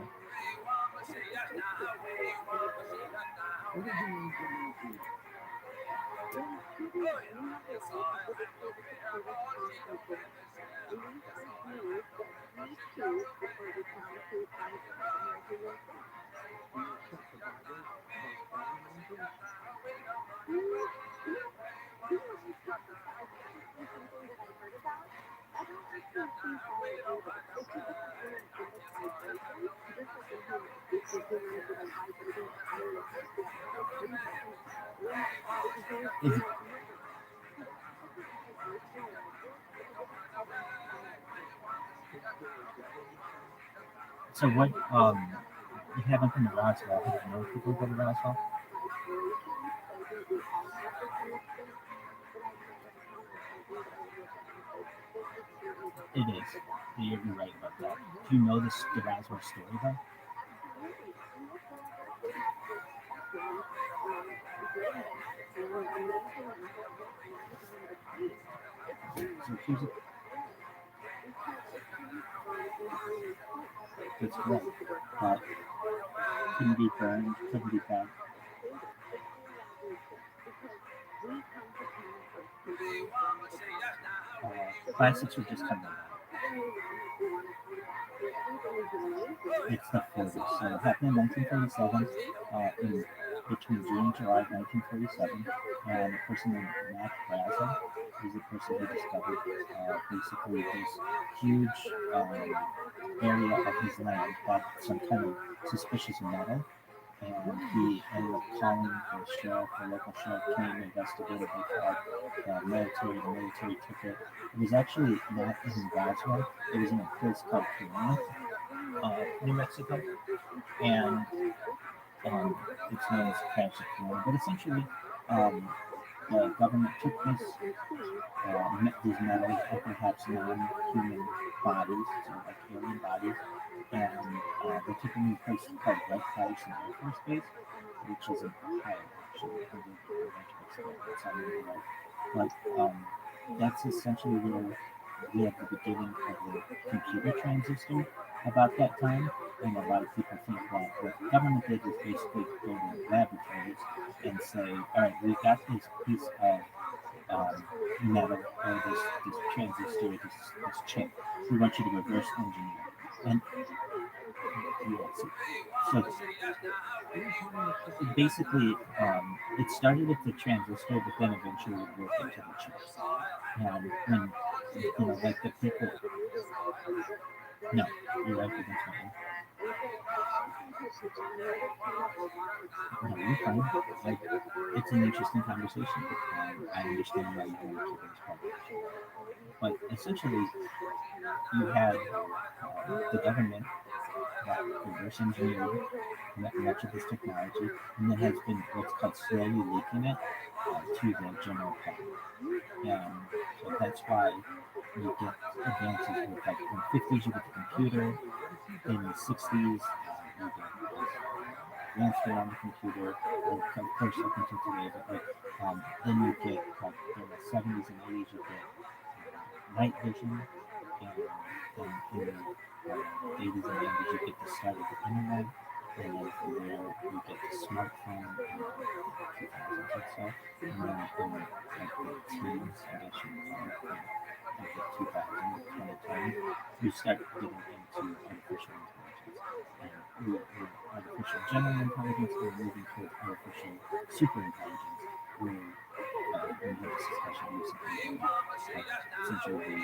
is, so what you haven't been to Roswell. Have you know people go to Roswell? It is. You're right about that. Do you know the Roswell story though? So here's a, that's correct. That couldn't be burned, couldn't be bent. Classics were just coming out. It's the 40s. So it happened in 1947, in between June and July of 1947, and a person named Matt Braza is the person who discovered basically this huge area of his land had some kind of suspicious metal, and he ended up calling the sheriff. The local sheriff came, investigated, they called the military took it. It was actually not in Roswell, it was in a place called TRUMAN, New Mexico, and it's known as the crash of TRUMAN. But essentially, the government took these metals of perhaps non-human bodies, so like alien bodies, and they took them to a place called Red Patterson Air Force Base, which is in Ohio, actually. I think it's on the right. But that's essentially where we have the beginning of the computer transistor about that time. And a lot of people think that what the government did was basically go to laboratories and say, all right, we got this piece of metal or this transistor, this chip. We want you to reverse engineer. And so basically, it started with the transistor, but then eventually it worked into the chip. And when, like the people, no, you're right, but that's fine. No, you're fine. Like, it's an interesting conversation. I understand why you want to keep this public. But essentially, you had the government that reverse engineered much of this technology, and then has been what's called slowly leaking it to the general public. And so that's why you get advances with, like, in the 50s you get the computer, in the 60s you get advanced on the computer, or of course up until today, but like then you get, like, in the 70s and 80s you get night vision, and then in the 80s and 90s you get the start of the internet, and then from there you get the smartphone in the 2000s or so, and then in like the teens, I guess you would call it, like the 2000s, 2010, you start getting into artificial intelligence. And we're artificial general intelligence, we're moving towards artificial super intelligence, where we had this discussion recently, essentially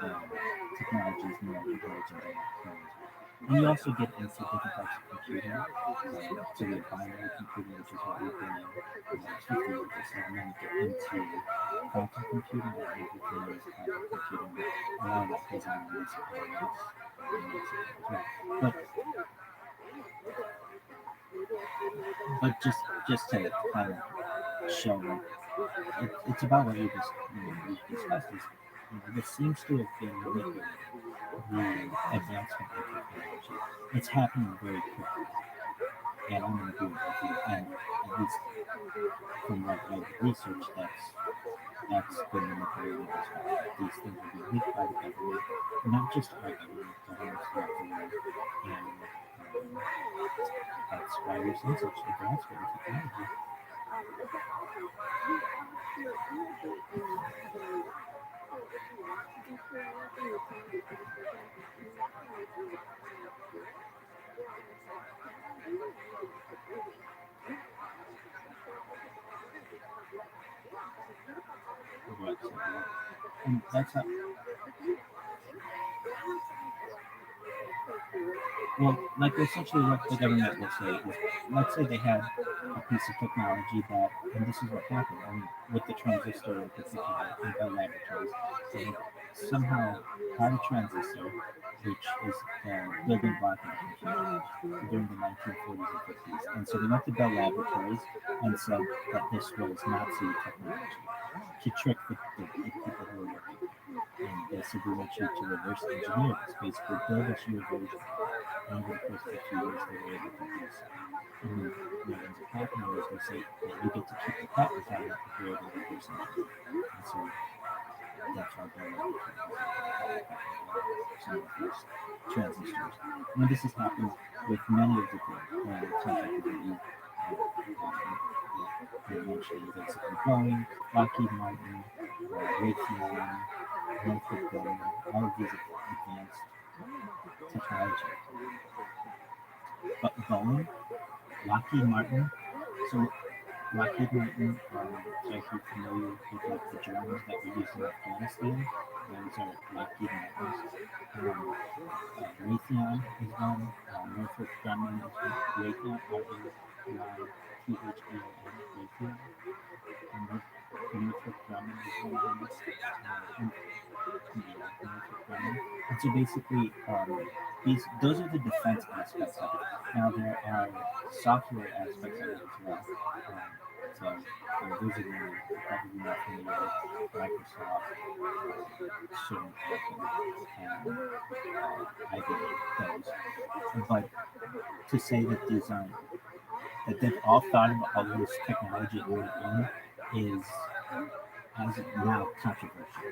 the technology is more intelligent than humans. And you also get into different types of computing. So we have binary computing, which is what we've been in for the last 50 years or so, and then you get into quantum computing, or everything is quantum computing, but a lot of that goes on in this as well. But just to kind of show, like, it's about what you just we've discussed is, this seems to have been manipulated, the advancement in technology. It's happening very quickly, and I'm going to agree with you. And at least from what I've researched, that's been manipulated as well. These things will be leaked by the government, not just our government, governments throughout the world, and that's why we're seeing such advancement in technology. And that's how. Well, like, essentially what the government will say is, let's say they had a piece of technology that, and this is what happened, with the transistor in particular in Bell Laboratories, they somehow had a transistor, which is the building block of the computer, during the 1940s and 50s. And so they went to Bell Laboratories and said that this was Nazi technology to trick the people who were working. And they said, we want you to reverse engineer this, basically build us your version. And over the course of a few years, they were able to do so. And then what ends up happening is they say that you get to keep the pet without having to create another person. And so that's how ViralRabbi some of the first transistors. And this has happened with many of the contractors that you mentioned, basically Boeing, Lockheed Martin, Raytheon, Northrop Grumman, all of these advanced technology. But Boeing, Lockheed Martin, so Lockheed Martin, so if you're familiar with like the drones that were used in Afghanistan, those are Lockheed Martins. Raytheon is one, Northrop Grumman is one, Raytheon, Raytheon, Raytheon, and Northrop Grumman is one of them. Northrop Grumman. And so basically, those are the defense aspects of it. Now there are software aspects of it as well. So those are the probably not familiar with Microsoft, certain Apple, and IBM, those. But to say that these aren't, that they've all thought about all this technology on their own is as of now controversial.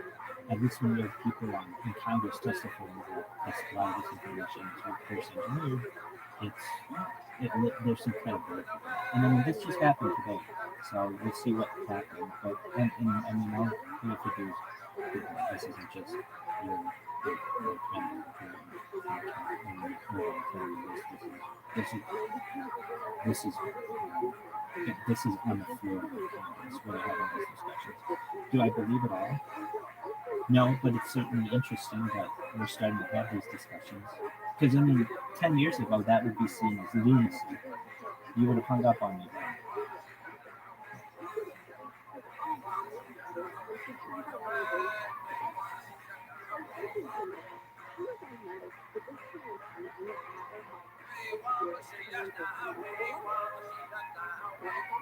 At least when you have people in Congress testifying that a lot of this information is reverse engineered, there's some credibility. And I mean, this just happened today, so we'll see what happens. But and I mean, all we have to do is this isn't just your kind this is this is on the floor of Congress where they're having these discussions. Do I believe it all? No, but it's certainly interesting that we're starting to have these discussions. Because I mean, 10 years ago, that would be seen as lunacy. You would have hung up on me.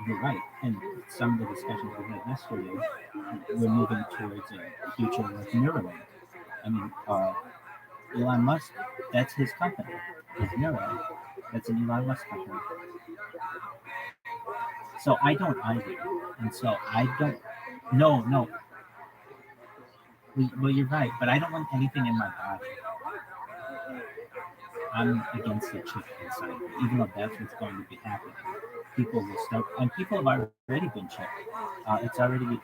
You're right. And some of the discussions we had yesterday, we're moving towards a future with Neuralink. I mean, Elon Musk, that's his company. It's Neuralink. That's an Elon Musk company. So I don't either. And so I don't. No. Well, you're right, but I don't want anything in my body. I'm against the chip inside, even though that's what's going to be happening. People will start, and people have already been chipped. It's already,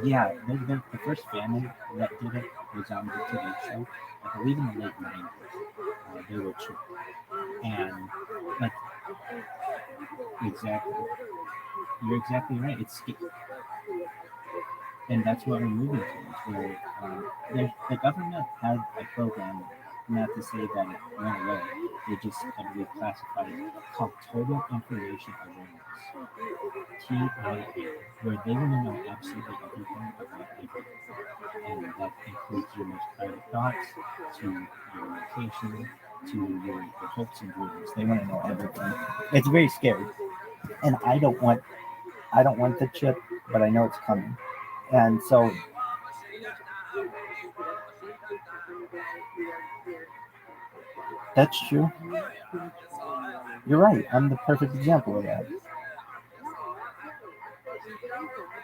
yeah, the first family that did it was on the TV show, I believe in the late 90s. They were chipped. And, like, exactly. You're exactly right. And that's what we're moving towards, where the government had a program, not to say that it went away, they just, I believe, classified it called Total Information Awareness, TIA, where they want to know absolutely everything about everything. And that includes your most private thoughts, to your location, to your hopes and dreams. They want to know everything. It's very scary. And I don't want the chip, but I know it's coming. And so that's true. You're right. I'm the perfect example of that.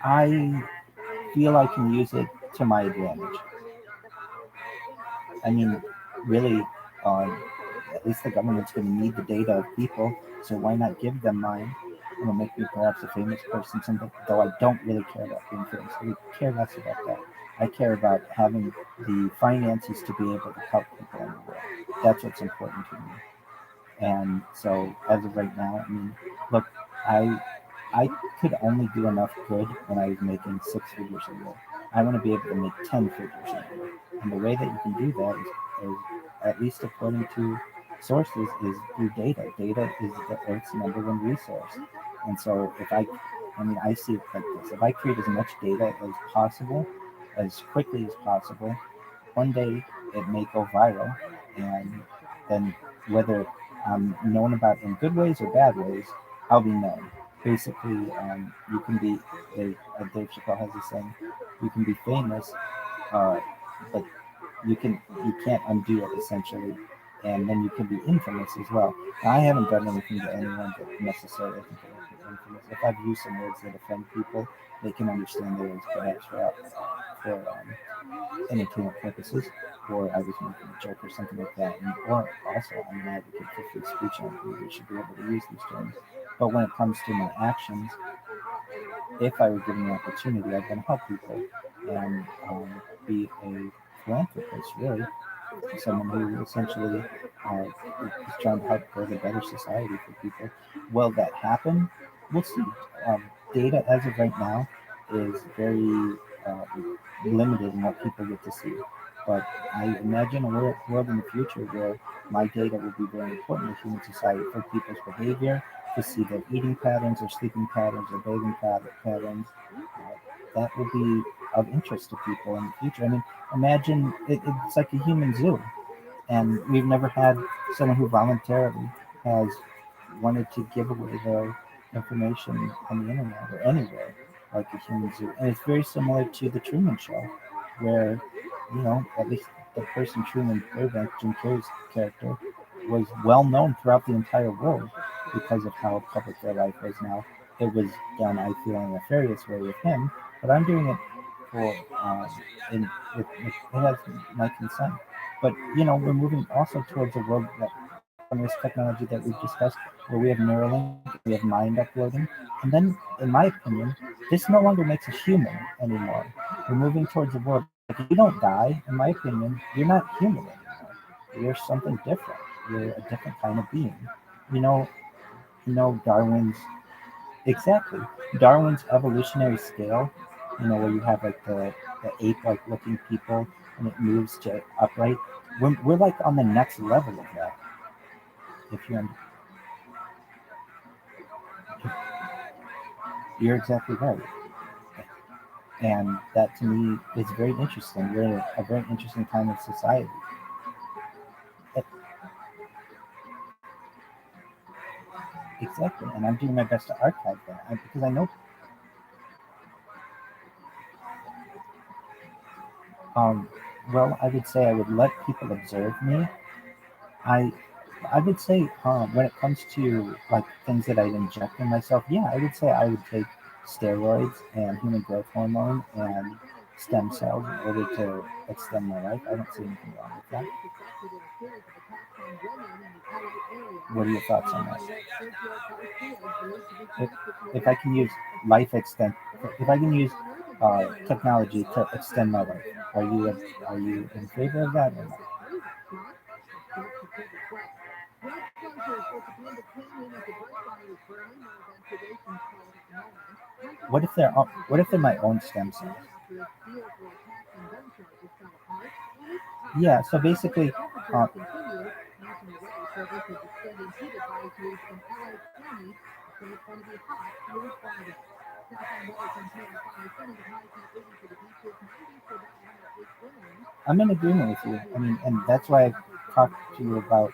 I feel I can use it to my advantage. I mean, really, at least the government's going to need the data of people, so why not give them mine? It'll make me perhaps a famous person, something, though I don't really care about being famous. I care less about that. I care about having the finances to be able to help people in the world. That's what's important to me. And so, as of right now, I mean, look, I could only do enough good when I was making 6 figures a year. I want to be able to make 10 figures a year. And the way that you can do that is at least according to sources, is through data. Data is the Earth's #1 resource. And so I see it like this. If I create as much data as possible, as quickly as possible, one day it may go viral. And then whether I'm known about in good ways or bad ways, I'll be known. Basically, you can be, Dave Chappelle has this saying, you can be famous, but you can't undo it, essentially. and then you can be infamous as well. Now, I haven't done anything to anyone that necessarily I think I would be infamous. If I've used some words that offend people, they can understand that it was perhaps for entertainment purposes, or I was making a joke or something like that. And, or also, I'm an advocate for free speech, and I think we should be able to use these terms. But when it comes to my actions, if I were given the opportunity, I'd want to help people and be a philanthropist, really, someone who essentially is trying to help build a better society for people. Will that happen? We'll see. Data as of right now is very uh, limited in what people get to see. But I imagine a world in the future where my data will be very important in human society for people's behavior, to see their eating patterns, their sleeping patterns, their bathing patterns. That will be of interest to people in the future. I mean, imagine it's like a human zoo, and we've never had someone who voluntarily has wanted to give away their information on the internet or anywhere like a human zoo. And it's very similar to the Truman Show, where, at least the person Truman Burbank, Jim Carrey's character, was well known throughout the entire world because of how public their life was now. It was done, I feel, in a nefarious way with him, but I'm doing it for, it has my consent. But we're moving also towards a world that from this technology that we've discussed, where we have Neuralink and we have mind uploading, and then, in my opinion, this no longer makes us human anymore. We're moving towards a world like if you don't die, in my opinion, you're not human anymore. You're something different. You're a different kind of being. You know, Darwin's exactly Darwin's evolutionary scale. Where you have like the ape-like looking people, and it moves to upright. We're like on the next level of that. If you're exactly right, and that to me is very interesting. We're in a very interesting time in society. E- Exactly, and I'm doing my best to archive that because I know. Um, well, I would say I would let people observe me. I I would say when it comes to like things that I'd inject in myself, yeah, I would say I would take steroids and human growth hormone and stem cells in order to extend my life. I don't see anything wrong with that. What are your thoughts on that? If, if I can use life extent, if I can use technology to extend my life, are you in favor of that or not? What if they're my own stem cells? Yeah. So basically, uh, I'm in agreement with you. I mean, and that's why I talked to you about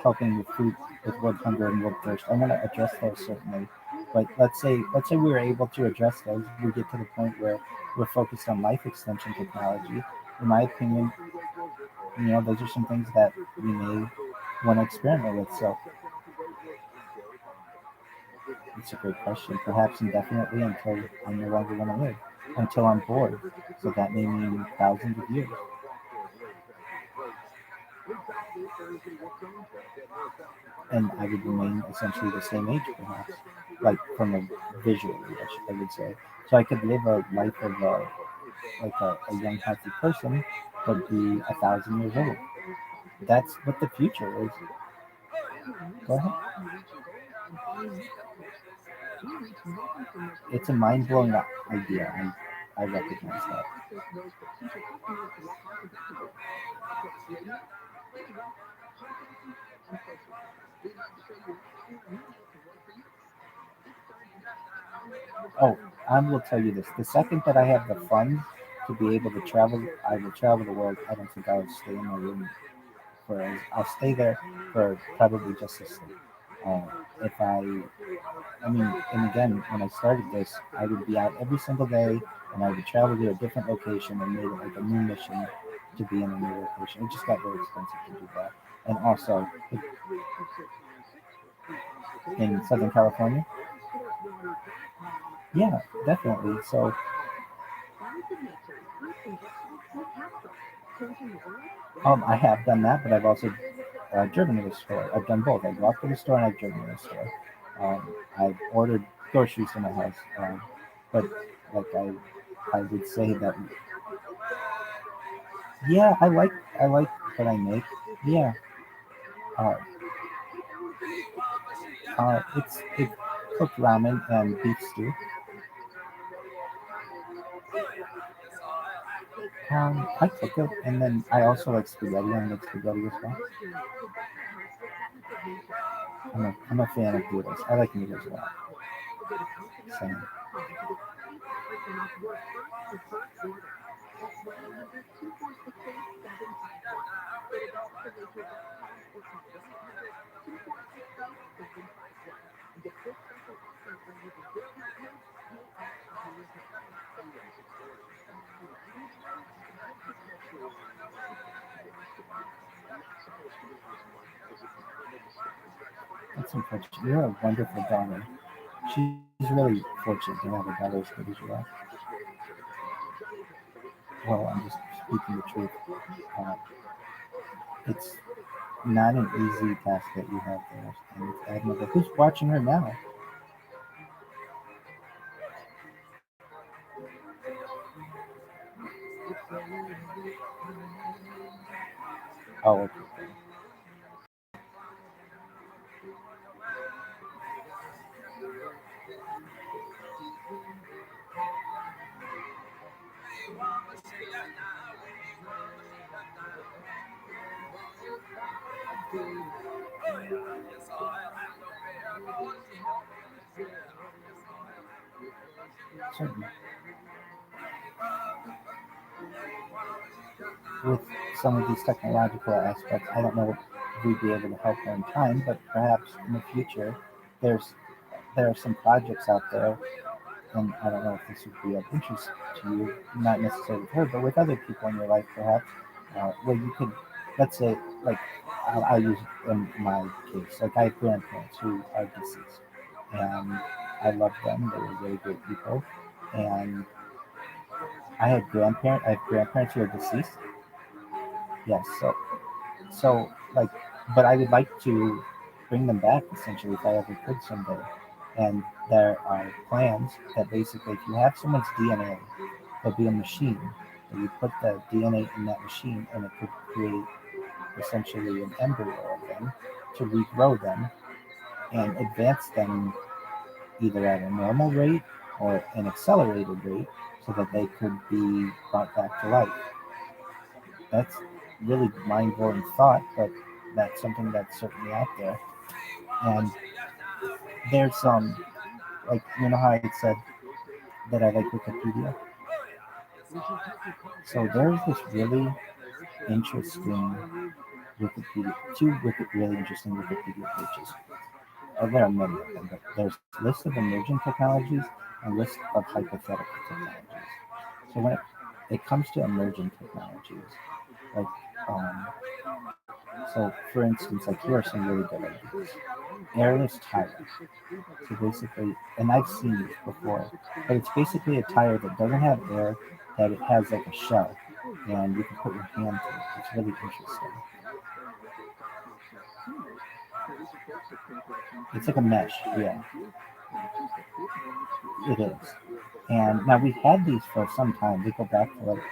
helping with food, with world hunger and world thirst. I want to address those certainly, but let's say we were able to address those. We get to the point where we're focused on life extension technology. In my opinion, those are some things that we may want to experiment with. So it's a great question. Perhaps indefinitely until I no longer want to live, until I'm bored. So that may mean thousands of years. And I would remain essentially the same age, perhaps, like from a visually, I would say. So I could live a life of like a young, healthy person, but be 1,000 years old. That's what the future is. Go ahead. It's a mind blowing idea. I recognize that. Oh, I will tell you this: the second that I have the funds to be able to travel, I will travel the world. I don't think I'll stay in my room I'll stay there for probably just a stay. Uh, if I mean, and again, when I started this, I would be out every single day, and I would travel to a different location and made it like a new mission to be in a new location. It just got very expensive to do that. and also in Southern California. Yeah, definitely. So I have done that, but I've also driven to the store. I've done both. I've walked to the store and I've driven to the store. I've ordered groceries to my house, but like I would say that yeah, I like what I make. Yeah, uh, it's cooked ramen and beef stew. I cook it, and then I also like spaghetti. I make spaghetti as well. I'm a fan of noodles. I like noodles a lot. Same. That's unfortunate. You're a wonderful daughter. She's really fortunate to have a daughter as good as you are. Well, I'm just speaking the truth. Uh, it's not an easy task that you have there, and it's admirable. Who's watching her now? Oh, okay. Certainly. With some of these technological aspects, I don't know if we'd be able to help her in time, but perhaps in the future, there's there are some projects out there, and I don't know if this would be of interest to you, not necessarily with her, but with other people in your life, perhaps, where you could, let's say, like, I'll use in my case, like I have grandparents who are deceased, and I love them; they were really great people, and I have grandparents who are deceased. Yes, so like, but I would like to bring them back essentially if I ever could someday. And there are plans that basically, if you have someone's DNA, there'll be a machine that you put the DNA in that machine, and it could create essentially an embryo of them to regrow them and advance them either at a normal rate or an accelerated rate so that they could be brought back to life. That's really mind-blowing thought, but that's something that's certainly out there. And there's like, you know how I said that I like Wikipedia. So there's this really interesting really interesting Wikipedia pages. There are many of them, but there's lists of emerging technologies and lists of hypothetical technologies. So when it comes to emerging technologies, like so for instance, like here are some really good ideas. Airless tire. So basically, and I've seen these before, but it's basically a tire that doesn't have air, that it has like a shell, and you can put your hand through it. It's really interesting. It's like a mesh, yeah, it is. And now we've had these for some time. They go back to like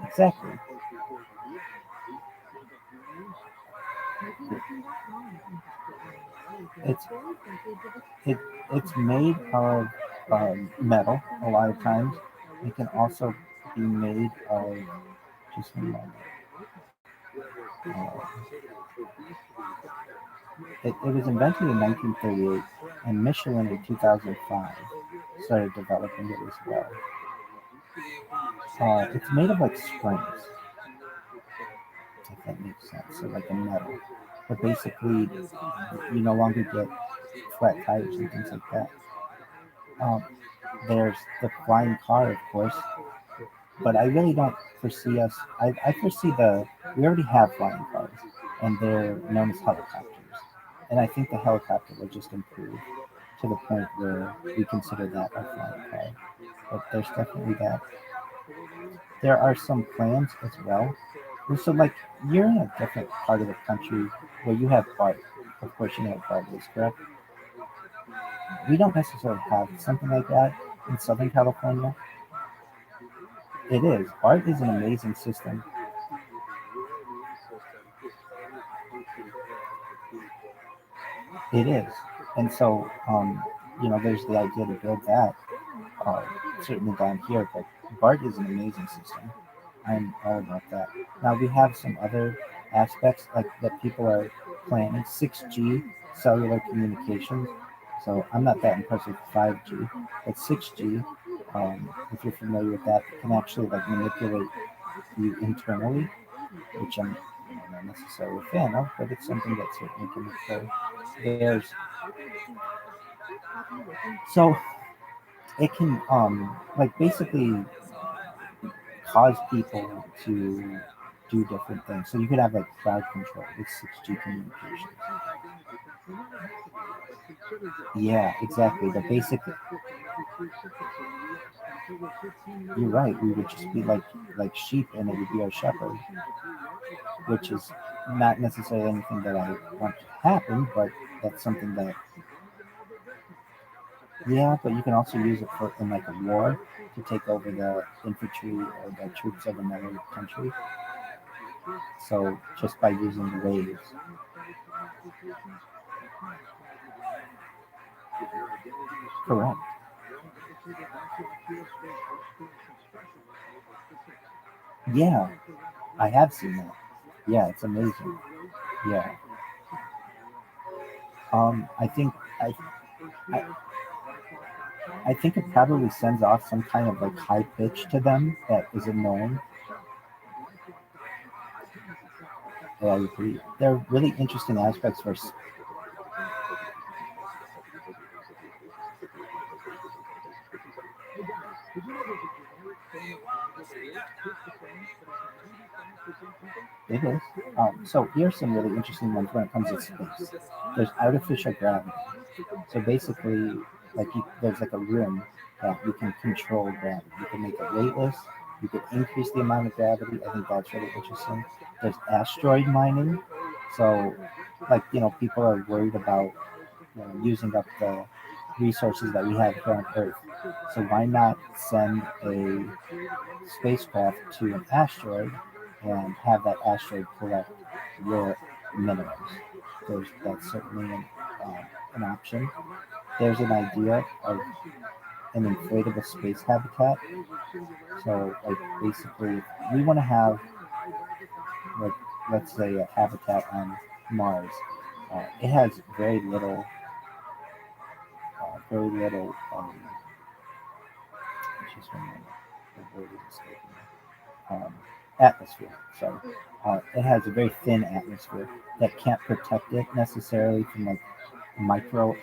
exactly. It's it it's made of metal a lot of times. It can also be made of just a moment. Uh, it was invented in 1938, and Michelin in 2005 started developing it as well. It's made of like springs, if that makes sense. So like a metal, but basically you no longer get flat tires and things like that. Um, there's the flying car, of course, but I really don't foresee us. I foresee we already have flying cars, and they're known as helicopters. And I think the helicopter will just improve to the point where we consider that a flying car. But there's definitely that. There are some plans as well. So, like, you're in a different part of the country where you have BART. Of course, you know what BART is, correct? We don't necessarily have something like that in Southern California. It is. BART is an amazing system. It is. And so, there's the idea to build that, uh, certainly down here, but BART is an amazing system. I'm all about that. Now, we have some other aspects like that people are planning 6G cellular communications. So I'm not that impressed with 5G, but 6G, if you're familiar with that, can actually like manipulate you internally, which I'm not necessarily a fan of, but it's something that certainly can occur. There's so it can like basically cause people to do different things. So you could have like crowd control with 6G communications. Yeah, exactly. The basic. You're right. We would just be like sheep, and it would be our shepherd, which is not necessarily anything that I want to happen, but that's something that. Yeah, but you can also use it for in like a war to take over the infantry or the troops of another country. So just by using the waves. Correct. Yeah, I have seen that. Yeah, it's amazing. Yeah. I think I, I think it probably sends off some kind of like high pitch to them that is annoying. Yeah, I agree. There are really interesting aspects for. It is. So here's some really interesting ones when it comes to space. There's artificial gravity. So basically, there's like a rim that you can control gravity. You can make it weightless. You can increase the amount of gravity. I think that's really interesting. There's asteroid mining. So, people are worried about using up the resources that we have here on Earth. So why not send a spacecraft to an asteroid and have that asteroid collect rare minerals? That's certainly an option. There's an idea of an inflatable space habitat. So, like, basically, we want to have, like, let's say, a habitat on Mars. It has very little. Just one minute, the word is escaping me. Atmosphere. Sorry. It has a very thin atmosphere that can't protect it necessarily from like micro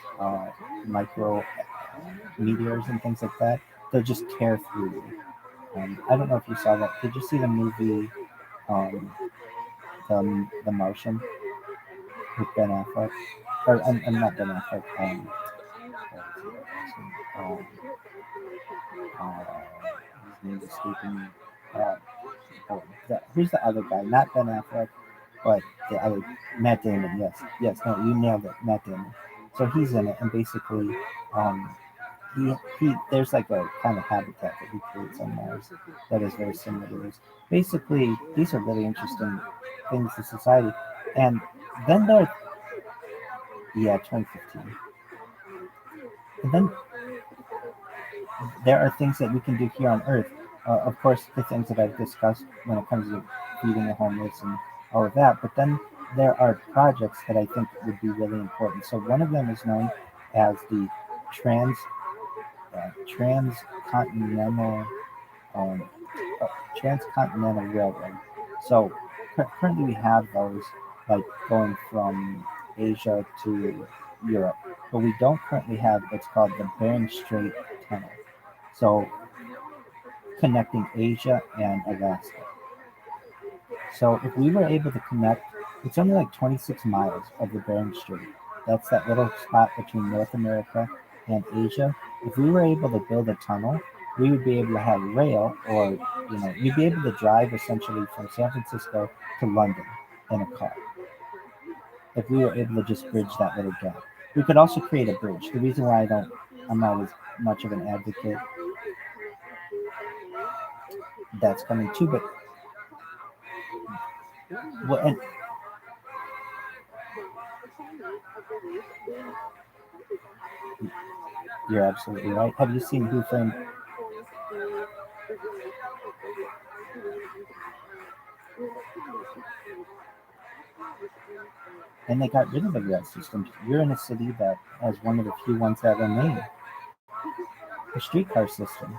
meteors and things like that. They'll just tear through you. I don't know if you saw that. Did you see the movie um, the Martian with Ben Affleck? Or I'm not Ben Affleck. Um, his name is escaping me. Uh, who's the other guy? Not Ben Affleck, but the other Matt Damon. Yes, yes. No, you nailed it, Matt Damon. So he's in it, and basically, um, he there's like a kind of habitat that he creates on Mars that is very similar to this. Basically, these are really interesting things to society, and then there, yeah, 2015, and then there are things that we can do here on Earth. Of course, the things that I've discussed when it comes to feeding the homeless and all of that. But then there are projects that I think would be really important. So one of them is known as the trans transcontinental um, uh, transcontinental railroad. So currently we have those like going from Asia to Europe, but we don't currently have what's called the Bering Strait Tunnel. So connecting Asia and Alaska. So if we were able to connect It's only like 26 miles of the Bering Strait. That's that little spot between North America and Asia. If we were able to build a tunnel, we would be able to have rail, or you'd be able to drive essentially from San Francisco to London in a car. If we were able to just bridge that little gap, we could also create a bridge. The reason why I'm not as much of an advocate that's coming too, but and you're absolutely right. Have you seen Who Framed? And they got rid of the rail system. You're in a city that has one of the few ones that remain. The streetcar system.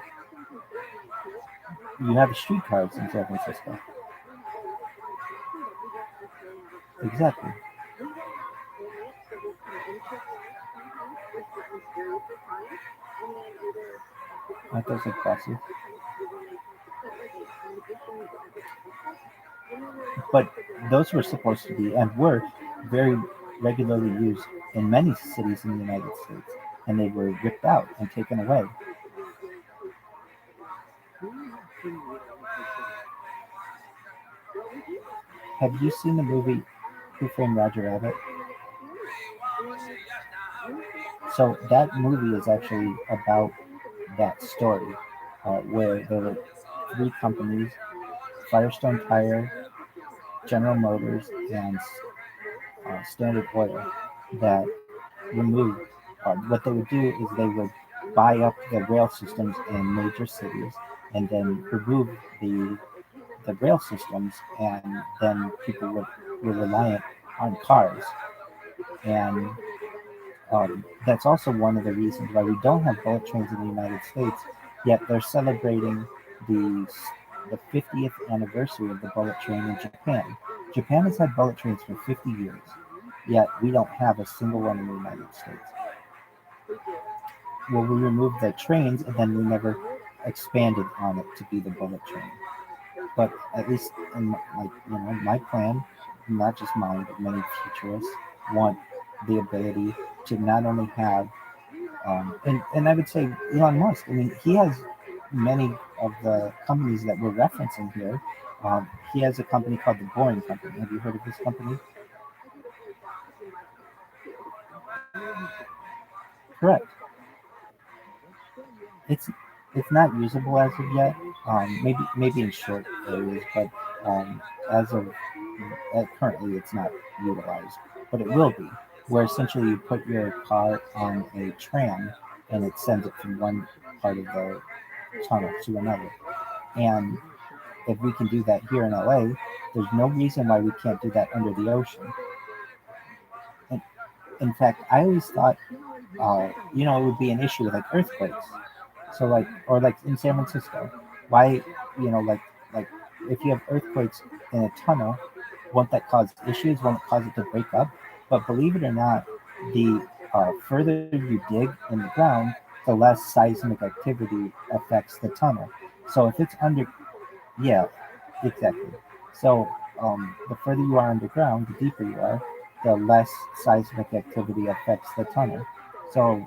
You have streetcars in San Francisco. Exactly. Aren't those like buses? But those were supposed to be and were very regularly used in many cities in the United States, and they were ripped out and taken away. Have you seen the movie Who Framed Roger Rabbit? So that movie is actually about that story, where there were three companies: Firestone Tire, General Motors, and Standard Oil, that removed. What they would do is they would buy up the rail systems in major cities and then remove the rail systems, and then people were reliant on cars. And that's also one of the reasons why we don't have bullet trains in the United States, yet they're celebrating the the 50th anniversary of the bullet train in Japan. Japan has had bullet trains for 50 years, yet we don't have a single one in the United States. Well, we removed the trains and then we never expanded on it to be the bullet train. But at least in my plan, not just mine, but many futurists want the ability to not only have, and I would say Elon Musk. I mean, he has many of the companies that we're referencing here. He has a company called the Boring Company. Have you heard of this company? Correct. It's it's not usable as of yet. Maybe in short areas, but as of currently, it's not utilized. But it will be, where essentially you put your car on a tram and it sends it from one part of the tunnel to another. And if we can do that here in LA, there's no reason why we can't do that under the ocean. And in fact, I always thought, it would be an issue with like earthquakes. So or like in San Francisco, why, like if you have earthquakes in a tunnel, won't that cause issues? Won't it cause it to break up? But believe it or not, the further you dig in the ground, the less seismic activity affects the tunnel. So if it's under, yeah, exactly. So the further you are underground, the deeper you are, the less seismic activity affects the tunnel. So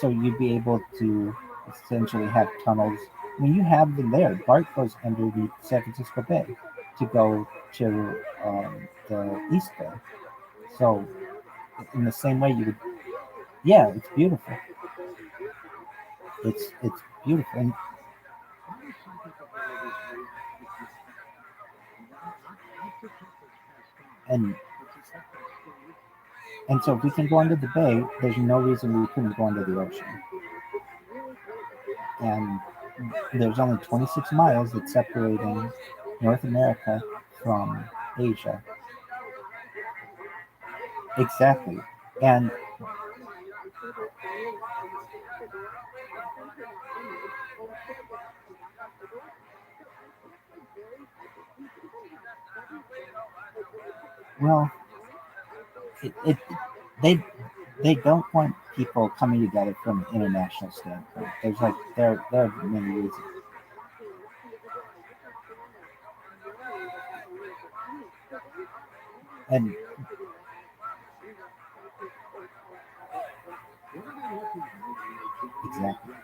you'd be able to essentially have tunnels. I mean, you have them there. BART goes underneath San Francisco Bay to go to the East Bay. So in the same way, you would, yeah, it's beautiful. It's beautiful, and so if we can go under the bay, there's no reason we couldn't go under the ocean. And there's only 26 miles that's separating North America from Asia. Exactly. And well, it they they don't want people coming together from an international standpoint. There's like there are many reasons. And exactly.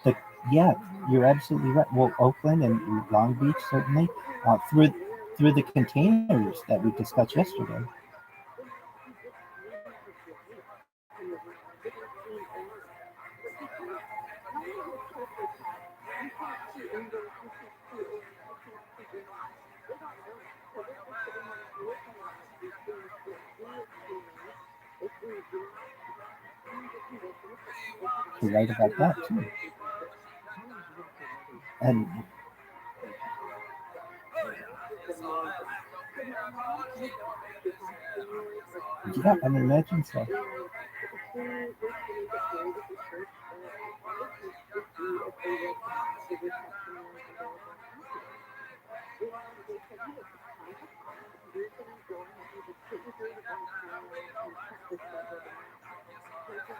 The, yeah, you're absolutely right. Well, Oakland and Long Beach certainly, through the containers that we discussed yesterday. You're right about that too. And yeah, I mean, imagine so.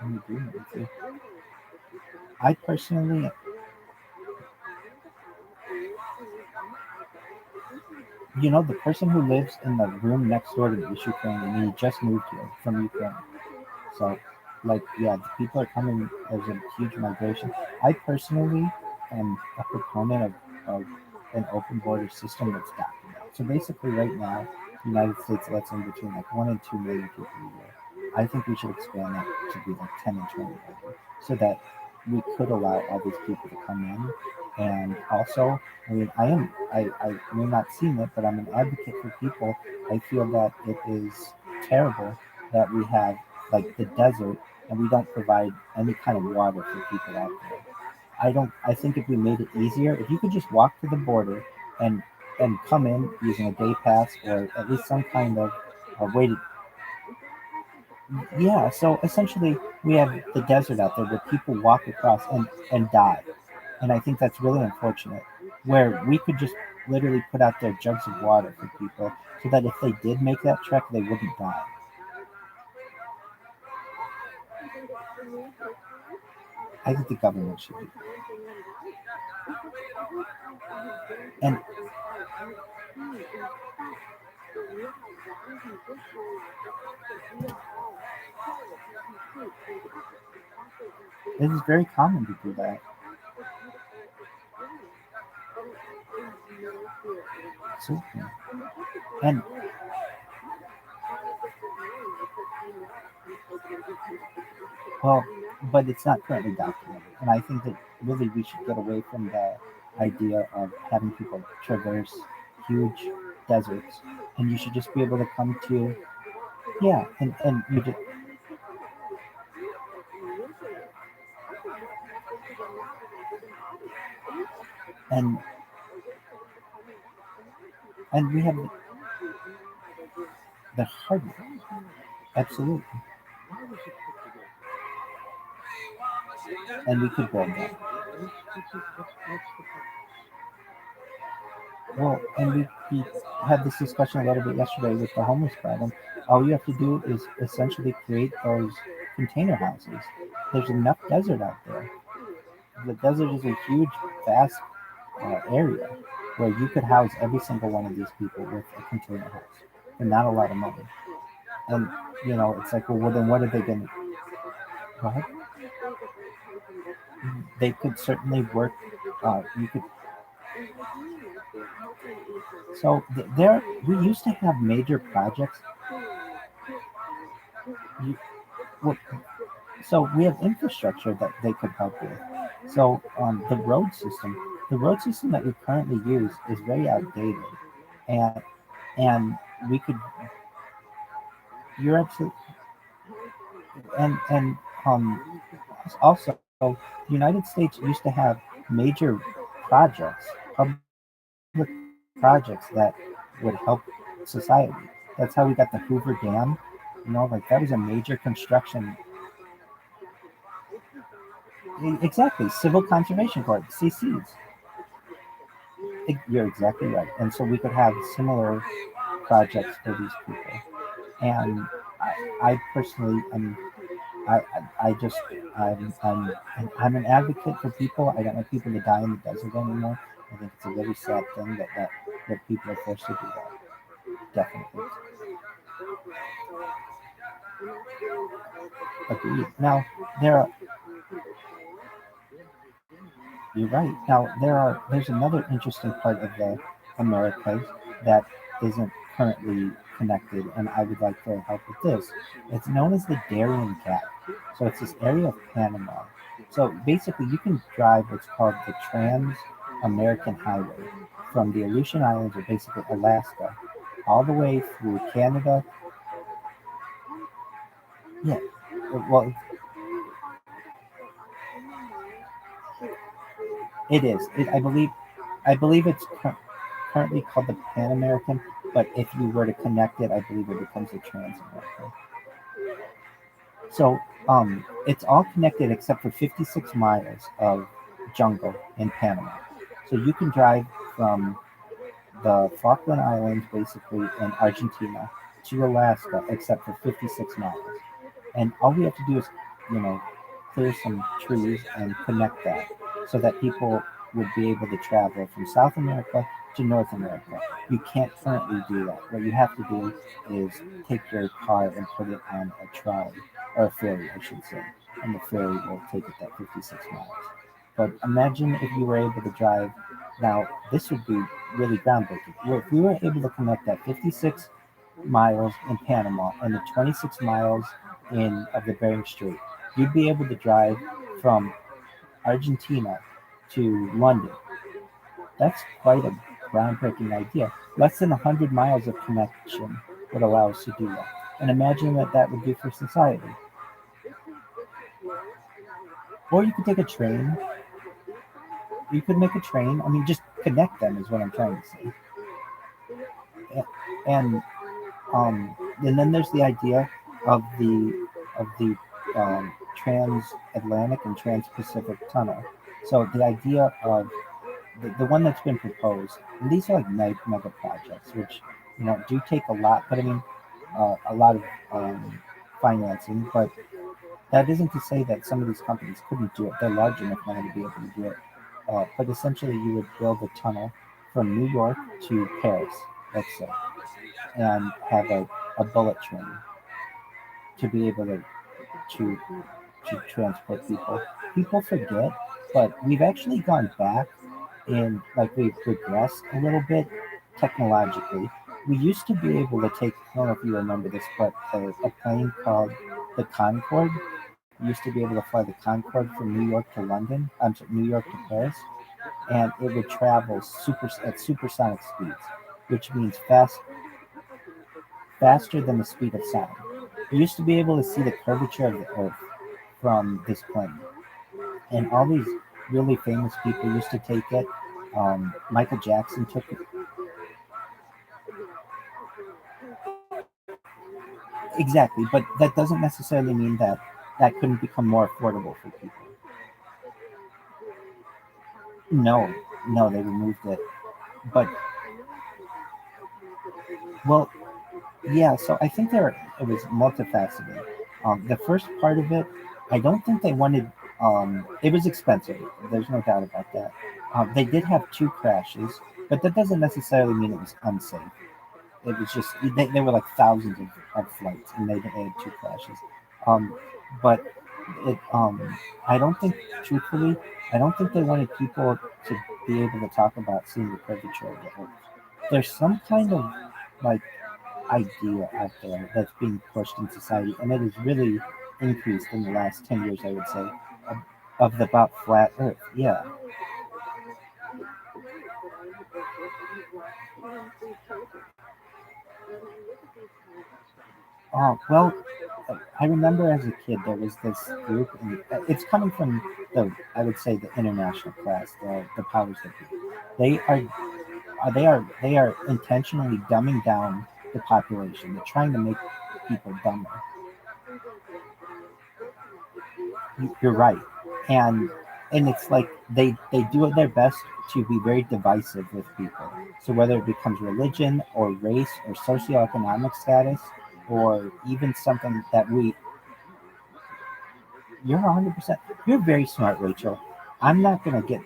I'm in agreement with you. I personally, the person who lives in the room next door to me is Ukrainian, and he just moved here from Ukraine. So, like, yeah, the people are coming. There's a huge migration. I personally am a proponent of an open border system that's documented. So basically, right now, the United States lets in between like 1 and 2 million people a year. I think we should expand that to be like 10 and 20 million, so that we could allow all these people to come in. And also, I mean, I may not seen it, but I'm an advocate for people. I feel that it is terrible that we have like the desert and we don't provide any kind of water for people out there. I think if we made it easier, if you could just walk to the border and come in using a day pass or at least some kind of way to, yeah, so essentially we have the desert out there where people walk across and die. And I think that's really unfortunate. Where we could just literally put out there jugs of water for people so that if they did make that trek, they wouldn't die. I think the government should do that. And it is very common to do that. Absolutely. And well, but it's not currently documented. And I think that really we should get away from the idea of having people traverse huge deserts. And you should just be able to come to, yeah, and you just, and we have the hardware. Absolutely. And we could build that. Well, and we had this discussion a little bit yesterday with the homeless problem. All you have to do is essentially create those container houses. There's enough desert out there. The desert is a huge, vast area where you could house every single one of these people with a container house for not a lot of money. And it's like, well, then what are they going to? Go ahead. They could certainly work. You could. So there, we used to have major projects. You, well, so we have infrastructure that they could help with. So the road system that we currently use is very outdated, and we could. You're absolutely, and also the United States used to have major projects, public projects that would help society. That's how we got the Hoover Dam. Like that was a major construction. Exactly, Civil Conservation Corps, CCs. You're exactly right. And so we could have similar projects for these people. And I personally am. I just I'm an advocate for people. I don't want people to die in the desert anymore. I think it's a really sad thing that people are forced to do that. Definitely. Agreed. Now, you're right. Now, there's another interesting part of the Americas that isn't currently connected, and I would like to help with this. It's known as the Darien Gap. So it's this area of Panama. So basically, you can drive what's called the Trans-American Highway from the Aleutian Islands, or basically Alaska, all the way through Canada. Yeah, well, it is. I believe it's currently called the Pan American, but if you were to connect it, I believe it becomes the Trans American. So it's all connected except for 56 miles of jungle in Panama. So you can drive from the Falkland Islands, basically in Argentina, to Alaska, except for 56 miles. And all we have to do is, you know, clear some trees and connect that so that people would be able to travel from South America to North America. You can't currently do that. What you have to do is take your car and put it on a trolley, or a ferry, I should say, and the ferry will take it that 56 miles. But imagine if you were able to drive. Now, this would be really groundbreaking. If we were able to connect that 56 miles in Panama and the 26 miles in of the Bering Strait, you'd be able to drive from Argentina to London. That's quite a groundbreaking idea. Less than 100 miles of connection would allow us to do that. And imagine what that would do for society. Or you could take a train. You could make a train. I mean, just connect them is what I'm trying to say. And and then there's the idea of the transatlantic and trans-Pacific tunnel. So the idea of the one that's been proposed, and these are like mega projects, which do take a lot, but I mean a lot of financing. But that isn't to say that some of these companies couldn't do it. They're large enough now to be able to do it. But essentially, you would build a tunnel from New York to Paris, let's say, and have a bullet train to be able to transport people. People forget, but we've actually gone back in, like, we've regressed a little bit technologically. We used to be able to take, I don't know if you remember this, but a plane called the Concorde. We used to be able to fly the Concorde from New York to London, I'm sorry, New York to Paris, and it would travel at supersonic speeds, which means faster than the speed of sound. You used to be able to see the curvature of the Earth from this plane, and all these really famous people used to take it. Michael Jackson took it. Exactly, but that doesn't necessarily mean that couldn't become more affordable for people. No, no, they removed it. But well, yeah. So I think it was multifaceted. The first part of it, I don't think they wanted. It was expensive. There's no doubt about that. They did have two crashes, but that doesn't necessarily mean it was unsafe. It was just they were like thousands of flights, and they had two crashes. Um, but it I don't think, truthfully, I don't think they wanted people to be able to talk about seeing the curvature of the Earth. There's some kind of like idea out there that's being pushed in society, and it has really increased in the last 10 years, I would say, of, about flat Earth. Yeah. Well, I remember as a kid there was this group, and it's coming from I would say, the international class, the powers that be. They are intentionally dumbing down the population. They're trying to make people dumber. You're right, and it's like they do their best to be very divisive with people. So whether it becomes religion or race or socioeconomic status, or even something that you're 100%. You're very smart, Rachel. I'm not gonna get.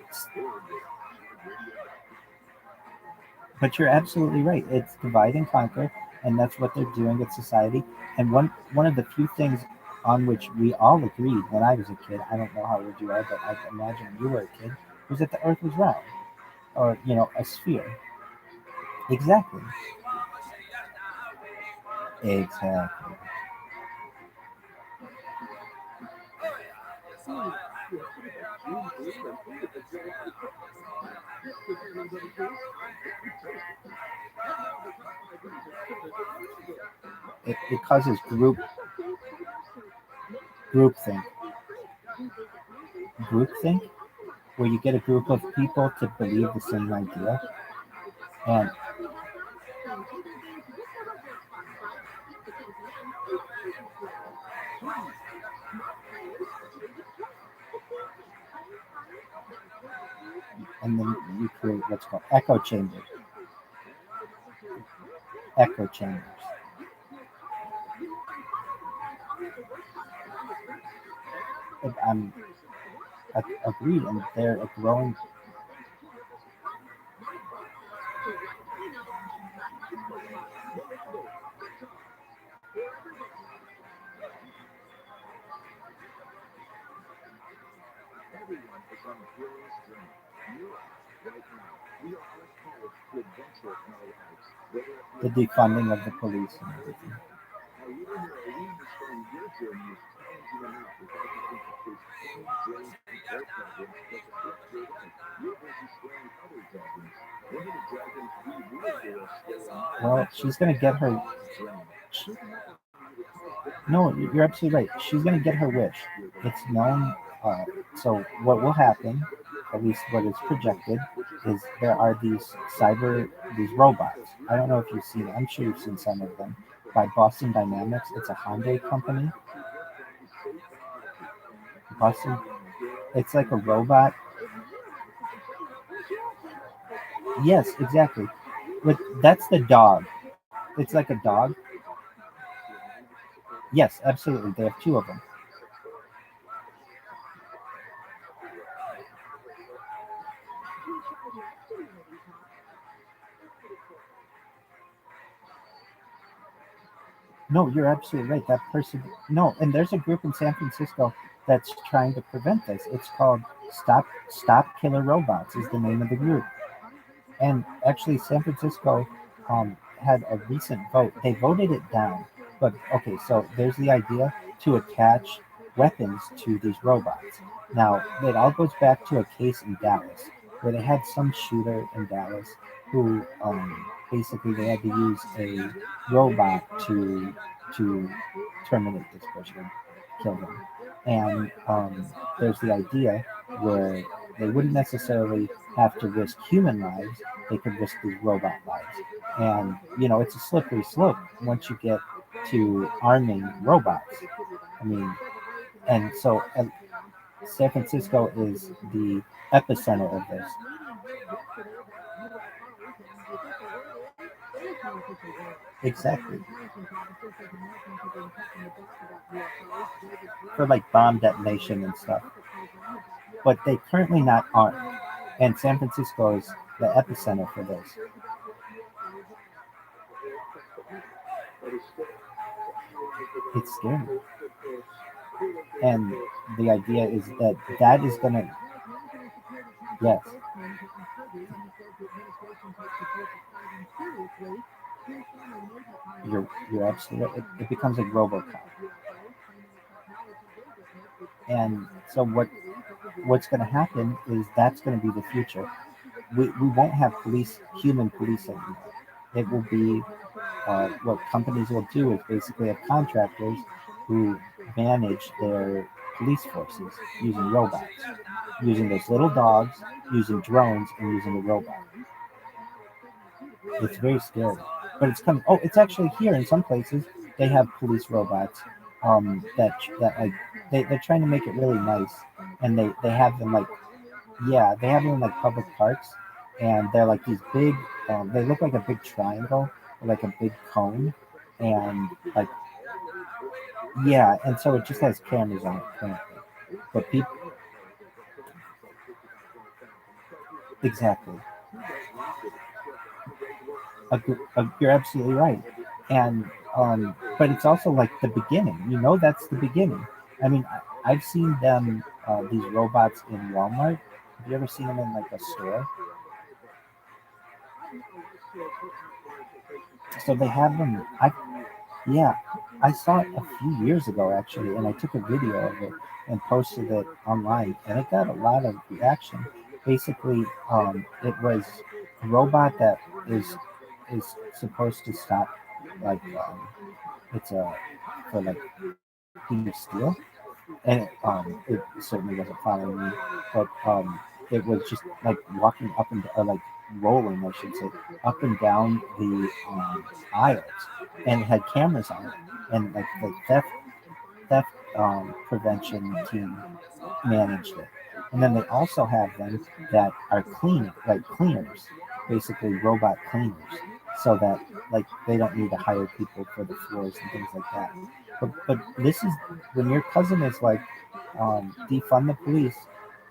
But you're absolutely right. It's divide and conquer, and that's what they're doing at society. And one of the few things on which we all agreed when I was a kid, I don't know how old you are, but I imagine you were a kid, was that the Earth was round, or a sphere. Exactly. Exactly. It causes groupthink. Groupthink, where you get a group of people to believe the same idea, and then you create what's called echo chambers. Echo chambers. I'm agreed, and they're a growing. The defunding of the police and everything. Well, she's gonna get her. No, you're absolutely right. She's gonna get her wish. It's known. Uh, so what will happen, at least what is projected, is there are these robots. I don't know if you've seen. I'm sure you've seen some of them by Boston Dynamics. It's a Hyundai company. Boston. It's like a robot. Yes, exactly. But that's the dog. It's like a dog. Yes, absolutely. They have two of them. No, you're absolutely right. That person. No, and there's a group in San Francisco that's trying to prevent this. It's called Stop Killer Robots is the name of the group. And actually, San Francisco had a recent vote. They voted it down. But okay, so there's the idea to attach weapons to these robots. Now, it all goes back to a case in Dallas where they had some shooter in Dallas who basically they had to use a robot to terminate this person, kill him. And there's the idea where they wouldn't necessarily have to risk human lives, they could risk these robot lives. And, it's a slippery slope once you get to arming robots. I mean, and so San Francisco is the epicenter of this. Exactly. For like bomb detonation and stuff. But they currently not armed. And San Francisco is the epicenter for this. It's scary. And the idea is that that is going to, yes, you're absolutely right. It becomes a RoboCop. And so what's going to happen is that's going to be the future. We won't have human police anymore. It will be what companies will do is basically have contractors who manage their police forces using robots, using those little dogs, using drones, and using a robot. It's very scary, but it's coming. Oh, it's actually here in some places. They have police robots that like they're trying to make it really nice, and they have them like yeah, they have them in like public parks, and they're like these big. They look like a big triangle, or like a big cone, and like yeah, and so it just has cameras on it currently. But people exactly. You're absolutely right. And but it's also like the beginning. That's the beginning. I mean, I've seen them these robots in Walmart. Have you ever seen them in like a store? So they have them. Yeah, I saw it a few years ago actually, and I took a video of it and posted it online, and it got a lot of reaction. Basically, it was a robot that is supposed to stop, like, it's a for like heating of steel, and it certainly wasn't following me, but it was just like walking up and like rolling, I should say, up and down the aisles, and it had cameras on it, and like the theft prevention team managed it. And then they also have them that are like cleaners, basically robot cleaners, so that like they don't need to hire people for the floors and things like that. But this is when your cousin is like defund the police.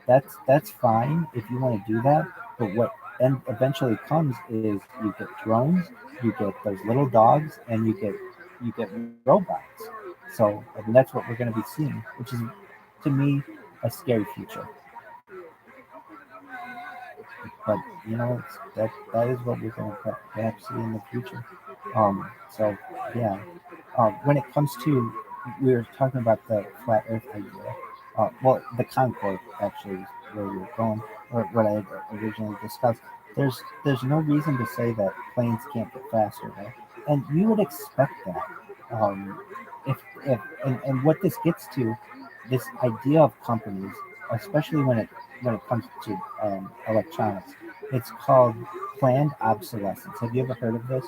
That's fine if you want to do that. But what and eventually comes is you get drones, you get those little dogs, and you get robots. So I mean, that's what we're going to be seeing, which is to me a scary future. But that is what we're going to perhaps see in the future. So yeah, when it comes to we were talking about the flat Earth idea. Well, the Concord actually is where we were going, or what I had originally discussed. There's no reason to say that planes can't get faster, right? And you would expect that. Um, if and what this gets to, this idea of companies, especially when it comes to electronics, it's called planned obsolescence. Have you ever heard of this?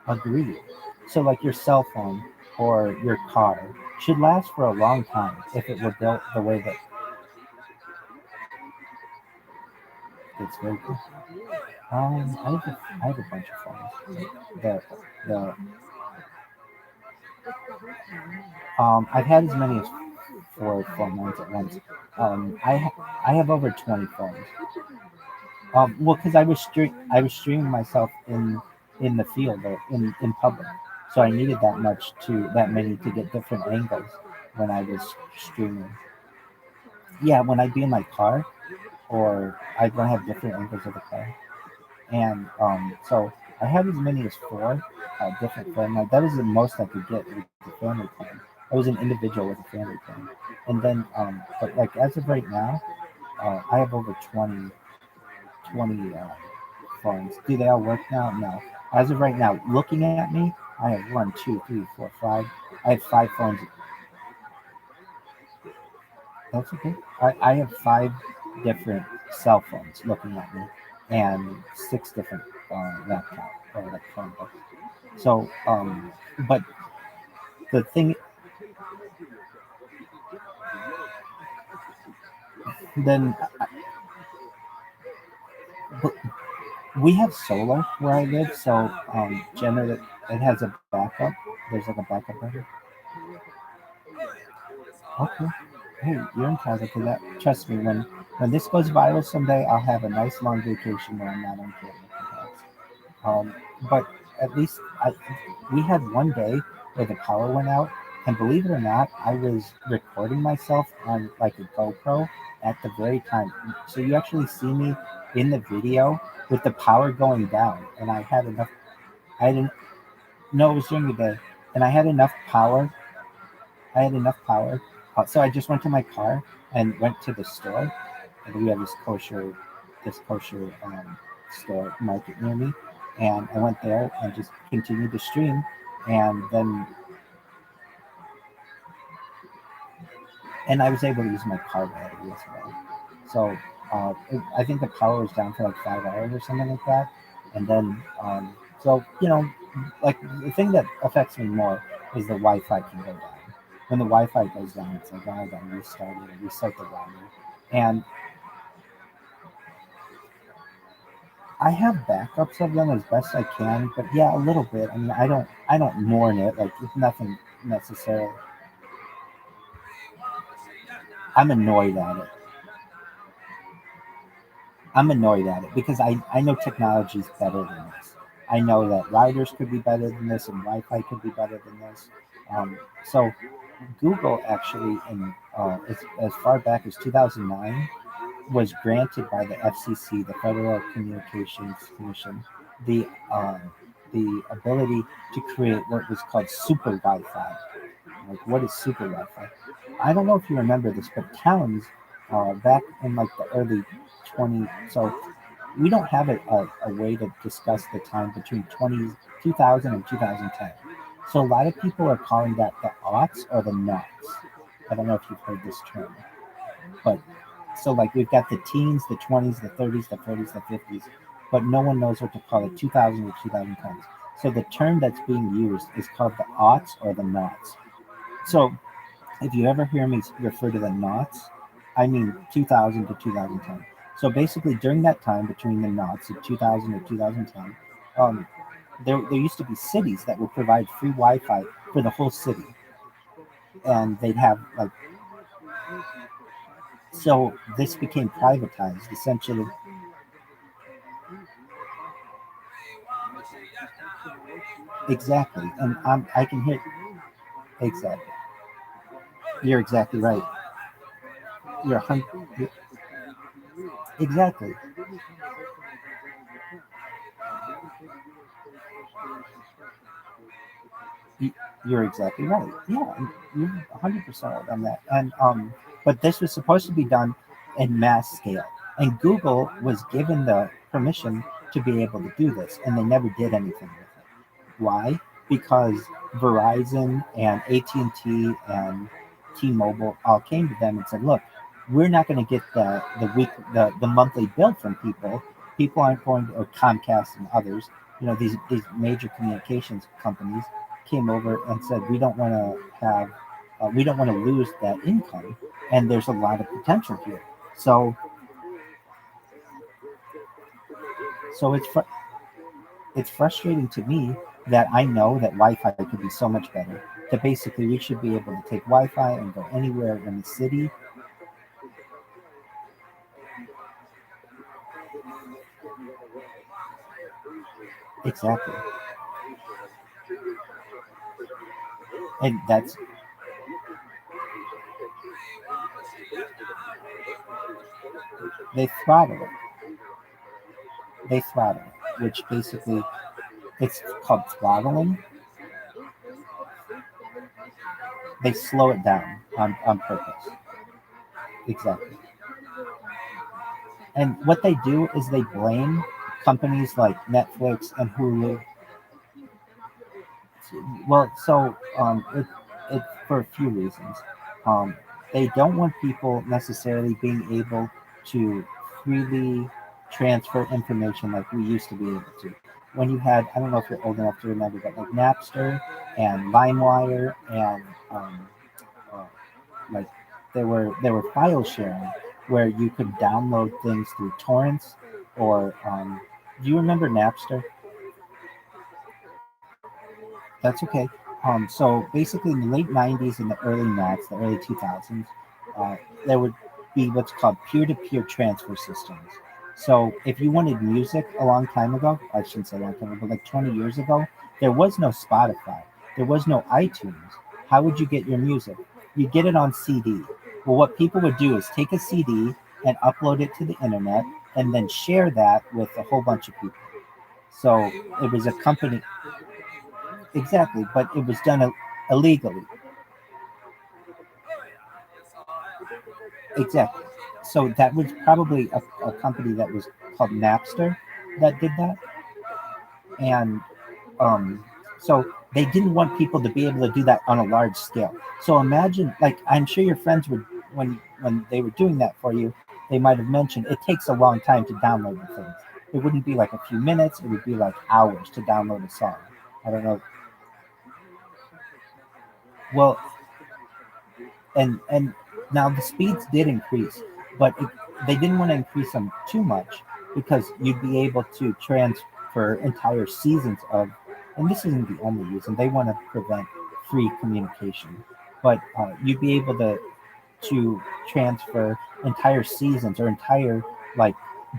Agreed. So, like your cell phone or your car should last for a long time if it were built the way that it's very good. I have a bunch of phones. The I've had as many as four phone lines at once. I have over 20 phones. Well, because I was streaming myself in the field or in public, so I needed that many to get different angles when I was streaming. Yeah, when I'd be in my car, or I'd want to have different angles of the car, and so I had as many as four different phone lines. That was the most I could get with the family plan. I was an individual with a family plan, and then but like as of right now, I have over 20 phones. Do they all work now? No. As of right now, looking at me, I have one, two, three, four, five. I have five phones. That's okay. I have five different cell phones looking at me, and six different laptop or like Chromebooks. So, but the thing, then but we have solar where I live, so generally it has a backup. There's like a backup battery. Okay. Hey, you're entitled to that. Trust me, when this goes viral someday, I'll have a nice long vacation where I'm not on camera. Perhaps. But at least we had one day where the power went out, and believe it or not, I was recording myself on like a GoPro at the very time. So you actually see me in the video with the power going down, and I had enough. I didn't. No, it was during the day, and I had enough power. I had enough power. So I just went to my car and went to the store. And we have this kosher store market near me, and I went there and just continued to stream, and then I was able to use my car battery as well. So I think the power was down for like 5 hours or something like that, and then so like the thing that affects me more is the Wi-Fi can go down. When the Wi-Fi goes down, it's like, oh, I gotta restart it, or reset the router. And I have backups of them as best I can, but yeah, a little bit. I mean, I don't mourn it like it's nothing necessarily. I'm annoyed at it. I'm annoyed at it because I know technology is better than this. I know that routers could be better than this and Wi-Fi could be better than this. So Google actually, as far back as 2009, was granted by the FCC, the Federal Communications Commission, the um, the ability to create what was called super Wi-Fi. Like, what is super Wi-Fi? I don't know if you remember this, but towns back in like the early 20, so we don't have a way to discuss the time between 2000 and 2010. So a lot of people are calling that the aughts or the noughts. I don't know if you've heard this term, but so like we've got the teens, the 20s, the 30s, the 40s, the 50s, but no one knows what to call it 2000 or 2010s. So the term that's being used is called the aughts or the noughts. So if you ever hear me refer to the noughts, I mean 2000 to 2010. So basically, during that time between the noughts of 2000 to 2010, um, there used to be cities that would provide free Wi-Fi for the whole city, and they'd have like, so this became privatized essentially. Exactly, and I can hear exactly. You're exactly right. You're exactly. You're exactly right. Yeah, and you're 100% right on that. And but this was supposed to be done in mass scale, and Google was given the permission to be able to do this, and they never did anything with it. Why? Because Verizon and AT&T and T-Mobile all came to them and said, "Look, we're not going to get the monthly bill from people. People aren't going to, or Comcast and others, these major communications companies came over and said we don't want to lose that income, and there's a lot of potential here. So it's frustrating to me that I know that Wi-Fi could be so much better. That basically we should be able to take Wi-Fi and go anywhere in the city. Exactly, and they throttle it. They throttle it, which basically it's called throttling. They slow it down on purpose. Exactly. And what they do is they blame companies like Netflix and Hulu. Well, so it for a few reasons. Um, they don't want people necessarily being able to freely transfer information like we used to be able to. When you had, I don't know if you're old enough to remember, but like Napster and LimeWire and uh, like there were file sharing where you could download things through torrents or do you remember Napster? That's okay. So basically, in the late '90s and the early '90s, the early 2000s, uh, there would be what's called peer-to-peer transfer systems. So if you wanted music a long time ago, I shouldn't say a long time ago, but like 20 years ago, there was no Spotify, there was no iTunes. How would you get your music? You get it on CD. Well, what people would do is take a CD and upload it to the internet, and then share that with a whole bunch of people. So it was a company. Exactly, but it was done illegally. Exactly. So that was probably a company that was called Napster that did that, and um, so they didn't want people to be able to do that on a large scale. So imagine, like, I'm sure your friends would, when they were doing that for you, they might have mentioned it takes a long time to download the things. It wouldn't be like a few minutes; it would be like hours to download a song. I don't know. Well, and now the speeds did increase, but they didn't want to increase them too much because you'd be able to transfer entire seasons of, and this isn't the only reason they want to prevent free communication, but you'd be able to transfer entire seasons or entire like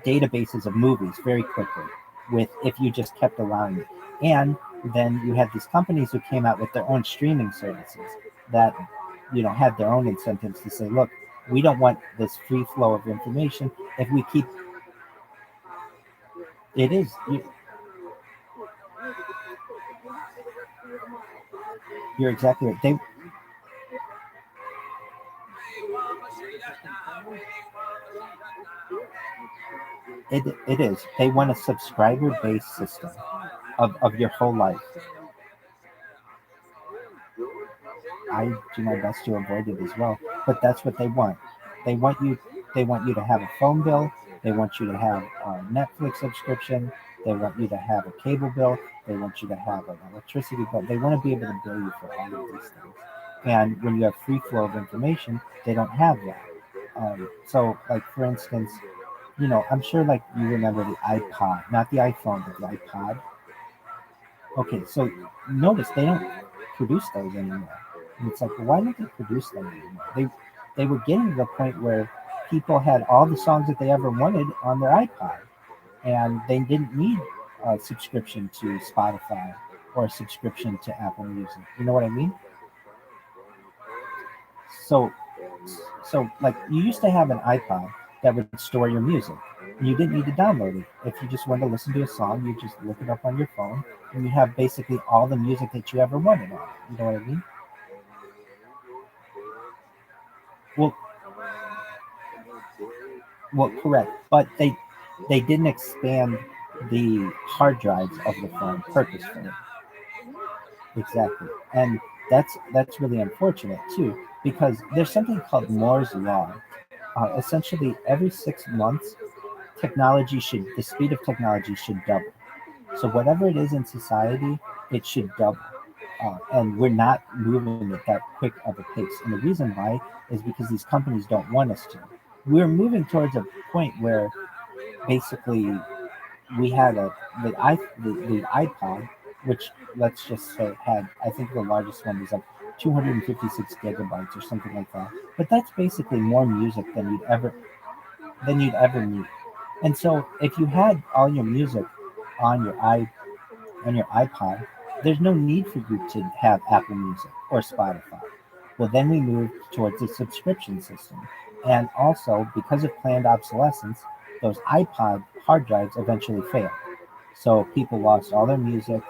databases of movies very quickly with if you just kept allowing it. And then you had these companies who came out with their own streaming services that had their own incentives to say, look, we don't want this free flow of information. If we keep it is you're exactly right. It is. They want a subscriber-based system of your whole life. I do my best to avoid it as well, but that's what they want. They want you. They want you to have a phone bill. They want you to have a Netflix subscription. They want you to have a cable bill. They want you to have an electricity bill. They want to be able to bill you for all of these things. And when you have free flow of information, they don't have that. So, like for instance, I'm sure like you remember the iPod, not the iPhone, but the iPod. Okay, so notice they don't produce those anymore. And it's like, well, why don't they produce them anymore? They were getting to the point where people had all the songs that they ever wanted on their iPod, and they didn't need a subscription to Spotify or a subscription to Apple Music. You know what I mean? So, like you used to have an iPod that would store your music, and you didn't need to download it. If you just wanted to listen to a song, you just look it up on your phone, and you have basically all the music that you ever wanted on it. You know what I mean? Well, correct, but they didn't expand the hard drives of the phone purposefully. Exactly, and that's really unfortunate too, because there's something called Moore's law. Essentially, every 6 months, the speed of technology should double. So whatever it is in society, it should double. And we're not moving at that quick of a pace. And the reason why is because these companies don't want us to. We're moving towards a point where basically we had the iPod, which let's just say had, I think the largest one was like 256 gigabytes or something like that. But that's basically more music than you'd ever need. And so if you had all your music on your iPod, there's no need for you to have Apple Music or Spotify. Well, then we moved towards a subscription system. And also, because of planned obsolescence, those iPod hard drives eventually failed. So people lost all their music.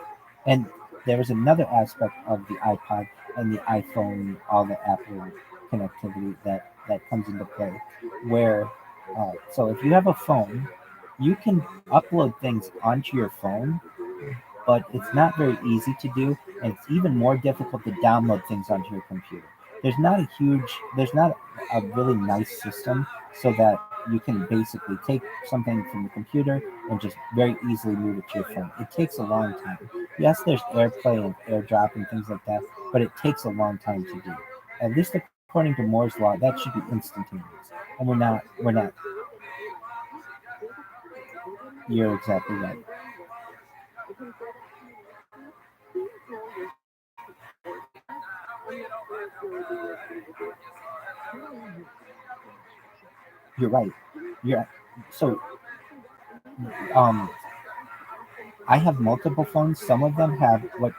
And there was another aspect of the iPod and the iPhone, all the Apple connectivity that comes into play, where so if you have a phone, you can upload things onto your phone, but it's not very easy to do, and it's even more difficult to download things onto your computer. There's not a really nice system so that you can basically take something from the computer and just very easily move it to your phone. It takes a long time. Yes, there's AirPlay and AirDrop and things like that, but it takes a long time to do. At least according to Moore's law, that should be instantaneous, and we're not. You're exactly right. You're right. You're so. Um, I have multiple phones. Some of them have what.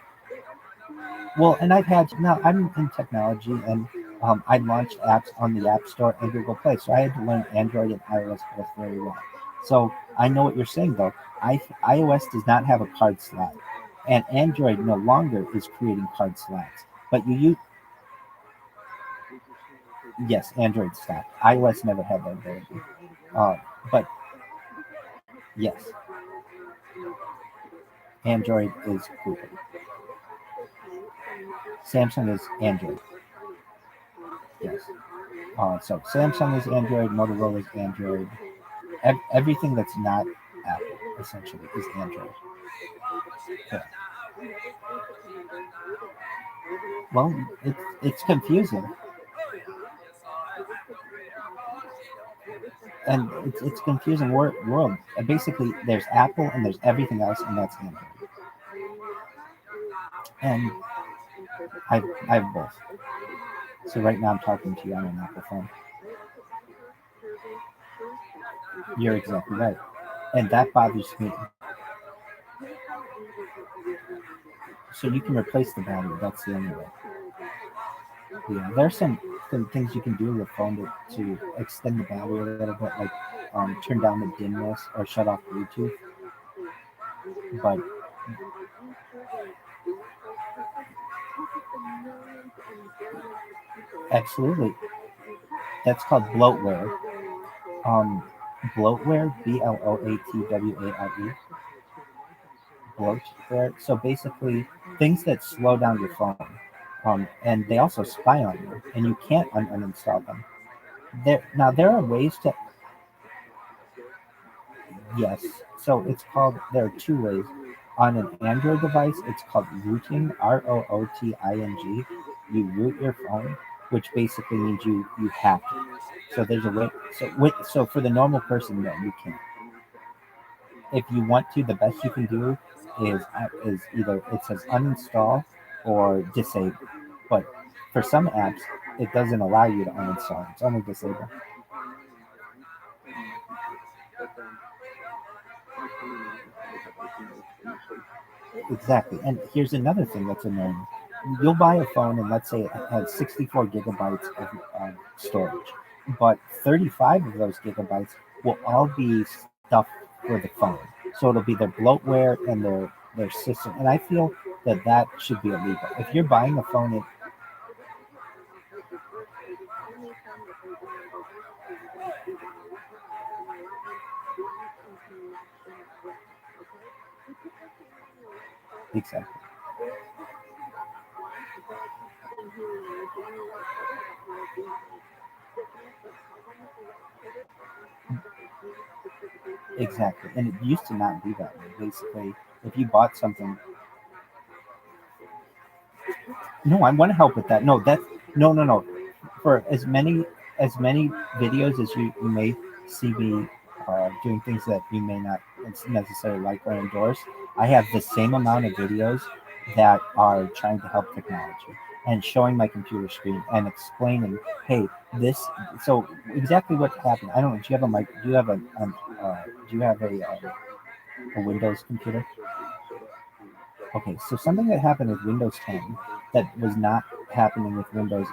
Well, and I've had now. I'm in technology, and I launched apps on the App Store and Google Play, so I had to learn Android and iOS both very well. So I know what you're saying, though. iOS does not have a card slot, and Android no longer is creating card slots. But yes, Android stopped. iOS never had that ability. Uh, but yes, Android is Google. Samsung is Android. Yes. So Samsung is Android, Motorola is Android. Everything that's not Apple essentially is Android. Yeah. Well, it's confusing, and it's confusing world. Basically, there's Apple and there's everything else, and that's Android. And I have both. So right now I'm talking to you on an Apple phone. You're exactly right. And that bothers me. So you can replace the battery. That's the only way. Yeah, there's some things you can do with the phone to extend the battery a little bit, like turn down the dimness or shut off Bluetooth. But absolutely, that's called bloatware. Um, bloatware, bloatware, bloatware. So basically, things that slow down your phone, and they also spy on you, and you can't uninstall them. There are ways to. Yes. So it's called, there are two ways. On an Android device, it's called rooting, ROOTING. You root your phone, which basically means you hack it. So there's a way. So for the normal person, no, you can't. If you want to, the best you can do is either it says uninstall or disable. But for some apps, it doesn't allow you to uninstall. It's only disable. Exactly. And here's another thing that's annoying. You'll buy a phone, and let's say it has 64 gigabytes of storage, but 35 of those gigabytes will all be stuff for the phone. So it'll be their bloatware and their system. And I feel that should be illegal. If you're buying a phone, exactly. Exactly. And it used to not be that way. Basically, if you bought something, no, I want to help with that. No, that's no. For as many videos as you may see me doing things that you may not necessarily like or endorse, I have the same amount of videos that are trying to help technology and showing my computer screen and explaining, hey, this. So exactly what happened. I don't know. Do you have a mic? Do you have do you have a Windows computer? Okay, so something that happened with Windows 10 that was not happening with Windows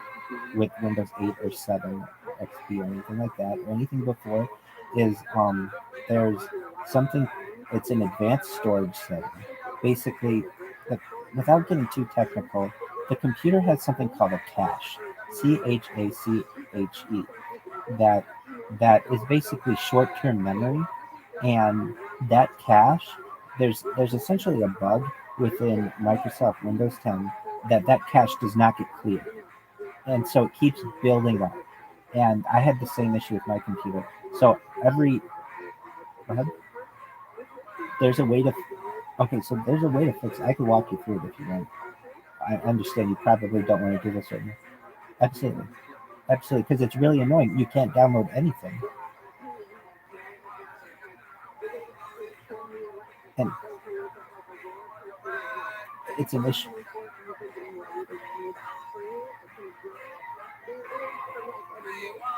8 or 7 XP or anything like that or anything before is there's something, it's an advanced storage setting. Basically, the, without getting too technical, the computer has something called a cache, CHACHE, that that is basically short-term memory, and that cache, there's essentially a bug within Microsoft Windows 10 that cache does not get cleared, and so it keeps building up. And I had the same issue with my computer. So every go ahead. There's a way to okay, so there's a way to fix it. I can walk you through it if you want. I understand you probably don't want to do this right now. Absolutely, absolutely, because it's really annoying. You can't download anything, and it's an issue.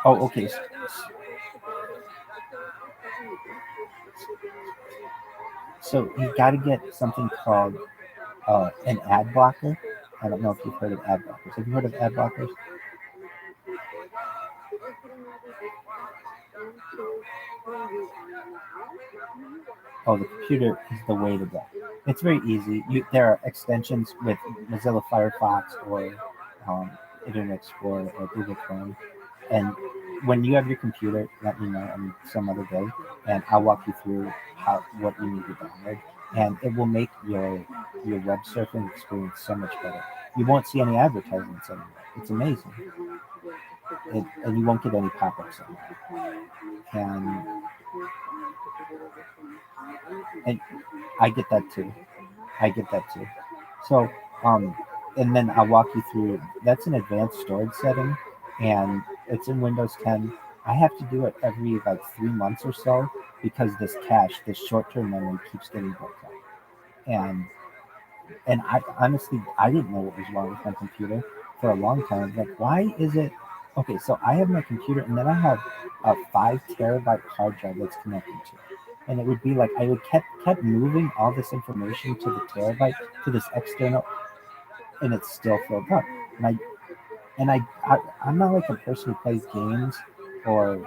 Oh, okay. So you got to get something called an ad blocker. I don't know if you've heard of ad blockers. Have you heard of ad blockers? Oh, the computer is the way to go. It's very easy. There are extensions with Mozilla Firefox or Internet Explorer or Google Chrome. And when you have your computer, let me know on some other day, and I'll walk you through what you need to download, and it will make your web surfing experience so much better. You won't see any advertisements anymore. It's amazing, and you won't get any pop-ups anymore. And I get that too. I get that too. So, and then I'll walk you through. That's an advanced storage setting, and it's in Windows 10. I have to do it every like 3 months or so because this cache, this short-term memory, keeps getting built up. And I honestly, I didn't know what was wrong with my computer for a long time. Like, why is it? Okay, so I have my computer, and then I have a 5 terabyte hard drive that's connected to it. And it would be like I would kept moving all this information to the terabyte to this external, and it's still filled up. And I'm not like a person who plays games or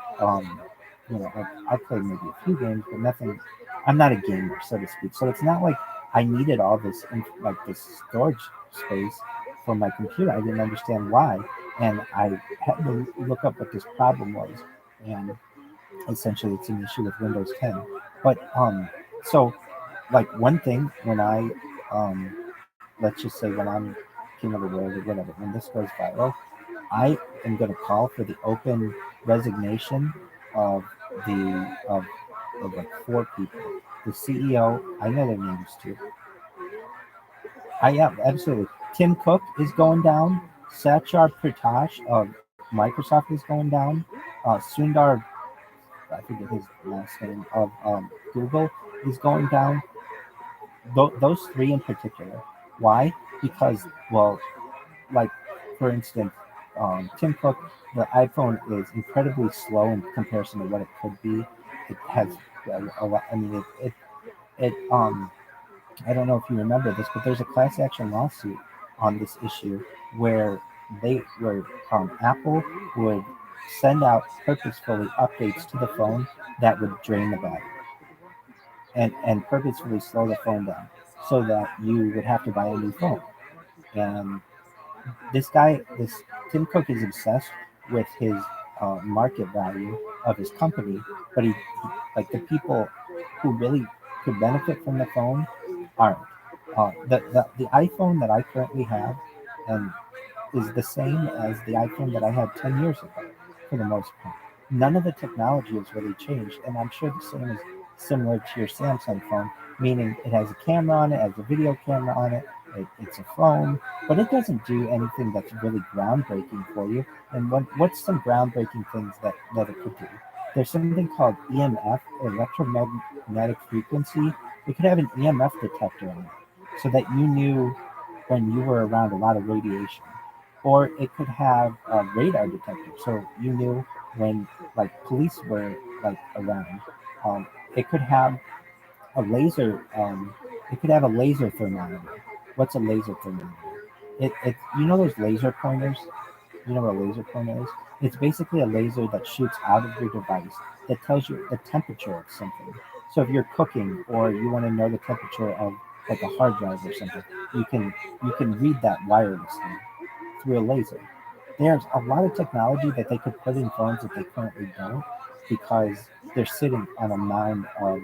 like I play maybe a few games, but nothing. I'm not a gamer, so to speak. So it's not like I needed all this like this storage space for my computer. I didn't understand why, and I had to look up what this problem was, and essentially it's an issue with Windows 10. But so like one thing when I let's just say when I'm king of the world or whatever, when this goes viral, I am going to call for the open resignation of of like 4 people. The CEO, I know their names too. I am absolutely. Tim Cook is going down. Sachar Prakash of Microsoft is going down. Sundar, I forget his last name, of Google is going down. Those 3 in particular. Why? Because, well, like for instance, Tim Cook, the iPhone is incredibly slow in comparison to what it could be. It has a lot. I mean, it. I don't know if you remember this, but there's a class action lawsuit on this issue where Apple would send out purposefully updates to the phone that would drain the battery and purposefully slow the phone down so that you would have to buy a new phone. And this Tim Cook is obsessed with his market value of his company, but he like the people who really could benefit from the phone aren't. The iPhone that I currently have and is the same as the iPhone that I had 10 years ago for the most part. None of the technology has really changed, and I'm sure the same is similar to your Samsung phone, meaning it has a camera on it, has a video camera on it, it's a phone, but it doesn't do anything that's really groundbreaking for you. And what's some groundbreaking things that it could do? There's something called EMF, electromagnetic frequency. It could have an EMF detector on it so that you knew when you were around a lot of radiation. Or it could have a radar detector, so you knew when like police were like around. Um, it could have a laser. It could have a laser thermometer. What's a laser thermometer? It you know those laser pointers. You know what a laser pointer is? It's basically a laser that shoots out of your device that tells you the temperature of something. So if you're cooking or you want to know the temperature of like a hard drive or something, you can you can read that wirelessly through a laser. There's a lot of technology that they could put in phones that they currently don't because they're sitting on a mound of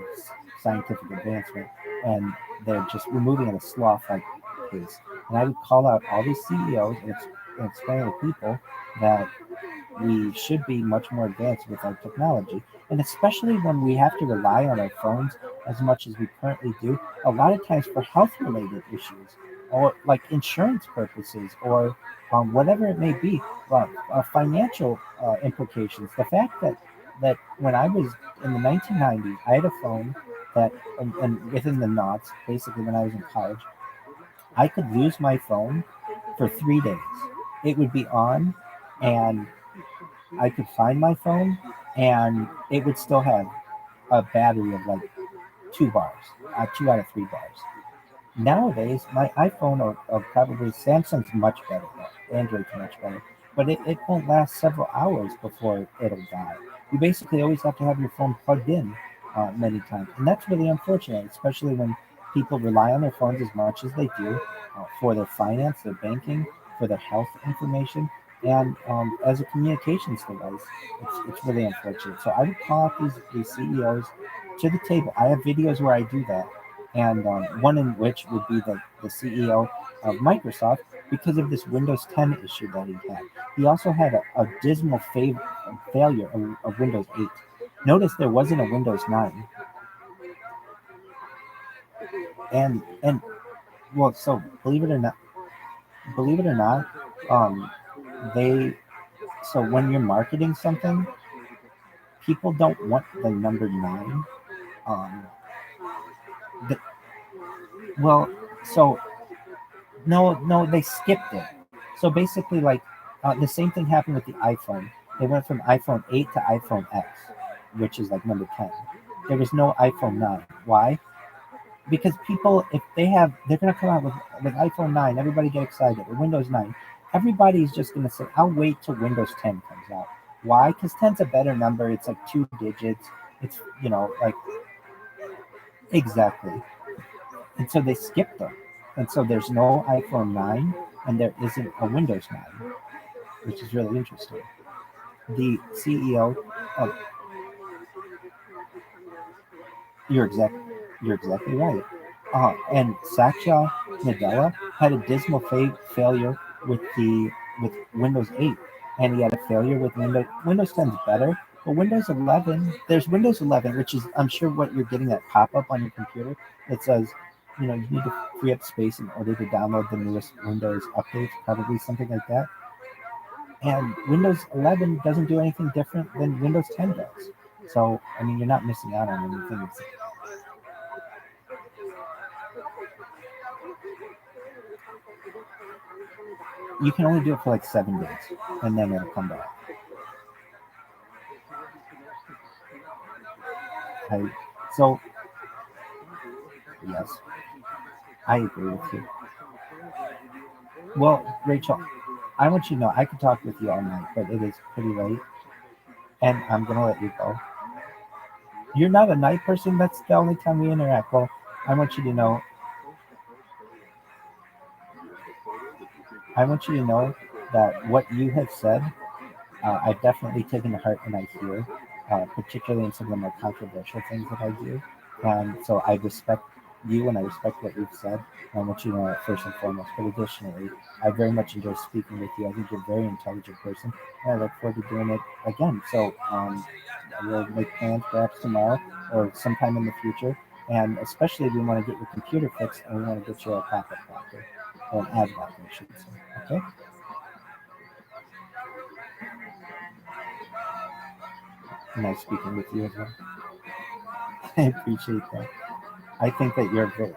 scientific advancement and they're just removing at a sloth like pace. And I would call out all these CEOs and explain to people that we should be much more advanced with our technology. And especially when we have to rely on our phones as much as we currently do, a lot of times for health related issues or like insurance purposes or whatever it may be, financial implications. The fact that when I was in the 1990s, I had a phone that, and within the knots, basically when I was in college, I could lose my phone for 3 days. It would be on, and I could find my phone, and it would still have a battery of like 2 bars, 2 out of 3 bars. Nowadays, my iPhone or probably Samsung's much better, Android's much better, but it won't last several hours before it'll die. You basically always have to have your phone plugged in many times, and that's really unfortunate, especially when people rely on their phones as much as they do for their finance, their banking, for their health information, and as a communications device. It's really unfortunate. So I would call out these CEOs to the table. I have videos where I do that, and one in which would be the CEO of Microsoft because of this Windows 10 issue that he had. He also had a dismal failure of Windows 8. Notice there wasn't a Windows 9. And well, so believe it or not, um, they so when you're marketing something, people don't want the number 9. Um, the, well, so no, they skipped it. So basically, like, The same thing happened with the iPhone. They went from iPhone 8 to iPhone X, which is like number 10. There was no iPhone 9. Why? Because people, if they're going to come out with iPhone 9, everybody get excited, or Windows 9. Everybody's just going to say, I'll wait till Windows 10 comes out. Why? Because 10's a better number. It's like 2 digits. It's, like, exactly. And so they skipped them. And so there's no iPhone 9, and there isn't a Windows 9, which is really interesting. The CEO of you're exactly right. And Satya Nadella had a dismal failure with Windows 8, and he had a failure with Windows 10 is better, but Windows 11. There's Windows 11, which is I'm sure what you're getting that pop up on your computer that says, you need to free up space in order to download the newest Windows updates, probably something like that. And Windows 11 doesn't do anything different than Windows 10 does. So, I mean, you're not missing out on anything. You can only do it for like 7 days, and then it'll come back. So, yes, I agree with you. Well, Rachel, I want you to know I could talk with you all night, but it is pretty late, and I'm going to let you go. You're not a night person. That's the only time we interact. Well, I want you to know that what you have said, I've definitely taken to heart and I hear, particularly in some of the more controversial things that I do. And so I respect you and I respect what you've said. And I want you to know that first and foremost. But additionally, I very much enjoy speaking with you. I think you're a very intelligent person. And I look forward to doing it again. So we'll make plans perhaps tomorrow or sometime in the future. And especially if we want to get your computer fixed and we want to get you a pop-up blocker or an ad blocker, I should say. Okay? Nice speaking with you as well. I appreciate that. I think that you're very.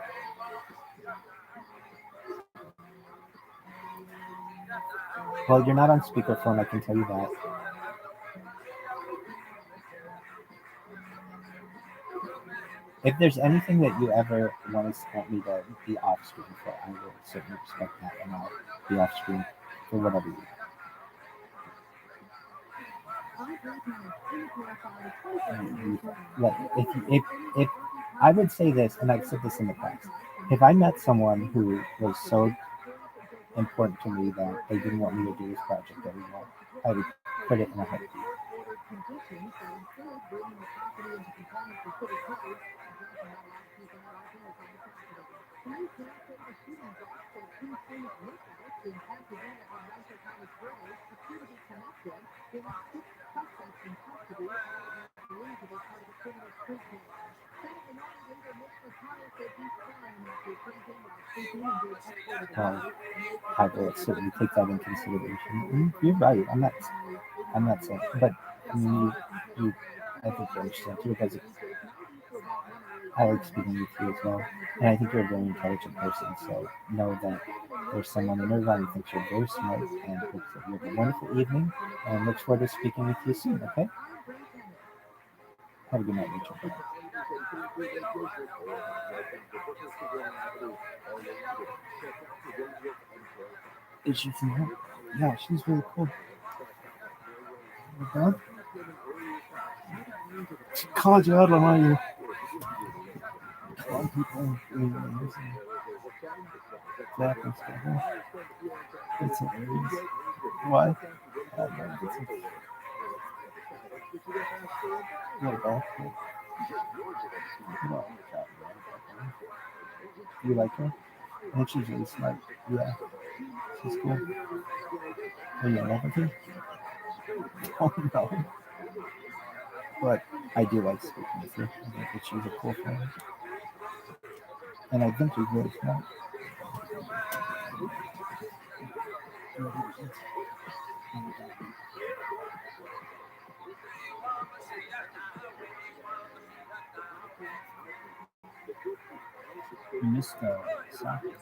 Well, you're not on speakerphone, I can tell you that. If there's anything that you ever want me to be off screen for, I will certainly respect that, and I'll be off screen for whatever you like. If I would say this, and I've said this in the past, if I met someone who was so important to me that they didn't want me to do this project anymore, I would quit it in a heartbeat. I will certainly take that in consideration. You're right. I'm not saying, but I mean, I think you understand too. Because I like speaking with you as well, and I think you're a very intelligent person. So know that there's someone in Irvine who thinks you're very smart, and hopes that you have a wonderful evening, and looks forward to speaking with you soon. Okay? Have a good night, Rachel. Is she from here? Yeah, she's really cool. Okay. She called you out on all your people and crap and stuff. Huh? That's hilarious. Why? What about her? No, you like her? I think she's really smart. Yeah, she's cool. Are you in love with her? Oh no. But I do like speaking with her. I think that she's a cool friend. And I think she's really smart. You missed the soccer.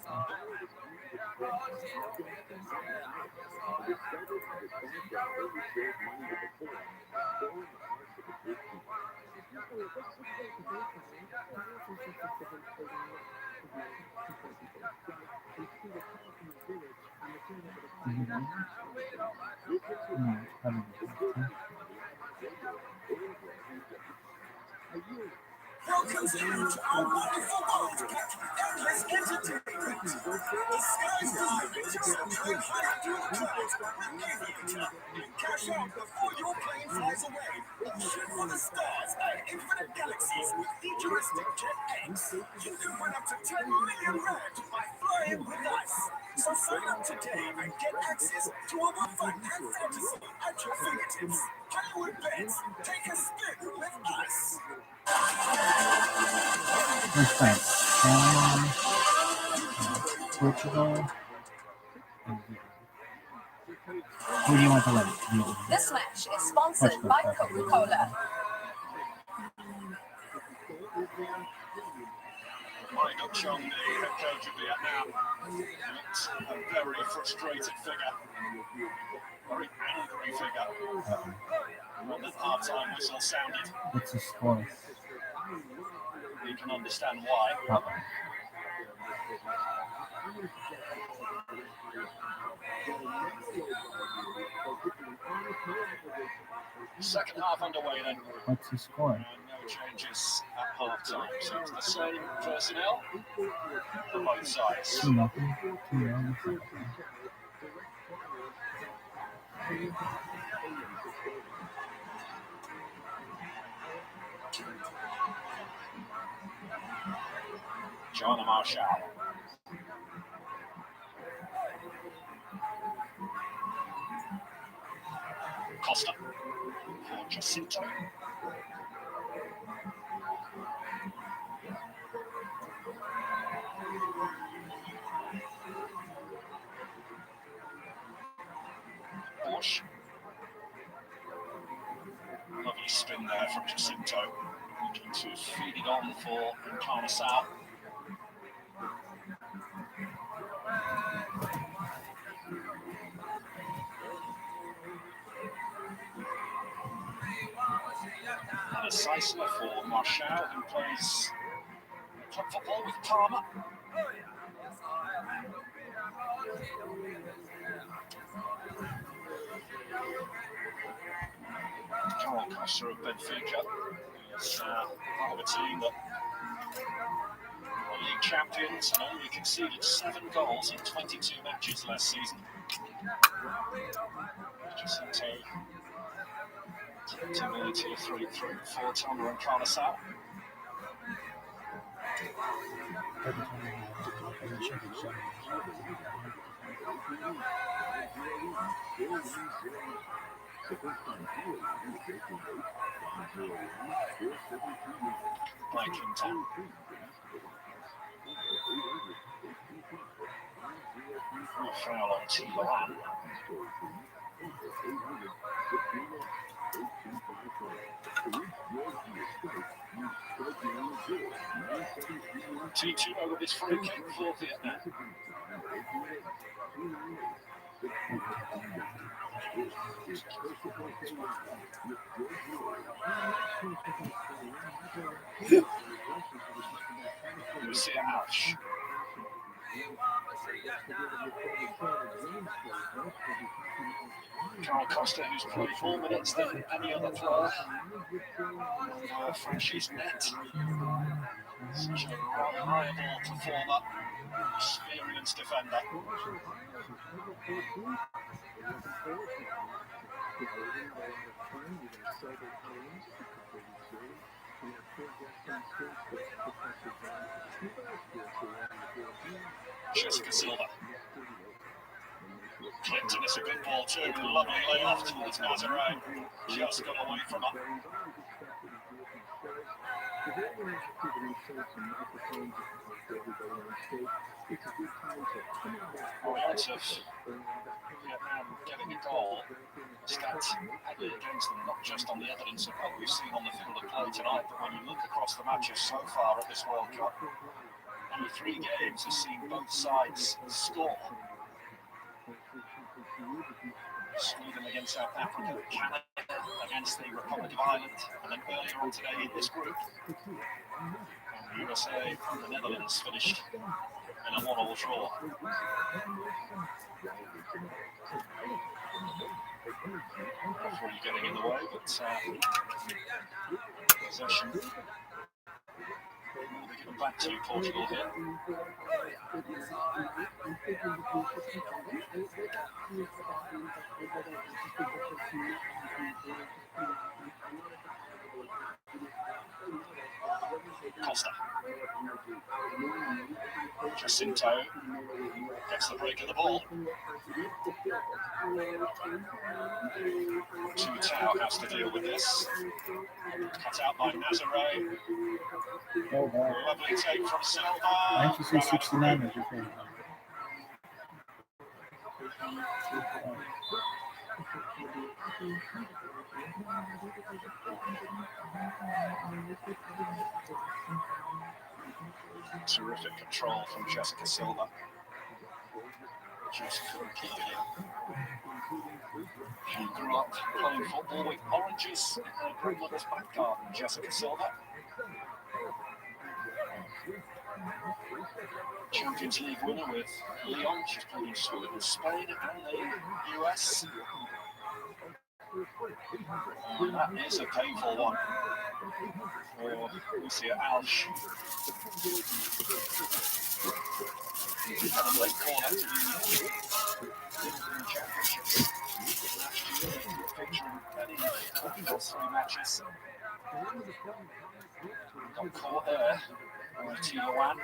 Welcome to our wonderful world, endless entertainment. Disguised divers will climb high up through the clouds with aviator and cash out before your plane flies away. Or shoot for the stars and infinite galaxies with futuristic JetX. You can win up to 10 million rand by flying with us. So sign up today and get access to our fun and fantasy at your fingertips. Hollywood bets, take a spin with us. Let's try Spain, Portugal, and who do you want to win? This match is sponsored by Coca-Cola. Mind up Chong, the head coach of Vietnam. It's a very frustrated figure. Very angry figure. When that half-time whistle sounded, What's the score? you can understand why. Second half underway then. What's the score? And no changes at half-time. So it's the same personnel on both sides. 2-0. 2-0. John Marshall. Costa. For Jacinto. Bush. Lovely spin there from Jacinto. Looking to feed it on for Carnesal. And a Sisler for Marshall, who plays club football with Parma. Carl Costa of Benfica is part of a team that were league champions and only conceded 7 goals in 22 matches last season. Jacinto ability 3-3 for Tomer and Carnesal. Blankington. A foul on T-Lan. T2 over this free kick for Vietnam. Lucia Ash. Carl Costa, who's played more minutes than any other player in Frenchie's net. Such a reliable performer, experienced defender. Jessica Silva. Clinton is a good ball too. Lovely layoff towards Nazaré. Just got away from her. Out of Vietnam getting a goal. Stats added against them, not just on the evidence of what we've seen on the field of play tonight, but when you look across the matches so far at this World Cup, only 3 games have seen both sides score. Sweden against South Africa, Canada against the Republic of Ireland, and then earlier on today in this group, the USA and the Netherlands finished in a 1-1 draw. Referee getting in the way, but possession will be given back to Portugal here. Costa. Jacinto gets the break of the ball. Tau has to deal with this. Cut out by Nazare. Lovely take from Silva. 1969 was your favorite. Terrific control from Jessica Silva. Just couldn't keep it in. She grew up playing football with Oranges in her grandmother's back garden, Jessica Silva. Champions League winner with Lyon. She's played in Sweden, Spain, and the US. And that is a painful one for Lucia Alsh. And a late corner to the championships. Last year, featuring many of those 3 matches. Got caught there by T1.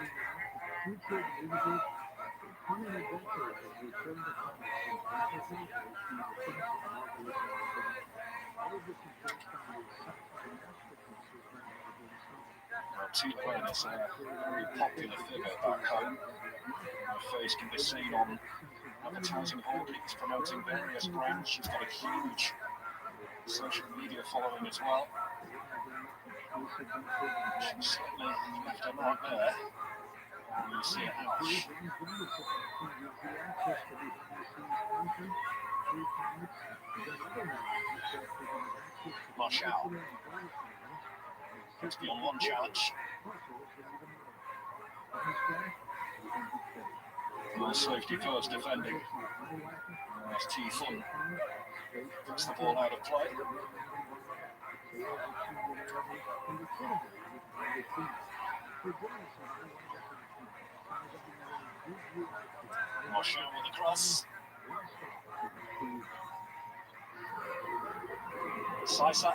T1 is a very popular figure back home. Her face can be seen on advertising hoardings promoting various brands. She's got a huge social media following as well. She certainly left her mark there. You see it now. Marshall gets beyond one challenge. Well, safety first defending. As T-Fun gets the ball out of play. Marshall with the cross. Sisa.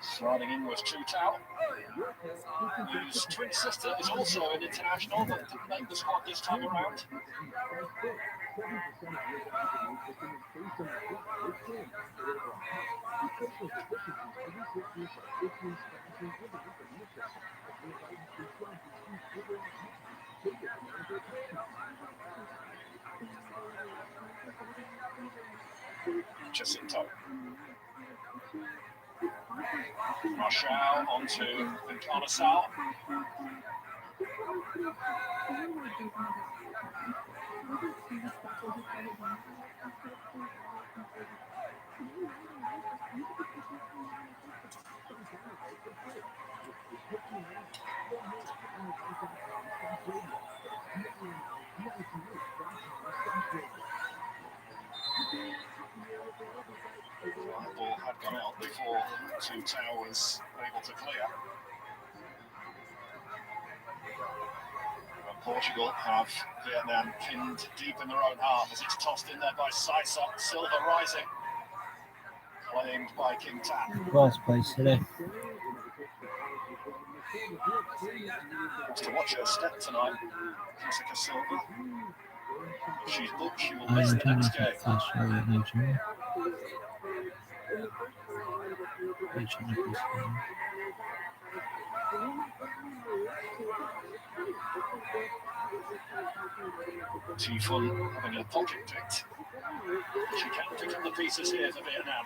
Sliding in was Tau, whose twin sister is also an international but didn't make the squad this time around. Jacinto. Marshall onto Incarnasal. The ball had gone out before Tau was able to clear. And Portugal have Vietnam pinned deep in their own half as it's tossed in there by Sisa. Silva rising. Claimed by King Tan. Last place today. Wants to watch her step tonight, Jessica Silva. If she's booked, she will miss the next game. T-Fun having a pocket picked. She can pick up the pieces here for Vietnam.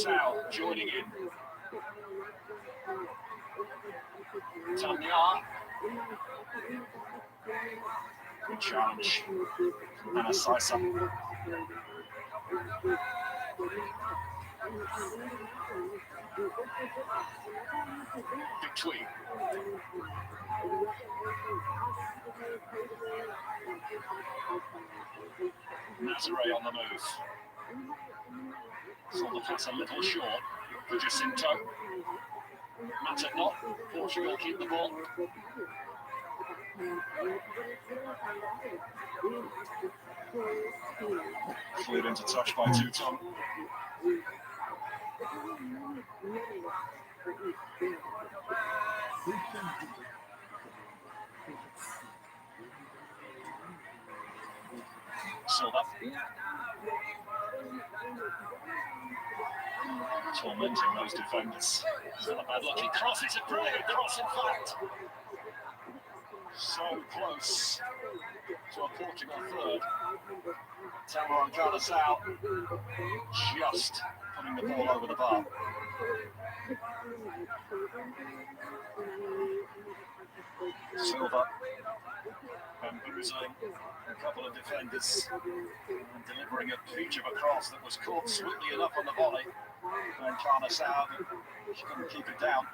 Tau joining in. Tanya. Good challenge. And a Sisa. Big tweet. Nazare on the move. Saw the pass a little short for Jacinto. Matter not. Portugal keep the ball. Cleared into touch by Tuton. Silva. Tormenting those defenders. Still a bad lucky cross. It's a brilliant cross, in fact. So close to a Portugal third. Taylor and Carlos just putting the ball over the bar. Silva bamboozling a couple of defenders and delivering a peach of a cross that was caught sweetly enough on the volley. And Carlos she couldn't keep it down.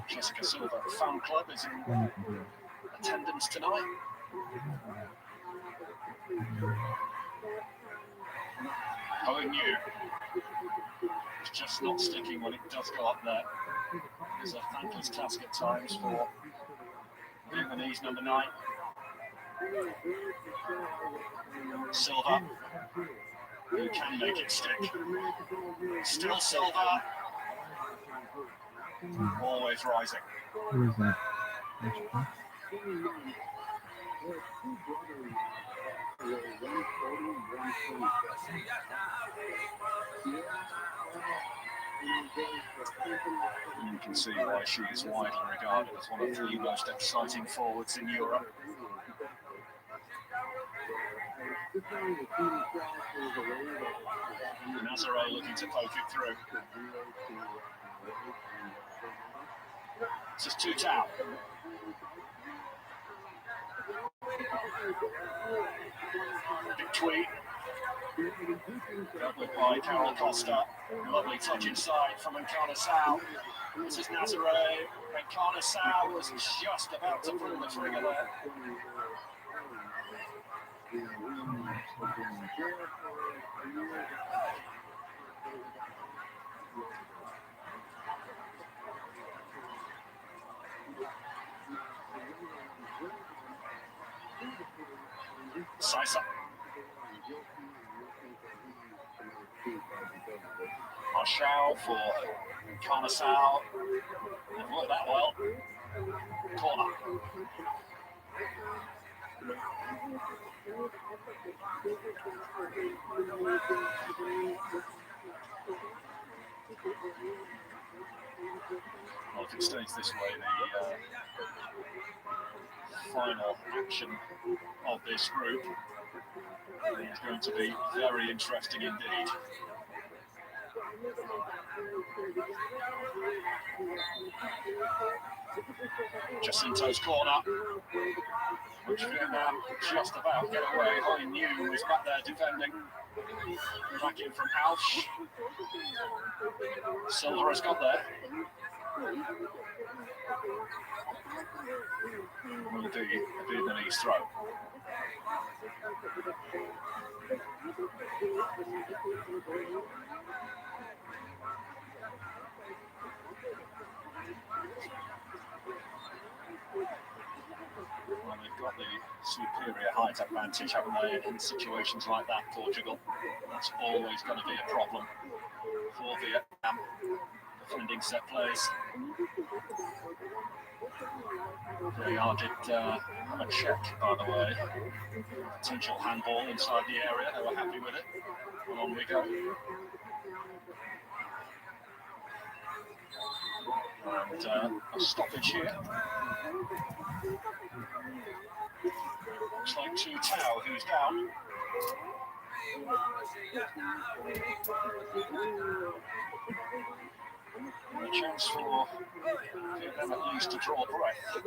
Jessica Silva fan club is in attendance tonight. Who knew? It's just not sticking when it does go up there. It's a thankless task at times for Vietnamese number 9. Silva, who can make it stick. Still Silva. Always rising. Who is that? You can see why she is widely regarded as one of the most exciting forwards in Europe. Nazare looking to poke it through. This is Tutau. Big tweet. Dealt with by Carol Costa. Lovely touch inside from Encarnação. This is Nazare. Encarnação was just about to pull the trigger there. Sisa. Marshall for Encarnação. Didn't work that well. Corner. Well, if it stays this way, the final action of this group is going to be very interesting indeed. Jacinto's corner, which Vietnam just about get away. Holly New is back there defending. Back in from Alsh. Silva has got there. Will be a Vietnamese throw. Well, they've got the superior height advantage, haven't they, in situations like that, Portugal. That's always going to be a problem for Vietnam, defending set plays. VAR did have a check, by the way. Potential handball inside the area. They were happy with it. And on we go. And a stoppage here. Looks like Tutau, who's down. A chance for them at least to draw breath.